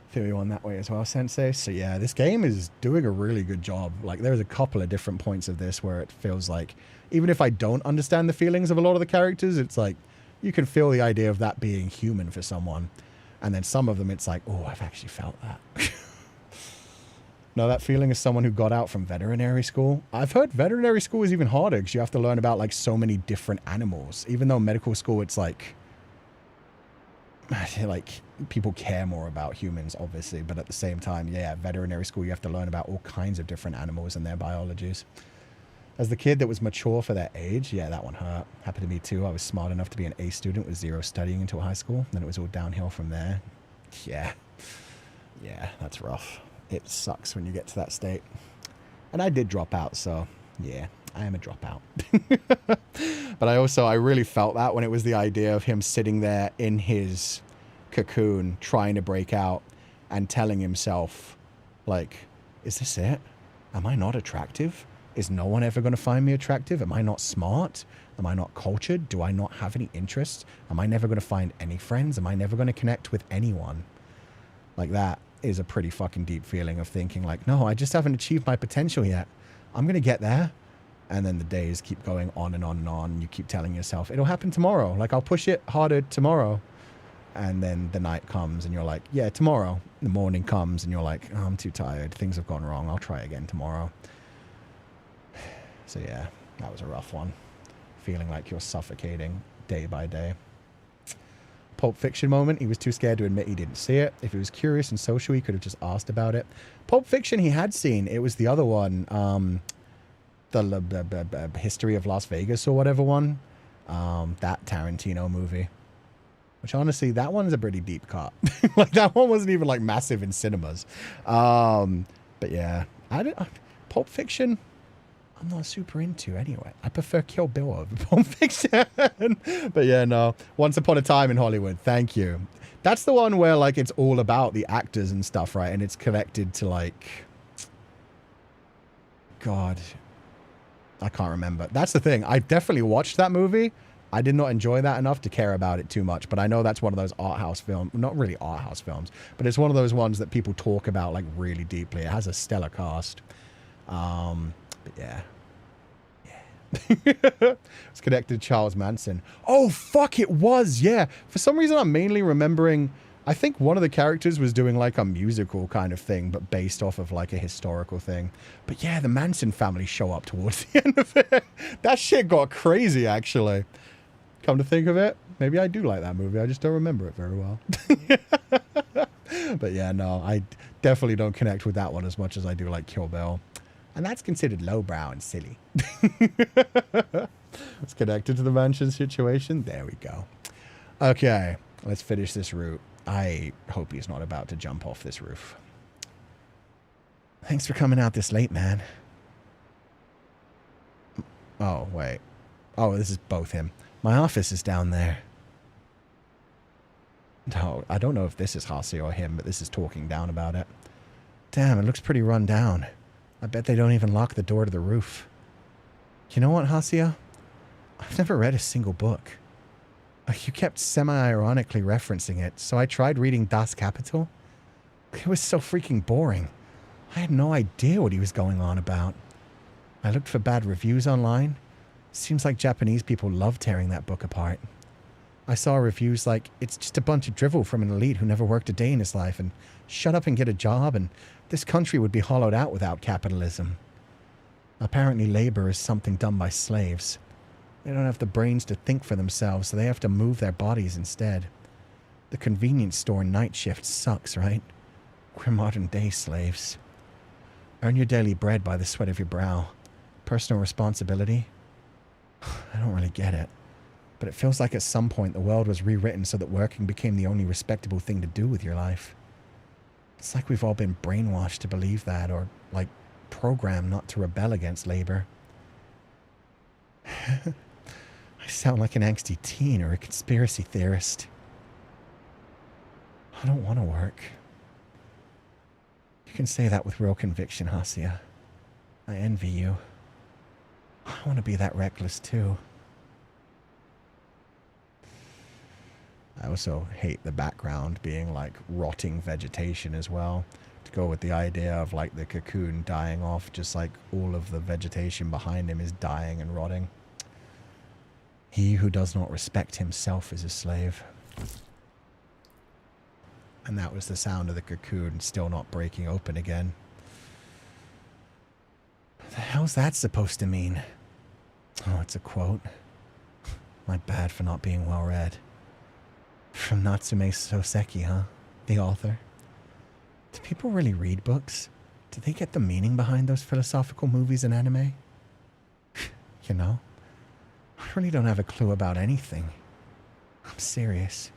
feel you on that way as well, Sensei. So yeah, this game is doing a really good job. Like there's a couple of different points of this where it feels like even if I don't understand the feelings of a lot of the characters, it's like you can feel the idea of that being human for someone. And then some of them it's like, oh, I've actually felt that. No, that feeling is someone who got out from veterinary school. I've heard veterinary school is even harder because you have to learn about like so many different animals. Even though medical school, it's like people care more about humans, obviously. But at the same time, yeah, veterinary school, you have to learn about all kinds of different animals and their biologies. As the kid that was mature for their age, yeah, that one hurt. Happened to me too. I was smart enough to be an A student with zero studying until high school. Then it was all downhill from there. Yeah, that's rough. It sucks when you get to that state. And I did drop out, so yeah, I am a dropout. But I really felt that when it was the idea of him sitting there in his cocoon trying to break out and telling himself, like, is this it? Am I not attractive? Is no one ever going to find me attractive? Am I not smart? Am I not cultured? Do I not have any interests? Am I never going to find any friends? Am I never going to connect with anyone? Like that is a pretty fucking deep feeling of thinking like, no, I just haven't achieved my potential yet. I'm going to get there. And then the days keep going on and on and on. And you keep telling yourself, it'll happen tomorrow. Like, I'll push it harder tomorrow. And then the night comes and you're like, yeah, tomorrow. The morning comes and you're like, oh, I'm too tired. Things have gone wrong. I'll try again tomorrow. So yeah, that was a rough one. Feeling like you're suffocating day by day. Pulp Fiction moment. He was too scared to admit he didn't see it. If he was curious and social, he could have just asked about it. Pulp Fiction he had seen. It was the other one. The History of Las Vegas or whatever one. That Tarantino movie. Which honestly, that one's a pretty deep cut. Like that one wasn't even like massive in cinemas. But yeah, Pulp Fiction, I'm not super into anyway. I prefer Kill Bill over Pulp Fiction. But yeah, no. Once Upon a Time in Hollywood. Thank you. That's the one where like it's all about the actors and stuff, right? And it's connected to like, God, I can't remember. That's the thing. I definitely watched that movie. I did not enjoy that enough to care about it too much, but I know that's one of those art house films, not really art house films, but it's one of those ones that people talk about like really deeply. It has a stellar cast. But yeah. It's connected to Charles Manson. Oh, fuck, it was. Yeah. For some reason, I'm mainly remembering, I think one of the characters was doing like a musical kind of thing, but based off of like a historical thing. But yeah, the Manson family show up towards the end of it. That shit got crazy, actually. Come to think of it, maybe I do like that movie. I just don't remember it very well. But yeah, no, I definitely don't connect with that one as much as I do like Kill Bill. And that's considered lowbrow and silly. It's connected to the mansion situation. There we go. Okay, let's finish this route. I hope he's not about to jump off this roof. Thanks for coming out this late, man. Oh, wait. Oh, this is both him. My office is down there. No, I don't know if this is Hasi or him, but this is talking down about it. Damn, it looks pretty run down. I bet they don't even lock the door to the roof. You know what, Hasia? I've never read a single book. You kept semi-ironically referencing it, so I tried reading Das Kapital. It was so freaking boring. I had no idea what he was going on about. I looked for bad reviews online. Seems like Japanese people love tearing that book apart. I saw reviews like, it's just a bunch of drivel from an elite who never worked a day in his life, and shut up and get a job, and this country would be hollowed out without capitalism. Apparently labor is something done by slaves. They don't have the brains to think for themselves, so they have to move their bodies instead. The convenience store night shift sucks, right? We're modern day slaves. Earn your daily bread by the sweat of your brow. Personal responsibility? I don't really get it. But it feels like at some point the world was rewritten so that working became the only respectable thing to do with your life. It's like we've all been brainwashed to believe that, or like programmed not to rebel against labor. I sound like an angsty teen or a conspiracy theorist. I don't want to work. You can say that with real conviction, Hasia. I envy you. I want to be that reckless too. I also hate the background being like rotting vegetation as well. To go with the idea of like the cocoon dying off, just like all of the vegetation behind him is dying and rotting. He who does not respect himself is a slave. And that was the sound of the cocoon still not breaking open again. What the hell's that supposed to mean? Oh, it's a quote. My bad for not being well read. From Natsume Soseki, huh? The author. Do people really read books? Do they get the meaning behind those philosophical movies and anime? You know? I really don't have a clue about anything. I'm serious.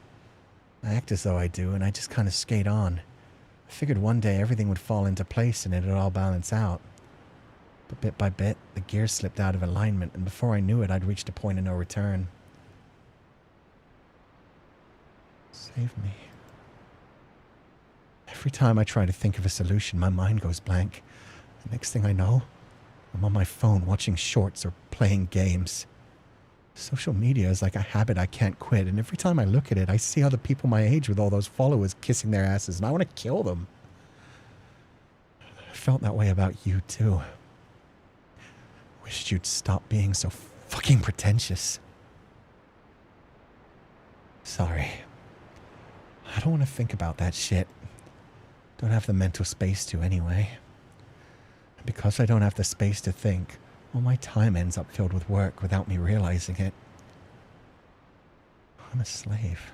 I act as though I do, and I just kind of skate on. I figured one day everything would fall into place and it'd all balance out. But bit by bit, the gears slipped out of alignment, and before I knew it, I'd reached a point of no return. Save me. Every time I try to think of a solution, my mind goes blank. The next thing I know, I'm on my phone watching shorts or playing games. Social media is like a habit I can't quit, and every time I look at it, I see other people my age with all those followers kissing their asses, and I want to kill them. I felt that way about you, too. Wished you'd stop being so fucking pretentious. Sorry. I don't want to think about that shit. Don't have the mental space to anyway. And because I don't have the space to think, all my time ends up filled with work without me realizing it. I'm a slave.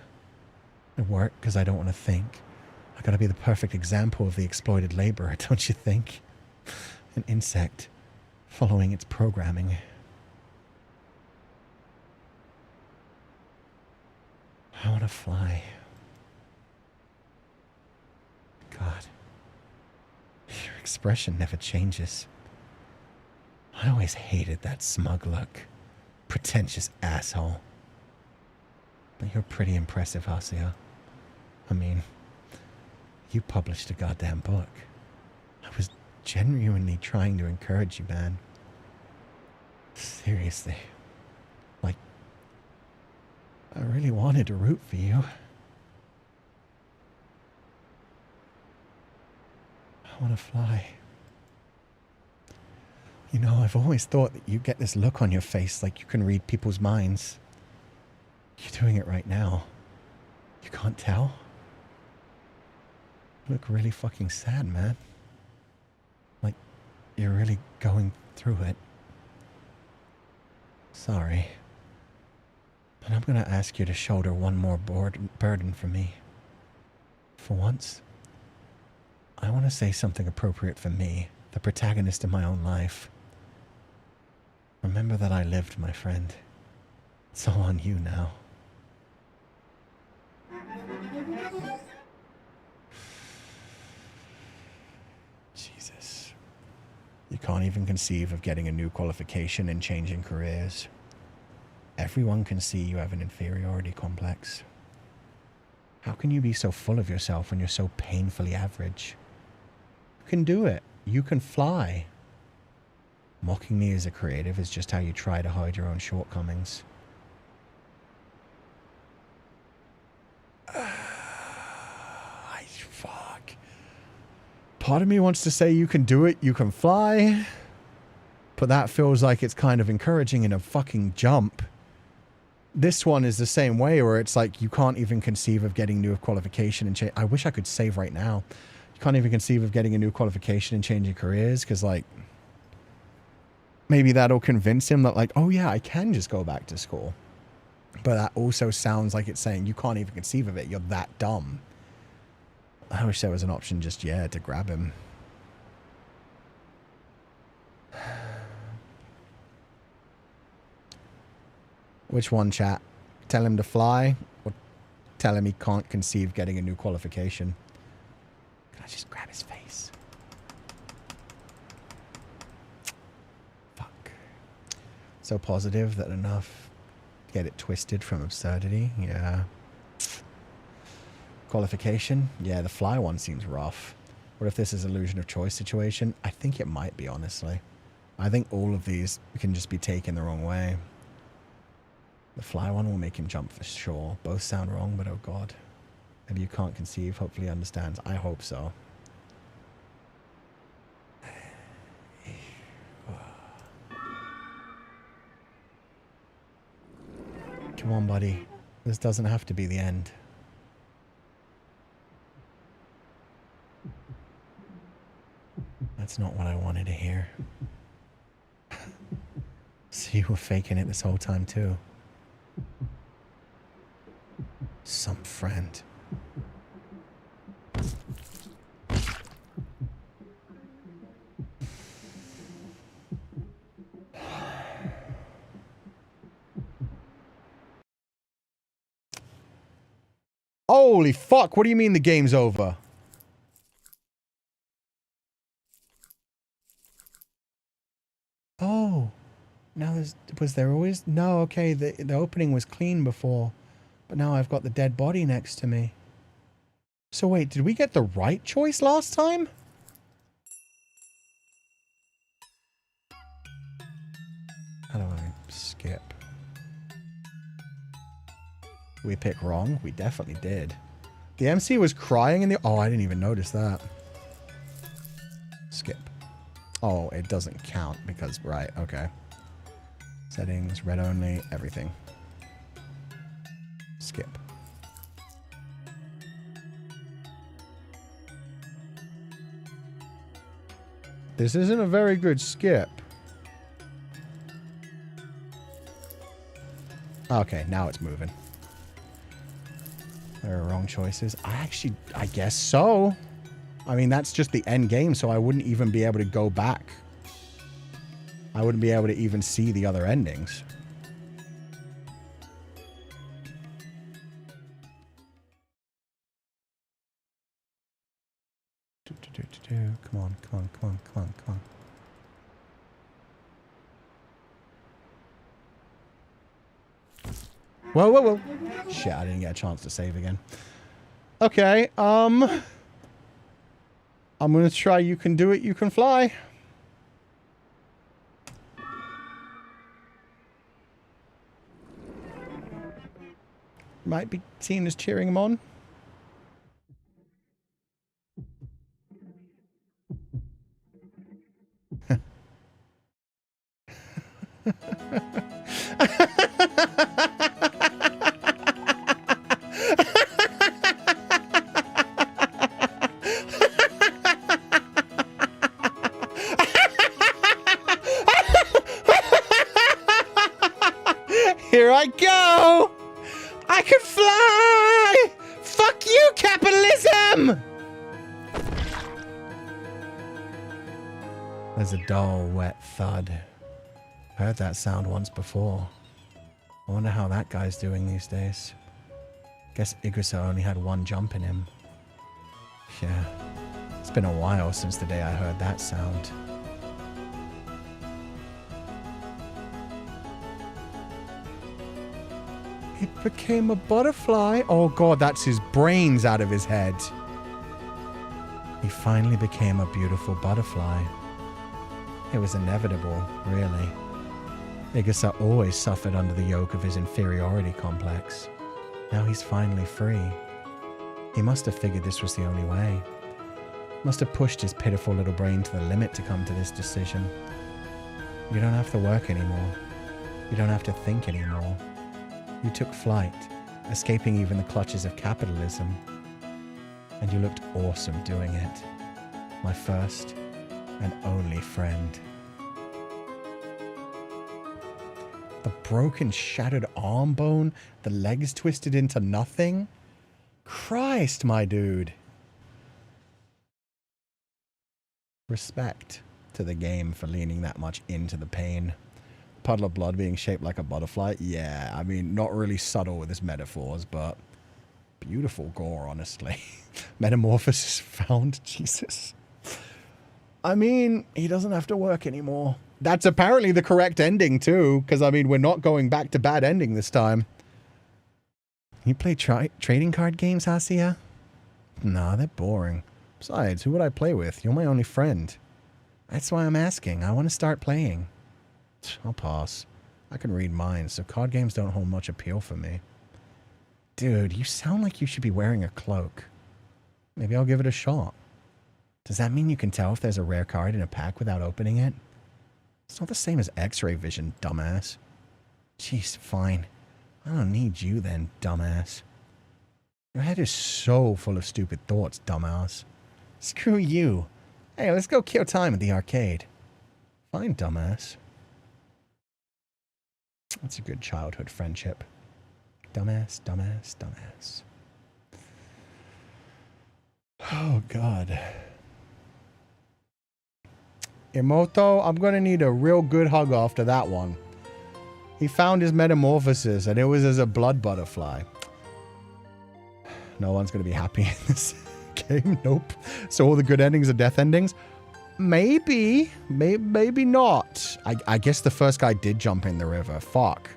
I work because I don't want to think. I gotta be the perfect example of the exploited laborer, don't you think? An insect, following its programming. I want to fly. God, your expression never changes. I always hated that smug look. Pretentious asshole. But you're pretty impressive, Hasia. I mean, you published a goddamn book. I was genuinely trying to encourage you, man. Seriously. Like, I really wanted to root for you. I want to fly. You know, I've always thought that you get this look on your face like you can read people's minds. You're doing it right now. You can't tell? You look really fucking sad, man. Like, you're really going through it. Sorry. But I'm gonna ask you to shoulder one more burden for me. For once, I want to say something appropriate for me, the protagonist of my own life. Remember that I lived, my friend. It's all on you now. Jesus. You can't even conceive of getting a new qualification and changing careers. Everyone can see you have an inferiority complex. How can you be so full of yourself when you're so painfully average? You can do it. You can fly. Mocking me as a creative is just how you try to hide your own shortcomings. Fuck. Part of me wants to say you can do it, you can fly. But that feels like it's kind of encouraging in a fucking jump. This one is the same way, where it's like you can't even conceive of getting new qualification and change. I wish I could save right now. You can't even conceive of getting a new qualification and changing careers, because like maybe that'll convince him that like, oh yeah, I can just go back to school. But that also sounds like it's saying you can't even conceive of it. You're that dumb. I wish there was an option just, yeah, to grab him. Which one, chat? Tell him to fly, or tell him he can't conceive getting a new qualification? Can I just grab his face? Fuck. So positive that enough to get it twisted from absurdity. Yeah. Qualification? Yeah, the fly one seems rough. What if this is illusion of choice situation? I think it might be, honestly. I think all of these can just be taken the wrong way. The fly one will make him jump for sure. Both sound wrong, but oh god. Maybe you can't conceive, hopefully he understands. I hope so. Come on, buddy. This doesn't have to be the end. That's not what I wanted to hear. So you were faking it this whole time too. Some friend. Holy fuck, what do you mean the game's over? Oh. Now was there always... No, okay, the opening was clean before. But now I've got the dead body next to me. So wait, did we get the right choice last time? How do I skip? Did we pick wrong? We definitely did. The MC was crying in the... Oh, I didn't even notice that. Skip. Oh, it doesn't count because... Right, okay. Settings, red only, everything. Skip. This isn't a very good skip. Okay, now it's moving. There are wrong choices. I guess so. I mean, that's just the end game, so I wouldn't even be able to go back. I wouldn't be able to even see the other endings. Come on, come on, come on, come on, come on. Whoa, whoa, whoa. Shit, I didn't get a chance to save again. Okay, I'm gonna try You Can Do It, You Can Fly. Might be seen as cheering him on. Here I go! I can fly! Fuck you, capitalism! There's a dull, wet thud. Heard that sound once before. I wonder how that guy's doing these days. Guess Igusa only had one jump in him. Yeah. It's been a while since the day I heard that sound. It became a butterfly. Oh god, that's his brains out of his head. He finally became a beautiful butterfly. It was inevitable, really. Igasa always suffered under the yoke of his inferiority complex. Now he's finally free. He must have figured this was the only way. Must have pushed his pitiful little brain to the limit to come to this decision. You don't have to work anymore. You don't have to think anymore. You took flight, escaping even the clutches of capitalism. And you looked awesome doing it. My first and only friend. The broken, shattered arm bone, the legs twisted into nothing. Christ, my dude. Respect to the game for leaning that much into the pain. Puddle of blood being shaped like a butterfly. Yeah, I mean, not really subtle with his metaphors, but beautiful gore, honestly. Metamorphosis found. Jesus. I mean, he doesn't have to work anymore. That's apparently the correct ending, too, because, I mean, we're not going back to bad ending this time. You play trading card games, Hasia? Nah, they're boring. Besides, who would I play with? You're my only friend. That's why I'm asking. I want to start playing. I'll pass. I can read minds, so card games don't hold much appeal for me. Dude, you sound like you should be wearing a cloak. Maybe I'll give it a shot. Does that mean you can tell if there's a rare card in a pack without opening it? It's not the same as X-ray vision, dumbass. Jeez, fine. I don't need you then, dumbass. Your head is so full of stupid thoughts, dumbass. Screw you. Hey, let's go kill time at the arcade. Fine, dumbass. That's a good childhood friendship. Dumbass, dumbass, dumbass. Oh, God. Imoto, I'm going to need a real good hug after that one. He found his metamorphosis, and it was as a blood butterfly. No one's going to be happy in this game. Nope. So all the good endings are death endings? Maybe. Maybe not. I guess the first guy did jump in the river. Fuck.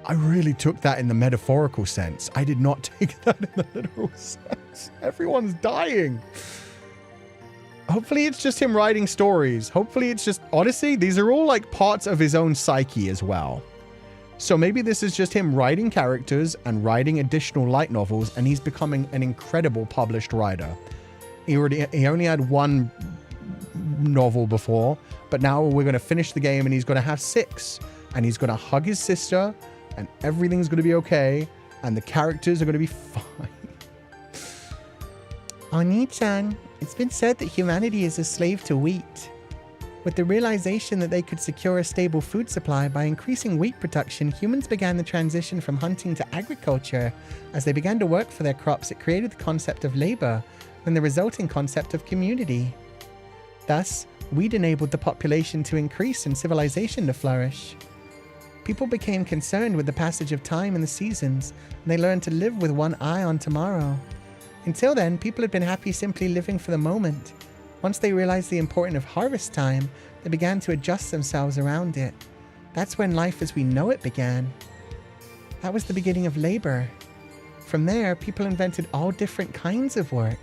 I really took that in the metaphorical sense. I did not take that in the literal sense. Everyone's dying. Hopefully it's just him writing stories. Hopefully it's just... Honestly, these are all like parts of his own psyche as well. So maybe this is just him writing characters and writing additional light novels, and he's becoming an incredible published writer. He only had one novel before, but now we're going to finish the game and he's going to have 6. And he's going to hug his sister, and everything's going to be okay, and the characters are going to be fine. Oni-chan, it's been said that humanity is a slave to wheat. With the realization that they could secure a stable food supply by increasing wheat production, humans began the transition from hunting to agriculture. As they began to work for their crops, it created the concept of labor and the resulting concept of community. Thus, wheat enabled the population to increase and civilization to flourish. People became concerned with the passage of time and the seasons, and they learned to live with one eye on tomorrow. Until then, people had been happy simply living for the moment. Once they realized the importance of harvest time, they began to adjust themselves around it. That's when life as we know it began. That was the beginning of labor. From there, people invented all different kinds of work.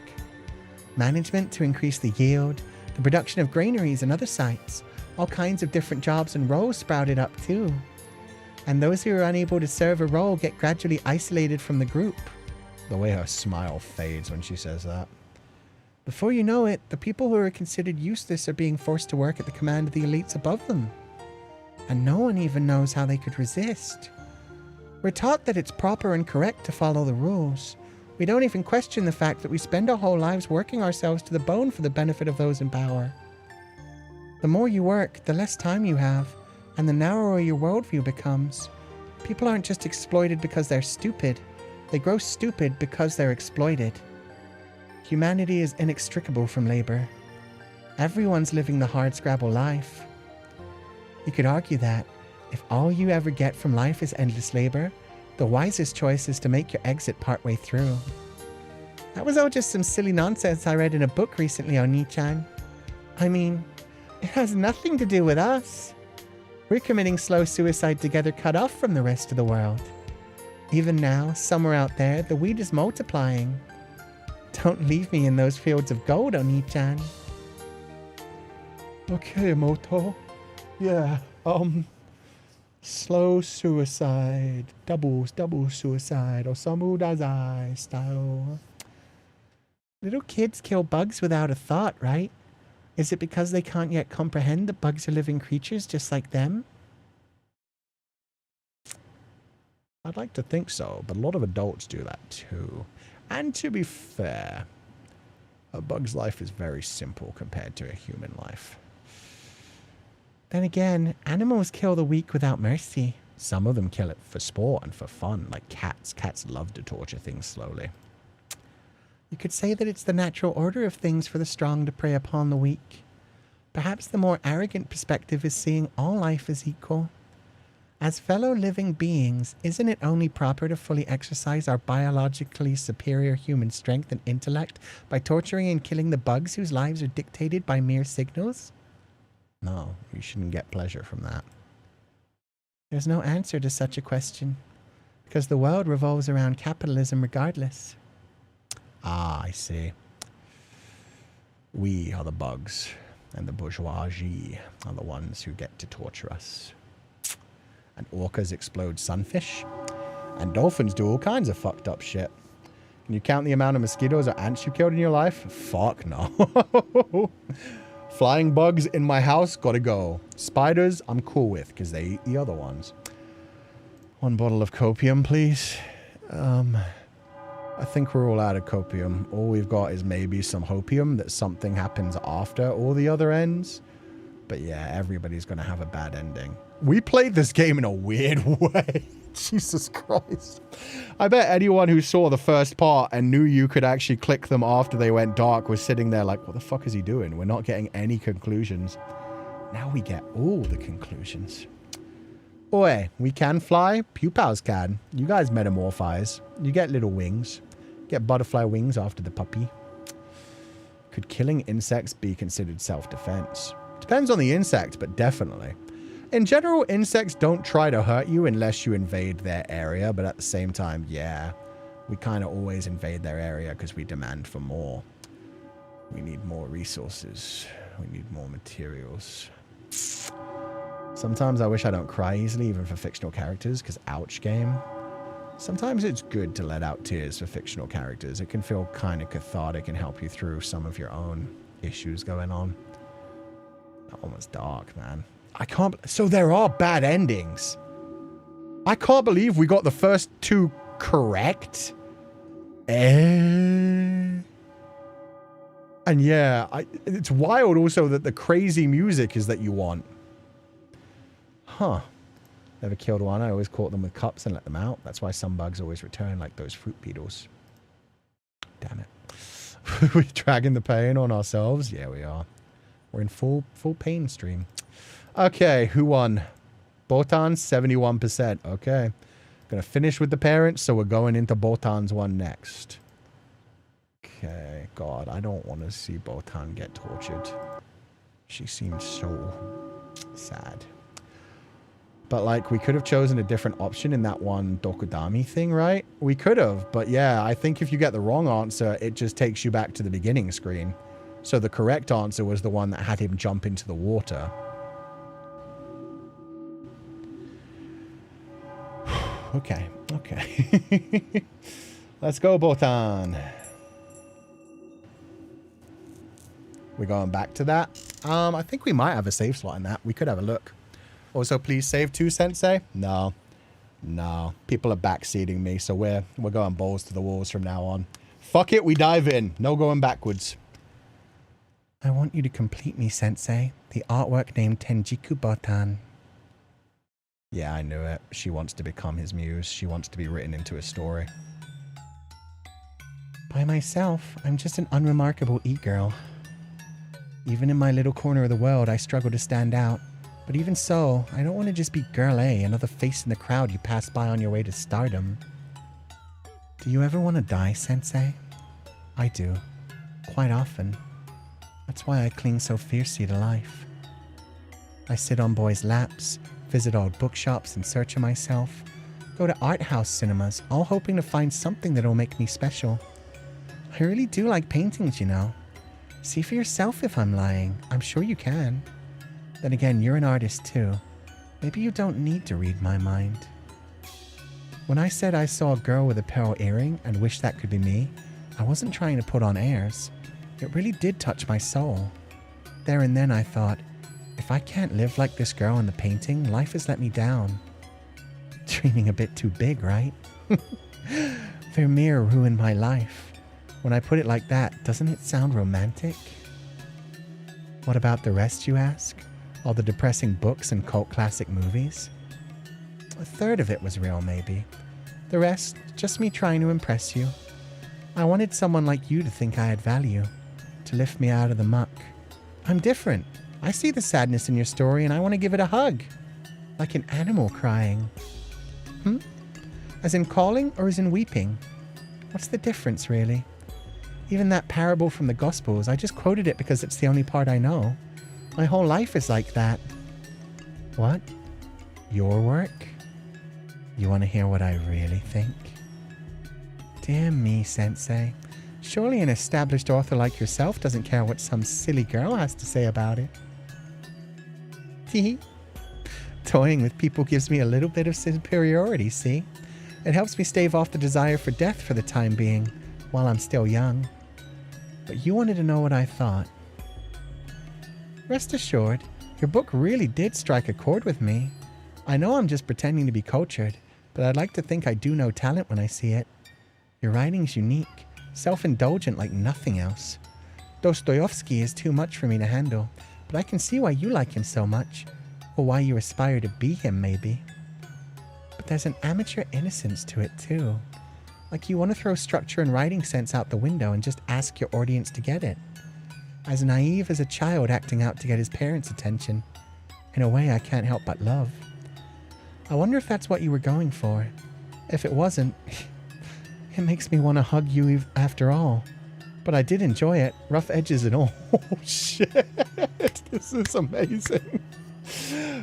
Management to increase the yield, the production of granaries and other sites. All kinds of different jobs and roles sprouted up too. And those who are unable to serve a role get gradually isolated from the group. The way her smile fades when she says that. Before you know it, the people who are considered useless are being forced to work at the command of the elites above them. And no one even knows how they could resist. We're taught that it's proper and correct to follow the rules. We don't even question the fact that we spend our whole lives working ourselves to the bone for the benefit of those in power. The more you work, the less time you have, and the narrower your worldview becomes. People aren't just exploited because they're stupid. They grow stupid because they're exploited. Humanity is inextricable from labor. Everyone's living the hardscrabble life. You could argue that if all you ever get from life is endless labor, the wisest choice is to make your exit partway through. That was all just some silly nonsense I read in a book recently, Oni-chan. I mean, it has nothing to do with us. We're committing slow suicide together, cut off from the rest of the world. Even now, somewhere out there, the weed is multiplying. Don't leave me in those fields of gold, Oni-chan. Okay, Moto. Yeah, slow suicide, double suicide, Osamu Dazai style. Little kids kill bugs without a thought, right? Is it because they can't yet comprehend that bugs are living creatures just like them? I'd like to think so, but a lot of adults do that too. And to be fair, a bug's life is very simple compared to a human life. Then again, animals kill the weak without mercy. Some of them kill it for sport and for fun, like cats. Cats love to torture things slowly. You could say that it's the natural order of things for the strong to prey upon the weak. Perhaps the more arrogant perspective is seeing all life as equal. As fellow living beings, isn't it only proper to fully exercise our biologically superior human strength and intellect by torturing and killing the bugs whose lives are dictated by mere signals? No, you shouldn't get pleasure from that. There's no answer to such a question, because the world revolves around capitalism regardless. Ah, I see. We are the bugs, and the bourgeoisie are the ones who get to torture us. And orcas explode sunfish, and dolphins do all kinds of fucked up shit. Can you count the amount of mosquitoes or ants you killed in your life? Fuck no. Flying bugs in my house, gotta go. Spiders, I'm cool with, because they eat the other ones. 1 bottle of copium, please. I think we're all out of copium. All we've got is maybe some hopium that something happens after all the other ends. But yeah, everybody's gonna have a bad ending. We played this game in a weird way. Jesus Christ. I bet anyone who saw the first part and knew you could actually click them after they went dark was sitting there like, what the fuck is he doing? We're not getting any conclusions. Now we get all the conclusions. Oi, we can fly? Pupals can. You guys metamorphize. You get little wings. Get butterfly wings after the puppy. Could killing insects be considered self-defense? Depends on the insect, but definitely. In general, insects don't try to hurt you unless you invade their area, but at the same time, yeah, we kind of always invade their area because we demand for more. We need more resources. We need more materials. Sometimes I wish I don't cry easily, even for fictional characters, because ouch game. Sometimes it's good to let out tears for fictional characters. It can feel kind of cathartic and help you through some of your own issues going on. Almost dark, man. I can't... So there are bad endings. I can't believe we got the first 2 correct. And yeah, it's wild also that the crazy music is that you want. Huh. Never killed one. I always caught them with cups and let them out. That's why some bugs always return, like those fruit beetles. Damn it. We're dragging the pain on ourselves? Yeah, we are. We're in full pain stream. Okay, who won? Botan, 71%. Okay. Gonna finish with the parents, so we're going into Botan's one next. Okay, God, I don't want to see Botan get tortured. She seems so sad. But, like, we could have chosen a different option in that one Dokudami thing, right? We could have, but yeah, I think if you get the wrong answer, it just takes you back to the beginning screen. So the correct answer was the one that had him jump into the water. Okay, okay. Let's go, Botan. We're going back to that. I think we might have a save slot in that. We could have a look. Also, please save 2, Sensei. No. No. People are backseating me, so we're going balls to the walls from now on. Fuck it, we dive in. No going backwards. I want you to complete me, Sensei. The artwork named Tenjiku Botan. Yeah, I knew it. She wants to become his muse. She wants to be written into a story. By myself, I'm just an unremarkable e-girl. Even in my little corner of the world, I struggle to stand out. But even so, I don't want to just be Girl A, another face in the crowd you pass by on your way to stardom. Do you ever want to die, Sensei? I do. Quite often. That's why I cling so fiercely to life. I sit on boys' laps, visit old bookshops in search of myself, go to art house cinemas, all hoping to find something that'll make me special. I really do like paintings, you know. See for yourself if I'm lying. I'm sure you can. Then again, you're an artist too. Maybe you don't need to read my mind. When I said I saw a girl with a pearl earring and wished that could be me, I wasn't trying to put on airs. It really did touch my soul. There and then I thought, if I can't live like this girl in the painting, life has let me down. Dreaming a bit too big, right? Vermeer ruined my life. When I put it like that, doesn't it sound romantic? What about the rest, you ask? All the depressing books and cult classic movies? A third of it was real, maybe. The rest, just me trying to impress you. I wanted someone like you to think I had value, to lift me out of the muck. I'm different. I see the sadness in your story and I want to give it a hug. Like an animal crying. As in calling or as in weeping? What's the difference, really? Even that parable from the Gospels, I just quoted it because it's the only part I know. My whole life is like that. What? Your work? You want to hear what I really think? Dear me, Sensei. Surely an established author like yourself doesn't care what some silly girl has to say about it. Tee. Toying with people gives me a little bit of superiority, see? It helps me stave off the desire for death for the time being, while I'm still young. But you wanted to know what I thought. Rest assured, your book really did strike a chord with me. I know I'm just pretending to be cultured, but I'd like to think I do know talent when I see it. Your writing's unique, self-indulgent like nothing else. Dostoevsky is too much for me to handle, but I can see why you like him so much, or why you aspire to be him, maybe. But there's an amateur innocence to it, too. Like you want to throw structure and writing sense out the window and just ask your audience to get it. As naive as a child acting out to get his parents' attention. In a way I can't help but love. I wonder if that's what you were going for. If it wasn't, it makes me want to hug you after all. But I did enjoy it, rough edges and all. Oh shit, this is amazing.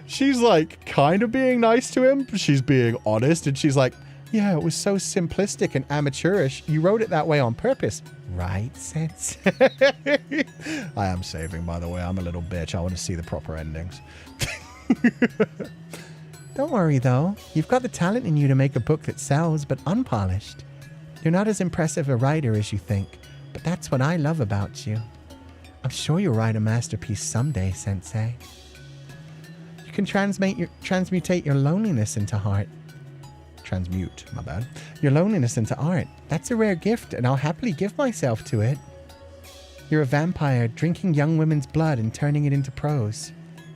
She's like kind of being nice to him. She's being honest and she's like, yeah, it was so simplistic and amateurish. You wrote it that way on purpose. Right, Sense? I am saving, by the way. I'm a little bitch. I want to see the proper endings. Don't worry, though. You've got the talent in you to make a book that sells, but unpolished. You're not as impressive a writer as you think, but that's what I love about you. I'm sure you'll write a masterpiece someday, Sensei. You can transmutate your loneliness into art. Transmute, my bad. Your loneliness into art. That's a rare gift, and I'll happily give myself to it. You're a vampire, drinking young women's blood and turning it into prose.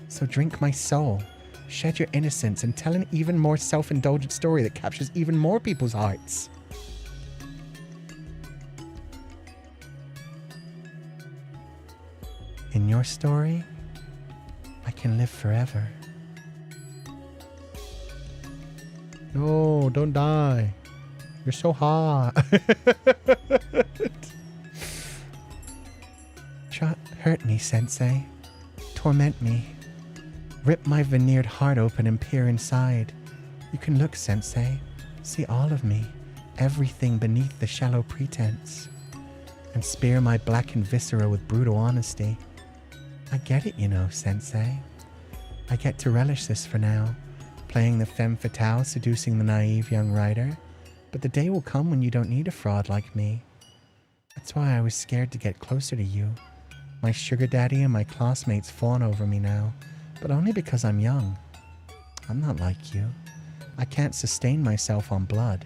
So drink my soul. Shed your innocence and tell an even more self-indulgent story that captures even more people's hearts. In your story, I can live forever. No, don't die. You're so hot. Hurt me, Sensei. Torment me. Rip my veneered heart open and peer inside. You can look, Sensei. See all of me. Everything beneath the shallow pretense. And spear my blackened viscera with brutal honesty. I get it, you know, Sensei. I get to relish this for now. Playing the femme fatale, seducing the naive young writer. But the day will come when you don't need a fraud like me. That's why I was scared to get closer to you. My sugar daddy and my classmates fawn over me now, but only because I'm young. I'm not like you. I can't sustain myself on blood.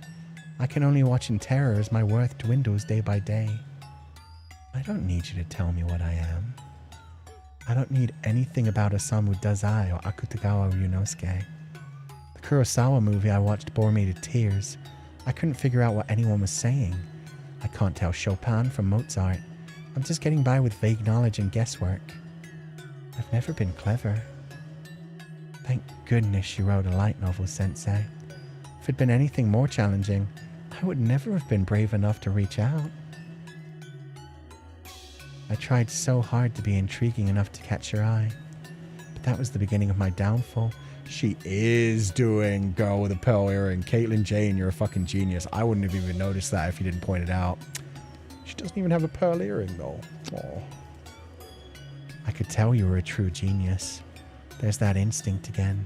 I can only watch in terror as my worth dwindles day by day. I don't need you to tell me what I am. I don't need anything about Osamu Dazai or Akutagawa Ryunosuke. The Kurosawa movie I watched bore me to tears. I couldn't figure out what anyone was saying. I can't tell Chopin from Mozart. I'm just getting by with vague knowledge and guesswork. I've never been clever. Thank goodness you wrote a light novel, Sensei. If it'd been anything more challenging, I would never have been brave enough to reach out. I tried so hard to be intriguing enough to catch your eye, but that was the beginning of my downfall. She is doing Girl with a Pearl Earring. Caitlin Jane, you're a fucking genius. I wouldn't have even noticed that if you didn't point it out. She doesn't even have a pearl earring, though. Aw. I could tell you were a true genius. There's that instinct again.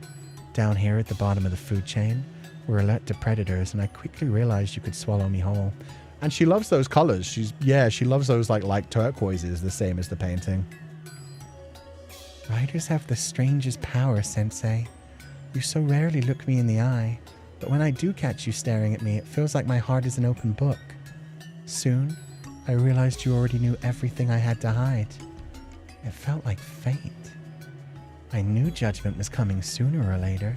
Down here at the bottom of the food chain, we're alert to predators, and I quickly realized you could swallow me whole. And she loves those colors. She loves those like turquoises, the same as the painting. Writers have the strangest power, Sensei. You so rarely look me in the eye, but when I do catch you staring at me, it feels like my heart is an open book. Soon, I realized you already knew everything I had to hide. It felt like fate. I knew judgment was coming sooner or later.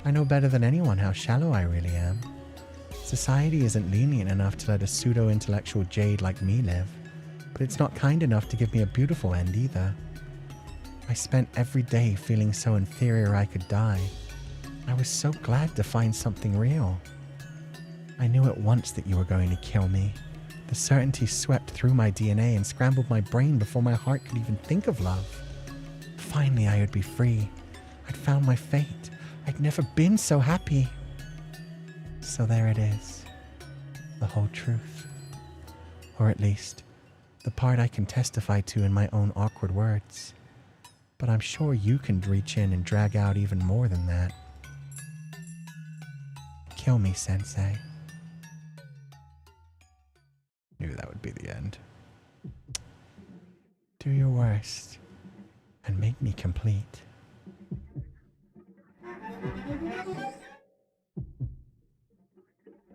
I know better than anyone how shallow I really am. Society isn't lenient enough to let a pseudo-intellectual jade like me live, but it's not kind enough to give me a beautiful end either. I spent every day feeling so inferior I could die. I was so glad to find something real. I knew at once that you were going to kill me. The certainty swept through my DNA and scrambled my brain before my heart could even think of love. Finally, I would be free. I'd found my fate. I'd never been so happy. So there it is. The whole truth. Or at least, the part I can testify to in my own awkward words. But I'm sure you can reach in and drag out even more than that. Kill me, Sensei. Knew that would be the end. Do your worst and make me complete.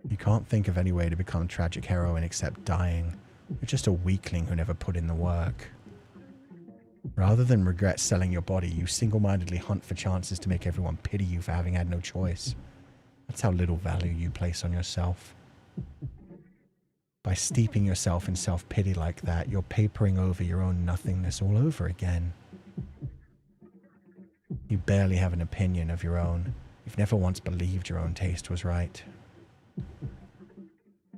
You can't think of any way to become a tragic heroine except dying. You're just a weakling who never put in the work. Rather than regret selling your body, you single-mindedly hunt for chances to make everyone pity you for having had no choice. That's how little value you place on yourself. By steeping yourself in self-pity like that, you're papering over your own nothingness all over again. You barely have an opinion of your own. You've never once believed your own taste was right.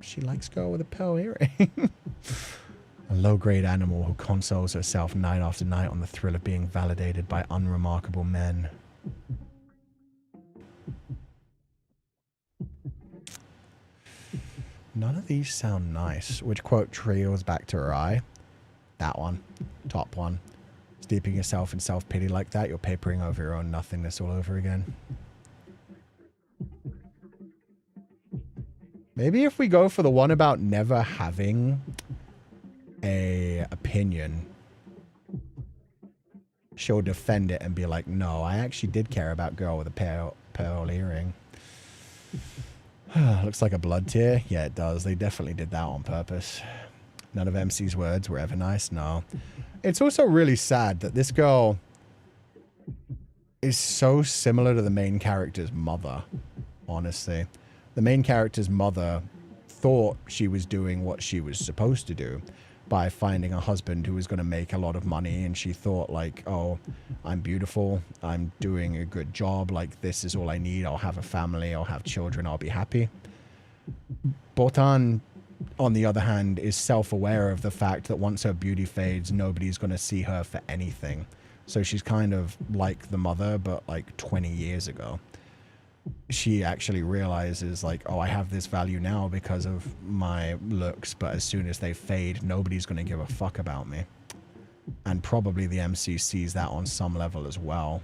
She likes girl with a pearl earring. A low-grade animal who consoles herself night after night on the thrill of being validated by unremarkable men. None of these sound nice. Which quote trails back to her eye? That one. Top one. Steeping yourself in self-pity like that, you're papering over your own nothingness all over again. Maybe if we go for the one about never having a opinion, she'll defend it and be like, no, I actually did care about girl with a pearl earring. Looks like a blood tear. Yeah, it does. They definitely did that on purpose. None of MC's words were ever nice. No. It's also really sad that this girl is so similar to the main character's mother, honestly. The main character's mother thought she was doing what she was supposed to do by finding a husband who was going to make a lot of money, and she thought like, oh, I'm beautiful, I'm doing a good job, like this is all I need, I'll have a family, I'll have children, I'll be happy. Botan, on the other hand, is self-aware of the fact that once her beauty fades, nobody's going to see her for anything. So she's kind of like the mother, but like 20 years ago. She actually realizes like, oh, I have this value now because of my looks, but as soon as they fade, nobody's going to give a fuck about me. And probably the MC sees that on some level as well.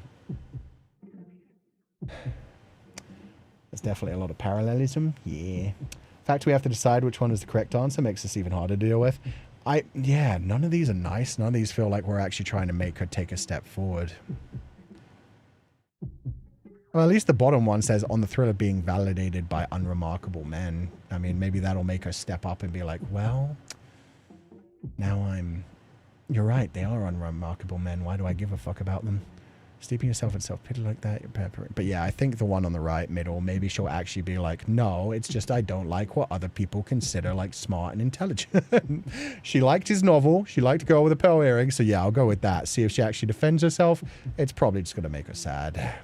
There's definitely a lot of parallelism. Yeah. The fact we have to decide which one is the correct answer makes this even harder to deal with. Yeah, none of these are nice. None of these feel like we're actually trying to make her take a step forward. Well, at least the bottom one says, on the thrill of being validated by unremarkable men. I mean, maybe that'll make her step up and be like, well, now you're right, they are unremarkable men. Why do I give a fuck about them? Steeping yourself in self-pity like that, you're peppering. But yeah, I think the one on the right, middle, maybe she'll actually be like, no, it's just I don't like what other people consider like smart and intelligent. She liked his novel. She liked Girl with a Pearl Earring. So yeah, I'll go with that. See if she actually defends herself. It's probably just going to make her sad.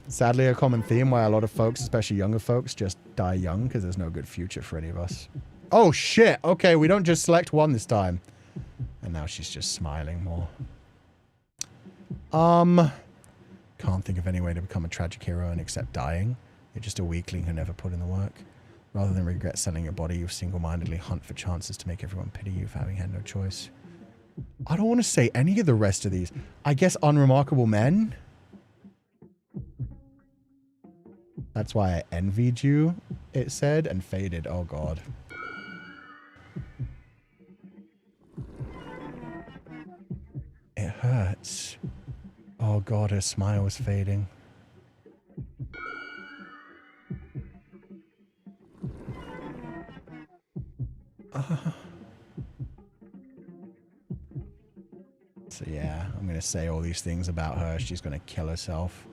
Sadly, a common theme why a lot of folks, especially younger folks, just die young because there's no good future for any of us. Oh, shit. Okay, we don't just select one this time. And now she's just smiling more. Can't think of any way to become a tragic heroine except dying. You're just a weakling who never put in the work. Rather than regret selling your body, you single-mindedly hunt for chances to make everyone pity you for having had no choice. I don't want to say any of the rest of these. I guess unremarkable men? That's why I envied you, it said, and faded. Oh, God. It hurts. Oh, God, her smile was fading. So, yeah, I'm going to say all these things about her. She's going to kill herself.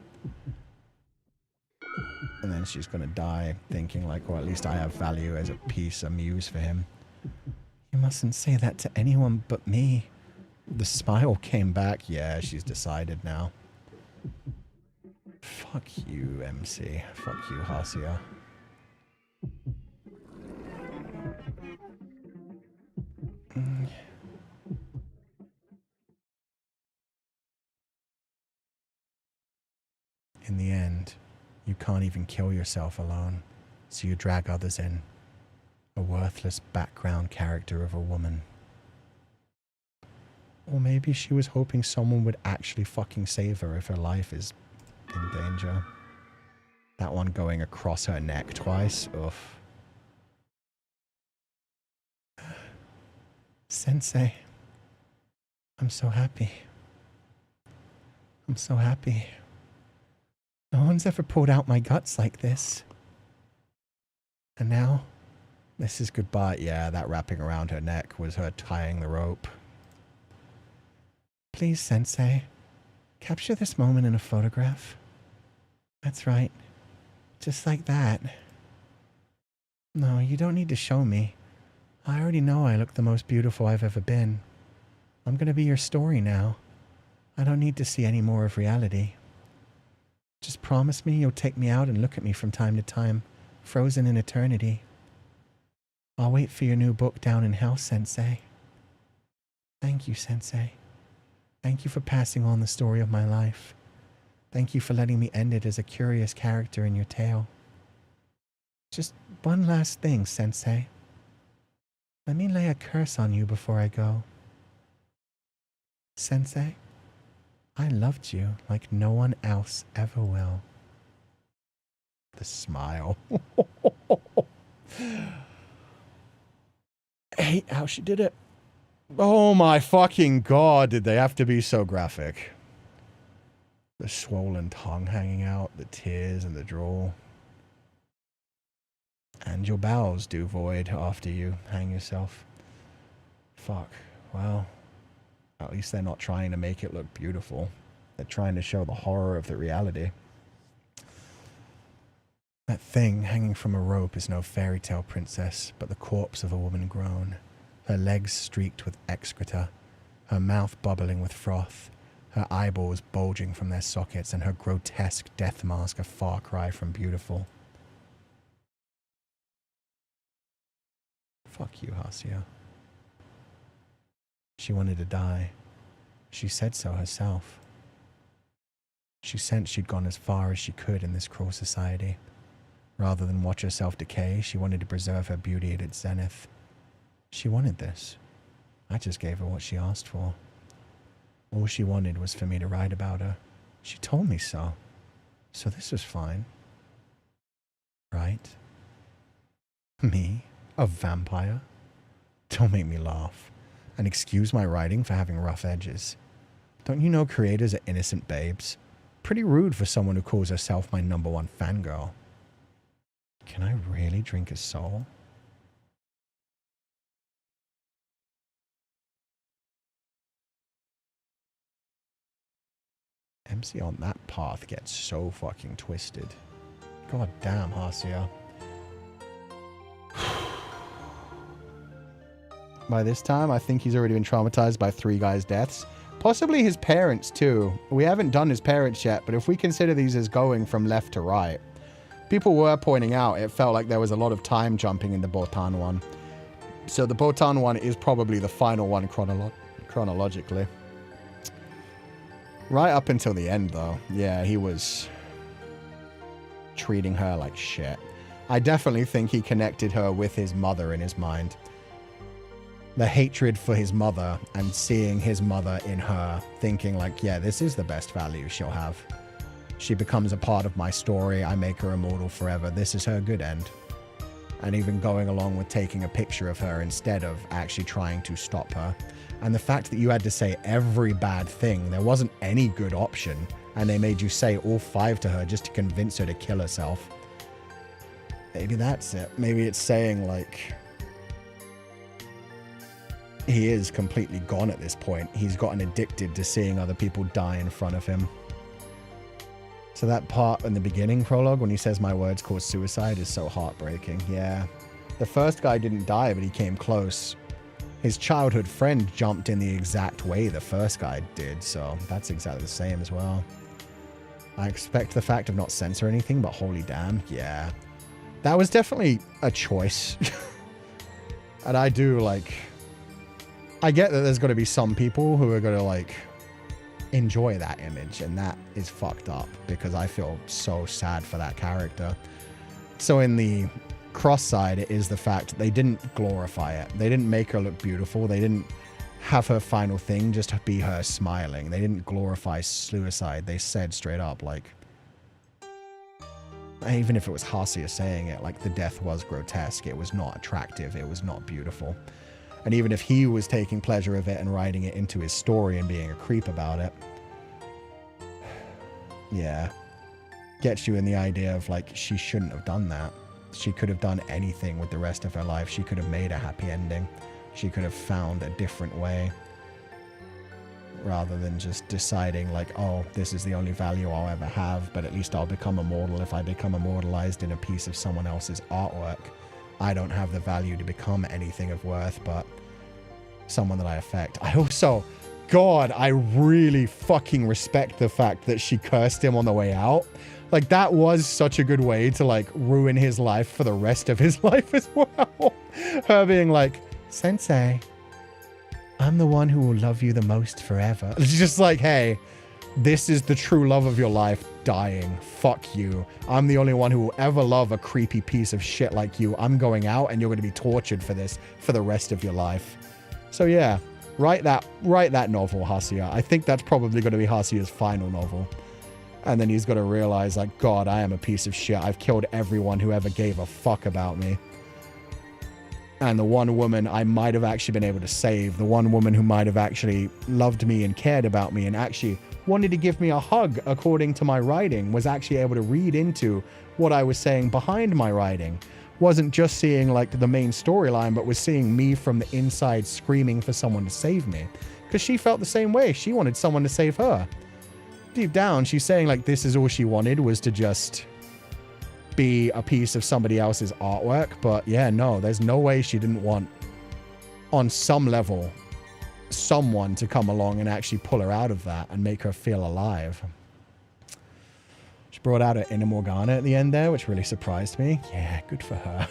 And then she's going to die thinking like, well, at least I have value as a piece, a muse for him. You mustn't say that to anyone but me. The smile came back. Yeah, she's decided now. Fuck you, MC. Fuck you, Hasia. In the end, you can't even kill yourself alone, so you drag others in. A worthless background character of a woman. Or maybe she was hoping someone would actually fucking save her if her life is in danger. That one going across her neck twice. Oof. Sensei. I'm so happy. I'm so happy. No one's ever pulled out my guts like this. And now, this is goodbye. Yeah, that wrapping around her neck was her tying the rope. Please, Sensei, capture this moment in a photograph. That's right. Just like that. No, you don't need to show me. I already know I look the most beautiful I've ever been. I'm gonna be your story now. I don't need to see any more of reality. Just promise me you'll take me out and look at me from time to time, frozen in eternity. I'll wait for your new book down in hell, Sensei. Thank you, Sensei. Thank you for passing on the story of my life. Thank you for letting me end it as a curious character in your tale. Just one last thing, Sensei. Let me lay a curse on you before I go. Sensei, I loved you like no one else ever will. The smile. I hate how she did it. Oh my fucking God, did they have to be so graphic? The swollen tongue hanging out, the tears and the drool. And your bowels do void after you hang yourself. Fuck, well, at least they're not trying to make it look beautiful. They're trying to show the horror of the reality. That thing hanging from a rope is no fairy tale princess, but the corpse of a woman grown. Her legs streaked with excreta, her mouth bubbling with froth, her eyeballs bulging from their sockets, and her grotesque death mask a far cry from beautiful. Fuck you, Hasia. She wanted to die. She said so herself. She sensed she'd gone as far as she could in this cruel society. Rather than watch herself decay, she wanted to preserve her beauty at its zenith. She wanted this. I just gave her what she asked for. All she wanted was for me to write about her. She told me so. So this was fine. Right? Me? A vampire? Don't make me laugh. And excuse my writing for having rough edges. Don't you know creators are innocent babes? Pretty rude for someone who calls herself my #1 fangirl. Can I really drink a soul? MC on that path gets so fucking twisted. God damn, Hasia. By this time, I think he's already been traumatized by 3 guys' deaths. Possibly his parents, too. We haven't done his parents yet, but if we consider these as going from left to right, people were pointing out it felt like there was a lot of time jumping in the Botan one. So the Botan one is probably the final one chronologically. Right up until the end, though. Yeah, he was treating her like shit. I definitely think he connected her with his mother in his mind. The hatred for his mother and seeing his mother in her, thinking like, yeah, this is the best value she'll have. She becomes a part of my story. I make her immortal forever. This is her good end. And even going along with taking a picture of her instead of actually trying to stop her. And the fact that you had to say every bad thing, there wasn't any good option. And they made you say all 5 to her just to convince her to kill herself. Maybe that's it. Maybe it's saying like, he is completely gone at this point. He's gotten addicted to seeing other people die in front of him. So that part in the beginning prologue when he says my words cause suicide is so heartbreaking. Yeah. The first guy didn't die, but he came close. His childhood friend jumped in the exact way the first guy did, so that's exactly the same as well. I expect the fact of not censor anything, but holy damn, yeah. That was definitely a choice. And I do, like... I get that there's going to be some people who are going to, like, enjoy that image, and that is fucked up, because I feel so sad for that character. So in the cross side, it is the fact that they didn't glorify it. They didn't make her look beautiful. They didn't have her final thing just be her smiling. They didn't glorify suicide. They said straight up, like... Even if it was Hasia saying it, like, the death was grotesque. It was not attractive. It was not beautiful. And even if he was taking pleasure of it and writing it into his story and being a creep about it, yeah, gets you in the idea of, like, she shouldn't have done that. She could have done anything with the rest of her life. She could have made a happy ending. She could have found a different way. Rather than just deciding, like, oh, this is the only value I'll ever have, but at least I'll become immortal if I become immortalized in a piece of someone else's artwork. I don't have the value to become anything of worth, but someone that I affect. I also, God, I really fucking respect the fact that she cursed him on the way out. Like, that was such a good way to, like, ruin his life for the rest of his life as well. Her being like, Sensei, I'm the one who will love you the most forever. It's just like, hey, this is the true love of your life dying. Fuck you. I'm the only one who will ever love a creepy piece of shit like you. I'm going out and you're going to be tortured for this for the rest of your life. So yeah, write that novel, Hasia. I think that's probably going to be Hasia's final novel. And then he's got to realize, like, God, I am a piece of shit. I've killed everyone who ever gave a fuck about me. And the one woman I might have actually been able to save, the one woman who might have actually loved me and cared about me and actually wanted to give me a hug according to my writing, was actually able to read into what I was saying behind my writing. Wasn't just seeing, like, the main storyline, but was seeing me from the inside screaming for someone to save me. Because she felt the same way. She wanted someone to save her. Deep down, she's saying, like, this is all she wanted, was to just be a piece of somebody else's artwork. But yeah, no, there's no way she didn't want, on some level, someone to come along and actually pull her out of that and make her feel alive. She brought out her inner Morgana at the end there, which really surprised me. Yeah, good for her.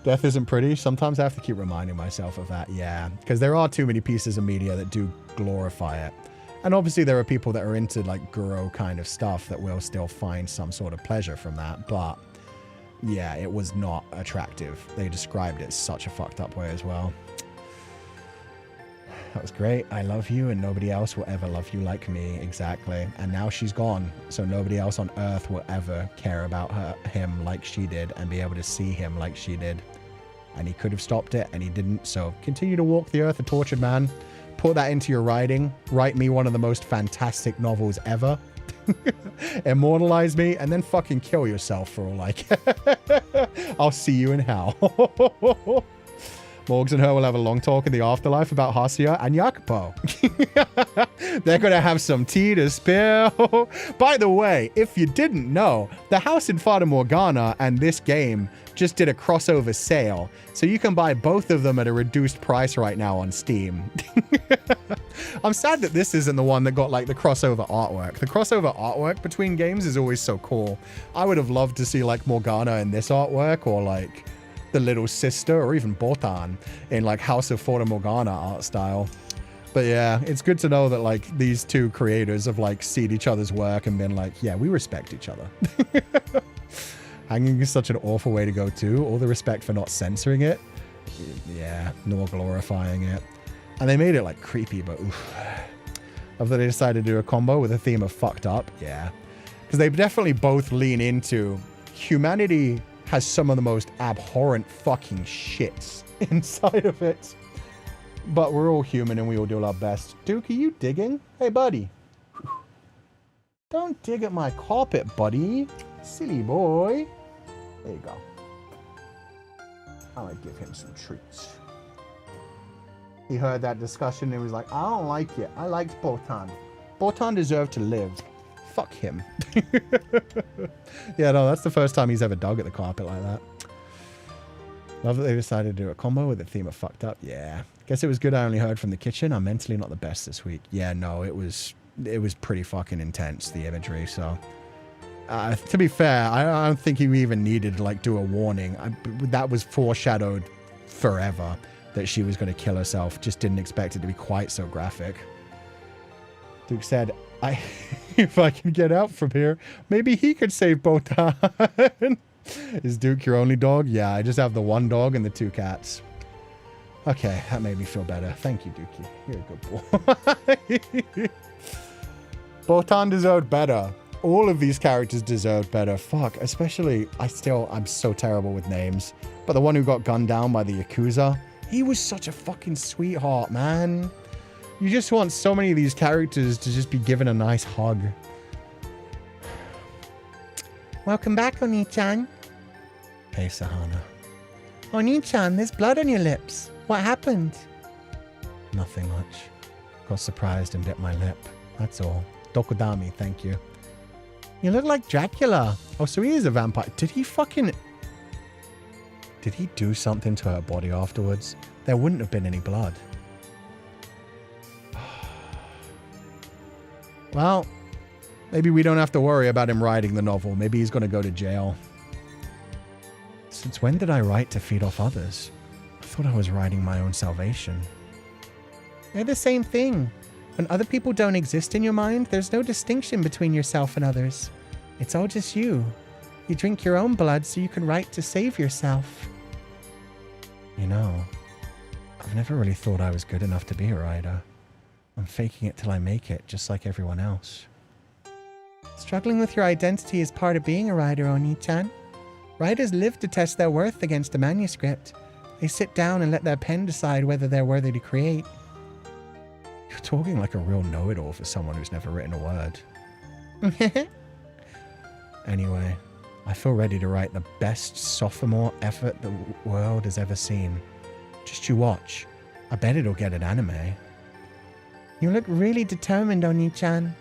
Death isn't pretty. Sometimes I have to keep reminding myself of that. Yeah, because there are too many pieces of media that do glorify it. And obviously there are people that are into, like, Guro kind of stuff that will still find some sort of pleasure from that. But yeah, it was not attractive. They described it such a fucked up way as well. That was great. I love you and nobody else will ever love you like me. Exactly. And now she's gone. So nobody else on earth will ever care about him like she did and be able to see him like she did. And he could have stopped it and he didn't. So continue to walk the earth a tortured man. Put that into your writing. Write me one of the most fantastic novels ever. Immortalize me and then fucking kill yourself for all I care. I'll see you in hell. Morgs and her will have a long talk in the afterlife about Hasia and Jacopo. They're going to have some tea to spill. By the way, if you didn't know, the house in Fata Morgana and this game just did a crossover sale. So you can buy both of them at a reduced price right now on Steam. I'm sad that this isn't the one that got, like, the crossover artwork. The crossover artwork between games is always so cool. I would have loved to see, like, Morgana in this artwork, or, like, the little sister, or even Botan in, like, House of Fata Morgana art style. But yeah, it's good to know that, like, these two creators have, like, seen each other's work and been like, yeah, we respect each other. Hanging is such an awful way to go too. All the respect for not censoring it. Yeah, nor glorifying it. And they made it like creepy, but oof. After they decided to do a combo with a theme of fucked up. Yeah. Because they definitely both lean into humanity has some of the most abhorrent fucking shits inside of it. But we're all human and we all do our best. Duke, are you digging? Hey, buddy. Don't dig at my carpet, buddy. Silly boy. There you go. I might give him some treats. He heard that discussion and he was like, I don't like it. I liked Botan. Botan deserved to live. Fuck him. Yeah, no, that's the first time he's ever dug at the carpet like that. Love that they decided to do a combo with the theme of fucked up. Yeah. Guess it was good I only heard from the kitchen. I'm mentally not the best this week. Yeah, no, it was pretty fucking intense, the imagery, so... to be fair, I don't think you even needed to, like, do a warning. That was foreshadowed forever, that she was going to kill herself. Just didn't expect it to be quite so graphic. Duke said, if I can get out from here, maybe he could save Botan. Is Duke your only dog? Yeah, I just have the one dog and the 2 cats. Okay, that made me feel better. Thank you, Dookie. You're a good boy. Botan deserved better. All of these characters deserved better. Fuck, especially, I'm so terrible with names. But the one who got gunned down by the Yakuza, he was such a fucking sweetheart, man. You just want so many of these characters to just be given a nice hug. Welcome back, Oni-chan. Hey, Sahana. Oni-chan, there's blood on your lips. What happened? Nothing much. Got surprised and bit my lip. That's all. Dokudami, thank you. You look like Dracula. Oh, so he is a vampire. Did he do something to her body afterwards? There wouldn't have been any blood. Well, maybe we don't have to worry about him writing the novel. Maybe he's going to go to jail. Since when did I write to feed off others? I thought I was writing my own salvation. They're the same thing. When other people don't exist in your mind, there's no distinction between yourself and others. It's all just you. You drink your own blood so you can write to save yourself. You know, I've never really thought I was good enough to be a writer. I'm faking it till I make it, just like everyone else. Struggling with your identity is part of being a writer, Oni-chan. Writers live to test their worth against a manuscript. They sit down and let their pen decide whether they're worthy to create. You're talking like a real know-it-all for someone who's never written a word. Anyway, I feel ready to write the best sophomore effort the world has ever seen. Just you watch. I bet it'll get an anime. You look really determined, Oni-chan.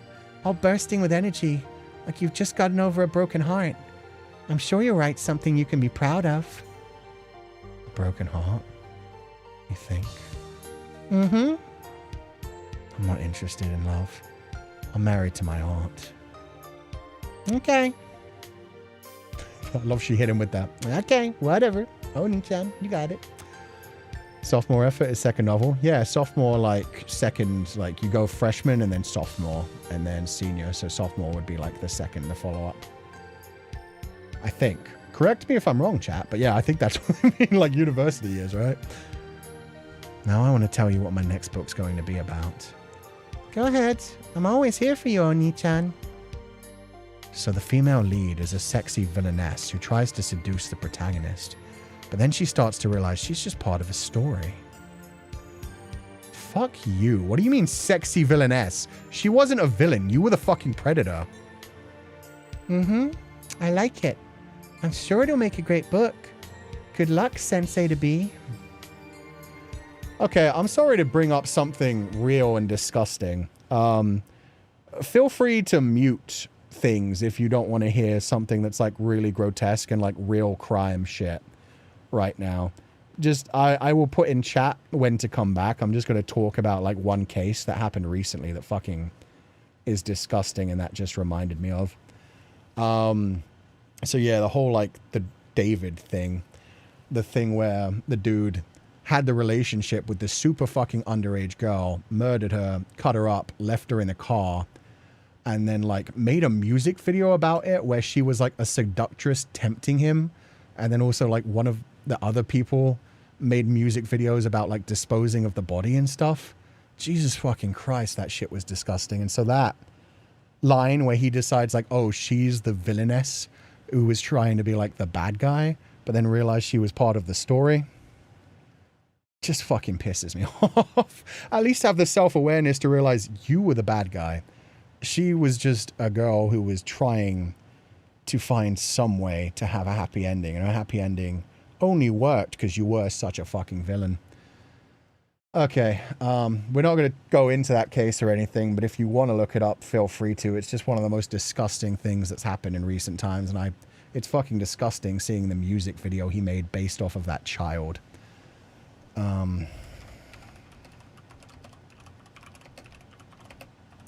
All bursting with energy, like you've just gotten over a broken heart. I'm sure you'll write something you can be proud of. A broken heart? You think? Mm-hmm. I'm not interested in love. I'm married to my art. Okay. I love she hit him with that. Okay, whatever. Oni-chan, you got it. Sophomore effort is second novel. Yeah, sophomore, like, second, like, you go freshman and then sophomore and then senior. So sophomore would be, like, the follow-up. I think. Correct me if I'm wrong, chat. But yeah, I think that's what I mean, like, university years, right? Now I want to tell you what my next book's going to be about. Go ahead. I'm always here for you, Oni-chan. So the female lead is a sexy villainess who tries to seduce the protagonist. But then she starts to realize she's just part of a story. Fuck you. What do you mean sexy villainess? She wasn't a villain. You were the fucking predator. Mm-hmm. I like it. I'm sure it'll make a great book. Good luck, Sensei-to-be. Okay, I'm sorry to bring up something real and disgusting. Feel free to mute things if you don't want to hear something that's like really grotesque and like real crime shit right now. Just, I will put in chat when to come back. I'm just going to talk about like one case that happened recently that fucking is disgusting and that just reminded me of. So yeah, the whole like the David thing, the thing where the dude had the relationship with this super fucking underage girl, murdered her, cut her up, left her in the car, and then like made a music video about it where she was like a seductress tempting him. And then also like one of the other people made music videos about like disposing of the body and stuff. Jesus fucking Christ, that shit was disgusting. And so that line where he decides like, oh, she's the villainess who was trying to be like the bad guy, but then realized she was part of the story, just fucking pisses me off. At least have the self-awareness to realize you were the bad guy. She was just a girl who was trying to find some way to have a happy ending, and a happy ending only worked because you were such a fucking villain. Okay, we're not going to go into that case or anything, but if you want to look it up, feel free to. It's just one of the most disgusting things that's happened in recent times, and it's fucking disgusting seeing the music video he made based off of that child.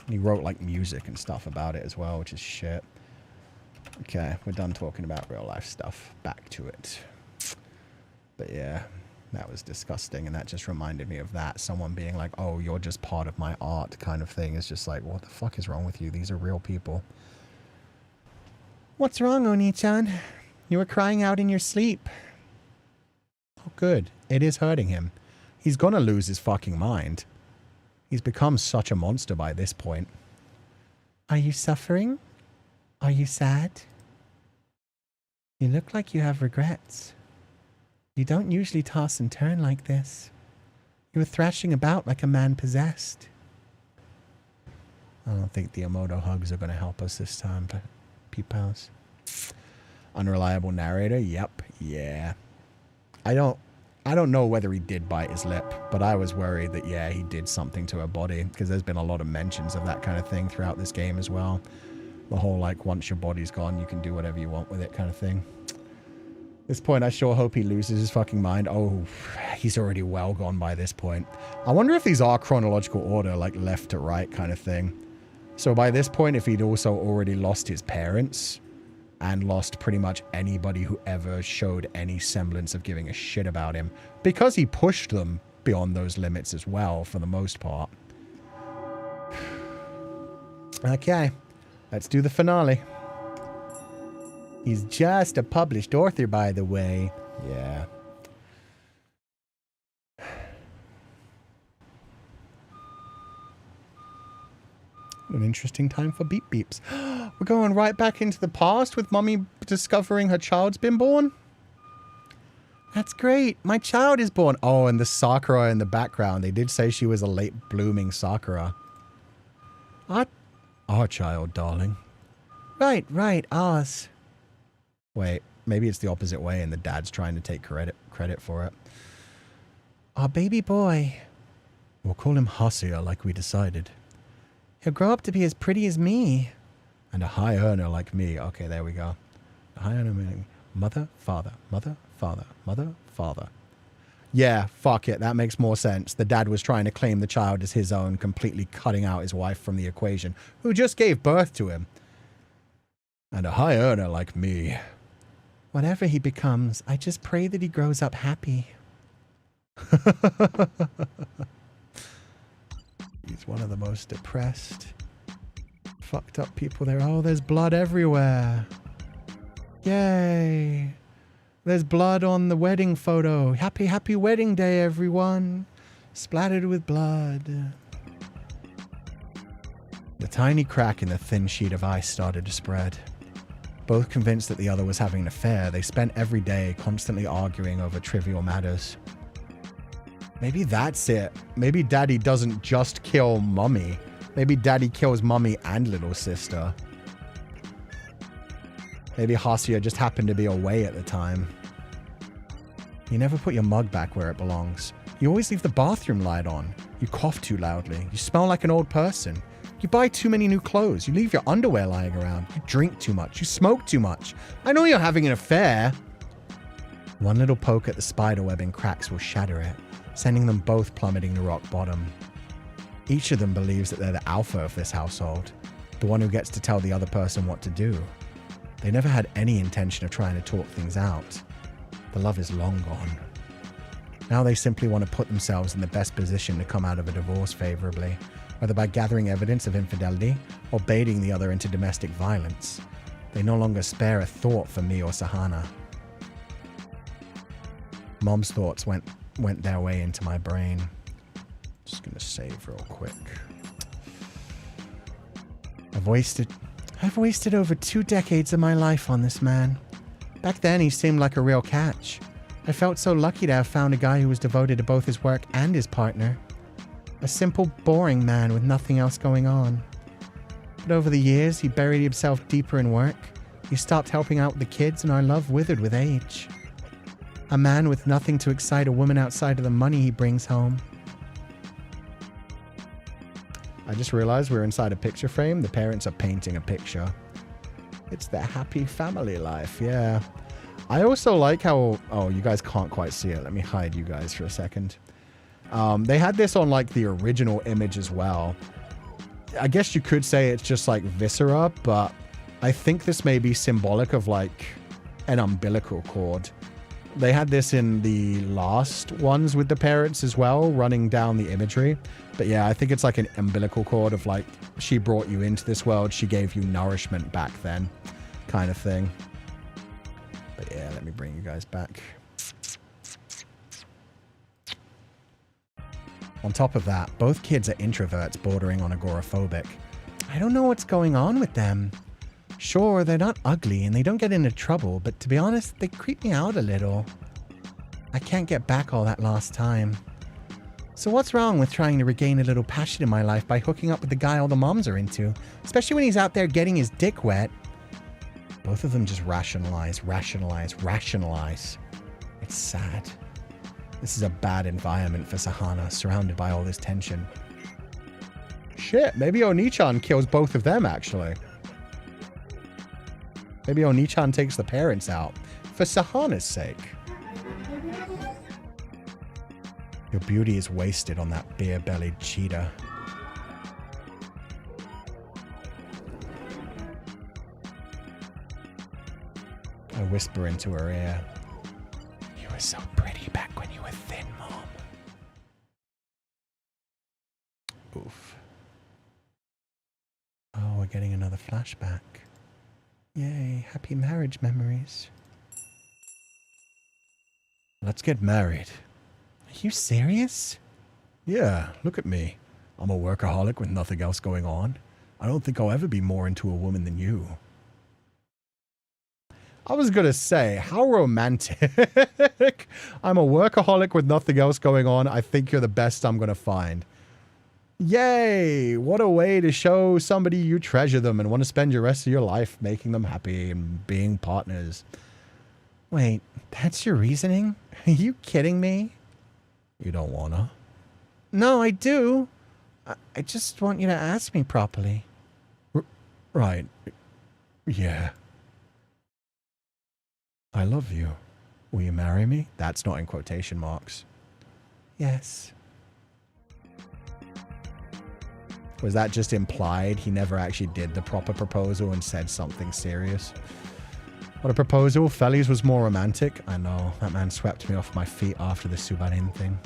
He wrote like music and stuff about it as well, which is shit. Okay, we're done talking about real life stuff. Back to it. But yeah, that was disgusting, and that just reminded me of that. Someone being like, oh, you're just part of my art kind of thing. It's just like, what the fuck is wrong with you? These are real people. What's wrong, Oni-chan? You were crying out in your sleep. Oh, good. It is hurting him. He's gonna lose his fucking mind. He's become such a monster by this point. Are you suffering? Are you sad? You look like you have regrets. You don't usually toss and turn like this. You were thrashing about like a man possessed. I don't think the Emoto hugs are going to help us this time, but Pupals. Unreliable narrator? Yep. Yeah. I don't know whether he did bite his lip, but I was worried that, yeah, he did something to her body, because there's been a lot of mentions of that kind of thing throughout this game as well. The whole, like, once your body's gone, you can do whatever you want with it kind of thing. At this point, I sure hope he loses his fucking mind. Oh, he's already well gone by this point. I wonder if these are chronological order, like left to right kind of thing. So by this point, if he'd also already lost his parents and lost pretty much anybody who ever showed any semblance of giving a shit about him, because he pushed them beyond those limits as well, for the most part. Okay, let's do the finale. He's just a published author, by the way. Yeah. An interesting time for beep beeps. We're going right back into the past with Mummy discovering her child's been born. That's great. My child is born. Oh, and the Sakura in the background. They did say she was a late blooming Sakura. Our child, darling. Right, ours. Wait, maybe it's the opposite way and the dad's trying to take credit for it. Our baby boy. We'll call him Hasia like we decided. He'll grow up to be as pretty as me. And a high earner like me. Okay, there we go. A high earner meaning mother, father, mother, father, mother, father. Yeah, fuck it. That makes more sense. The dad was trying to claim the child as his own, completely cutting out his wife from the equation, who just gave birth to him. And a high earner like me. Whatever he becomes, I just pray that he grows up happy. He's one of the most depressed, fucked up people there. Oh, there's blood everywhere. Yay. There's blood on the wedding photo. Happy wedding day, everyone. Splattered with blood. The tiny crack in the thin sheet of ice started to spread. Both convinced that the other was having an affair, they spent every day constantly arguing over trivial matters. Maybe that's it. Maybe Daddy doesn't just kill Mummy. Maybe Daddy kills Mummy and little sister. Maybe Hasia just happened to be away at the time. You never put your mug back where it belongs. You always leave the bathroom light on. You cough too loudly. You smell like an old person. You buy too many new clothes. You leave your underwear lying around. You drink too much. You smoke too much. I know you're having an affair. One little poke at the spiderwebbing cracks will shatter it, sending them both plummeting to rock bottom. Each of them believes that they're the alpha of this household, the one who gets to tell the other person what to do. They never had any intention of trying to talk things out. The love is long gone. Now they simply want to put themselves in the best position to come out of a divorce favorably, whether by gathering evidence of infidelity or baiting the other into domestic violence. They no longer spare a thought for me or Sahana. Mom's thoughts went their way into my brain. Just gonna save real quick. I've wasted over 2 decades of my life on this man. Back then, he seemed like a real catch. I felt so lucky to have found a guy who was devoted to both his work and his partner. A simple, boring man with nothing else going on. But over the years, he buried himself deeper in work. He stopped helping out with the kids, and our love withered with age. A man with nothing to excite a woman outside of the money he brings home. I just realized we're inside a picture frame. The parents are painting a picture. It's their happy family life, yeah. I also like how... Oh, you guys can't quite see it. Let me hide you guys for a second. They had this on, like, the original image as well. I guess you could say it's just, like, viscera, but I think this may be symbolic of, like, an umbilical cord. They had this in the last ones with the parents as well, running down the imagery. But yeah, I think it's like an umbilical cord of like, she brought you into this world, she gave you nourishment back then, kind of thing. But yeah, let me bring you guys back. On top of that, both kids are introverts bordering on agoraphobic. I don't know what's going on with them. Sure, they're not ugly and they don't get into trouble, but to be honest, they creep me out a little. I can't get back all that lost time. So what's wrong with trying to regain a little passion in my life by hooking up with the guy all the moms are into? Especially when he's out there getting his dick wet. Both of them just rationalize. It's sad. This is a bad environment for Sahana, surrounded by all this tension. Shit, maybe Oni-chan kills both of them, actually. Maybe Oni-chan takes the parents out. For Sahana's sake. Your beauty is wasted on that beer-bellied cheetah. I whisper into her ear. You were so pretty back when you were thin, Mom. Oof. Oh, we're getting another flashback. Yay, happy marriage memories. Let's get married. Are you serious? Yeah, look at me. I'm a workaholic with nothing else going on. I don't think I'll ever be more into a woman than you. I was gonna say, how romantic. I'm a workaholic with nothing else going on. I think you're the best I'm gonna find. Yay! What a way to show somebody you treasure them and want to spend your rest of your life making them happy and being partners. Wait, that's your reasoning? Are you kidding me? You don't wanna? No, I do. I just want you to ask me properly. Right. Yeah. I love you. Will you marry me? That's not in quotation marks. Yes. Was that just implied? He never actually did the proper proposal and said something serious. What a proposal. Feli's was more romantic. I know. That man swept me off my feet after the Subarin thing.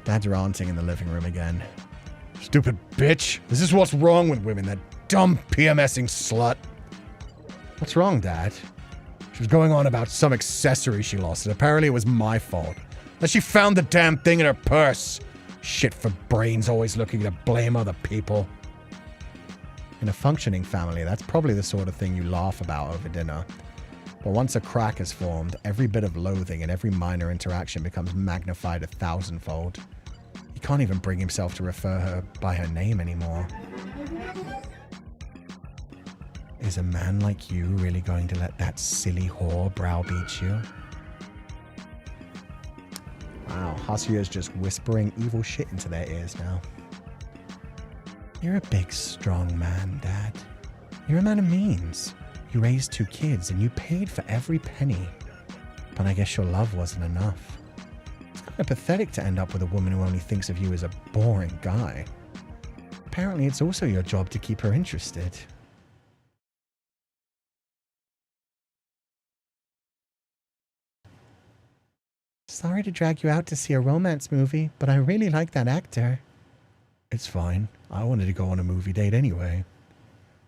Dad's ranting in the living room again. Stupid bitch. This is what's wrong with women. That dumb PMSing slut. What's wrong, Dad? She was going on about some accessory she lost, and apparently it was my fault. That she found the damn thing in her purse. Shit for brains, always looking to blame other people. In a functioning family, that's probably the sort of thing you laugh about over dinner. But once a crack is formed, every bit of loathing and every minor interaction becomes magnified 1,000-fold. He can't even bring himself to refer her by her name anymore. Is a man like you really going to let that silly whore browbeat you? Wow, Hasuya's just whispering evil shit into their ears now. You're a big, strong man, Dad. You're a man of means. You raised 2 kids and you paid for every penny. But I guess your love wasn't enough. It's kind of pathetic to end up with a woman who only thinks of you as a boring guy. Apparently it's also your job to keep her interested. Sorry to drag you out to see a romance movie, but I really like that actor. It's fine. I wanted to go on a movie date anyway.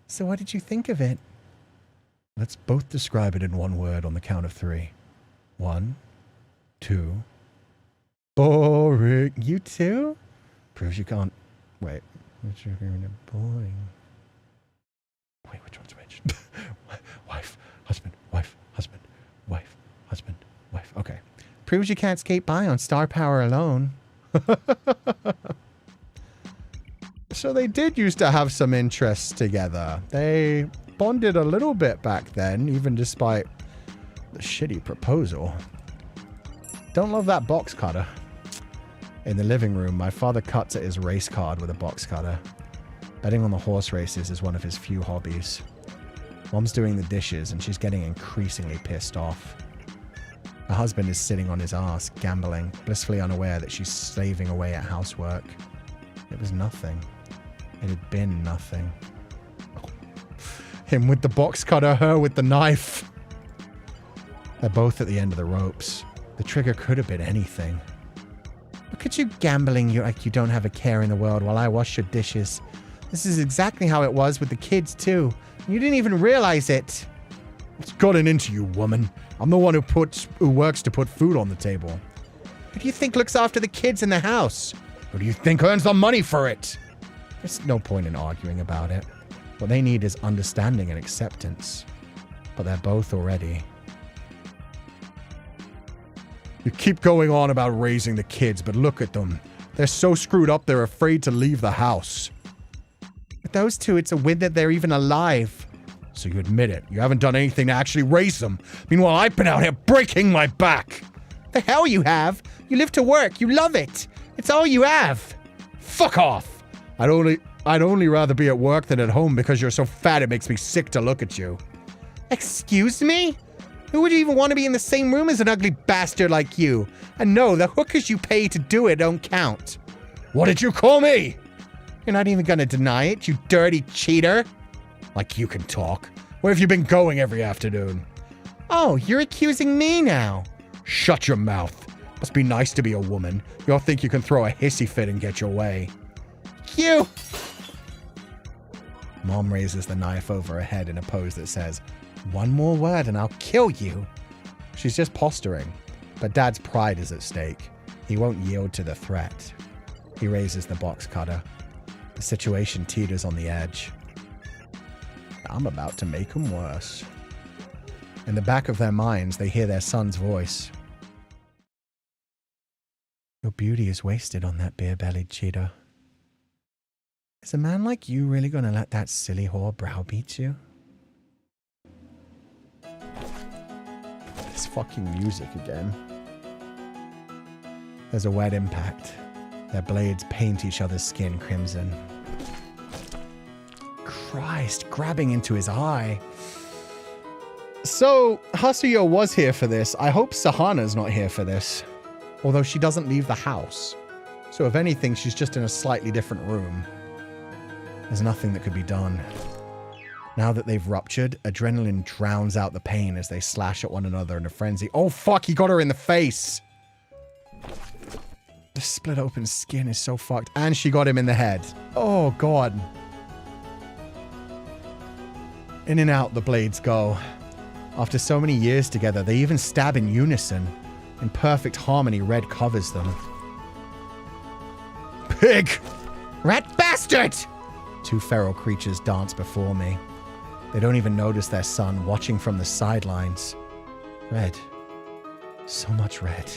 So what did you think of it? Let's both describe it in one word on the count of 3. 1, 2. Boring. You too? Proves you can't. Wait. Boring. Wait, which one's which? Wife, husband, wife, husband, wife, husband, wife. Okay. Proves you can't skate by on star power alone. So they did used to have some interests together. They bonded a little bit back then, even despite the shitty proposal. Don't love that box cutter. In the living room, my father cuts at his race card with a box cutter. Betting on the horse races is one of his few hobbies. Mom's doing the dishes and she's getting increasingly pissed off. Her husband is sitting on his ass, gambling, blissfully unaware that she's slaving away at housework. It was nothing. It had been nothing. Him with the box cutter, her with the knife. They're both at the end of the ropes. The trigger could have been anything. Look at you gambling like you don't have a care in the world while I wash your dishes. This is exactly how it was with the kids too. You didn't even realize it. What's gotten into you, woman? I'm the one who works to put food on the table. Who do you think looks after the kids in the house? Who do you think earns the money for it? There's no point in arguing about it. What they need is understanding and acceptance. But they're both already. You keep going on about raising the kids, but look at them. They're so screwed up they're afraid to leave the house. With those two, it's a win that they're even alive. So you admit it. You haven't done anything to actually raise them. Meanwhile, I've been out here breaking my back. The hell you have? You live to work. You love it. It's all you have. Fuck off. I'd only rather be at work than at home because you're so fat it makes me sick to look at you. Excuse me? Who would even want to be in the same room as an ugly bastard like you? And no, the hookers you pay to do it don't count. What did you call me? You're not even gonna deny it, you dirty cheater. Like you can talk. Where have you been going every afternoon? Oh, you're accusing me now. Shut your mouth. Must be nice to be a woman. You all think you can throw a hissy fit and get your way. You! Mom raises the knife over her head in a pose that says, "One more word and I'll kill you." She's just posturing, but Dad's pride is at stake. He won't yield to the threat. He raises the box cutter. The situation teeters on the edge. I'm about to make him worse. In the back of their minds, they hear their son's voice. Your beauty is wasted on that beer-bellied cheater. Is a man like you really gonna let that silly whore browbeat you? This fucking music again. There's a wet impact. Their blades paint each other's skin crimson. Christ, grabbing into his eye. So, Hasuyo was here for this. I hope Sahana's not here for this. Although she doesn't leave the house. So if anything, she's just in a slightly different room. There's nothing that could be done. Now that they've ruptured, adrenaline drowns out the pain as they slash at one another in a frenzy. Oh fuck, he got her in the face! The split open skin is so fucked. And she got him in the head. Oh god. In and out the blades go. After so many years together, they even stab in unison. In perfect harmony, Red covers them. Pig! Rat bastard! Two feral creatures dance before me. They don't even notice their son watching from the sidelines. Red. So much red.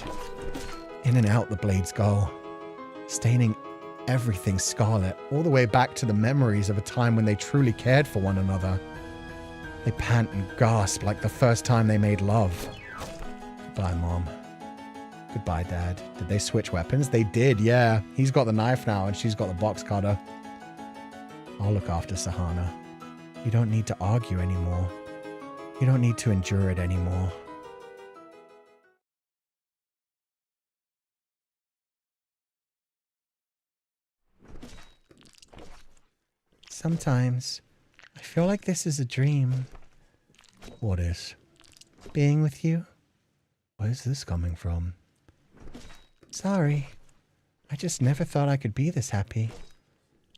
In and out the blades go, staining everything scarlet, all the way back to the memories of a time when they truly cared for one another. They pant and gasp like the first time they made love. Goodbye, Mom. Goodbye, Dad. Did they switch weapons? They did, yeah. He's got the knife now and she's got the box cutter. I'll look after Sahana. You don't need to argue anymore. You don't need to endure it anymore. Sometimes, I feel like this is a dream. What is? Being with you? Where's this coming from? Sorry. I just never thought I could be this happy.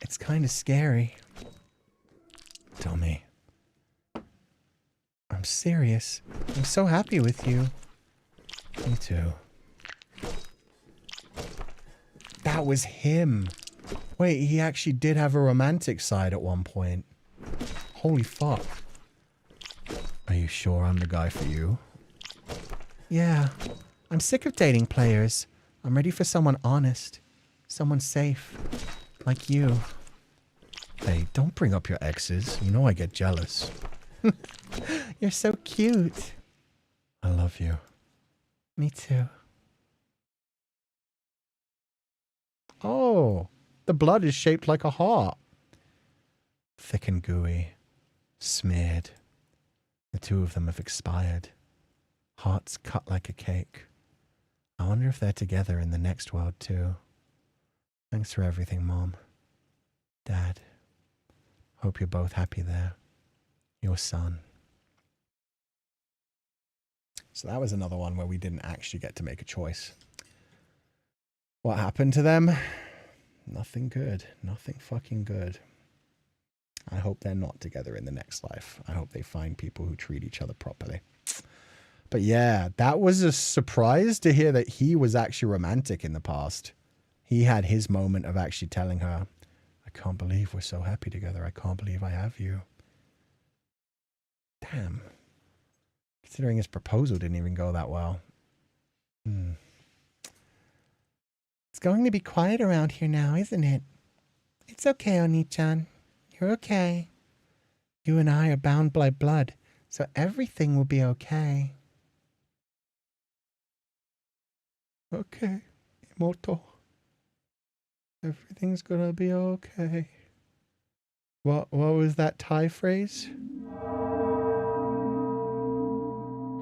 It's kind of scary. Tell me. I'm serious. I'm so happy with you. Me too. That was him. Wait, he actually did have a romantic side at one point. Holy fuck. Are you sure I'm the guy for you? Yeah. I'm sick of dating players. I'm ready for someone honest. Someone safe. Like you. Hey, don't bring up your exes. You know I get jealous. You're so cute. I love you. Me too. Oh, the blood is shaped like a heart. Thick and gooey. Smeared. The two of them have expired. Hearts cut like a cake. I wonder if they're together in the next world too. Thanks for everything, Mom. Dad. Hope you're both happy there. Your son. So that was another one where we didn't actually get to make a choice. What happened to them? Nothing good. Nothing fucking good. I hope they're not together in the next life. I hope they find people who treat each other properly. But yeah, that was a surprise to hear that he was actually romantic in the past. He had his moment of actually telling her, I can't believe we're so happy together. I can't believe I have you. Damn. Considering his proposal didn't even go that well. It's going to be quiet around here now, isn't it? It's okay, Oni-chan. You're okay. You and I are bound by blood, so everything will be okay. Okay, Imoto. Everything's gonna be okay. What was that Thai phrase?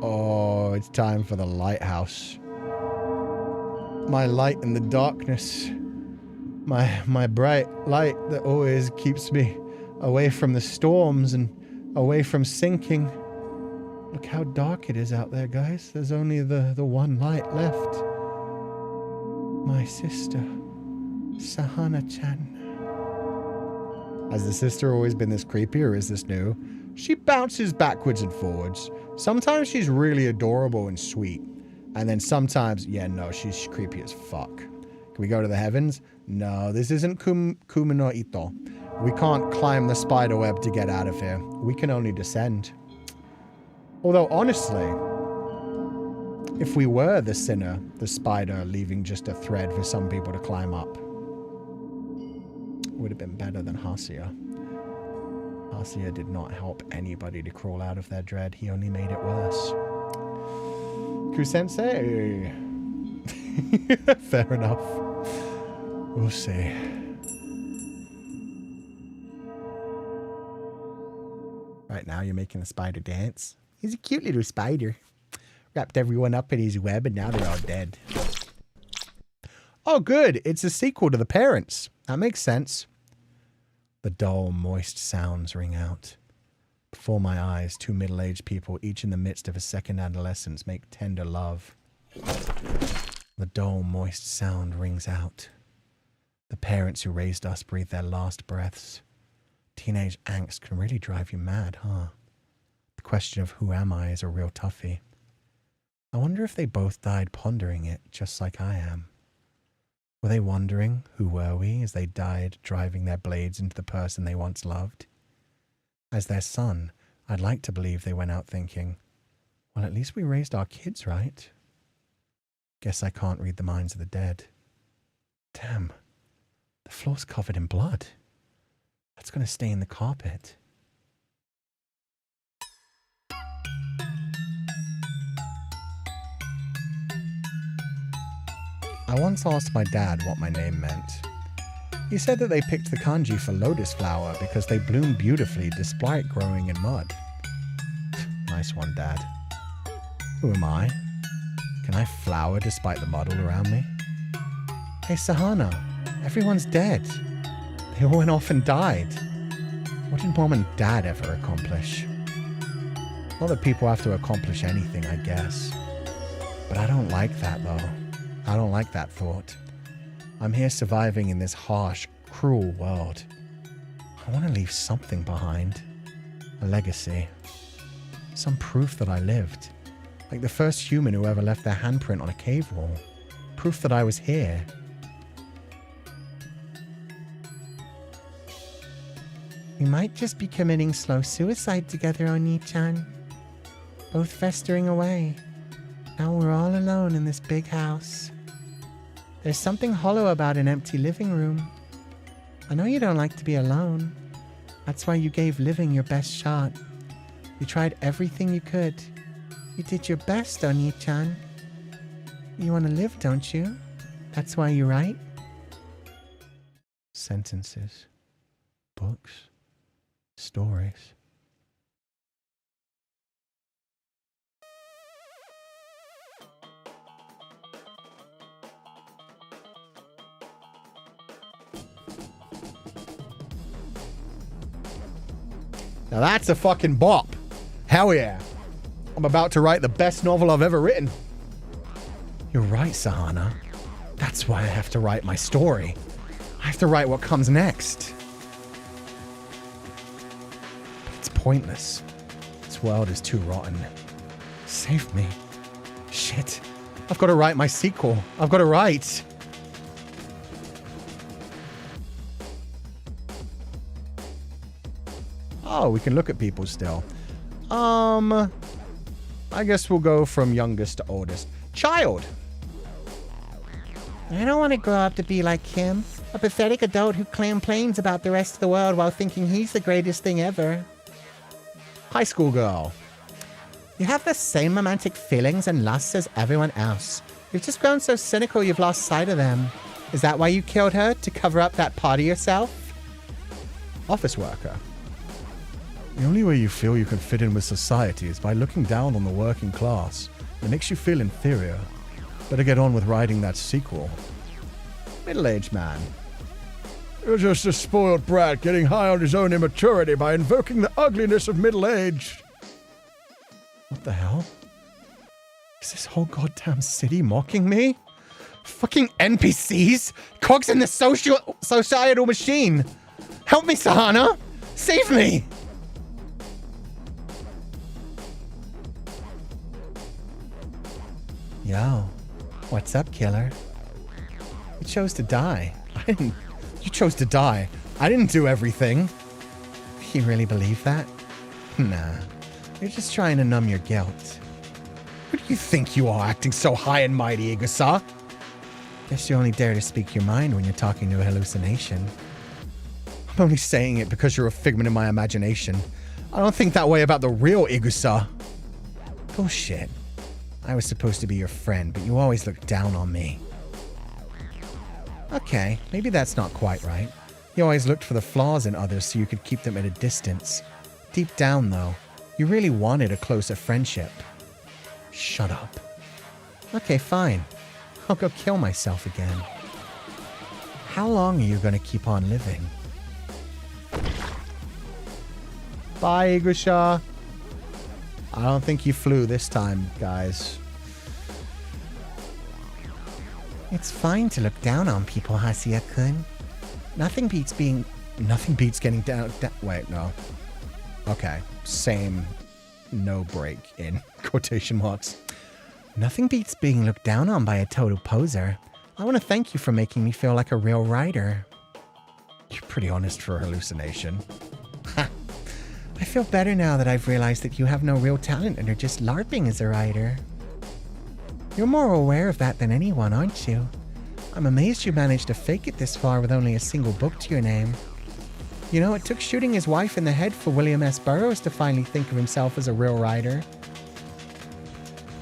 Oh, it's time for the lighthouse. My light in the darkness. My bright light that always keeps me away from the storms and away from sinking. Look how dark it is out there, guys. There's only the one light left. My sister, Sahana-chan. Has the sister always been this creepy, or is this new? She bounces backwards and forwards. Sometimes she's really adorable and sweet. And then sometimes, yeah, no, she's creepy as fuck. Can we go to the heavens? No, this isn't Kuma no Ito. We can't climb the spider web to get out of here. We can only descend. Although, honestly, if we were the sinner, the spider leaving just a thread for some people to climb up, would have been better than Hasia. Hasia did not help anybody to crawl out of their dread. He only made it worse. Ku-sensei. Fair enough. We'll see. Right now you're making the spider dance. He's a cute little spider. Wrapped everyone up in his web and now they're all dead. Oh, good. It's a sequel to The Parents. That makes sense. The dull, moist sounds ring out. Before my eyes, two middle-aged people, each in the midst of a second adolescence, make tender love. The dull, moist sound rings out. The parents who raised us breathe their last breaths. Teenage angst can really drive you mad, huh? The question of who am I is a real toughie. I wonder if they both died pondering it, just like I am. Were they wondering, who were we, as they died driving their blades into the person they once loved? As their son, I'd like to believe they went out thinking, well, at least we raised our kids, right? Guess I can't read the minds of the dead. Damn, the floor's covered in blood. That's going to stay in the carpet. I once asked my dad what my name meant. He said that they picked the kanji for lotus flower because they bloom beautifully despite growing in mud. Nice one, Dad. Who am I? Can I flower despite the mud all around me? Hey, Sahana, everyone's dead. They all went off and died. What did Mom and Dad ever accomplish? Not that people have to accomplish anything, I guess. But I don't like that, though. I don't like that thought. I'm here surviving in this harsh, Cruel world. I want to leave something behind. A legacy. Some proof that I lived. Like the first human who ever left their handprint on a cave wall. Proof that I was here. We might just be committing slow suicide together, Oni-chan. Both festering away. Now we're all alone in this big house. There's something hollow about an empty living room. I know you don't like to be alone. That's why you gave living your best shot. You tried everything you could. You did your best, Oni-chan. You want to live, don't you? That's why you write. Sentences. Books. Stories. Now that's a fucking bop. Hell yeah. I'm about to write the best novel I've ever written. You're right, Sahana. That's why I have to write my story. I have to write what comes next. But it's pointless. This world is too rotten. Save me. Shit. I've got to write my sequel. I've got to write. Oh, we can look at people still. I guess we'll go from youngest to oldest. Child! I don't want to grow up to be like him. A pathetic adult who complains about the rest of the world while thinking he's the greatest thing ever. High school girl. You have the same romantic feelings and lusts as everyone else. You've just grown so cynical you've lost sight of them. Is that why you killed her? To cover up that part of yourself? Office worker. The only way you feel you can fit in with society is by looking down on the working class. It makes you feel inferior. Better get on with writing that sequel. Middle-aged man. You're just a spoiled brat getting high on his own immaturity by invoking the ugliness of middle age. What the hell? Is this whole goddamn city mocking me? Fucking NPCs? Cogs in the societal machine! Help me, Sahana! Save me! Yo, what's up, killer? You chose to die. You chose to die. I didn't do everything. You really believe that? Nah, you're just trying to numb your guilt. Who do you think you are, acting so high and mighty, Igusa? Guess you only dare to speak your mind when you're talking to a hallucination. I'm only saying it because you're a figment of my imagination. I don't think that way about the real Igusa. Bullshit. I was supposed to be your friend, but you always looked down on me. Okay, maybe that's not quite right. You always looked for the flaws in others so you could keep them at a distance. Deep down, though, you really wanted a closer friendship. Shut up. Okay, fine. I'll go kill myself again. How long are you going to keep on living? Bye, Igusha. I don't think you flew this time, guys. It's fine to look down on people, Hasia-kun. Nothing beats getting down. Wait, no. Okay. Same. No break in quotation marks. Nothing beats being looked down on by a total poser. I want to thank you for making me feel like a real writer. You're pretty honest for a hallucination. Ha! I feel better now that I've realized that you have no real talent and are just LARPing as a writer. You're more aware of that than anyone, aren't you? I'm amazed you managed to fake it this far with only a single book to your name. You know, it took shooting his wife in the head for William S. Burroughs to finally think of himself as a real writer.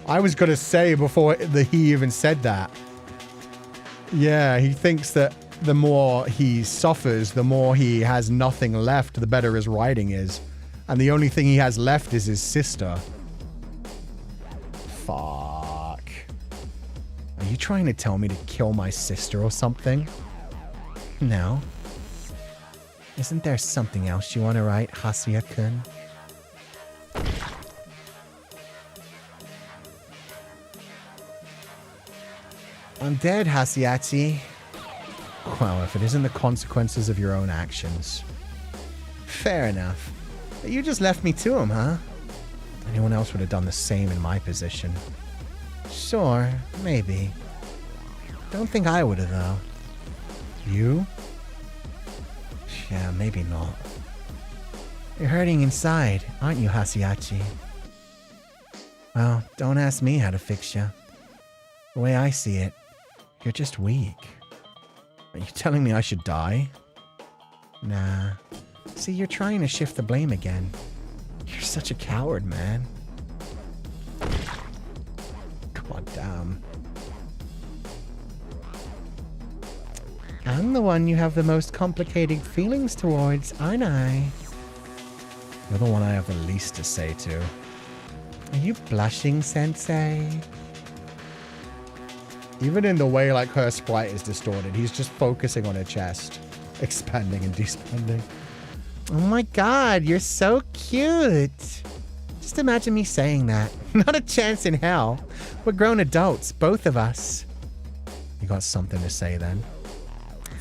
I was going to say before he even said that. Yeah, he thinks that the more he suffers, the more he has nothing left, the better his writing is. And the only thing he has left is his sister. Fuck. Are you trying to tell me to kill my sister or something? No. Isn't there something else you want to write, Hasia-kun? I'm dead, Hasiachi. Well, if it isn't the consequences of your own actions. Fair enough. But you just left me to him, huh? Anyone else would have done the same in my position. Sure, maybe. Don't think I would have, though. You? Yeah, maybe not. You're hurting inside, aren't you, Hasiachi? Well, don't ask me how to fix you. The way I see it, you're just weak. Are you telling me I should die? Nah. See, you're trying to shift the blame again. You're such a coward, man. God damn. I'm the one you have the most complicated feelings towards, aren't I? You're the one I have the least to say to. Are you blushing, Sensei? Even in the way like her sprite is distorted, he's just focusing on her chest, expanding and despanding. Oh my god, you're so cute. Just imagine me saying that. Not a chance in hell. We're grown adults, both of us. You got something to say then?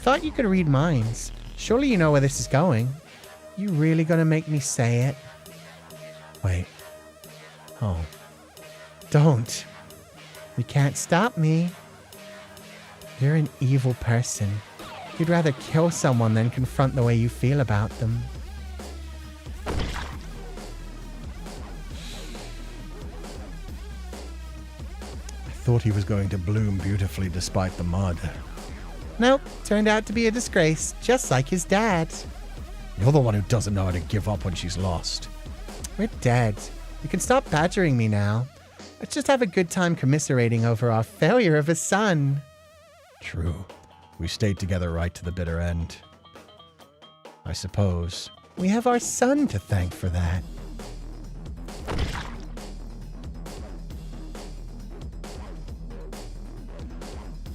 Thought you could read minds. Surely you know where this is going. You really gonna make me say it? Wait. Oh. Don't. You can't stop me. You're an evil person. You'd rather kill someone than confront the way you feel about them. I thought he was going to bloom beautifully despite the mud. Nope, turned out to be a disgrace, just like his dad. You're the one who doesn't know how to give up when she's lost. We're dead. You can stop badgering me now. Let's just have a good time commiserating over our failure of a son. True. We stayed together right to the bitter end. I suppose. We have our son to thank for that.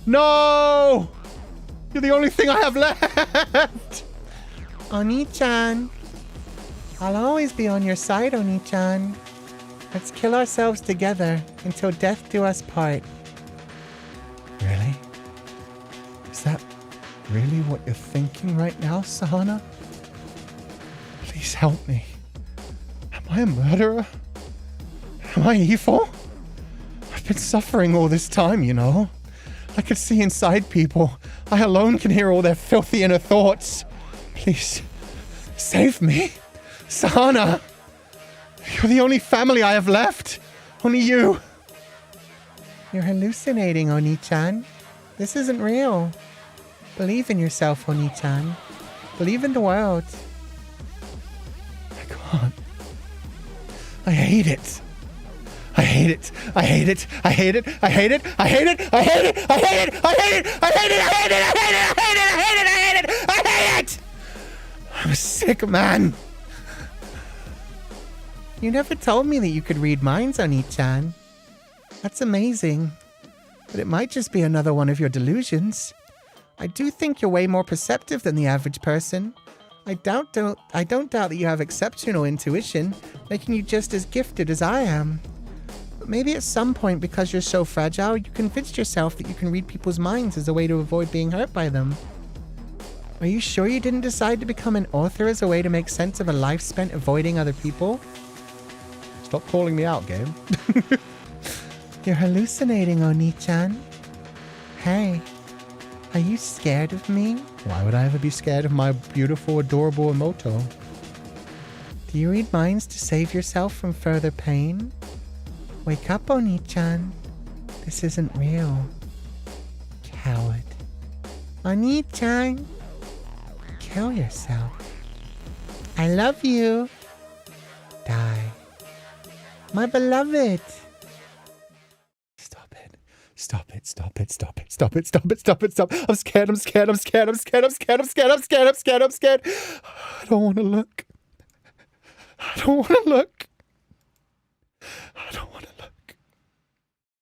No! You're the only thing I have left! Oni-chan. I'll always be on your side, Oni-chan. Let's kill ourselves together until death do us part. Really? Is that really what you're thinking right now, Sahana? Please help me. Am I a murderer? Am I evil? I've been suffering all this time, you know. I could see inside people. I alone can hear all their filthy inner thoughts. Please, save me. Sahana! You're the only family I have left. Only you. You're hallucinating, Oni-chan. This isn't real. Believe in yourself, Oni-chan. Believe in the world. I can't. I hate it. I hate it. I hate it. I hate it. I hate it. I hate it. I hate it. I hate it. I hate it. I hate it. I hate it. I hate it. I hate it. I hate it. I hate it. I hate it. I'm a sick man. You never told me that you could read minds, Oni-chan. That's amazing. But it might just be another one of your delusions. I do think you're way more perceptive than the average person. I don't doubt that you have exceptional intuition, making you just as gifted as I am. But maybe at some point, because you're so fragile, you convinced yourself that you can read people's minds as a way to avoid being hurt by them. Are you sure you didn't decide to become an author as a way to make sense of a life spent avoiding other people? Stop calling me out, game. You're hallucinating, Oni-chan. Hey, are you scared of me? Why would I ever be scared of my beautiful, adorable Emoto? Do you read minds to save yourself from further pain? Wake up, Oni-chan. This isn't real. Coward. Oni-chan. Kill yourself. I love you. Die. My beloved. Stop it. Stop it. Stop it. Stop it. Stop it. Stop it. Stop it. Stop. I'm scared. I'm scared. I'm scared. I'm scared. I'm scared. I'm scared. I'm scared. I'm scared. I'm scared. I don't want to look. I don't want to look. I don't want to look.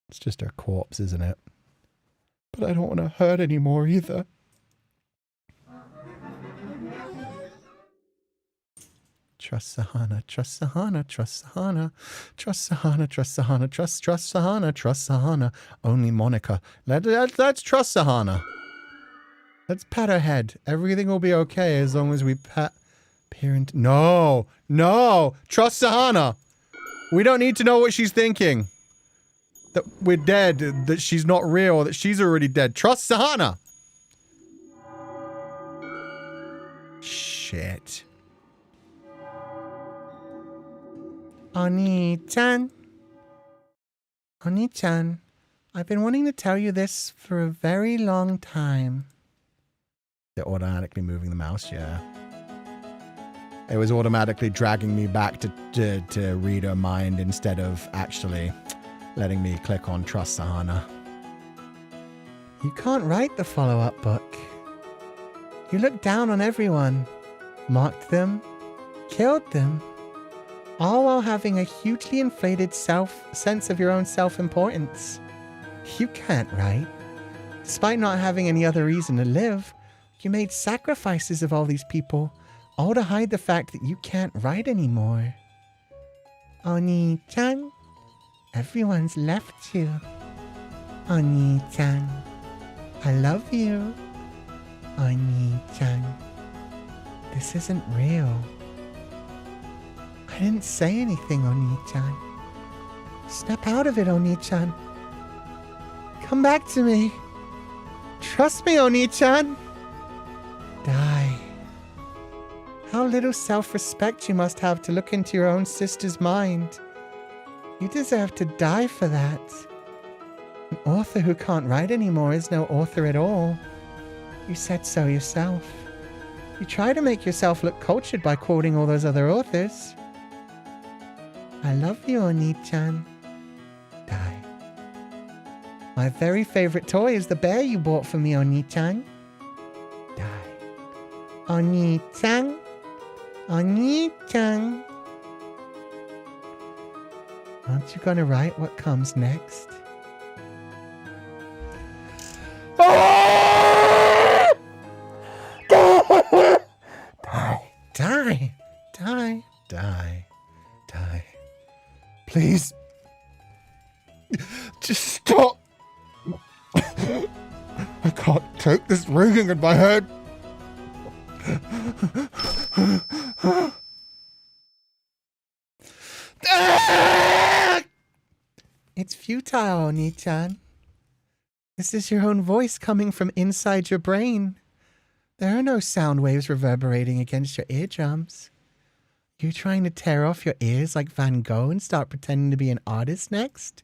It's just her corpse, isn't it? But I don't want to hurt anymore either. Trust Sahana, trust Sahana, trust Sahana, trust Sahana, trust Sahana, trust Sahana, trust Sahana. Only Monica. Let's trust Sahana. Let's pat her head. Everything will be okay as long as we peer into... No! No! Trust Sahana! We don't need to know what she's thinking. That we're dead, that she's not real, that she's already dead. Trust Sahana! Shit. Oni-chan. Oni-chan, I've been wanting to tell you this for a very long time. They're automatically moving the mouse, yeah. It was automatically dragging me back to read her mind instead of actually letting me click on Trust Sahana. You can't write the follow-up book. You look down on everyone, mocked them, killed them, all while having a hugely inflated sense of your own self-importance. You can't write. Despite not having any other reason to live, you made sacrifices of all these people, all to hide the fact that you can't write anymore. Oni-chan, everyone's left you. Oni-chan, I love you. Oni-chan, this isn't real. I didn't say anything, Oni-chan. Step out of it, Oni-chan. Come back to me. Trust me, Oni-chan. Die. How little self-respect you must have to look into your own sister's mind. You deserve to die for that. An author who can't write anymore is no author at all. You said so yourself. You try to make yourself look cultured by quoting all those other authors. I love you, Oni-chan. Die. My very favorite toy is the bear you bought for me, Oni-chan. Die. Oni-chan. Oni-chan. Aren't you gonna write what comes next? Die. Die. Die. Die. Die. Please. Just stop. I can't take this ringing in my head. It's futile, Oni-chan. This is your own voice coming from inside your brain. There are no sound waves reverberating against your eardrums. You trying to tear off your ears like Van Gogh and start pretending to be an artist next?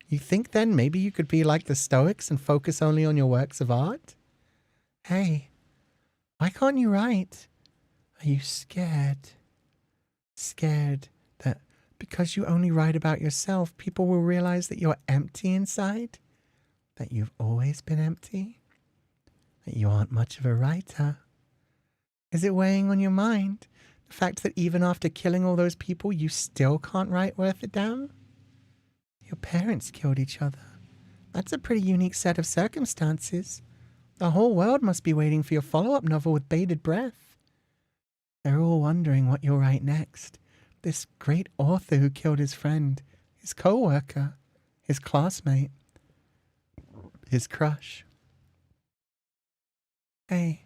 You think then maybe you could be like the Stoics and focus only on your works of art? Hey, why can't you write? Are you scared? Scared that because you only write about yourself, people will realize that you're empty inside? That you've always been empty? That you aren't much of a writer? Is it weighing on your mind? The fact that even after killing all those people, you still can't write worth a damn? Your parents killed each other. That's a pretty unique set of circumstances. The whole world must be waiting for your follow-up novel with bated breath. They're all wondering what you'll write next. This great author who killed his friend, his co-worker, his classmate, his crush. Hey,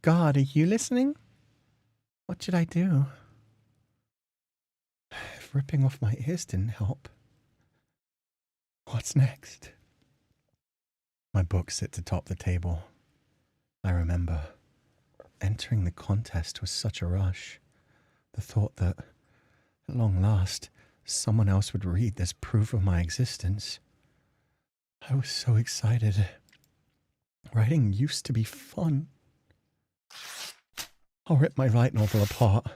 God, are you listening? What should I do? If ripping off my ears didn't help, what's next? My book sits atop the table. I remember entering the contest was such a rush. The thought that, at long last, someone else would read this proof of my existence. I was so excited. Writing used to be fun. I'll rip my light novel apart.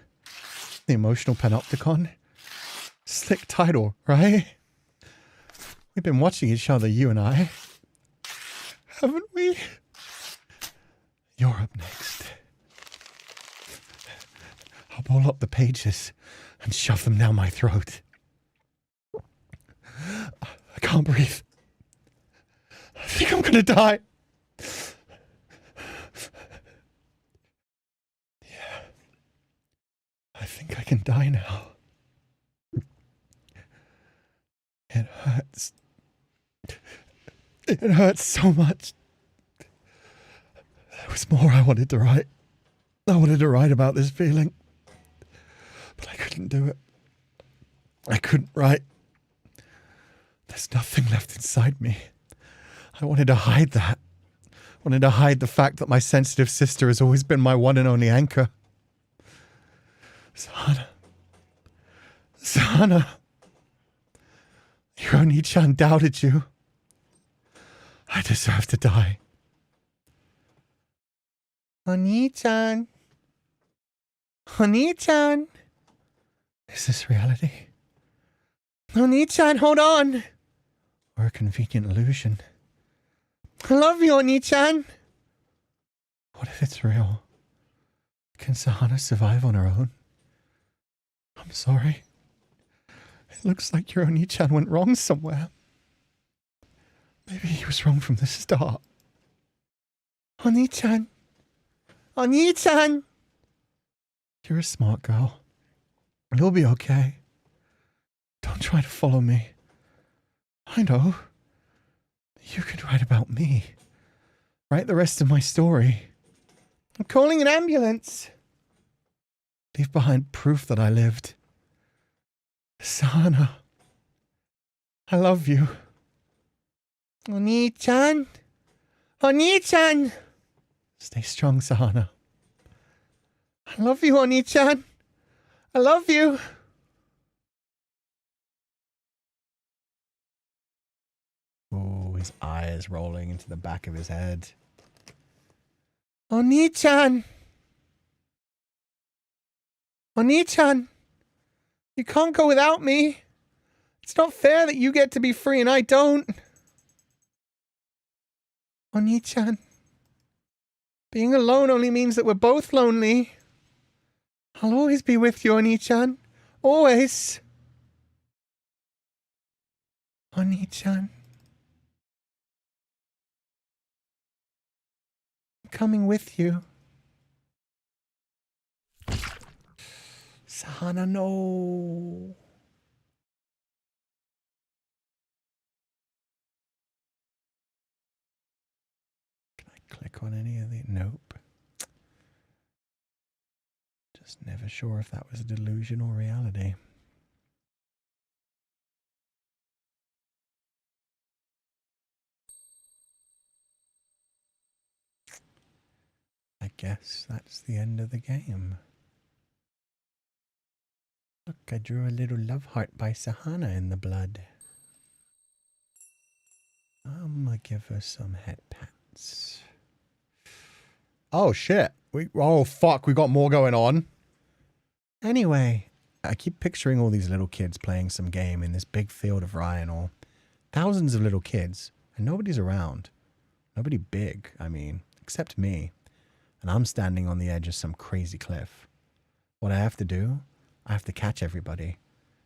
The emotional panopticon. Slick title, right? We've been watching each other, you and I. Haven't we? You're up next. I'll ball up the pages and shove them down my throat. I can't breathe. I think I'm gonna die. Yeah. I think I can die now. It hurts. It hurts so much. There was more I wanted to write. I wanted to write about this feeling, but I couldn't do it. I couldn't write. There's nothing left inside me. I wanted to hide that. I wanted to hide the fact that my sensitive sister has always been my one and only anchor. Sana. Your Oni-chan doubted you. I deserve to die. Oni-chan. Oni-chan. Is this reality? Oni-chan, hold on. Or a convenient illusion. I love you, Oni-chan. What if it's real? Can Sahana survive on her own? I'm sorry. It looks like your Oni-chan went wrong somewhere. Maybe he was wrong from the start. Oni-chan. Oni-chan. You're a smart girl. You'll be okay. Don't try to follow me. I know. You could write about me. Write the rest of my story. I'm calling an ambulance. Leave behind proof that I lived. Sana. I love you. Oni-chan. Oni-chan. Stay strong, Sahana. I love you, Oni-chan. I love you. Oh, his eyes rolling into the back of his head. Oni-chan. Oni-chan. You can't go without me. It's not fair that you get to be free and I don't. Oni-chan. Being alone only means that we're both lonely. I'll always be with you, Oni-chan. Always. Oni-chan. I'm coming with you. Sahana, no. Can I click on any of the... Nope. Just never sure if that was a delusion or reality. I guess that's the end of the game. Look, I drew a little love heart by Sahana in the blood. I'm gonna give her some head pats. Oh shit. Oh fuck, we got more going on. Anyway, I keep picturing all these little kids playing some game in this big field of Ryanor. Thousands of little kids, and nobody's around. Nobody big, I mean, except me. And I'm standing on the edge of some crazy cliff. What I have to do, I have to catch everybody.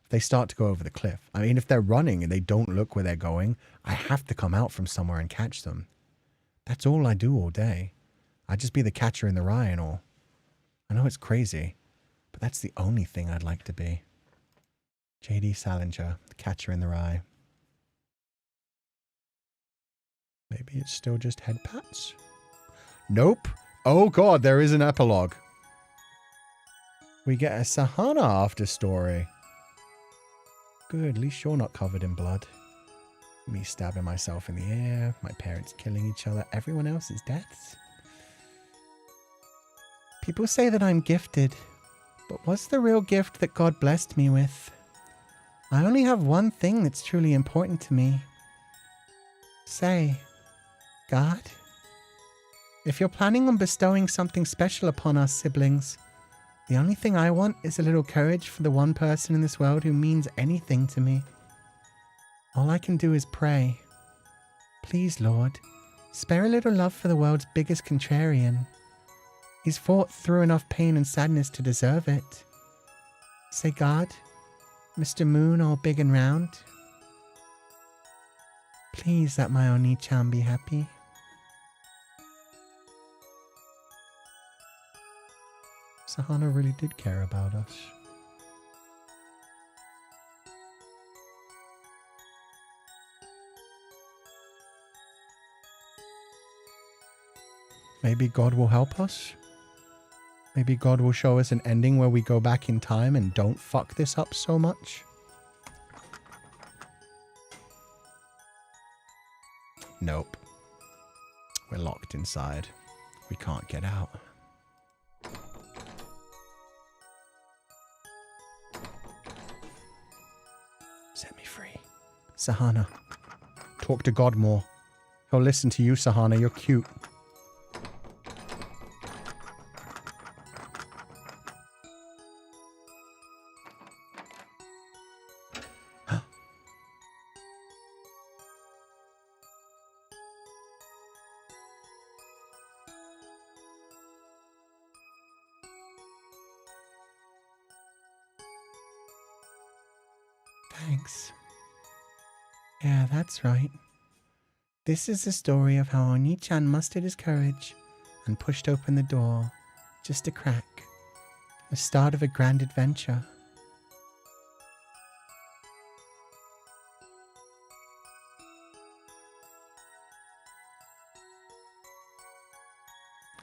If they start to go over the cliff, I mean, if they're running and they don't look where they're going, I have to come out from somewhere and catch them. That's all I do all day. I just be the catcher in the rye and all. I know it's crazy, but that's the only thing I'd like to be. J.D. Salinger, the catcher in the rye. Maybe it's still just head pats? Nope. Oh god, there is an epilogue. We get a Sahana after story. Good, at least you're not covered in blood. Me stabbing myself in the air, my parents killing each other, everyone else's deaths. People say that I'm gifted, but what's the real gift that God blessed me with? I only have one thing that's truly important to me. Say, God, if you're planning on bestowing something special upon our siblings, the only thing I want is a little courage for the one person in this world who means anything to me. All I can do is pray. Please, Lord, spare a little love for the world's biggest contrarian. He's fought through enough pain and sadness to deserve it. Say, God, Mr. Moon all big and round, please let my Oni-chan be happy. Sahana really did care about us. Maybe God will help us? Maybe God will show us an ending where we go back in time and don't fuck this up so much? Nope. We're locked inside. We can't get out. Set me free. Sahana. Talk to God more. He'll listen to you, Sahana. You're cute. Thanks. Yeah, that's right. This is the story of how Oni-chan mustered his courage and pushed open the door, just a crack. The start of a grand adventure.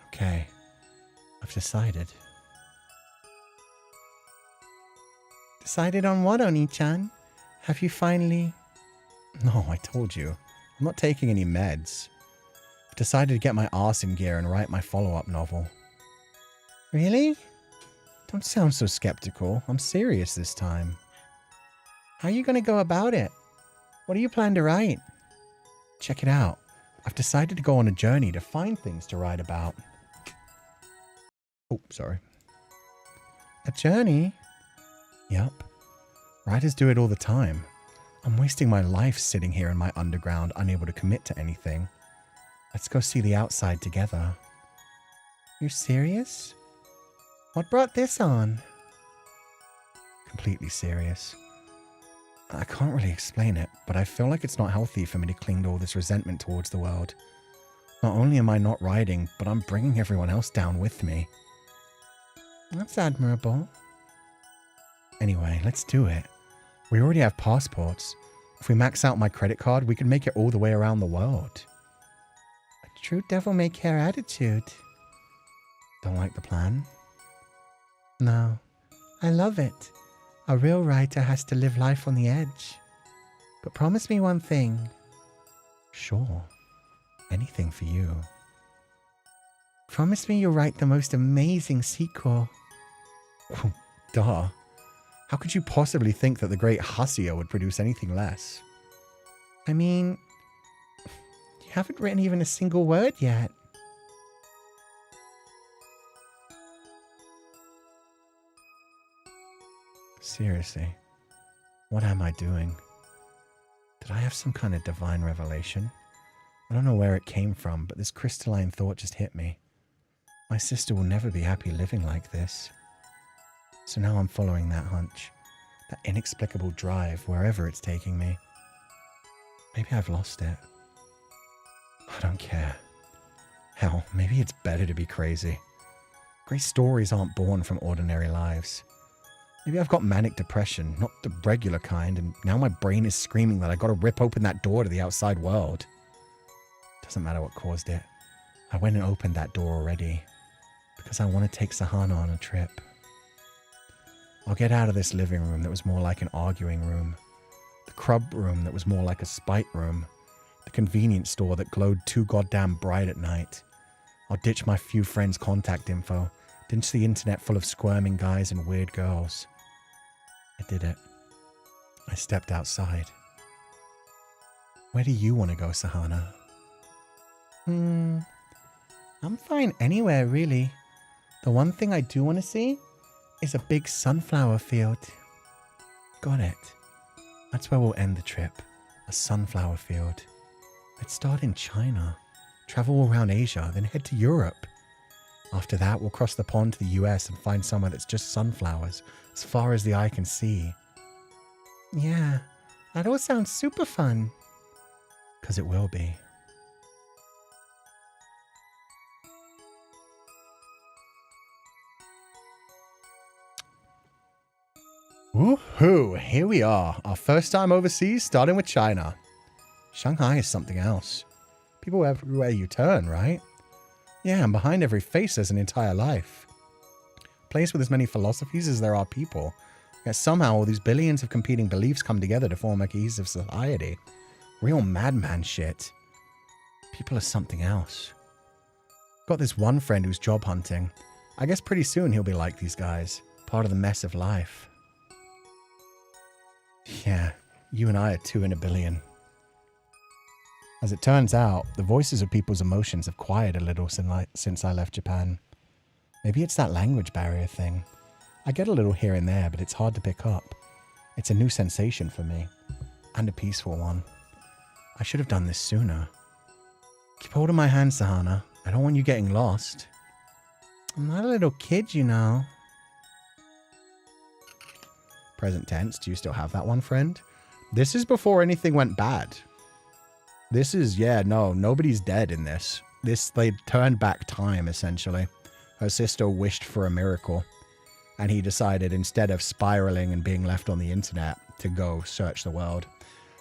Okay, I've decided. Decided on what, Oni-chan? Have you finally... No, I told you. I'm not taking any meds. I've decided to get my arse in gear and write my follow-up novel. Really? Don't sound so skeptical. I'm serious this time. How are you going to go about it? What do you plan to write? Check it out. I've decided to go on a journey to find things to write about. Oh, sorry. A journey? Yup. Writers do it all the time. I'm wasting my life sitting here in my underground, unable to commit to anything. Let's go see the outside together. You're serious? What brought this on? Completely serious. I can't really explain it, but I feel like it's not healthy for me to cling to all this resentment towards the world. Not only am I not writing, but I'm bringing everyone else down with me. That's admirable. Anyway, let's do it. We already have passports. If we max out my credit card, we can make it all the way around the world. A true devil-may-care attitude. Don't like the plan? No. I love it. A real writer has to live life on the edge. But promise me one thing. Sure. Anything for you. Promise me you'll write the most amazing sequel. Duh. How could you possibly think that the great Hassio would produce anything less? I mean, you haven't written even a single word yet. Seriously, what am I doing? Did I have some kind of divine revelation? I don't know where it came from, but this crystalline thought just hit me. My sister will never be happy living like this. So now I'm following that hunch, that inexplicable drive, wherever it's taking me. Maybe I've lost it. I don't care. Hell, maybe it's better to be crazy. Great stories aren't born from ordinary lives. Maybe I've got manic depression, not the regular kind, and now my brain is screaming that I gotta rip open that door to the outside world. Doesn't matter what caused it. I went and opened that door already, because I want to take Sahana on a trip. I'll get out of this living room that was more like an arguing room, the crub room that was more like a spite room, the convenience store that glowed too goddamn bright at night. I'll ditch my few friends' contact info, ditch the internet full of squirming guys and weird girls. I did it. I stepped outside. Where do you want to go, Sahana? I'm fine anywhere, really. The one thing I do want to see is a big sunflower field. Got it. That's where we'll end the trip. A sunflower field. Let's start in China, travel around Asia, then head to Europe. After that, we'll cross the pond to the US and find somewhere that's just sunflowers, as far as the eye can see. Yeah, that all sounds super fun. 'Cause it will be. Woohoo! Here we are. Our first time overseas, starting with China. Shanghai is something else. People everywhere you turn, right? Yeah, and behind every face there's an entire life. A place with as many philosophies as there are people. Yet somehow all these billions of competing beliefs come together to form a cohesive society. Real madman shit. People are something else. Got this one friend who's job hunting. I guess pretty soon he'll be like these guys. Part of the mess of life. Yeah, you and I are 2 in a billion. As it turns out, the voices of people's emotions have quieted a little since I left Japan. Maybe it's that language barrier thing. I get a little here and there, but it's hard to pick up. It's a new sensation for me. And a peaceful one. I should have done this sooner. Keep hold of my hand, Sahana. I don't want you getting lost. I'm not a little kid, you know. Present tense. Do you still have that one, friend? This is before anything went bad. This is, yeah, no, nobody's dead in this. They turned back time, essentially. Her sister wished for a miracle. And he decided, instead of spiraling and being left on the internet, to go search the world.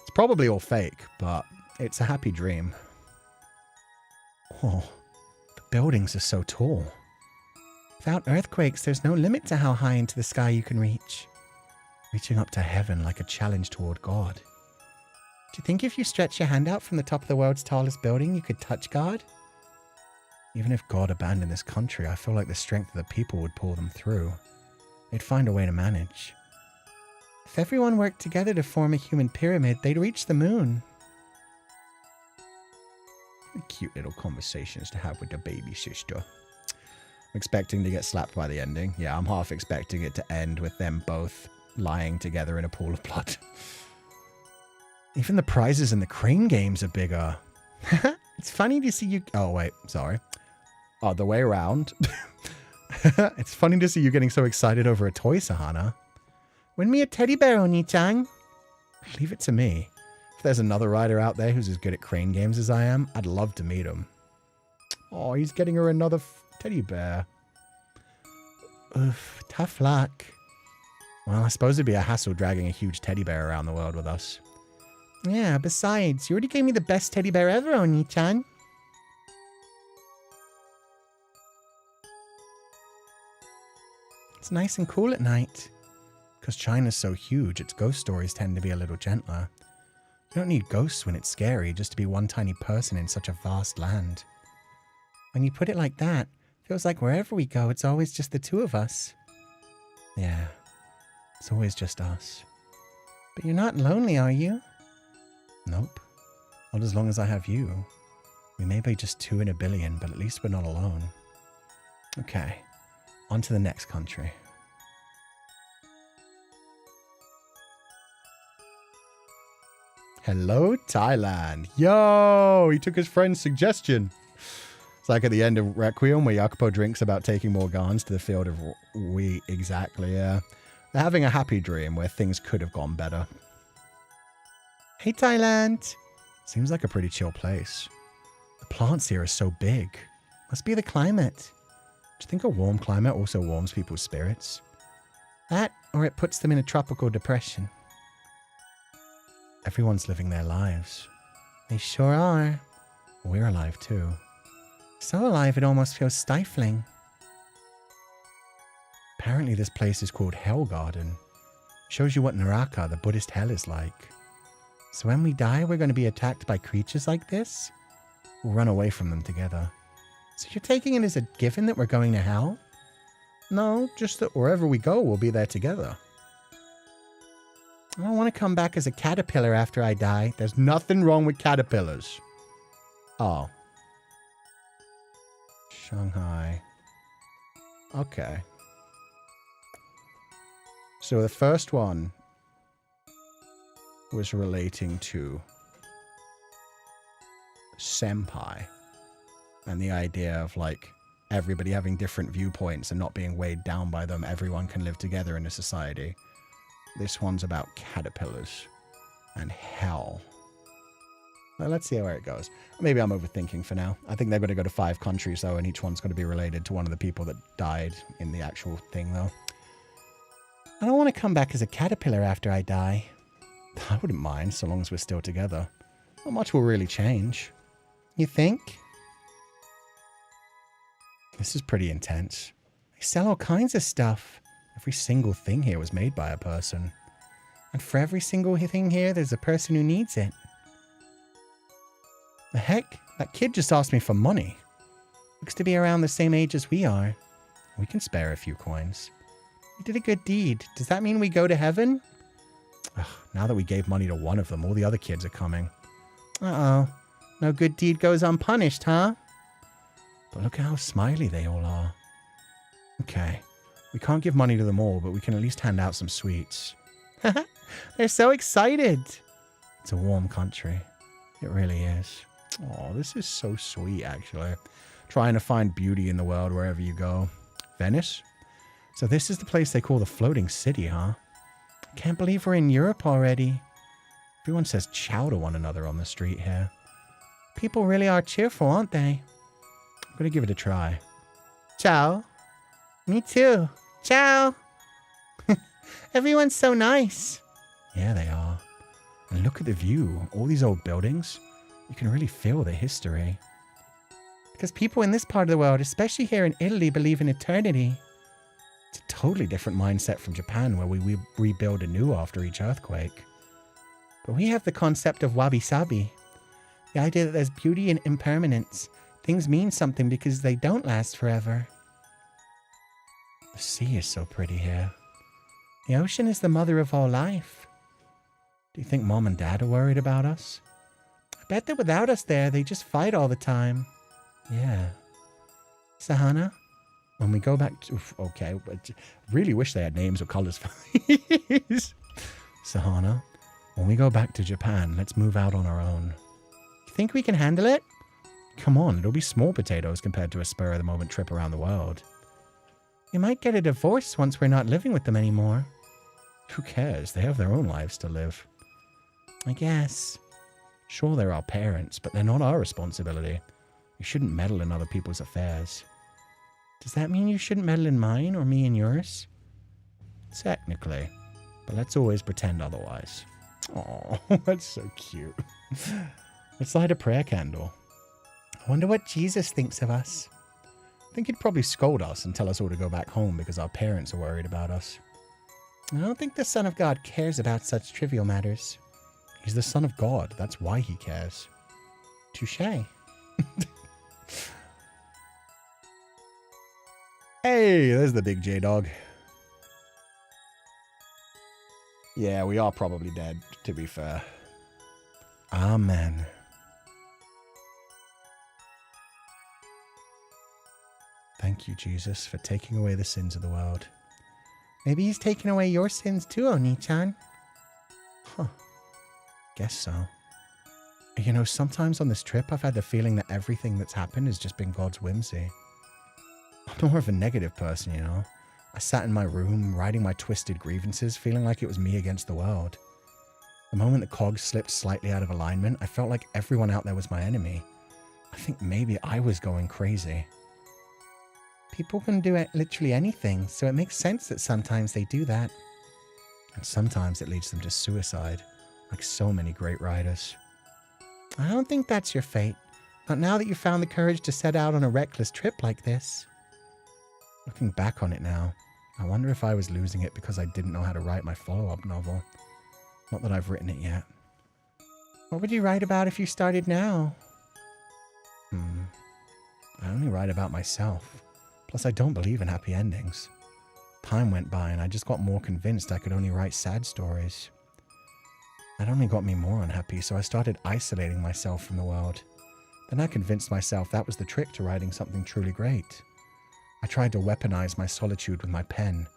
It's probably all fake, but it's a happy dream. Oh, the buildings are so tall. Without earthquakes, there's no limit to how high into the sky you can reach. Reaching up to heaven like a challenge toward God. Do you think if you stretch your hand out from the top of the world's tallest building, you could touch God? Even if God abandoned this country, I feel like the strength of the people would pull them through. They'd find a way to manage. If everyone worked together to form a human pyramid, they'd reach the moon. Cute little conversations to have with the baby sister. I'm expecting to get slapped by the ending. Yeah, I'm half expecting it to end with them both lying together in a pool of blood. Even the prizes in the crane games are bigger. It's funny to see you... Oh, wait. Sorry. Other way around. It's funny to see you getting so excited over a toy, Sahana. Win me a teddy bear, Oni-chan. Leave it to me. If there's another rider out there who's as good at crane games as I am, I'd love to meet him. Oh, he's getting her another teddy bear. Oof, tough luck. Well, I suppose it'd be a hassle dragging a huge teddy bear around the world with us. Yeah, besides, you already gave me the best teddy bear ever, Oni-chan. It's nice and cool at night. Because China's so huge, its ghost stories tend to be a little gentler. You don't need ghosts when it's scary, just to be one tiny person in such a vast land. When you put it like that, it feels like wherever we go, it's always just the two of us. Yeah, it's always just us. But you're not lonely, are you? Nope. Not as long as I have you. We may be just 2 in a billion, but at least we're not alone. Okay, on to the next country. Hello, Thailand. Yo, he took his friend's suggestion. It's like at the end of Requiem where Jacopo drinks about taking more Morgans to the field of wheat. Exactly, yeah. They're having a happy dream where things could have gone better. Hey, Thailand. Seems like a pretty chill place. The plants here are so big. Must be the climate. Do you think a warm climate also warms people's spirits? That, or it puts them in a tropical depression. Everyone's living their lives. They sure are. We're alive too. So alive it almost feels stifling. Apparently this place is called Hell Garden. Shows you what Naraka, the Buddhist hell, is like. So when we die, we're going to be attacked by creatures like this? We'll run away from them together. So you're taking it as a given that we're going to hell? No, just that wherever we go, we'll be there together. I don't want to come back as a caterpillar after I die. There's nothing wrong with caterpillars. Oh. Shanghai. Okay. So the first one was relating to senpai and the idea of like everybody having different viewpoints and not being weighed down by them. Everyone can live together in a society. This one's about caterpillars and hell. Well, let's see where it goes. Maybe I'm overthinking for now. I think they're going to go to 5 countries, though, and each one's going to be related to one of the people that died in the actual thing, though. I don't want to come back as a caterpillar after I die. I wouldn't mind, so long as we're still together. Not much will really change. You think? This is pretty intense. They sell all kinds of stuff. Every single thing here was made by a person. And for every single thing here, there's a person who needs it. The heck? That kid just asked me for money. Looks to be around the same age as we are. We can spare a few coins. We did a good deed. Does that mean we go to heaven? Ugh, now that we gave money to one of them, all the other kids are coming. Uh-oh. No good deed goes unpunished, huh? But look at how smiley they all are. Okay. We can't give money to them all, but we can at least hand out some sweets. They're so excited. It's a warm country. It really is. Oh, this is so sweet, actually. Trying to find beauty in the world wherever you go. Venice? So this is the place they call the floating city, huh? Can't believe we're in Europe already. Everyone says ciao to one another on the street here. People really are cheerful, aren't they? I'm going to give it a try. Ciao. Me too. Ciao. Everyone's so nice. Yeah, they are. And look at the view. All these old buildings. You can really feel the history. Because people in this part of the world, especially here in Italy, believe in eternity. It's a totally different mindset from Japan, where we rebuild anew after each earthquake. But we have the concept of wabi-sabi. The idea that there's beauty in impermanence. Things mean something because they don't last forever. The sea is so pretty here. The ocean is the mother of all life. Do you think Mom and Dad are worried about us? I bet that without us there, they just fight all the time. Yeah. Sahana, when we go back to... Okay, but really wish they had names or colors for these. Sahana, when we go back to Japan, let's move out on our own. You think we can handle it? Come on, it'll be small potatoes compared to a spur-of-the-moment trip around the world. We might get a divorce once we're not living with them anymore. Who cares? They have their own lives to live. I guess. Sure, they're our parents, but they're not our responsibility. You shouldn't meddle in other people's affairs. Does that mean you shouldn't meddle in mine or me in yours? Technically. But let's always pretend otherwise. Oh, that's so cute. Let's light a prayer candle. I wonder what Jesus thinks of us. I think he'd probably scold us and tell us all to go back home because our parents are worried about us. I don't think the Son of God cares about such trivial matters. He's the Son of God. That's why he cares. Touché. Hey, there's the big J-Dog. Yeah, we are probably dead, to be fair. Amen. Thank you, Jesus, for taking away the sins of the world. Maybe he's taking away your sins too, Oni-chan. Huh. Guess so. You know, sometimes on this trip, I've had the feeling that everything that's happened has just been God's whimsy. I'm more of a negative person, you know. I sat in my room, writing my twisted grievances, feeling like it was me against the world. The moment the cogs slipped slightly out of alignment, I felt like everyone out there was my enemy. I think maybe I was going crazy. People can do literally anything, so it makes sense that sometimes they do that. And sometimes it leads them to suicide, like so many great writers. I don't think that's your fate. Not now that you found the courage to set out on a reckless trip like this. Looking back on it now, I wonder if I was losing it because I didn't know how to write my follow-up novel. Not that I've written it yet. What would you write about if you started now? I only write about myself. Plus, I don't believe in happy endings. Time went by and I just got more convinced I could only write sad stories. That only got me more unhappy, so I started isolating myself from the world. Then I convinced myself that was the trick to writing something truly great. I tried to weaponize my solitude with my pen,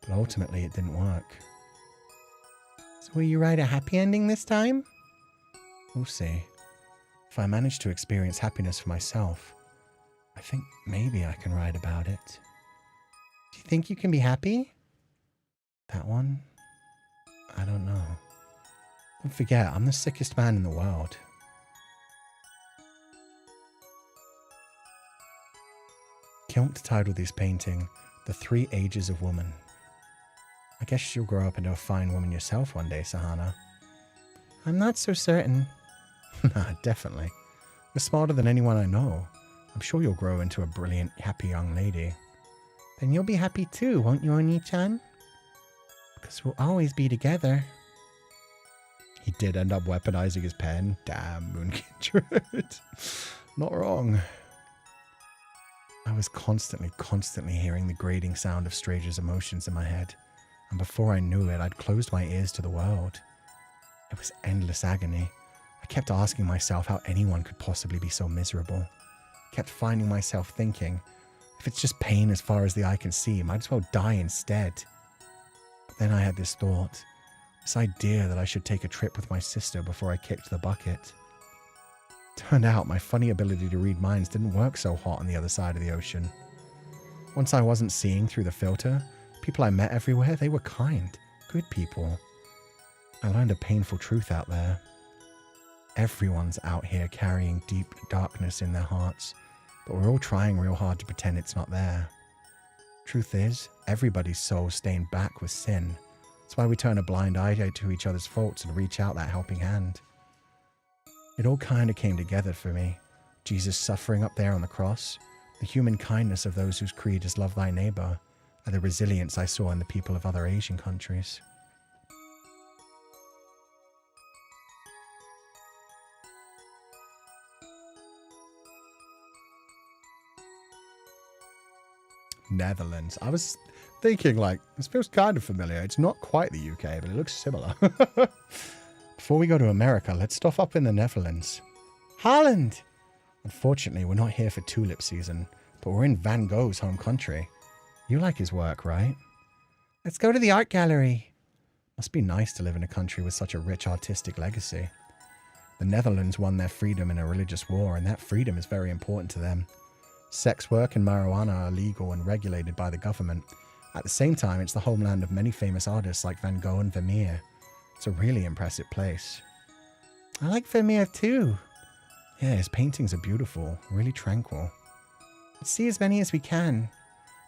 but ultimately it didn't work. So will you write a happy ending this time? We'll see. If I manage to experience happiness for myself, I think maybe I can write about it. Do you think you can be happy? That one? I don't know. Don't forget, I'm the sickest man in the world. Kionk titled this painting, The 3 Ages of Woman. I guess you'll grow up into a fine woman yourself one day, Sahana. I'm not so certain. Nah, definitely. You're smarter than anyone I know. I'm sure you'll grow into a brilliant, happy young lady. Then you'll be happy too, won't you, Oni-chan? Because we'll always be together. He did end up weaponizing his pen. Damn, Moon Kindred. Not wrong. I was constantly hearing the grating sound of strangers' emotions in my head. And before I knew it, I'd closed my ears to the world. It was endless agony. I kept asking myself how anyone could possibly be so miserable. Kept finding myself thinking, if it's just pain as far as the eye can see, might as well die instead. But then I had this thought, this idea that I should take a trip with my sister before I kicked the bucket. Turned out my funny ability to read minds didn't work so hot on the other side of the ocean. Once I wasn't seeing through the filter, people I met everywhere, they were kind, good people. I learned a painful truth out there. Everyone's out here carrying deep darkness in their hearts, but we're all trying real hard to pretend it's not there. Truth is, everybody's soul's stained back with sin. That's why we turn a blind eye to each other's faults and reach out that helping hand. It all kind of came together for me. Jesus suffering up there on the cross, the human kindness of those whose creed is love thy neighbor, and the resilience I saw in the people of other Asian countries. Netherlands. I was thinking, like, this feels kind of familiar. It's not quite the UK, but it looks similar. Before we go to America, let's stop up in the Netherlands. Holland! Unfortunately, we're not here for tulip season, but we're in Van Gogh's home country. You like his work, right? Let's go to the art gallery. Must be nice to live in a country with such a rich artistic legacy. The Netherlands won their freedom in a religious war, and that freedom is very important to them. Sex work and marijuana are legal and regulated by the government. At the same time, it's the homeland of many famous artists like Van Gogh and Vermeer. It's a really impressive place. I like Vermeer too. Yeah, his paintings are beautiful, really tranquil. Let's see as many as we can.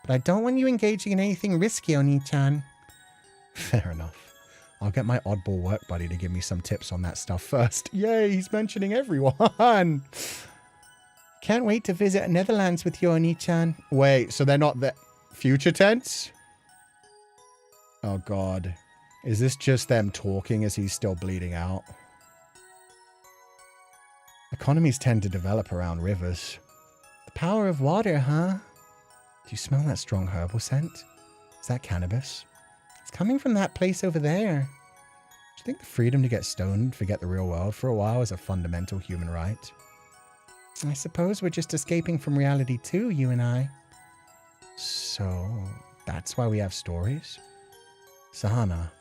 But I don't want you engaging in anything risky, Oni-chan. Fair enough. I'll get my oddball work buddy to give me some tips on that stuff first. Yay, he's mentioning everyone. Can't wait to visit Netherlands with you, Oni-chan. Wait, so they're not the future tense? Oh god. Is this just them talking as he's still bleeding out? Economies tend to develop around rivers. The power of water, huh? Do you smell that strong herbal scent? Is that cannabis? It's coming from that place over there. Do you think the freedom to get stoned and forget the real world for a while is a fundamental human right? I suppose we're just escaping from reality too, you and I. So, that's why we have stories? Sahana,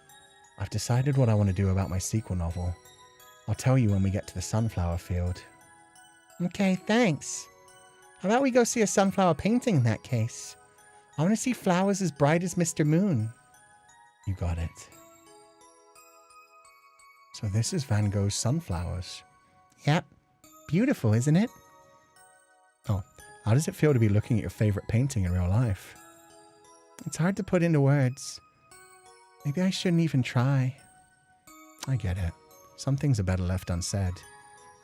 I've decided what I want to do about my sequel novel. I'll tell you when we get to the sunflower field. Okay, thanks. How about we go see a sunflower painting in that case? I want to see flowers as bright as Mr. Moon. You got it. So this is Van Gogh's Sunflowers. Yep. Beautiful, isn't it? Oh, how does it feel to be looking at your favorite painting in real life? It's hard to put into words. Maybe I shouldn't even try. I get it. Some things are better left unsaid.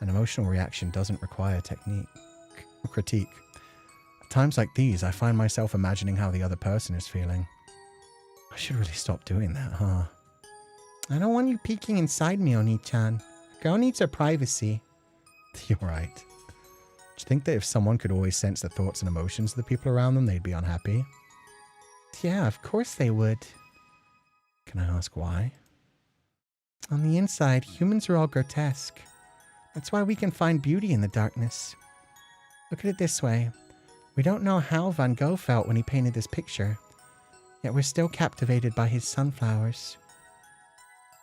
An emotional reaction doesn't require critique. At times like these, I find myself imagining how the other person is feeling. I should really stop doing that, huh? I don't want you peeking inside me, Oni-chan. A girl needs her privacy. You're right. Do you think that if someone could always sense the thoughts and emotions of the people around them, they'd be unhappy? Yeah, of course they would. Can I ask why? On the inside, humans are all grotesque. That's why we can find beauty in the darkness. Look at it this way. We don't know how Van Gogh felt when he painted this picture, yet we're still captivated by his sunflowers.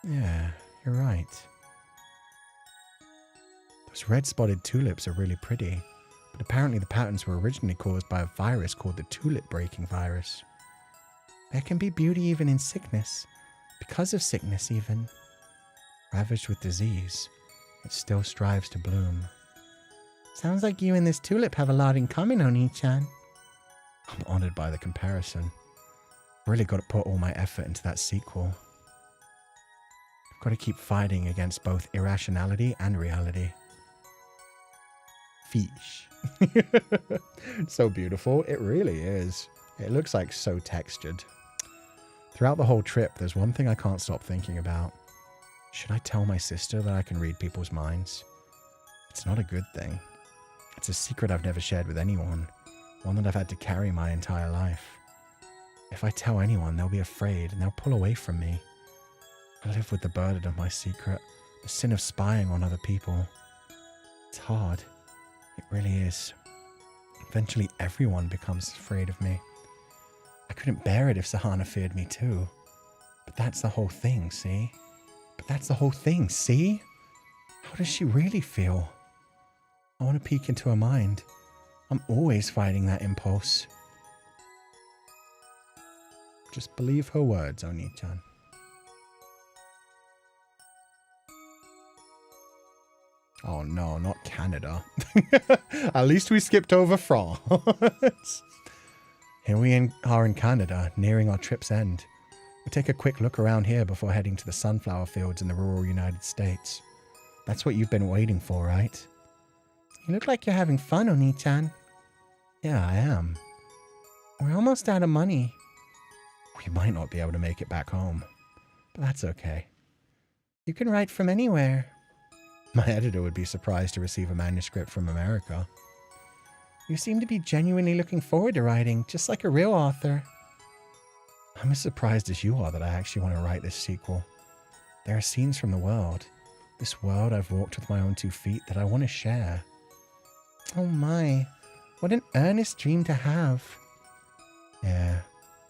Yeah, you're right. Those red-spotted tulips are really pretty, but apparently the patterns were originally caused by a virus called the tulip-breaking virus. There can be beauty even in sickness, because of sickness even. Ravaged with disease, it still strives to bloom. Sounds like you and this tulip have a lot in common, Oni-chan. I'm honored by the comparison. Really got to put all my effort into that sequel. I've got to keep fighting against both irrationality and reality. fish. So beautiful. It really is. It looks like so textured. Throughout the whole trip, there's one thing I can't stop thinking about. Should I tell my sister that I can read people's minds? It's not a good thing. It's a secret I've never shared with anyone. One that I've had to carry my entire life. If I tell anyone, they'll be afraid and they'll pull away from me. I live with the burden of my secret, the sin of spying on other people. It's hard. It really is. Eventually everyone becomes afraid of me. I couldn't bear it if Sahana feared me too. But that's the whole thing, see? How does she really feel? I want to peek into her mind. I'm always fighting that impulse. Just believe her words, Oni-chan. Oh no, not Canada. At least we skipped over France. Here we are in Canada, nearing our trip's end. We'll take a quick look around here before heading to the sunflower fields in the rural United States. That's what you've been waiting for, right? You look like you're having fun, Oni-chan. Yeah, I am. We're almost out of money. We might not be able to make it back home, but that's okay. You can write from anywhere. My editor would be surprised to receive a manuscript from America. You seem to be genuinely looking forward to writing, just like a real author. I'm as surprised as you are that I actually want to write this sequel. There are scenes from the world, this world I've walked with my own 2 feet, that I want to share. Oh my, what an earnest dream to have. Yeah,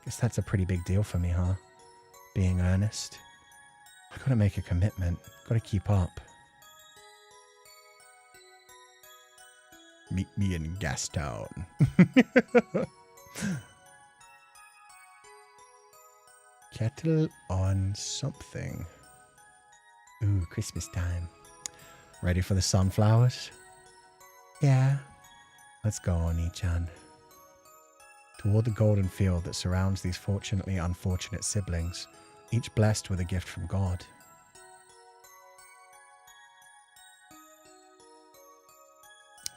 guess that's a pretty big deal for me, huh? Being earnest. I gotta make a commitment, gotta keep up. Meet me in Gastown. Kettle on something. Ooh, Christmas time. Ready for the sunflowers? Yeah. Let's go, Oni-chan. Toward the golden field that surrounds these fortunately unfortunate siblings, each blessed with a gift from God.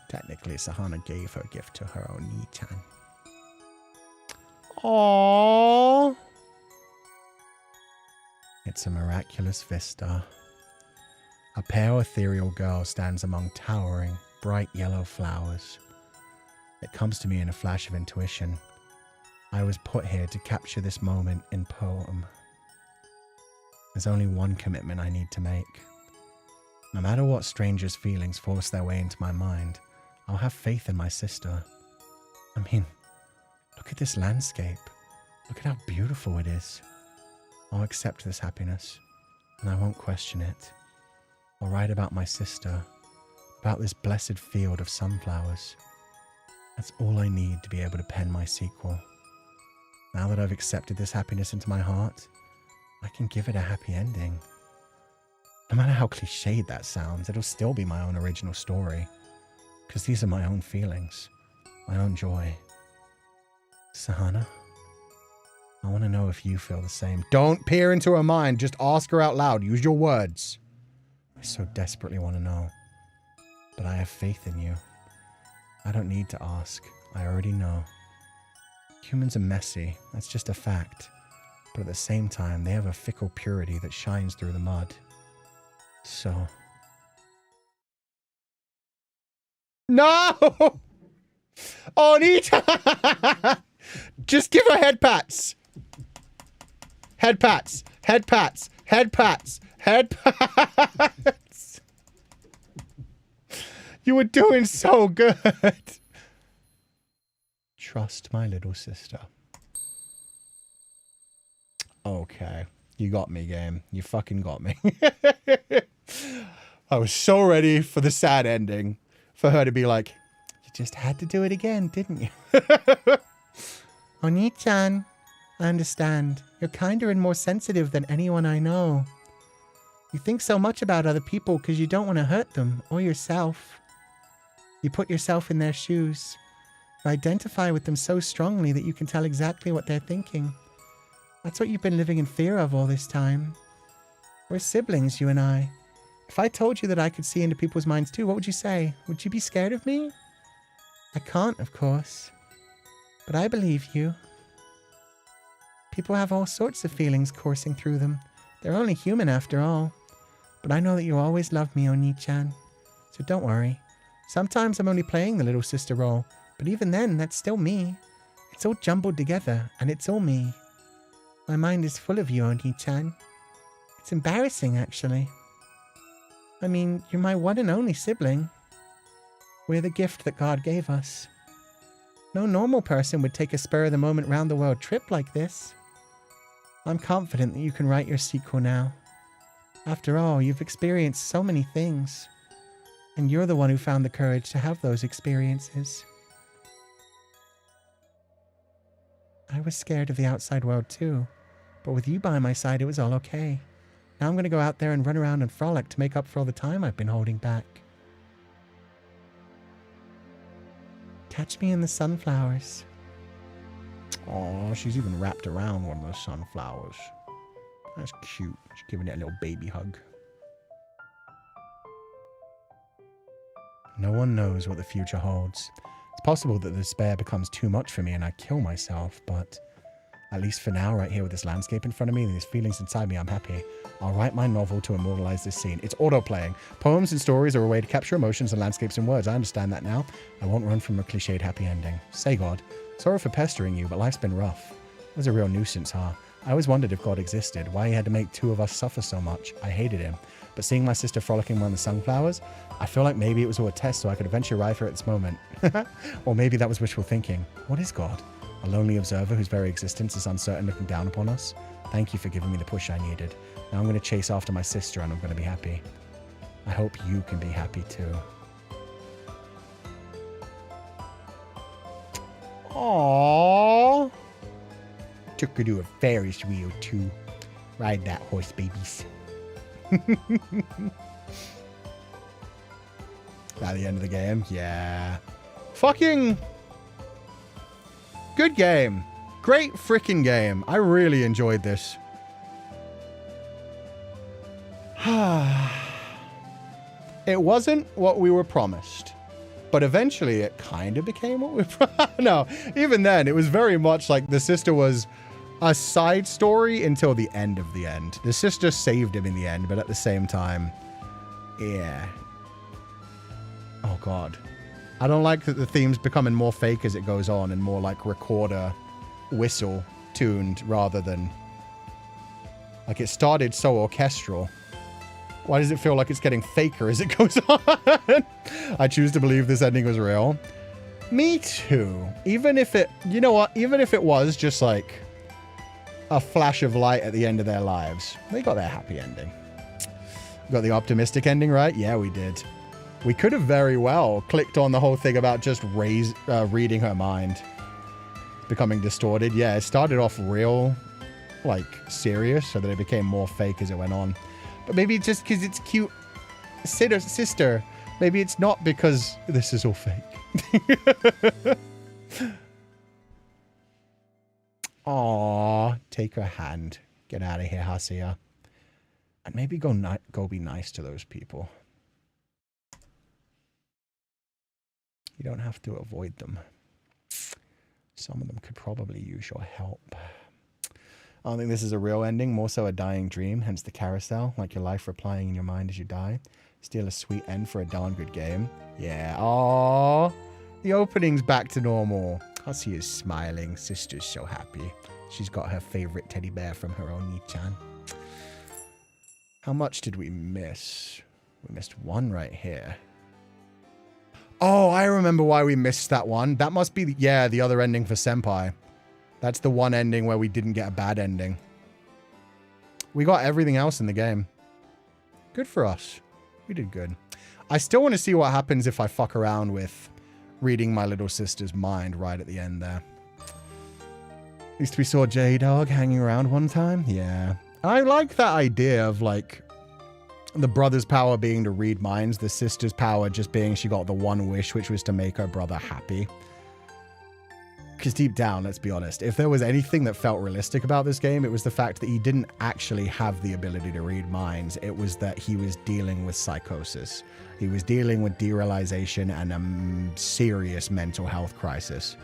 Technically, Sahana gave her gift to her Oni-chan. Aww. It's a miraculous vista. A pale, ethereal girl stands among towering, bright yellow flowers. It comes to me in a flash of intuition. I was put here to capture this moment in poem. There's only one commitment I need to make. No matter what strangers' feelings force their way into my mind, I'll have faith in my sister. I mean, look at this landscape. Look at how beautiful it is. I'll accept this happiness, and I won't question it. I'll write about my sister, about this blessed field of sunflowers. That's all I need to be able to pen my sequel. Now that I've accepted this happiness into my heart, I can give it a happy ending. No matter how cliched that sounds, it'll still be my own original story. Because these are my own feelings, my own joy. Sahana, I want to know if you feel the same. Don't peer into her mind. Just ask her out loud. Use your words. I so desperately want to know. But I have faith in you. I don't need to ask. I already know. Humans are messy. That's just a fact. But at the same time, they have a fickle purity that shines through the mud. So... No! Onita! Just give her head pats. Head pats. Head pats. Head pats. Head pats. You were doing so good. Trust my little sister. Okay. You got me, game. You fucking got me. I was so ready for the sad ending. For her to be like, you just had to do it again, didn't you? Oni-chan, I understand. You're kinder and more sensitive than anyone I know. You think so much about other people because you don't want to hurt them or yourself. You put yourself in their shoes. You identify with them so strongly that you can tell exactly what they're thinking. That's what you've been living in fear of all this time. We're siblings, you and I. If I told you that I could see into people's minds too, what would you say? Would you be scared of me? I can't, of course. But I believe you. People have all sorts of feelings coursing through them. They're only human after all. But I know that you always love me, Oni-chan. So don't worry. Sometimes I'm only playing the little sister role. But even then, that's still me. It's all jumbled together, and it's all me. My mind is full of you, Oni-chan. It's embarrassing, actually. I mean, you're my one and only sibling. We're the gift that God gave us. No normal person would take a spur-of-the-moment round-the-world trip like this. I'm confident that you can write your sequel now. After all, you've experienced so many things. And you're the one who found the courage to have those experiences. I was scared of the outside world too. But with you by my side, it was all okay. Now I'm going to go out there and run around and frolic to make up for all the time I've been holding back. Catch me in the sunflowers. Oh, she's even wrapped around one of those sunflowers. That's cute. She's giving it a little baby hug. No one knows what the future holds. It's possible that the despair becomes too much for me and I kill myself, but at least for now, right here with this landscape in front of me and these feelings inside me, I'm happy. I'll write my novel to immortalize this scene. It's auto-playing. Poems and stories are a way to capture emotions and landscapes in words. I understand that now. I won't run from a cliched happy ending. Say God. Sorry for pestering you, but life's been rough. It was a real nuisance, huh? I always wondered if God existed, why he had to make two of us suffer so much. I hated him. But seeing my sister frolicking around the sunflowers, I feel like maybe it was all a test so I could eventually arrive here at this moment. Or maybe that was wishful thinking. What is God? A lonely observer whose very existence is uncertain, looking down upon us? Thank you for giving me the push I needed. Now I'm going to chase after my sister and I'm going to be happy. I hope you can be happy too. Aww. Took her to a Ferris wheel too. Ride that horse, babies. At the end of the game? Yeah. Fucking good game. Great freaking game. I really enjoyed this. It wasn't what we were promised. But eventually it kind of became what we were promised. No, even then, it was very much like the sister was a side story until the end of the end. The sister saved him in the end, but at the same time, yeah. Oh, God. I don't like that the theme's becoming more fake as it goes on and more like recorder whistle tuned rather than... Like, it started so orchestral. Why does it feel like it's getting faker as it goes on? I choose to believe this ending was real. Me too. Even if it... You know what? Even if it was just like a flash of light at the end of their lives, they got their happy ending. Got the optimistic ending, right? Yeah, we did. We could have very well clicked on the whole thing about just reading her mind. Becoming distorted. Yeah, it started off real, like, serious, so that it became more fake as it went on. But maybe just because it's cute sister. Maybe it's not because this is all fake. Aww, take her hand. Get out of here, Hasia. And maybe go be nice to those people. You don't have to avoid them. Some of them could probably use your help. I don't think this is a real ending, more so a dying dream, hence the carousel, like your life replying in your mind as you die. Still a sweet end for a darn good game. Yeah, aww. The opening's back to normal. Hasia is smiling. Sister's so happy. She's got her favorite teddy bear from her Oni-chan. How much did we miss? We missed one right here. Oh, I remember why we missed that one. That must be, yeah, the other ending for Senpai. That's the one ending where we didn't get a bad ending. We got everything else in the game. Good for us. We did good. I still want to see what happens if I fuck around with reading my little sister's mind right at the end there. At least we saw J-Dog hanging around one time. Yeah. I like that idea of, like, the brother's power being to read minds, the sister's power just being she got the one wish, which was to make her brother happy. Because deep down, let's be honest, if there was anything that felt realistic about this game, it was the fact that he didn't actually have the ability to read minds. It was that he was dealing with psychosis. He was dealing with derealization and a serious mental health crisis.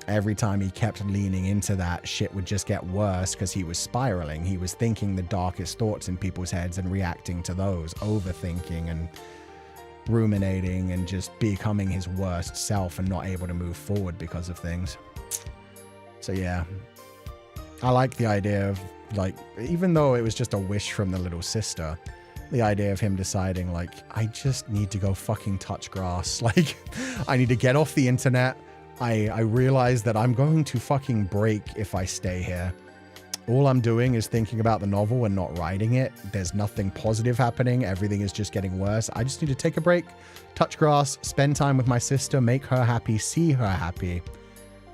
Every time he kept leaning into that, shit would just get worse because he was spiraling. He was thinking the darkest thoughts in people's heads and reacting to those, overthinking and ruminating and just becoming his worst self and not able to move forward because of things. So yeah, I like the idea of, like, even though it was just a wish from the little sister, the idea of him deciding, like, I just need to go fucking touch grass. Like, I need to get off the internet. I realize that I'm going to fucking break if I stay here. All I'm doing is thinking about the novel and not writing it. There's nothing positive happening. Everything is just getting worse. I just need to take a break, touch grass, spend time with my sister, make her happy, see her happy,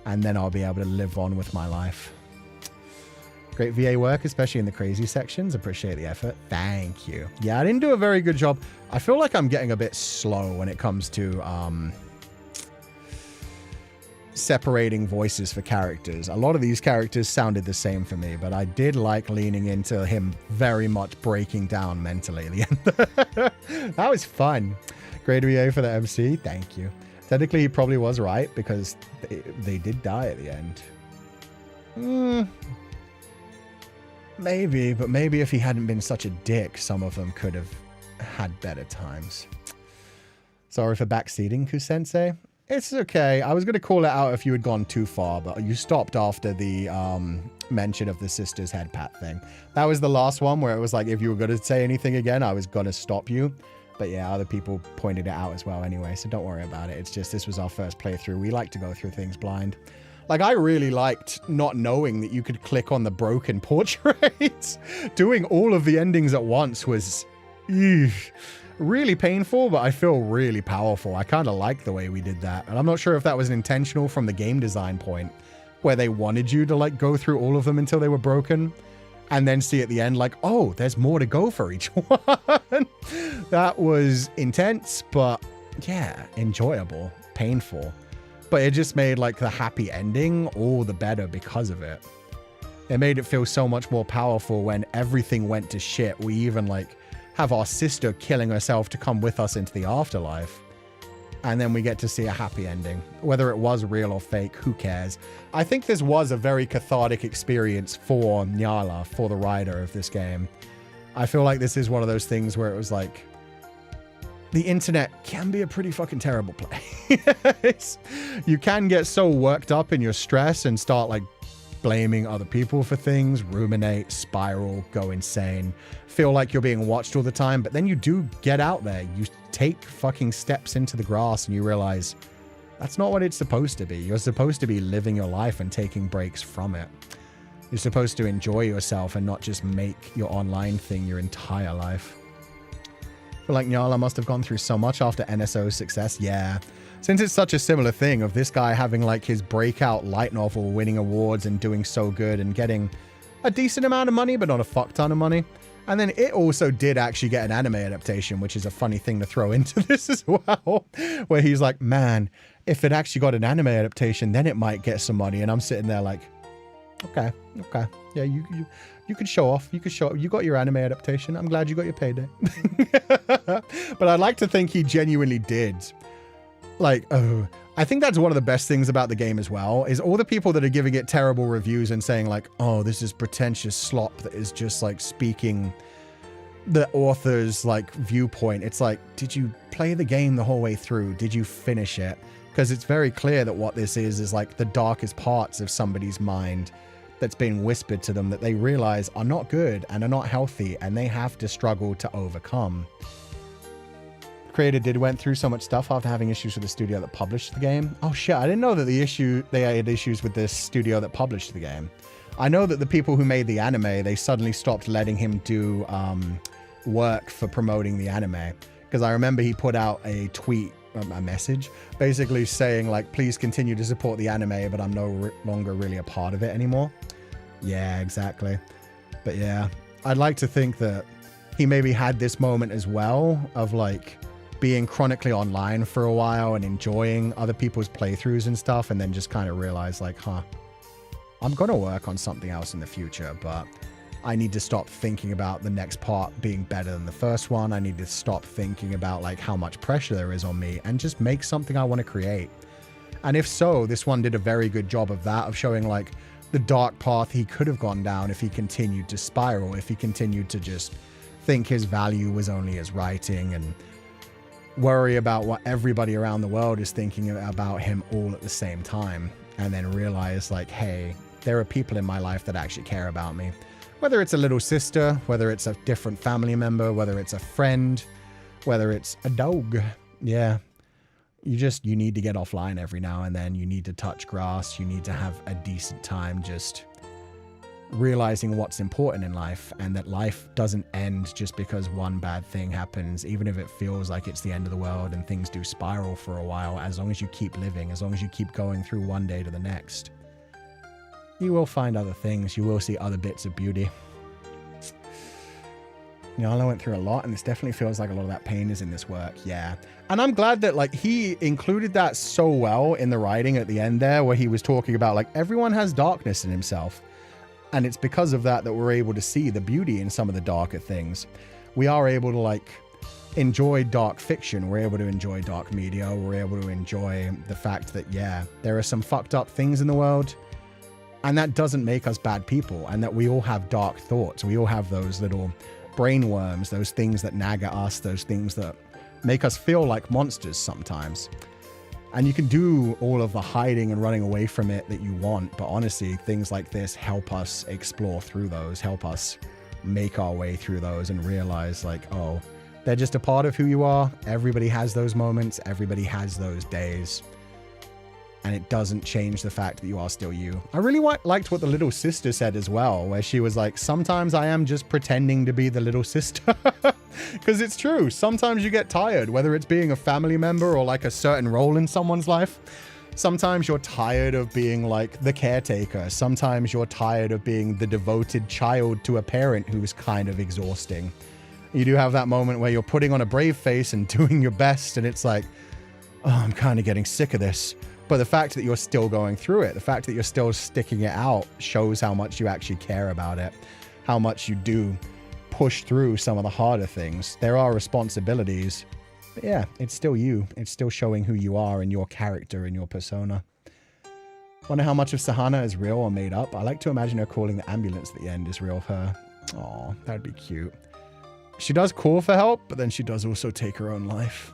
and then I'll be able to live on with my life. Great VA work, especially in the crazy sections. Appreciate the effort. Thank you. Yeah, I didn't do a very good job. I feel like I'm getting a bit slow when it comes to separating voices for characters. A lot of these characters sounded the same for me, but I did like leaning into him very much breaking down mentally at the end. That was fun. Great VA for the MC. Thank you. Technically, he probably was right because they did die at the end. Maybe, but maybe if he hadn't been such a dick, some of them could have had better times. Sorry for backseating, Kusensei. It's okay. I was going to call it out if you had gone too far, but you stopped after the mention of the sister's head pat thing. That was the last one where it was like, if you were going to say anything again, I was going to stop you. But yeah, other people pointed it out as well anyway, so don't worry about it. It's just, this was our first playthrough. We like to go through things blind. Like, I really liked not knowing that you could click on the broken portraits. Doing all of the endings at once was really painful, but I feel really powerful. I kind of like the way we did that. And I'm not sure if that was intentional from the game design point, where they wanted you to, like, go through all of them until they were broken, and then see at the end, like, oh, there's more to go for each one. That was intense, but yeah, enjoyable, painful. But it just made, like, the happy ending all the better because of it. It made it feel so much more powerful when everything went to shit. We even, like, have our sister killing herself to come with us into the afterlife. And then we get to see a happy ending. Whether it was real or fake, who cares? I think this was a very cathartic experience for Nyalra, for the writer of this game. I feel like this is one of those things where it was like, the internet can be a pretty fucking terrible place. You can get so worked up in your stress and start, like, blaming other people for things, ruminate, spiral, go insane, feel like you're being watched all the time. But then you do get out there, you take fucking steps into the grass and you realize that's not what it's supposed to be. You're supposed to be living your life and taking breaks from it. You're supposed to enjoy yourself and not just make your online thing your entire life. I feel like Nyalra must have gone through so much after NSO's success. Yeah. Since it's such a similar thing of this guy having, like, his breakout light novel, winning awards and doing so good and getting a decent amount of money, but not a fuck ton of money. And then it also did actually get an anime adaptation, which is a funny thing to throw into this as well, where he's like, man, if it actually got an anime adaptation, then it might get some money. And I'm sitting there like, okay. Yeah, you could show off. You could show up. You got your anime adaptation. I'm glad you got your payday. But I'd like to think he genuinely did. Like, I think that's one of the best things about the game as well, is all the people that are giving it terrible reviews and saying, like, oh, this is pretentious slop that is just, like, speaking the author's, like, viewpoint. It's like, did you play the game the whole way through? Did you finish it? Because it's very clear that what this is like the darkest parts of somebody's mind that's being whispered to them that they realize are not good and are not healthy, and they have to struggle to overcome. Creator went through so much stuff after having issues with the studio that published the game. Oh shit, I didn't know that they had issues with this studio that published the game. I know that the people who made the anime, they suddenly stopped letting him do work for promoting the anime. Because I remember he put out a tweet, a message, basically saying, like, please continue to support the anime, but I'm no longer really a part of it anymore. Yeah, exactly. But yeah, I'd like to think that he maybe had this moment as well of, like, being chronically online for a while and enjoying other people's playthroughs and stuff, and then just kind of realize like, I'm going to work on something else in the future, but I need to stop thinking about the next part being better than the first one. I need to stop thinking about like how much pressure there is on me and just make something I want to create. And if so, this one did a very good job of that, of showing like the dark path he could have gone down if he continued to spiral, if he continued to just think his value was only his writing and worry about what everybody around the world is thinking about him all at the same time, and then realize like, hey, there are people in my life that actually care about me. Whether it's a little sister, whether it's a different family member, whether it's a friend, whether it's a dog. Yeah. You need to get offline every now and then. You need to touch grass. You need to have a decent time just realizing what's important in life, and that life doesn't end just because one bad thing happens, even if it feels like it's the end of the world and things do spiral for a while. As long as you keep living, as long as you keep going through one day to the next, you will find other things. You will see other bits of beauty. Nyalra went through a lot, and this definitely feels like a lot of that pain is in this work. Yeah. And I'm glad that like he included that so well in the writing at the end there, where he was talking about like everyone has darkness in himself. And it's because of that that we're able to see the beauty in some of the darker things. We are able to like enjoy dark fiction. We're able to enjoy dark media. We're able to enjoy the fact that, yeah, there are some fucked up things in the world. And that doesn't make us bad people. And that we all have dark thoughts. We all have those little brain worms, those things that nag at us, those things that make us feel like monsters sometimes. And you can do all of the hiding and running away from it that you want. But honestly, things like this help us explore through those, help us make our way through those and realize like, oh, they're just a part of who you are. Everybody has those moments. Everybody has those days. And it doesn't change the fact that you are still you. I really liked what the little sister said as well, where she was like, sometimes I am just pretending to be the little sister. Because it's true. Sometimes you get tired, whether it's being a family member or like a certain role in someone's life. Sometimes you're tired of being like the caretaker. Sometimes you're tired of being the devoted child to a parent who's kind of exhausting. You do have that moment where you're putting on a brave face and doing your best, and it's like, oh, I'm kind of getting sick of this. But the fact that you're still going through it, the fact that you're still sticking it out shows how much you actually care about it, how much you do push through some of the harder things. There are responsibilities, but yeah, it's still you. It's still showing who you are and your character and your persona. Wonder how much of Sahana is real or made up. I like to imagine her calling the ambulance at the end is real of her. Aw, that'd be cute. She does call for help, but then she does also take her own life.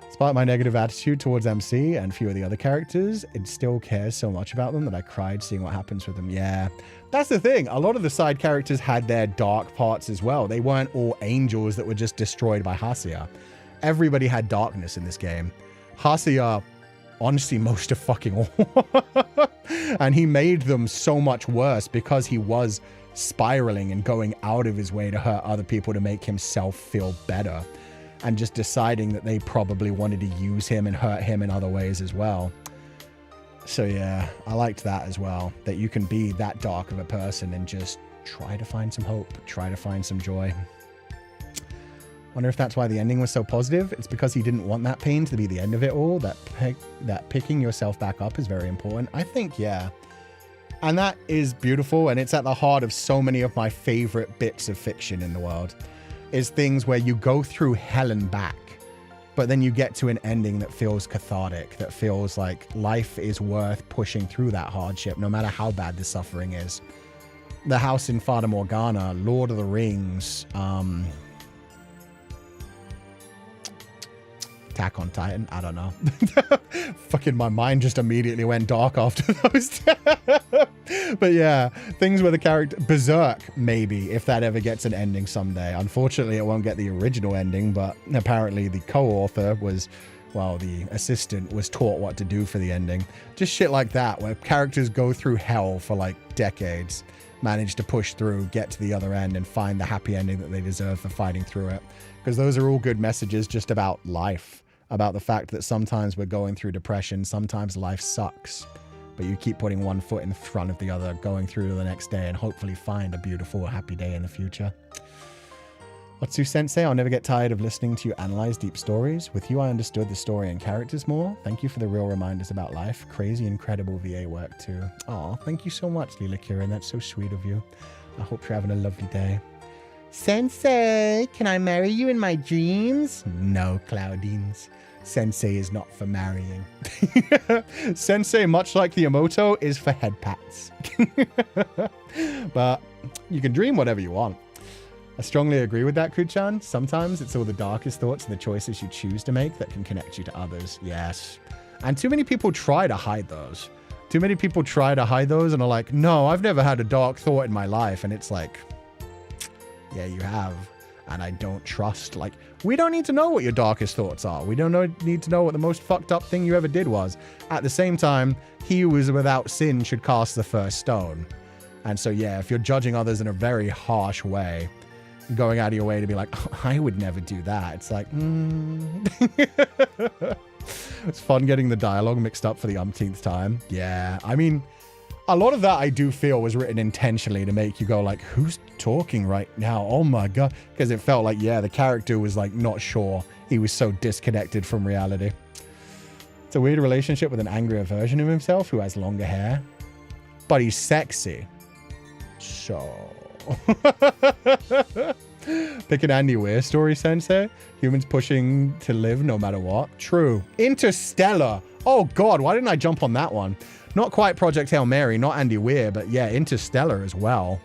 Despite my negative attitude towards MC and a few of the other characters, it still cares so much about them that I cried seeing what happens with them. Yeah, that's the thing. A lot of the side characters had their dark parts as well. They weren't all angels that were just destroyed by Hasia. Everybody had darkness in this game. Hasia, honestly, most of fucking all. And he made them so much worse because he was spiraling and going out of his way to hurt other people to make himself feel better. And just deciding that they probably wanted to use him and hurt him in other ways as well. So yeah, I liked that as well. That you can be that dark of a person and just try to find some hope. Try to find some joy. Wonder if that's why the ending was so positive. It's because he didn't want that pain to be the end of it all. That picking yourself back up is very important. I think, yeah. And that is beautiful. And it's at the heart of so many of my favorite bits of fiction in the world. Is things where you go through hell and back, but then you get to an ending that feels cathartic, that feels like life is worth pushing through that hardship, no matter how bad the suffering is. The House in Fata Morgana, Lord of the Rings, Attack on Titan, I don't know. Fucking my mind just immediately went dark after those. But yeah, things where the character... Berserk, maybe, if that ever gets an ending someday. Unfortunately, it won't get the original ending, but apparently the co-author was... Well, the assistant was taught what to do for the ending. Just shit like that, where characters go through hell for like decades, manage to push through, get to the other end, and find the happy ending that they deserve for fighting through it. Because those are all good messages just about life. About the fact that sometimes we're going through depression, sometimes life sucks, but you keep putting one foot in front of the other, going through to the next day, and hopefully find a beautiful, happy day in the future. Otsu Sensei, I'll never get tired of listening to you analyze deep stories. With you, I understood the story and characters more. Thank you for the real reminders about life. Crazy, incredible VA work, too. Aw, thank you so much, Féileacán. That's so sweet of you. I hope you're having a lovely day. Sensei, can I marry you in my dreams? No, Claudines. Sensei is not for marrying. Sensei, much like the Emoto, is for head pats. But you can dream whatever you want. I strongly agree with that, Kuchan. Sometimes it's all the darkest thoughts and the choices you choose to make that can connect you to others. Yes. And too many people try to hide those. Too many people try to hide those and are like, no, I've never had a dark thought in my life. And it's like, yeah, you have. And I don't trust. Like, we don't need to know what your darkest thoughts are. We don't need to know what the most fucked up thing you ever did was. At the same time, he who is without sin should cast the first stone. And so, yeah, if you're judging others in a very harsh way, going out of your way to be like, oh, I would never do that. It's like, It's fun getting the dialogue mixed up for the umpteenth time. Yeah, I mean, a lot of that I do feel was written intentionally to make you go like, who's talking right now? Oh my God. Because it felt like, yeah, the character was like not sure. He was so disconnected from reality. It's a weird relationship with an angrier version of himself who has longer hair. But he's sexy. So... Pick an Andy Weir story, Sensei. Humans pushing to live no matter what. True. Interstellar. Oh God, why didn't I jump on that one? Not quite Project Hail Mary, not Andy Weir, but yeah, Interstellar as well.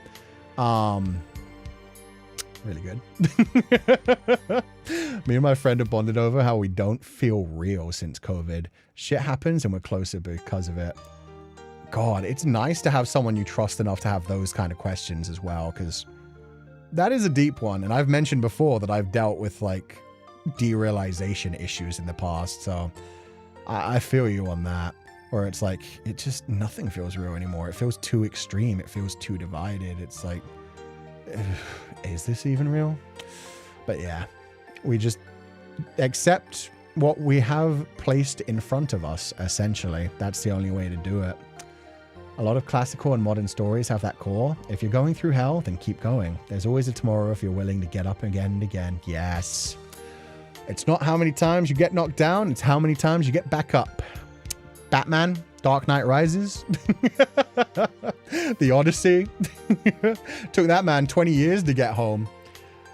Really good. Me and my friend have bonded over how we don't feel real since COVID. Shit happens and we're closer because of it. God, it's nice to have someone you trust enough to have those kind of questions as well, because that is a deep one. And I've mentioned before that I've dealt with like derealization issues in the past. So I feel you on that, where it's like, it just, nothing feels real anymore. It feels too extreme. It feels too divided. It's like, is this even real? But yeah, we just accept what we have placed in front of us, essentially. That's the only way to do it. A lot of classical and modern stories have that core. If you're going through hell, then keep going. There's always a tomorrow if you're willing to get up again and again. Yes. It's not how many times you get knocked down, it's how many times you get back up. Batman, Dark Knight Rises, The Odyssey. Took that man 20 years to get home.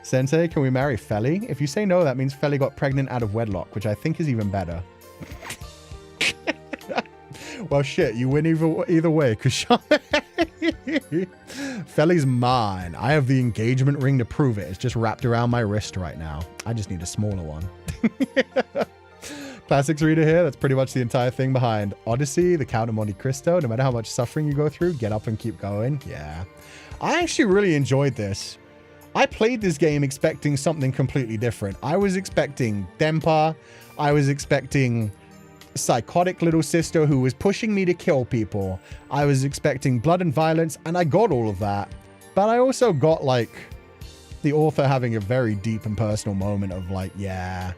Sensei, can we marry Feli? If you say no, that means Feli got pregnant out of wedlock, which I think is even better. Well, shit, you win either way, Kushan. Feli's mine. I have the engagement ring to prove it. It's just wrapped around my wrist right now. I just need a smaller one. Classics reader here. That's pretty much the entire thing behind Odyssey, the Count of Monte Cristo. No matter how much suffering you go through, get up and keep going. Yeah. I actually really enjoyed this. I played this game expecting something completely different. I was expecting Denpa. I was expecting psychotic little sister who was pushing me to kill people. I was expecting blood and violence, and I got all of that. But I also got, like, the author having a very deep and personal moment of, like, yeah,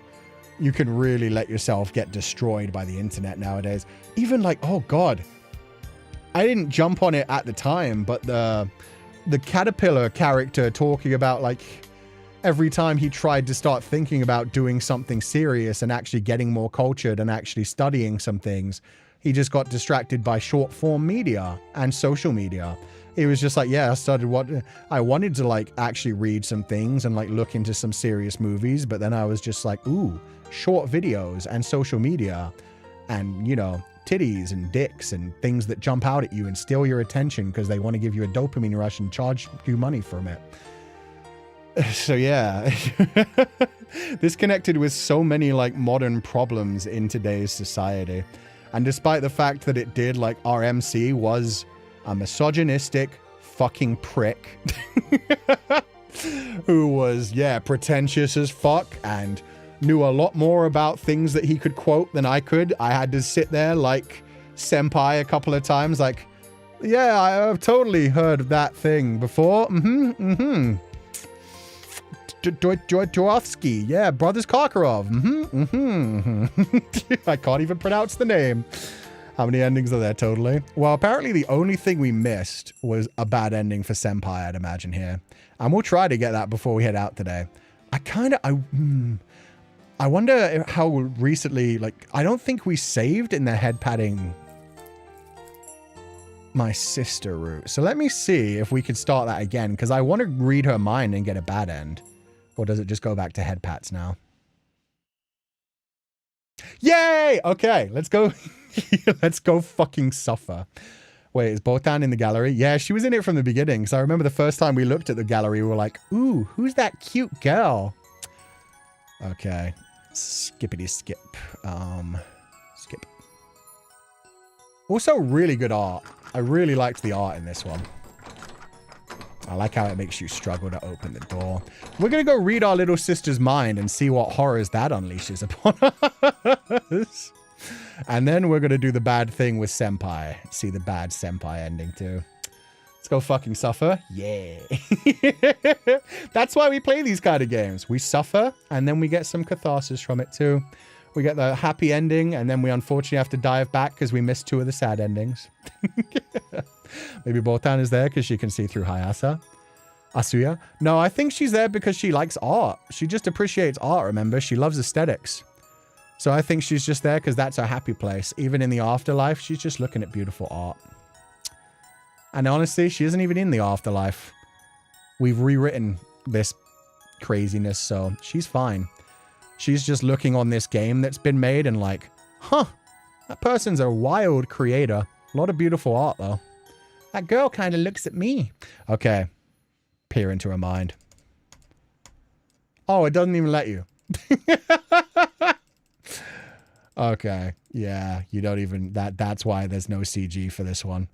you can really let yourself get destroyed by the internet nowadays. Even, like, oh, God. I didn't jump on it at the time, but the caterpillar character talking about, like, every time he tried to start thinking about doing something serious and actually getting more cultured and actually studying some things, he just got distracted by short form media and social media. He was just like, yeah, I wanted to like actually read some things and like look into some serious movies, but then I was just like, ooh, short videos and social media and, you know, titties and dicks and things that jump out at you and steal your attention because they want to give you a dopamine rush and charge you money from it. So yeah, this connected with so many like modern problems in today's society. And despite the fact that it did, like, our MC was a misogynistic fucking prick who was, yeah, pretentious as fuck and knew a lot more about things that he could quote than I could. I had to sit there like senpai a couple of times like, yeah, I've totally heard of that thing before. Dworsky, yeah, Brothers Karkaroff. I can't even pronounce the name. How many endings are there totally? Well, apparently the only thing we missed was a bad ending for Senpai, I'd imagine here. And we'll try to get that before we head out today. I wonder how recently, like, I don't think we saved in the head patting my sister route. So let me see if we could start that again, because I want to read her mind and get a bad end. Or does it just go back to head pats now? Yay! Okay, let's go. Let's go fucking suffer. Wait, is Botan in the gallery? Yeah, she was in it from the beginning. Because I remember the first time we looked at the gallery, we were like, ooh, who's that cute girl? Okay. Skippity skip. Skip. Also, really good art. I really liked the art in this one. I like how it makes you struggle to open the door. We're going to go read our little sister's mind and see what horrors that unleashes upon us. And then we're going to do the bad thing with Senpai. See the bad Senpai ending too. Let's go fucking suffer. Yeah. That's why we play these kind of games. We suffer and then we get some catharsis from it too. We get the happy ending and then we unfortunately have to dive back because we missed 2 of the sad endings. Maybe Botan is there because she can see through Asuya. No, I think she's there because she likes art. She just appreciates art, remember? She loves aesthetics. So I think she's just there because that's her happy place. Even in the afterlife, she's just looking at beautiful art. And honestly, she isn't even in the afterlife. We've rewritten this craziness, so she's fine. She's just looking on this game that's been made and like, huh, that person's a wild creator. A lot of beautiful art, though. That girl kind of looks at me. Okay. Peer into her mind. Oh, it doesn't even let you. Okay. Yeah, you don't even... That's why there's no CG for this one.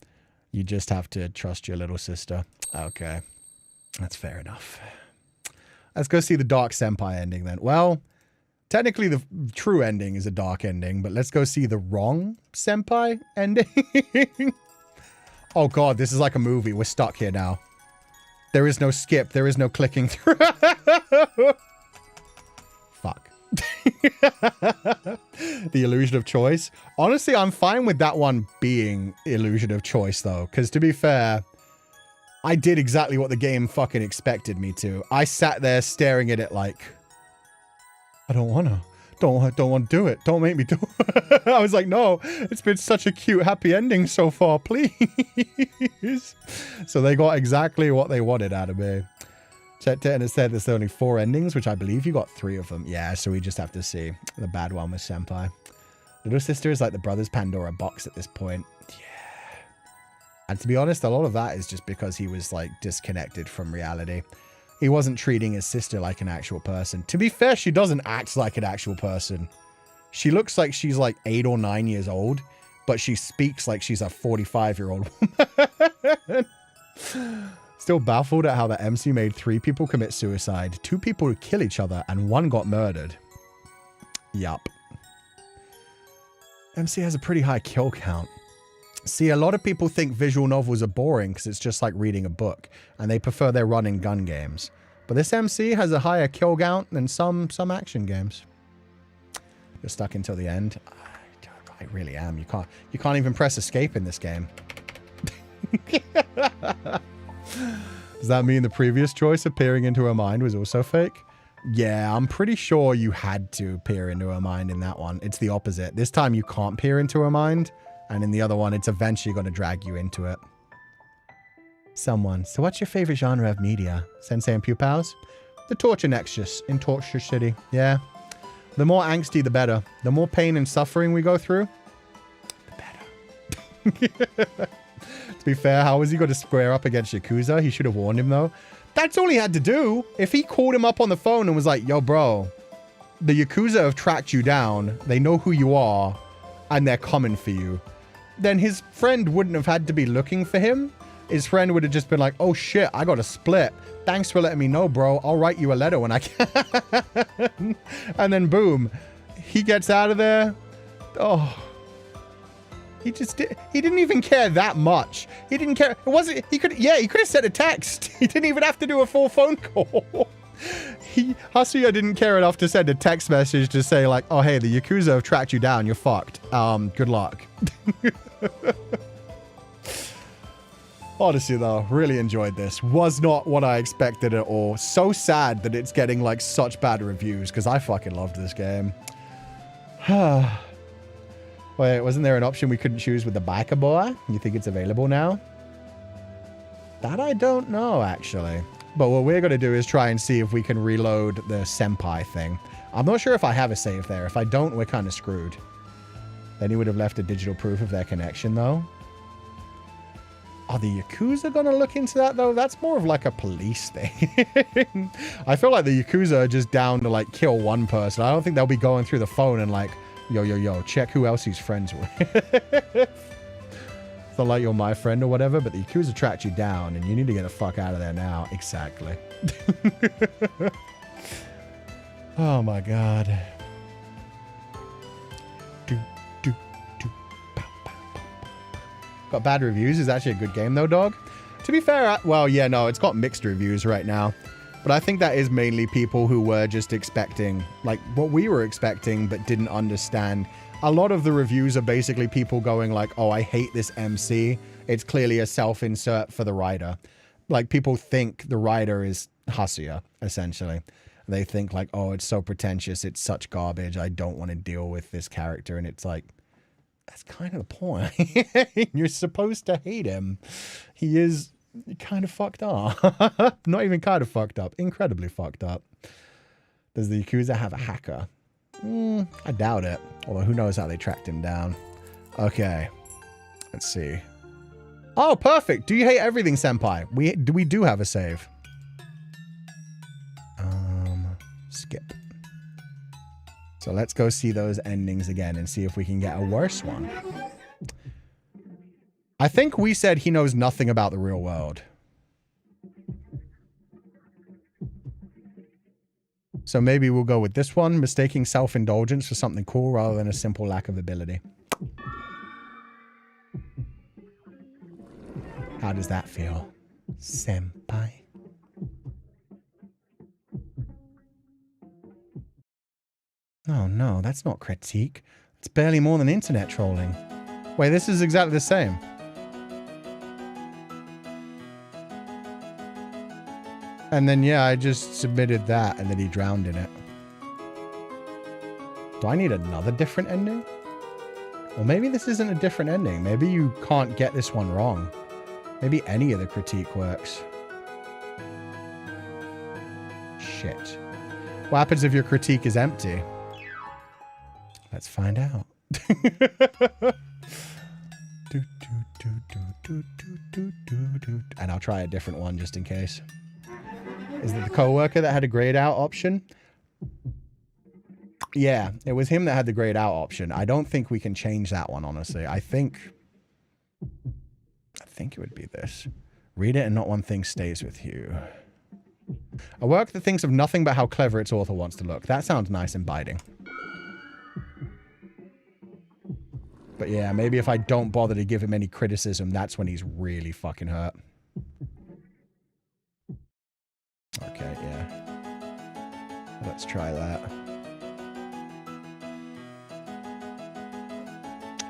You just have to trust your little sister. Okay. That's fair enough. Let's go see the Dark Senpai ending then. Well, technically the true ending is a dark ending, but let's go see the wrong Senpai ending. Oh god, this is like a movie. We're stuck here now. There is no skip. There is no clicking through. Fuck. The illusion of choice. Honestly, I'm fine with that one being illusion of choice though, because to be fair, I did exactly what the game fucking expected me to. I sat there staring at it like, I don't want to. Don't want to do it. Don't make me do it. I was like, no, it's been such a cute, happy ending so far, please. So they got exactly what they wanted out of me. Checked it and it said there's only 4 endings, which I believe you got 3 of them. Yeah, so we just have to see. The bad one was Senpai. Little sister is like the brother's Pandora box at this point. Yeah. And to be honest, a lot of that is just because he was like disconnected from reality. He wasn't treating his sister like an actual person. To be fair, she doesn't act like an actual person. She looks like she's like 8 or 9 years old, but she speaks like she's a 45-year-old woman. Still baffled at how the MC made 3 people commit suicide, 2 people kill each other, and 1 got murdered. Yup. MC has a pretty high kill count. See, a lot of people think visual novels are boring because it's just like reading a book, and they prefer their run and gun games. But this MC has a higher kill count than some action games. You're stuck until the end. I really am. You can't even press escape in this game. Does that mean the previous choice of peering into her mind was also fake? Yeah, I'm pretty sure you had to peer into her mind in that one. It's the opposite. This time you can't peer into her mind. And in the other one, it's eventually going to drag you into it. Someone. So what's your favorite genre of media? Sensei and Pupals? The Torture Nexus in Torture City. Yeah. The more angsty, the better. The more pain and suffering we go through, the better. To be fair, how was he going to square up against Yakuza? He should have warned him, though. That's all he had to do. If he called him up on the phone and was like, yo, bro, the Yakuza have tracked you down. They know who you are, and they're coming for you. Then his friend wouldn't have had to be looking for him. His friend would have just been like, oh shit, I got a split. Thanks for letting me know, bro. I'll write you a letter when I can. And then boom, he gets out of there. Oh, he didn't even care that much. He didn't care. It wasn't, he could have sent a text. He didn't even have to do a full phone call. Hasuya didn't care enough to send a text message to say like, oh, hey, the Yakuza have tracked you down. You're fucked. Good luck. Honestly, though, really enjoyed this. Was not what I expected at all. So sad that it's getting, like, such bad reviews, because I fucking loved this game. Wait, wasn't there an option we couldn't choose with the biker boy? You think it's available now? That I don't know, actually. But what we're going to do is try and see if we can reload the senpai thing. I'm not sure if I have a save there. If I don't, we're kind of screwed. Then he would have left a digital proof of their connection, though. Are the Yakuza going to look into that, though? That's more of like a police thing. I feel like the Yakuza are just down to, like, kill one person. I don't think they'll be going through the phone and, like, yo, check who else he's friends with. It's not like you're my friend or whatever, but the Yakuza tracked you down, and you need to get the fuck out of there now. Exactly. Oh, my God. Got bad reviews. Is actually a good game though, dog. To be fair, well, yeah, no, it's got mixed reviews right now. But I think that is mainly people who were just expecting, like, what we were expecting, but didn't understand. A lot of the reviews are basically people going like, oh, I hate this MC. It's clearly a self-insert for the writer. Like, people think the writer is Hasuya, essentially. They think like, oh, it's so pretentious. It's such garbage. I don't want to deal with this character. And it's like, that's kind of the point. You're supposed to hate him. He is kind of fucked up. Not even kind of fucked up. Incredibly fucked up. Does the Yakuza have a hacker? I doubt it. Although who knows how they tracked him down. Okay. Let's see. Oh, perfect. Do you hate everything, senpai? We do have a save. Skip. So let's go see those endings again and see if we can get a worse one. I think we said he knows nothing about the real world. So maybe we'll go with this one, mistaking self-indulgence for something cool rather than a simple lack of ability. How does that feel, senpai? Oh no, that's not critique. It's barely more than internet trolling. Wait, this is exactly the same. And then, yeah, I just submitted that and then he drowned in it. Do I need another different ending? Or maybe this isn't a different ending. Maybe you can't get this one wrong. Maybe any of the critique works. Shit. What happens if your critique is empty? Let's find out. And I'll try a different one just in case. Is it the coworker that had a grayed out option? Yeah, it was him that had the grayed out option. I don't think we can change that one, honestly. I think it would be this. Read it and not one thing stays with you. A work that thinks of nothing but how clever its author wants to look. That sounds nice and biting. But yeah, maybe if I don't bother to give him any criticism, that's when he's really fucking hurt. Okay, yeah. Let's try that.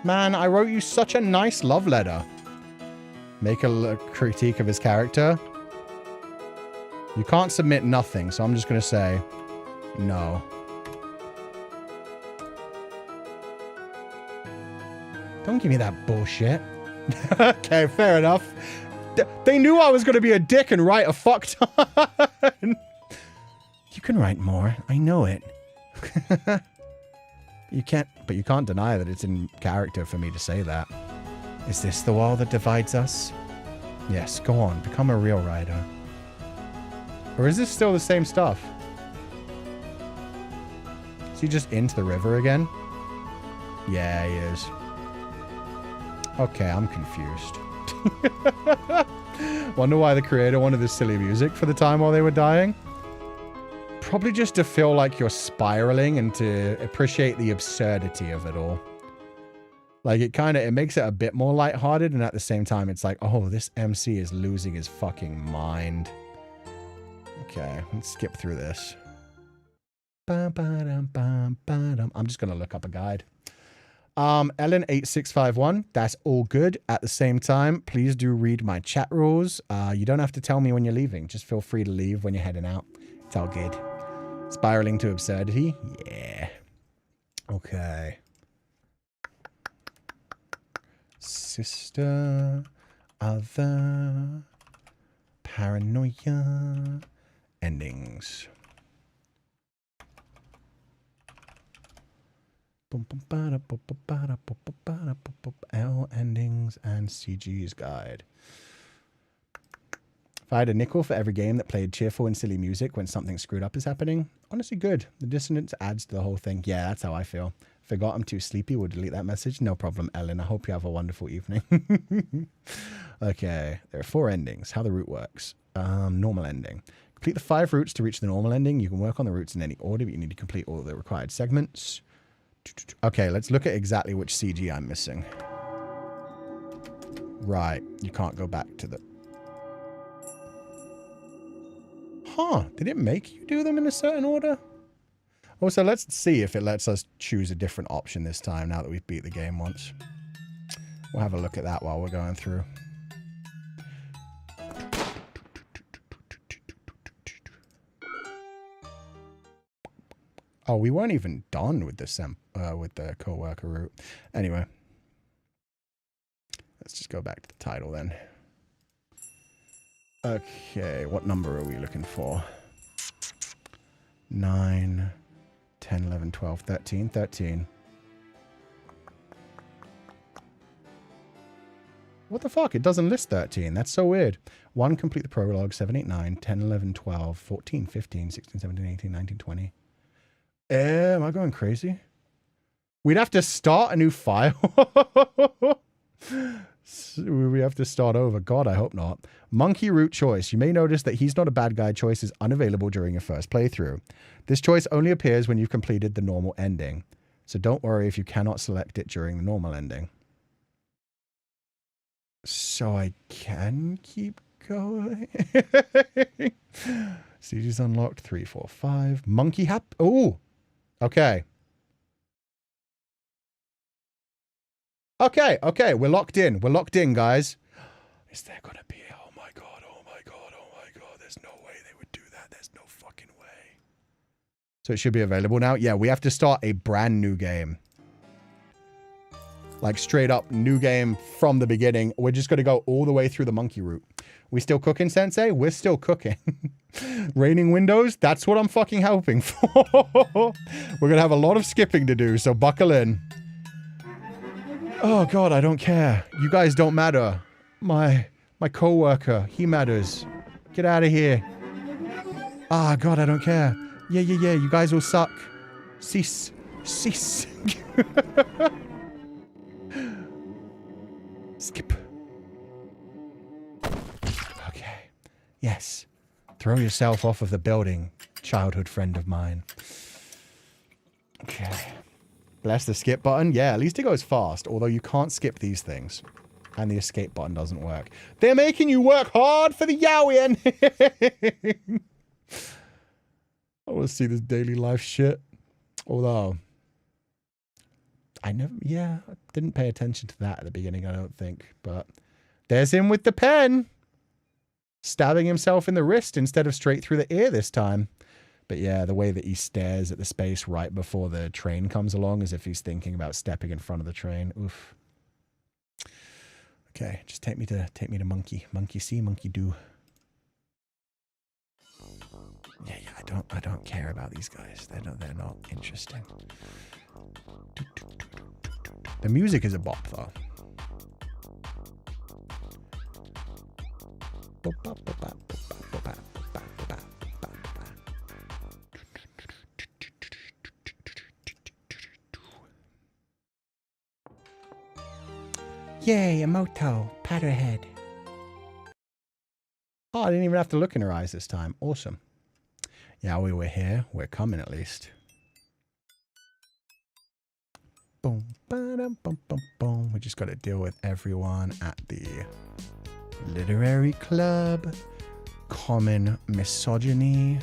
Man, I wrote you such a nice love letter. Make a critique of his character. You can't submit nothing, so I'm just going to say no. Don't give me that bullshit. Okay, fair enough. They knew I was going to be a dick and write a fuck ton. You can write more. I know it. You can't deny that it's in character for me to say that. Is this the wall that divides us? Yes, go on. Become a real writer. Or is this still the same stuff? Is he just into the river again? Yeah, he is. Okay, I'm confused. Wonder why the creator wanted this silly music for the time while they were dying? Probably just to feel like you're spiraling and to appreciate the absurdity of it all. Like, it makes it a bit more lighthearted, and at the same time, it's like, oh, this MC is losing his fucking mind. Okay, let's skip through this. I'm just gonna look up a guide. Ellen8651, that's all good. At the same time, please do read my chat rules. You don't have to tell me when you're leaving. Just feel free to leave when you're heading out. It's all good. Spiraling to absurdity? Yeah. Okay. Sister, other, paranoia, endings. L endings and CG's guide. If I had a nickel for every game that played cheerful and silly music when something screwed up is happening, honestly good. The dissonance adds to the whole thing. Yeah, that's how I feel. Forgot I'm too sleepy, we'll delete that message. No problem, Ellen. I hope you have a wonderful evening. Okay, there are 4 endings. How the route works. Normal ending. Complete the 5 routes to reach the normal ending. You can work on the routes in any order, but you need to complete all the required segments. Okay, let's look at exactly which CG I'm missing. Right, you can't go back to the... Huh, did it make you do them in a certain order? Also, let's see if it lets us choose a different option this time now that we've beat the game once. We'll have a look at that while we're going through. Oh, we weren't even done with the co-worker route. Anyway. Let's just go back to the title then. Okay, what number are we looking for? 9, 10, 11, 12, 13, 13. What the fuck? It doesn't list 13. That's so weird. 1, complete the prologue. 7, 8, 9, 10, 11, 12, 14, 15, 16, 17, 18, 19, 20. Am I going crazy? We'd have to start a new file. We have to start over. God, I hope not. Monkey route choice. You may notice that he's not a bad guy choice is unavailable during your first playthrough. This choice only appears when you've completed the normal ending. So don't worry if you cannot select it during the normal ending. So I can keep going. CG's unlocked. 3, 4, 5. Monkey hap. Oh, okay. Okay. We're locked in. We're locked in, guys. Is there gonna be? Oh my god. There's no way they would do that. There's no fucking way. So it should be available now. Yeah, we have to start a brand new game. Like straight up new game from the beginning. We're just going to go all the way through the monkey route. We still cooking, Sensei? We're still cooking. Raining windows? That's what I'm fucking hoping for. We're going to have a lot of skipping to do, so buckle in. Oh god, I don't care. You guys don't matter. My co-worker, he matters. Get out of here. Ah, god, I don't care. Yeah. You guys will suck. Cease. Skip. Okay. Yes. Throw yourself off of the building, childhood friend of mine. Okay. Bless the skip button. Yeah, at least it goes fast, although you can't skip these things. And the escape button doesn't work. They're making you work hard for the yaoi ending. I want to see this daily life shit. Although... I didn't pay attention to that at the beginning, I don't think. But there's him with the pen. Stabbing himself in the wrist instead of straight through the ear this time. But yeah, the way that he stares at the space right before the train comes along as if he's thinking about stepping in front of the train. Oof. Okay, just take me to monkey. Monkey see, monkey do. Yeah, I don't care about these guys. They're not interesting. The music is a bop, though. Yay, a moto, Patterhead. Oh, I didn't even have to look in her eyes this time. Awesome. Yeah, we were here. We're coming at least. Boom, ba-dum, bum, bum, boom. We just got to deal with everyone at the literary club. Common misogyny.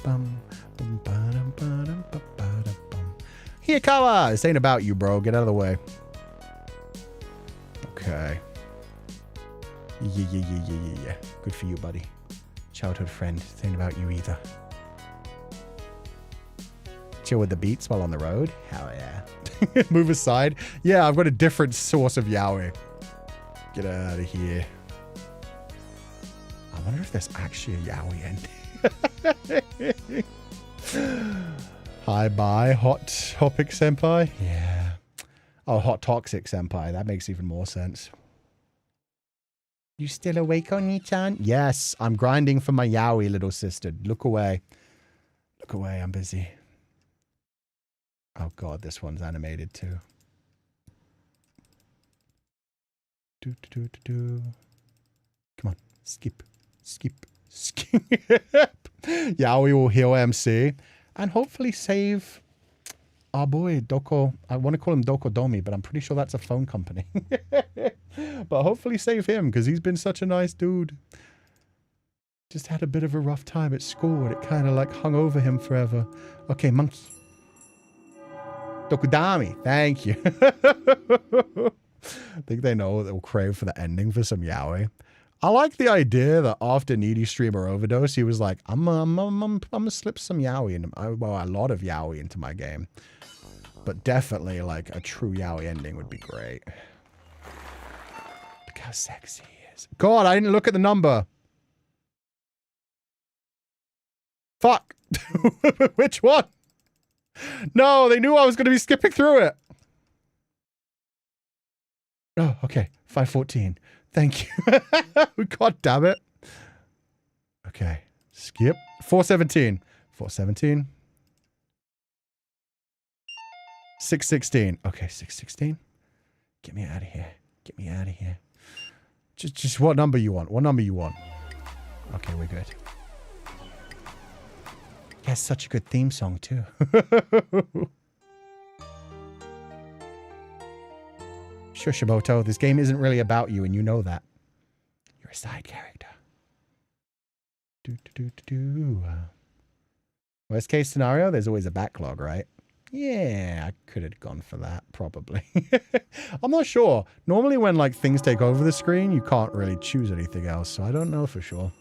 Bum, bum, ba-dum, ba-dum, ba-dum, bum. Hiyakawa! This ain't about you, bro. Get out of the way. Okay. Yeah. Good for you, buddy. Childhood friend. This ain't about you either. Chill with the beats while on the road? Hell yeah. Move aside. Yeah, I've got a different source of yaoi. Get out of here. I wonder if there's actually a yaoi ending. Hi, bye, hot topic senpai. Yeah. Oh, hot toxic senpai. That makes even more sense. You still awake, Oni-chan? Yes, I'm grinding for my yaoi, little sister. Look away. Look away, I'm busy. Oh god, this one's animated too. Come on, skip. Yaoi will heal MC and hopefully save our boy Doko. I want to call him Dokodomi, but I'm pretty sure that's a phone company. But hopefully save him because he's been such a nice dude. Just had a bit of a rough time at school and it kind of like hung over him forever. Okay, monkey. Dokudami, thank you. I think they know they'll crave for the ending for some yaoi. I like the idea that after Needy Streamer Overdose, he was like, I'm gonna slip some yaoi into, well, a lot of yaoi into my game. But definitely like a true yaoi ending would be great. Look how sexy he is. God, I didn't look at the number. Fuck. Which one? No, they knew I was going to be skipping through it. Oh, okay. 514. Thank you. God damn it. Okay. Skip. 417. 417. 616. Okay, 616. Get me out of here. Get me out of here. Just what number you want? What number you want? Okay, we're good. He has such a good theme song, too. Sure, Shiboto, this game isn't really about you, and you know that. You're a side character. Worst case scenario, there's always a backlog, right? Yeah, I could have gone for that, probably. I'm not sure. Normally when, like, things take over the screen, you can't really choose anything else, so I don't know for sure.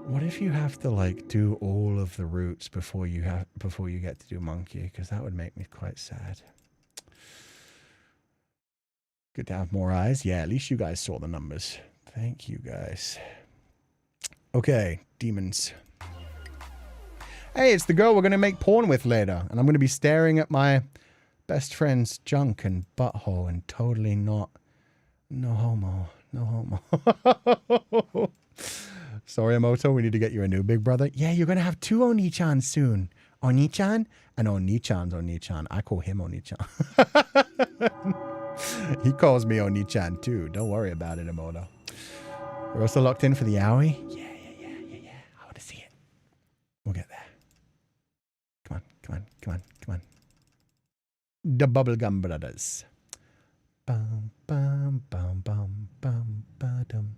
What if you have to like do all of the routes before you get to do monkey? Because that would make me quite sad. Good to have more eyes. Yeah, at least you guys saw the numbers. Thank you guys. Okay, demons. Hey, it's the girl we're gonna make porn with later, and I'm gonna be staring at my best friend's junk and butthole and totally not. No homo. No homo. Sorry, Emoto, we need to get you a new big brother. Yeah, you're going to have two Oni-chan soon. Oni-chan and Oni-chan's Oni-chan. I call him Oni-chan. He calls me Oni-chan too. Don't worry about it, Emoto. We're also locked in for the yaoi? Yeah. I want to see it. We'll get there. Come on. The Bubblegum Brothers. Bum, bum, bum, bum, bum, ba-dum.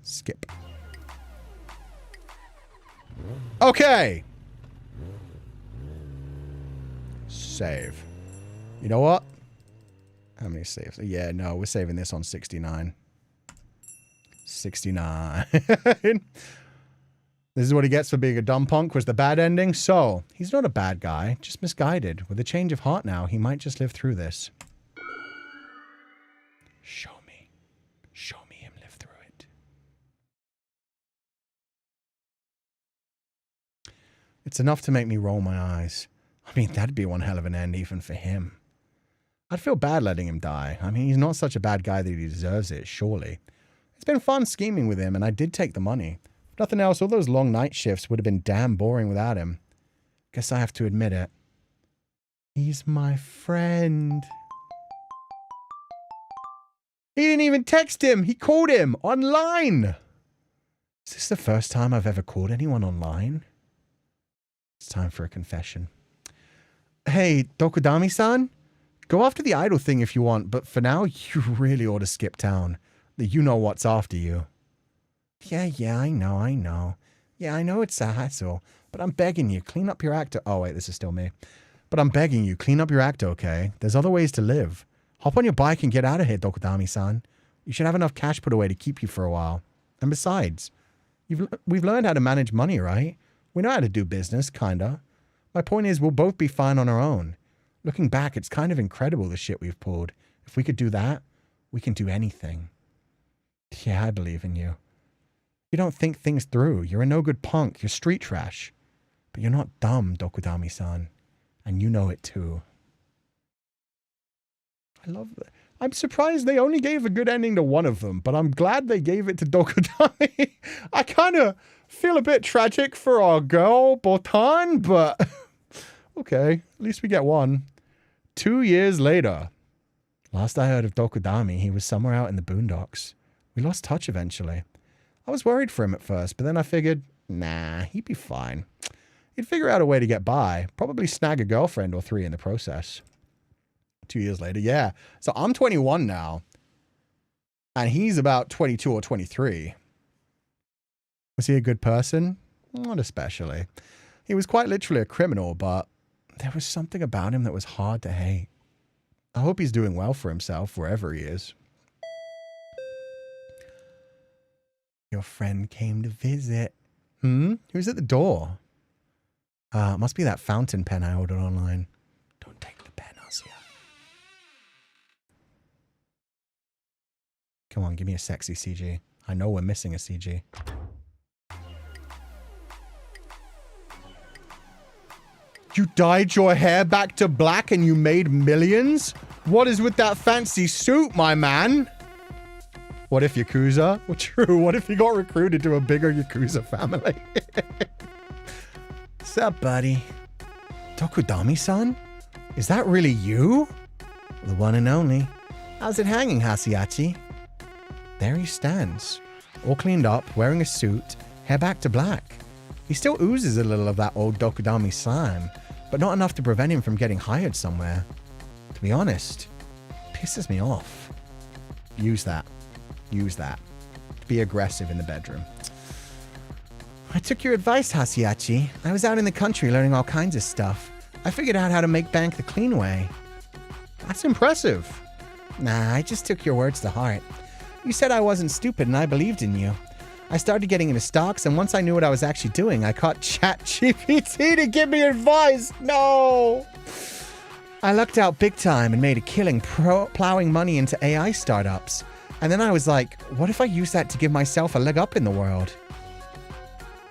Skip. Okay. Save. You know what? How many saves? Yeah, no, we're saving this on 69. 69. This is what he gets for being a dumb punk, was the bad ending. So, he's not a bad guy, just misguided. With a change of heart now, he might just live through this. Show me him live through it. It's enough to make me roll my eyes. I mean, that'd be one hell of an end even for him. I'd feel bad letting him die. I mean, he's not such a bad guy that he deserves it, surely. It's been fun scheming with him, and I did take the money. If nothing else, all those long night shifts would have been damn boring without him. Guess I have to admit it. He's my friend. He didn't even text him. He called him online. Is this the first time I've ever called anyone online? It's time for a confession. Hey, Dokudami-san? Go after the idol thing if you want, but for now, you really ought to skip town. You know what's after you. Yeah, I know. Yeah, I know it's a hassle, But I'm begging you, clean up your act. Oh, wait, this is still me. But I'm begging you, clean up your act, okay? There's other ways to live. Hop on your bike and get out of here, Dokudami-san. You should have enough cash put away to keep you for a while. And besides, we've learned how to manage money, right? We know how to do business, kinda. My point is, we'll both be fine on our own. Looking back, it's kind of incredible the shit we've pulled. If we could do that, we can do anything. Yeah, I believe in you. You don't think things through. You're a no-good punk. You're street trash. But you're not dumb, Dokudami-san. And you know it too. I love that. I'm surprised they only gave a good ending to one of them, but I'm glad they gave it to Dokudami. I kind of feel a bit tragic for our girl, Botan, but okay, at least we get one. 2 years later. Last I heard of Dokudami, he was somewhere out in the boondocks. We lost touch eventually. I was worried for him at first, but then I figured, nah, he'd be fine. He'd figure out a way to get by, probably snag a girlfriend or 3 in the process. 2 years later, yeah. So I'm 21 now, and he's about 22 or 23. Was he a good person? Not especially. He was quite literally a criminal, but there was something about him that was hard to hate. I hope he's doing well for himself, wherever he is. Your friend came to visit. Who's at the door? Must be that fountain pen I ordered online. Don't take the pen, Asia. Come on, give me a sexy CG. I know we're missing a CG. You dyed your hair back to black and you made millions? What is with that fancy suit, my man? What if Yakuza? Well, true. What if you got recruited to a bigger Yakuza family? What's up, buddy? Dokudami-san? Is that really you? The one and only. How's it hanging, Hasiachi? There he stands, all cleaned up, wearing a suit, hair back to black. He still oozes a little of that old Dokudami slime, but not enough to prevent him from getting hired somewhere. To be honest, pisses me off. Use that. Use that. Be aggressive in the bedroom. I took your advice, Hasiachi. I was out in the country learning all kinds of stuff. I figured out how to make bank the clean way. That's impressive. Nah, I just took your words to heart. You said I wasn't stupid and I believed in you. I started getting into stocks, and once I knew what I was actually doing, I caught ChatGPT to give me advice. No! I lucked out big time and made a killing plowing money into AI startups. And then I was like, what if I use that to give myself a leg up in the world?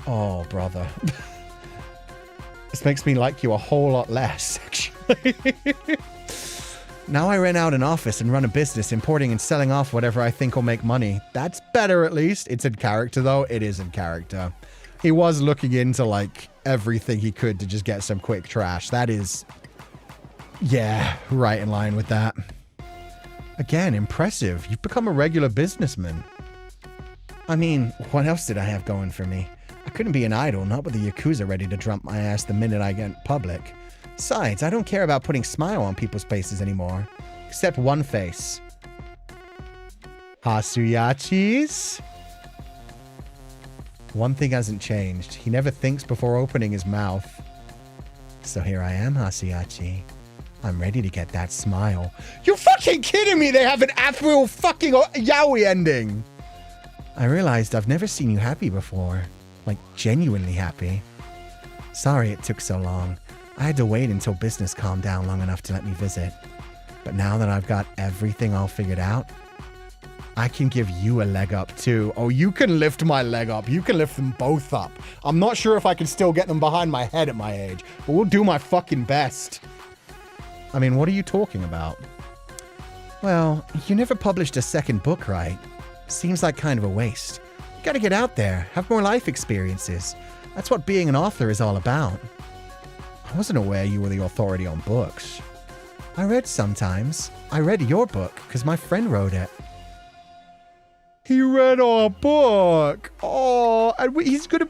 Oh, brother. This makes me like you a whole lot less, actually. Now I rent out an office and run a business importing and selling off whatever I think will make money. That's better, at least. It's in character, though. It is in character. He was looking into, like, everything he could to just get some quick trash. That is, yeah, right in line with that. Again, impressive. You've become a regular businessman. I mean, what else did I have going for me? I couldn't be an idol, not with the Yakuza ready to dump my ass the minute I get public. Besides, I don't care about putting smile on people's faces anymore. Except one face. Hasuyachi's? One thing hasn't changed. He never thinks before opening his mouth. So here I am, Hasuyachi. I'm ready to get that smile. You're fucking kidding me! They have an actual fucking yaoi ending! I realized I've never seen you happy before. Like, genuinely happy. Sorry it took so long. I had to wait until business calmed down long enough to let me visit. But now that I've got everything all figured out, I can give you a leg up too. Oh, you can lift my leg up. You can lift them both up. I'm not sure if I can still get them behind my head at my age, but we'll do my fucking best. I mean, what are you talking about? Well, you never published a second book, right? Seems like kind of a waste. You gotta get out there, have more life experiences. That's what being an author is all about. I wasn't aware you were the authority on books. I read sometimes. I read your book because my friend wrote it. He read our book. Oh, and he's gonna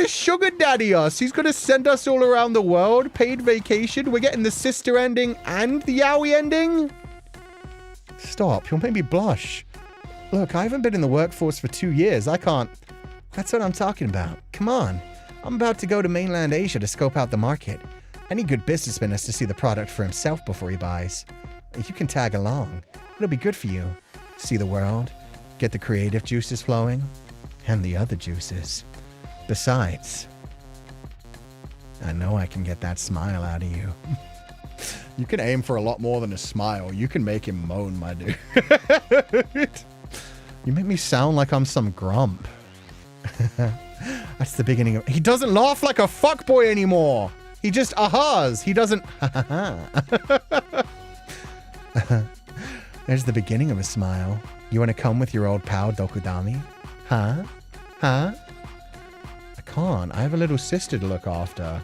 sugar daddy us. He's gonna send us all around the world, paid vacation. We're getting the sister ending and the yaoi ending. Stop, you'll make me blush. Look, I haven't been in the workforce for 2 years. I can't. That's what I'm talking about. Come on. I'm about to go to mainland Asia to scope out the market. Any good businessman has to see the product for himself before he buys. If you can tag along, it'll be good for you. See the world, get the creative juices flowing, and the other juices. Besides, I know I can get that smile out of you. You can aim for a lot more than a smile. You can make him moan, my dude. You make me sound like I'm some grump. That's the beginning of... He doesn't laugh like a fuckboy anymore. He just ahas. He doesn't... There's the beginning of a smile. You want to come with your old pal, Dokudami? Huh? Huh? I can't. I have a little sister to look after.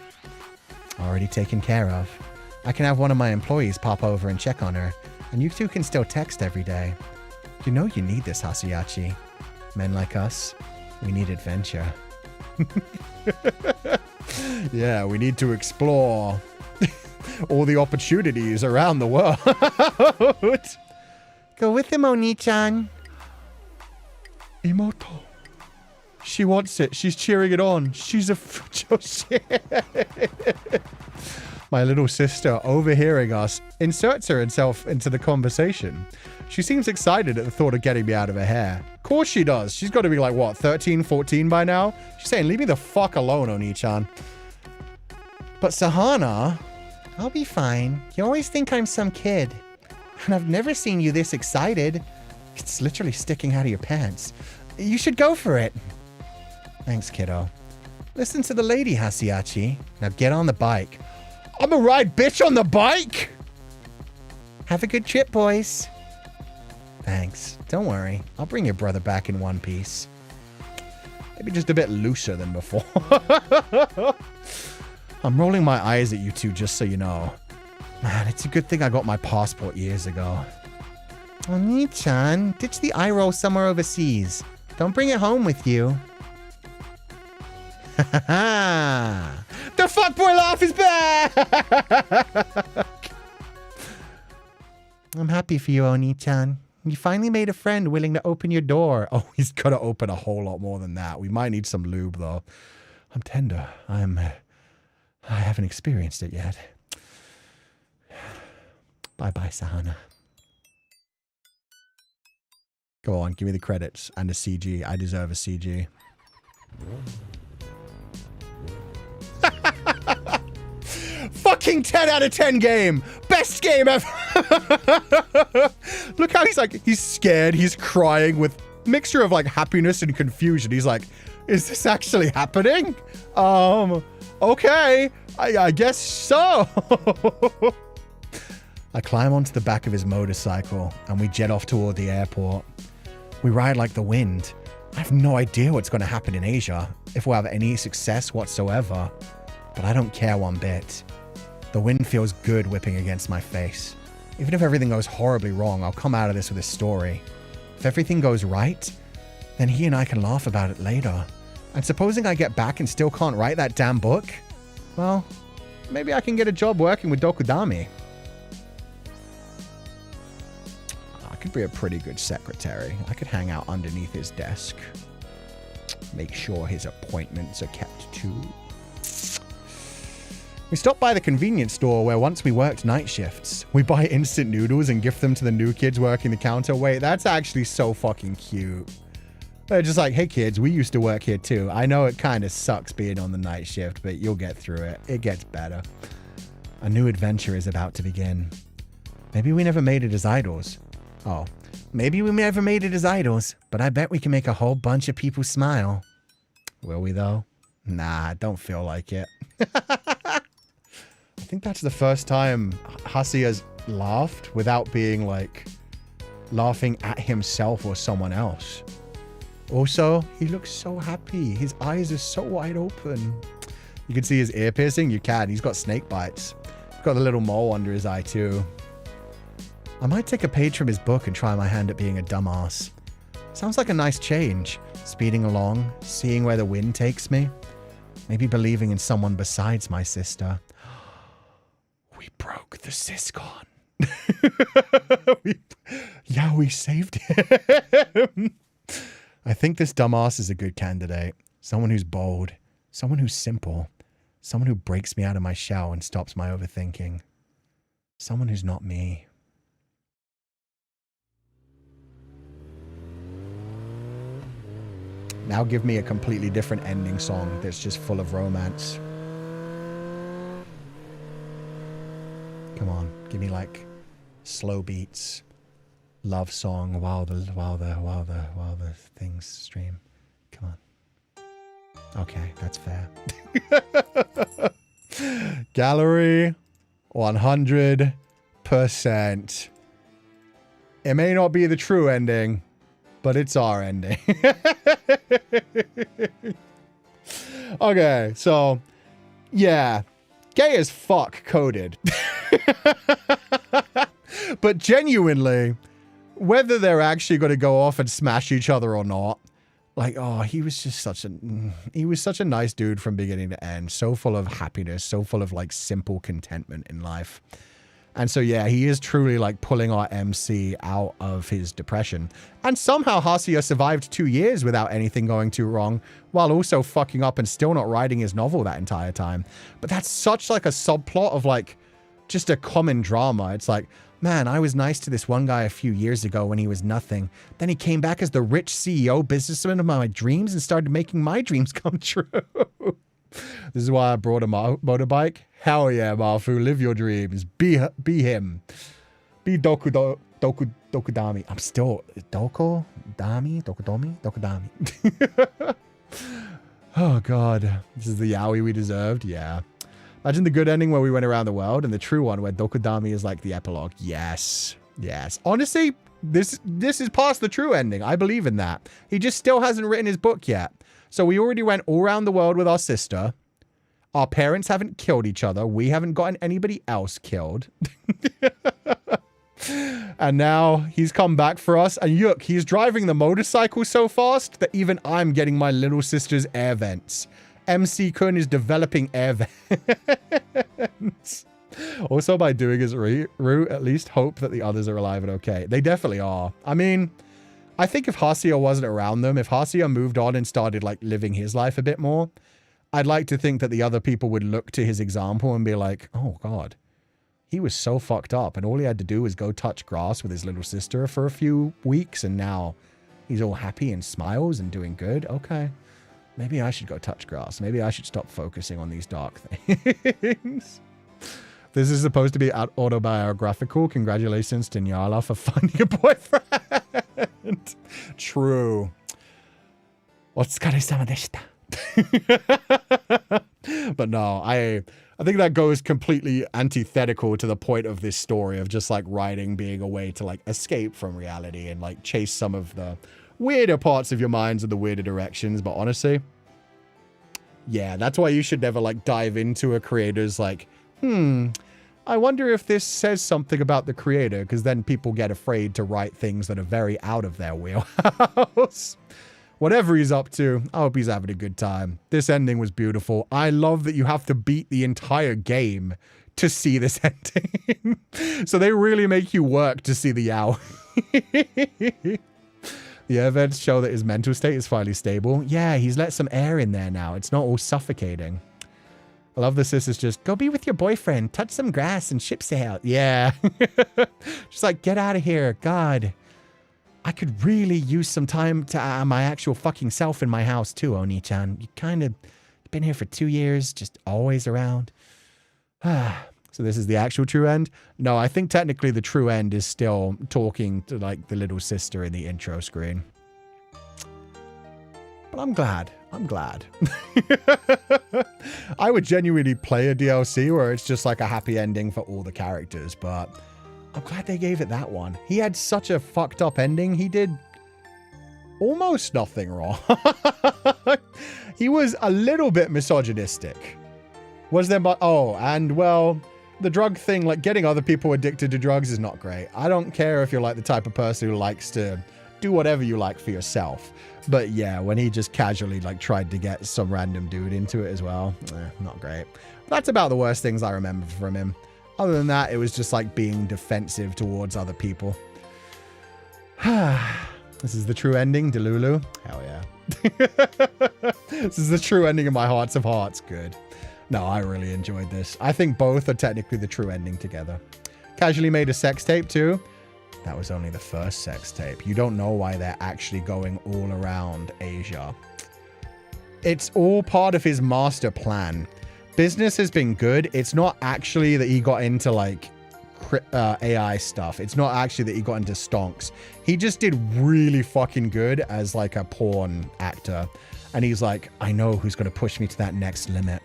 Already taken care of. I can have one of my employees pop over and check on her, and you two can still text every day. You know you need this, Hasiachi. Men like us, we need adventure. Yeah, we need to explore all the opportunities around the world. Go with him, Oni-chan. Imoto. She wants it. She's cheering it on. She's a... My little sister, overhearing us, inserts herself into the conversation. She seems excited at the thought of getting me out of her hair. Of course she does. She's got to be like, what, 13, 14 by now? She's saying, leave me the fuck alone, Oni-chan. But Sahana, I'll be fine. You always think I'm some kid. And I've never seen you this excited. It's literally sticking out of your pants. You should go for it. Thanks, kiddo. Listen to the lady, Hasiachi. Now get on the bike. I'm a ride bitch on the bike! Have a good trip, boys. Thanks. Don't worry. I'll bring your brother back in one piece. Maybe just a bit looser than before. I'm rolling my eyes at you two, just so you know. Man, it's a good thing I got my passport years ago. Oni-chan, ditch the eye roll somewhere overseas. Don't bring it home with you. Ha ha! The fuckboy laugh is back! I'm happy for you, Oni-chan. You finally made a friend willing to open your door. Oh, he's got to open a whole lot more than that. We might need some lube, though. I'm tender. I haven't experienced it yet. Bye-bye, Sahana. Go on, give me the credits and a CG. I deserve a CG. Fucking 10 out of 10 game. Best game ever. Look how he's scared. He's crying with mixture of like happiness and confusion. He's like, is this actually happening? Okay. I guess so. I climb onto the back of his motorcycle and we jet off toward the airport. We ride like the wind. I have no idea what's going to happen in Asia, if we'll have any success whatsoever. But I don't care one bit. The wind feels good whipping against my face. Even if everything goes horribly wrong, I'll come out of this with a story. If everything goes right, then he and I can laugh about it later. And supposing I get back and still can't write that damn book, well, maybe I can get a job working with Dokudami. I could be a pretty good secretary. I could hang out underneath his desk. Make sure his appointments are kept too. We stopped by the convenience store where once we worked night shifts. We buy instant noodles and gift them to the new kids working the counter. Wait, that's actually so fucking cute. They're just like, hey kids, we used to work here too. I know it kind of sucks being on the night shift, but you'll get through it. It gets better. A new adventure is about to begin. Maybe we never made it as idols. Oh, maybe we never made it as idols, but I bet we can make a whole bunch of people smile. Will we though? Nah, don't feel like it. I think that's the first time Hasi has laughed without being like laughing at himself or someone else. Also, he looks so happy. His eyes are so wide open. You can see his ear piercing. You can. He's got snake bites. He's got a little mole under his eye too. I might take a page from his book and try my hand at being a dumbass. Sounds like a nice change. Speeding along, seeing where the wind takes me. Maybe believing in someone besides my sister. We broke the Syscon. we saved him. I think this dumbass is a good candidate. Someone who's bold, Someone who's simple. Someone who breaks me out of my shell and stops my overthinking. Someone who's not me. Now give me a completely different ending song that's just full of romance. Come on, give me like slow beats, love song while the things stream. Come on. Okay, that's fair. Gallery, 100%. It may not be the true ending, but it's our ending. Okay, so, yeah. Gay as fuck coded. But genuinely, whether they're actually going to go off and smash each other or not, like, oh, he was such a nice dude from beginning to end. So full of happiness, so full of like simple contentment in life. And so, yeah, he is truly like pulling our MC out of his depression. And somehow Hacia survived 2 years without anything going too wrong, while also fucking up and still not writing his novel that entire time. But that's such like a subplot of like just a common drama. It's like, man, I was nice to this one guy a few years ago when he was nothing. Then he came back as the rich CEO businessman of my dreams and started making my dreams come true. This is why I brought a motorbike. Hell yeah, Mafu, live your dreams. Be him. Be Dokudami. I'm still Dokudami. Oh god, this is the yaoi we deserved. Yeah. Imagine the good ending where we went around the world, and the true one where Dokudami is like the epilogue. Yes. Yes. Honestly, this is past the true ending. I believe in that. He just still hasn't written his book yet. So we already went all around the world with our sister. Our parents haven't killed each other. We haven't gotten anybody else killed. And now he's come back for us. And look, he's driving the motorcycle so fast that even I'm getting my little sister's air vents. MC Kun is developing air vents. Also, by doing his route, at least hope that the others are alive and okay. They definitely are. I mean, I think if Hacia wasn't around them, if Hacia moved on and started like living his life a bit more, I'd like to think that the other people would look to his example and be like, oh god, he was so fucked up and all he had to do was go touch grass with his little sister for a few weeks and now he's all happy and smiles and doing good. Okay, maybe I should go touch grass. Maybe I should stop focusing on these dark things. This is supposed to be autobiographical. Congratulations to Nyalra for finding a boyfriend. True. Otsukaresama deshita. But no, I think that goes completely antithetical to the point of this story of just like writing being a way to like escape from reality and like chase some of the weirder parts of your minds in the weirder directions. But honestly, yeah, that's why you should never like dive into a creator's like, I wonder if this says something about the creator, because then people get afraid to write things that are very out of their wheelhouse. Whatever he's up to, I hope he's having a good time. This ending was beautiful. I love that you have to beat the entire game to see this ending. So they really make you work to see the Yao. The events show that his mental state is finally stable. Yeah, he's let some air in there now. It's not all suffocating. I love the sisters just, go be with your boyfriend, touch some grass and ship sail. Yeah. Just like, get out of here. God. I could really use some time to my actual fucking self in my house too, Oni-chan. You kind of been here for 2 years, just always around. So this is the actual true end? No, I think technically the true end is still talking to like the little sister in the intro screen. But I'm glad. I'm glad. I would genuinely play a DLC where it's just like a happy ending for all the characters, but I'm glad they gave it that one. He had such a fucked up ending. He did almost nothing wrong. He was a little bit misogynistic. Was there, but oh, and well, the drug thing, like getting other people addicted to drugs is not great. I don't care if you're like the type of person who likes to do whatever you like for yourself. But yeah, when he just casually like tried to get some random dude into it as well, not great. But that's about the worst things I remember from him. Other than that, it was just like being defensive towards other people. This is the true ending, Delulu. Hell yeah. This is the true ending of my hearts of hearts. Good. No, I really enjoyed this. I think both are technically the true ending together. Casually made a sex tape too. That was only the first sex tape. You don't know why they're actually going all around Asia. It's all part of his master plan. Business has been good. It's not actually that he got into like AI stuff. It's not actually that he got into stonks. He just did really fucking good as like a porn actor. And he's like, I know who's going to push me to that next limit.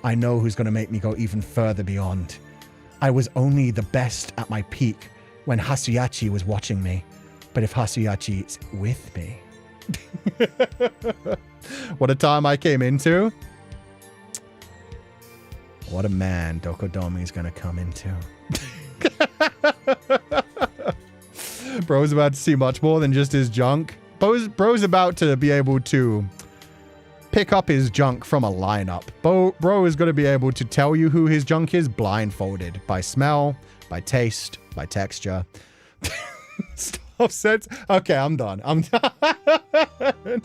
I know who's going to make me go even further beyond. I was only the best at my peak when Hasuyachi was watching me. But if Hasuyachi's with me... What a time I came into. What a man Dokodomi's gonna come into. Bro's about to see much more than just his junk. Bro's about to be able to pick up his junk from a lineup. Bro is going to be able to tell you who his junk is blindfolded. By smell, by taste, by texture. Stop sense. Okay, I'm done. I'm done.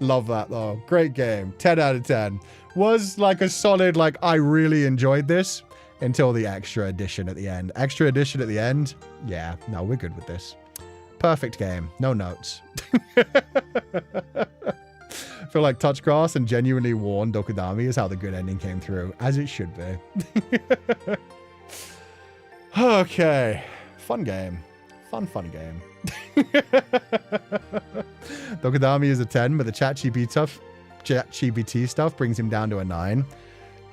Love that though. Great game. 10 out of 10. Was like a solid, like I really enjoyed this until the extra edition at the end. Extra edition at the end? Yeah, no, we're good with this. Perfect game. No notes. I feel like touch grass and genuinely warn Dokudami is how the good ending came through, as it should be. Okay. Fun game. Fun game. Dokudami is a 10, but the ChatGPT stuff brings him down to a 9.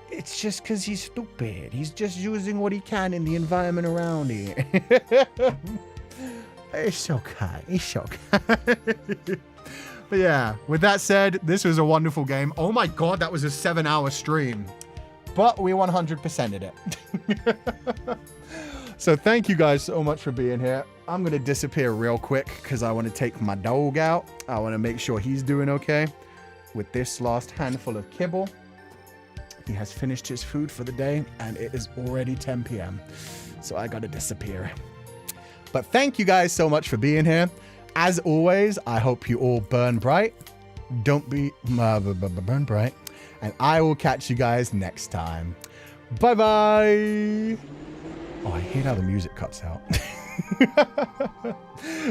It's just because he's stupid. He's just using what he can in the environment around him. It's okay. It's okay. But yeah, with that said, this was a wonderful game. Oh my god, that was a 7-hour stream. But we 100%ed it. So thank you guys so much for being here. I'm going to disappear real quick because I want to take my dog out. I want to make sure he's doing okay with this last handful of kibble. He has finished his food for the day and it is already 10 p.m. So I got to disappear. But thank you guys so much for being here. As always, I hope you all burn bright. Don't be burn bright. And I will catch you guys next time. Bye-bye. Oh, I hate how the music cuts out.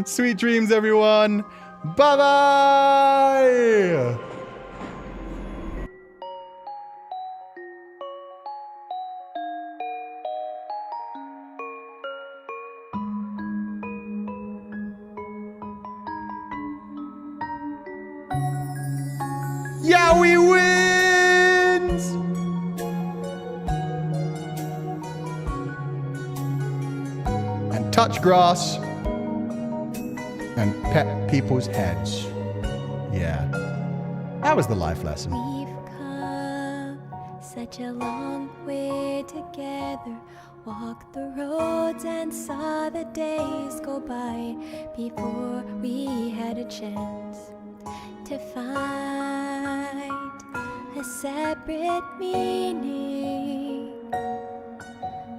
Sweet dreams, everyone. Bye-bye. Yeah, we wins! And touch grass and pet people's heads. Yeah. That was the life lesson. We've come such a long way together. Walked the roads and saw the days go by before we had a chance to find a separate meaning.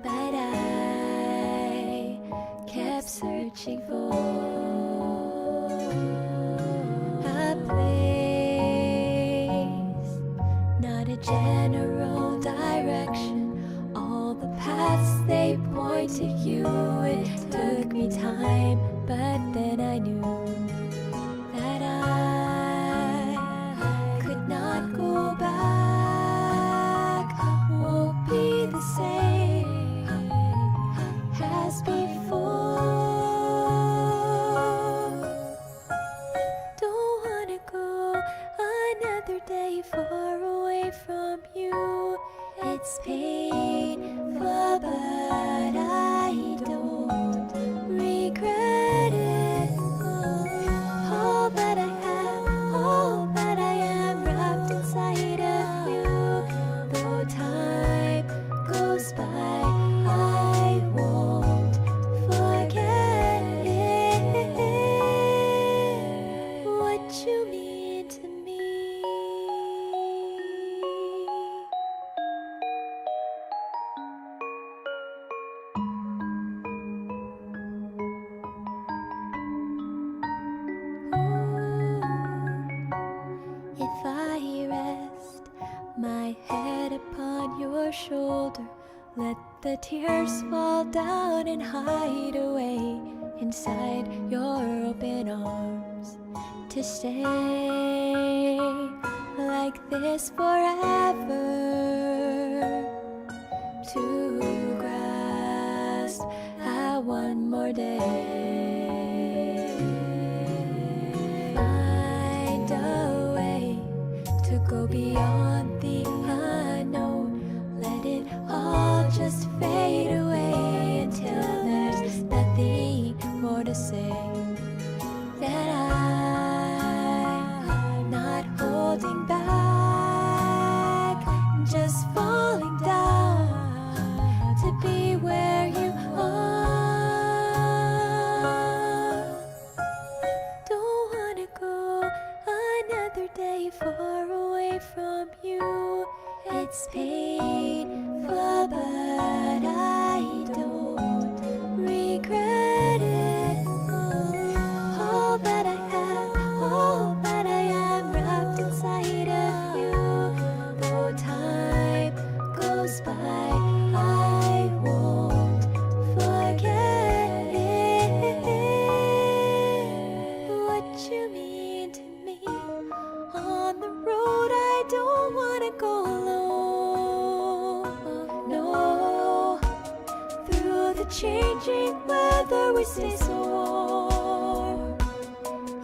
But I kept searching for a place, not a general direction. All the paths they point to you. It took me time, but then I knew that I could not go back. Won't be the same as before. Don't wanna go another day far away from you. It's painful, but I don't regret it. Oh. older, let the tears fall down and hide away inside your open arms, to stay like this forever, to grasp at one more day, find a way to go beyond the unknown, let it all just fade away until there's nothing more to say. That I'm not holding back, just falling down to be where you are. Don't wanna go another day far away from you. It's painful, but I don't regret it. All that I have, all that I am, wrapped inside of you. Though time goes by, I won't forget it. What you mean to me. On the road, I don't wanna go alone. No, through the changing weather, we stay so warm.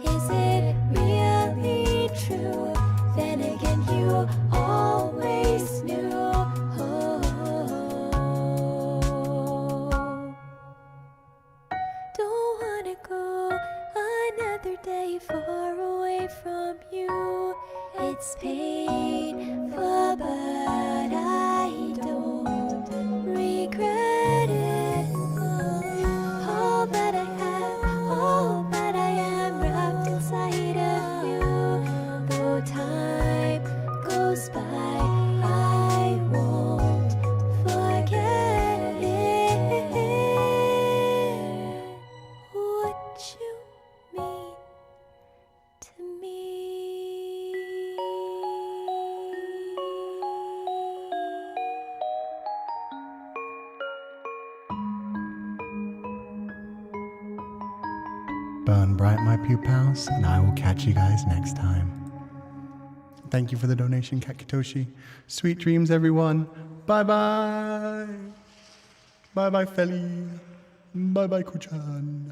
Is it really true? Then again, you always knew. Don't wanna go another day far away from you. It's painful, but I don't regret it. All that I have, all that I am, wrapped inside of you. Though time goes by, I won't forget it. What you mean to me. Burn bright, my pupils, and I will catch you guys next time. Thank you for the donation, Kakitoshi. Sweet dreams, everyone. Bye-bye. Bye-bye, Feli. Bye-bye, Kuchan.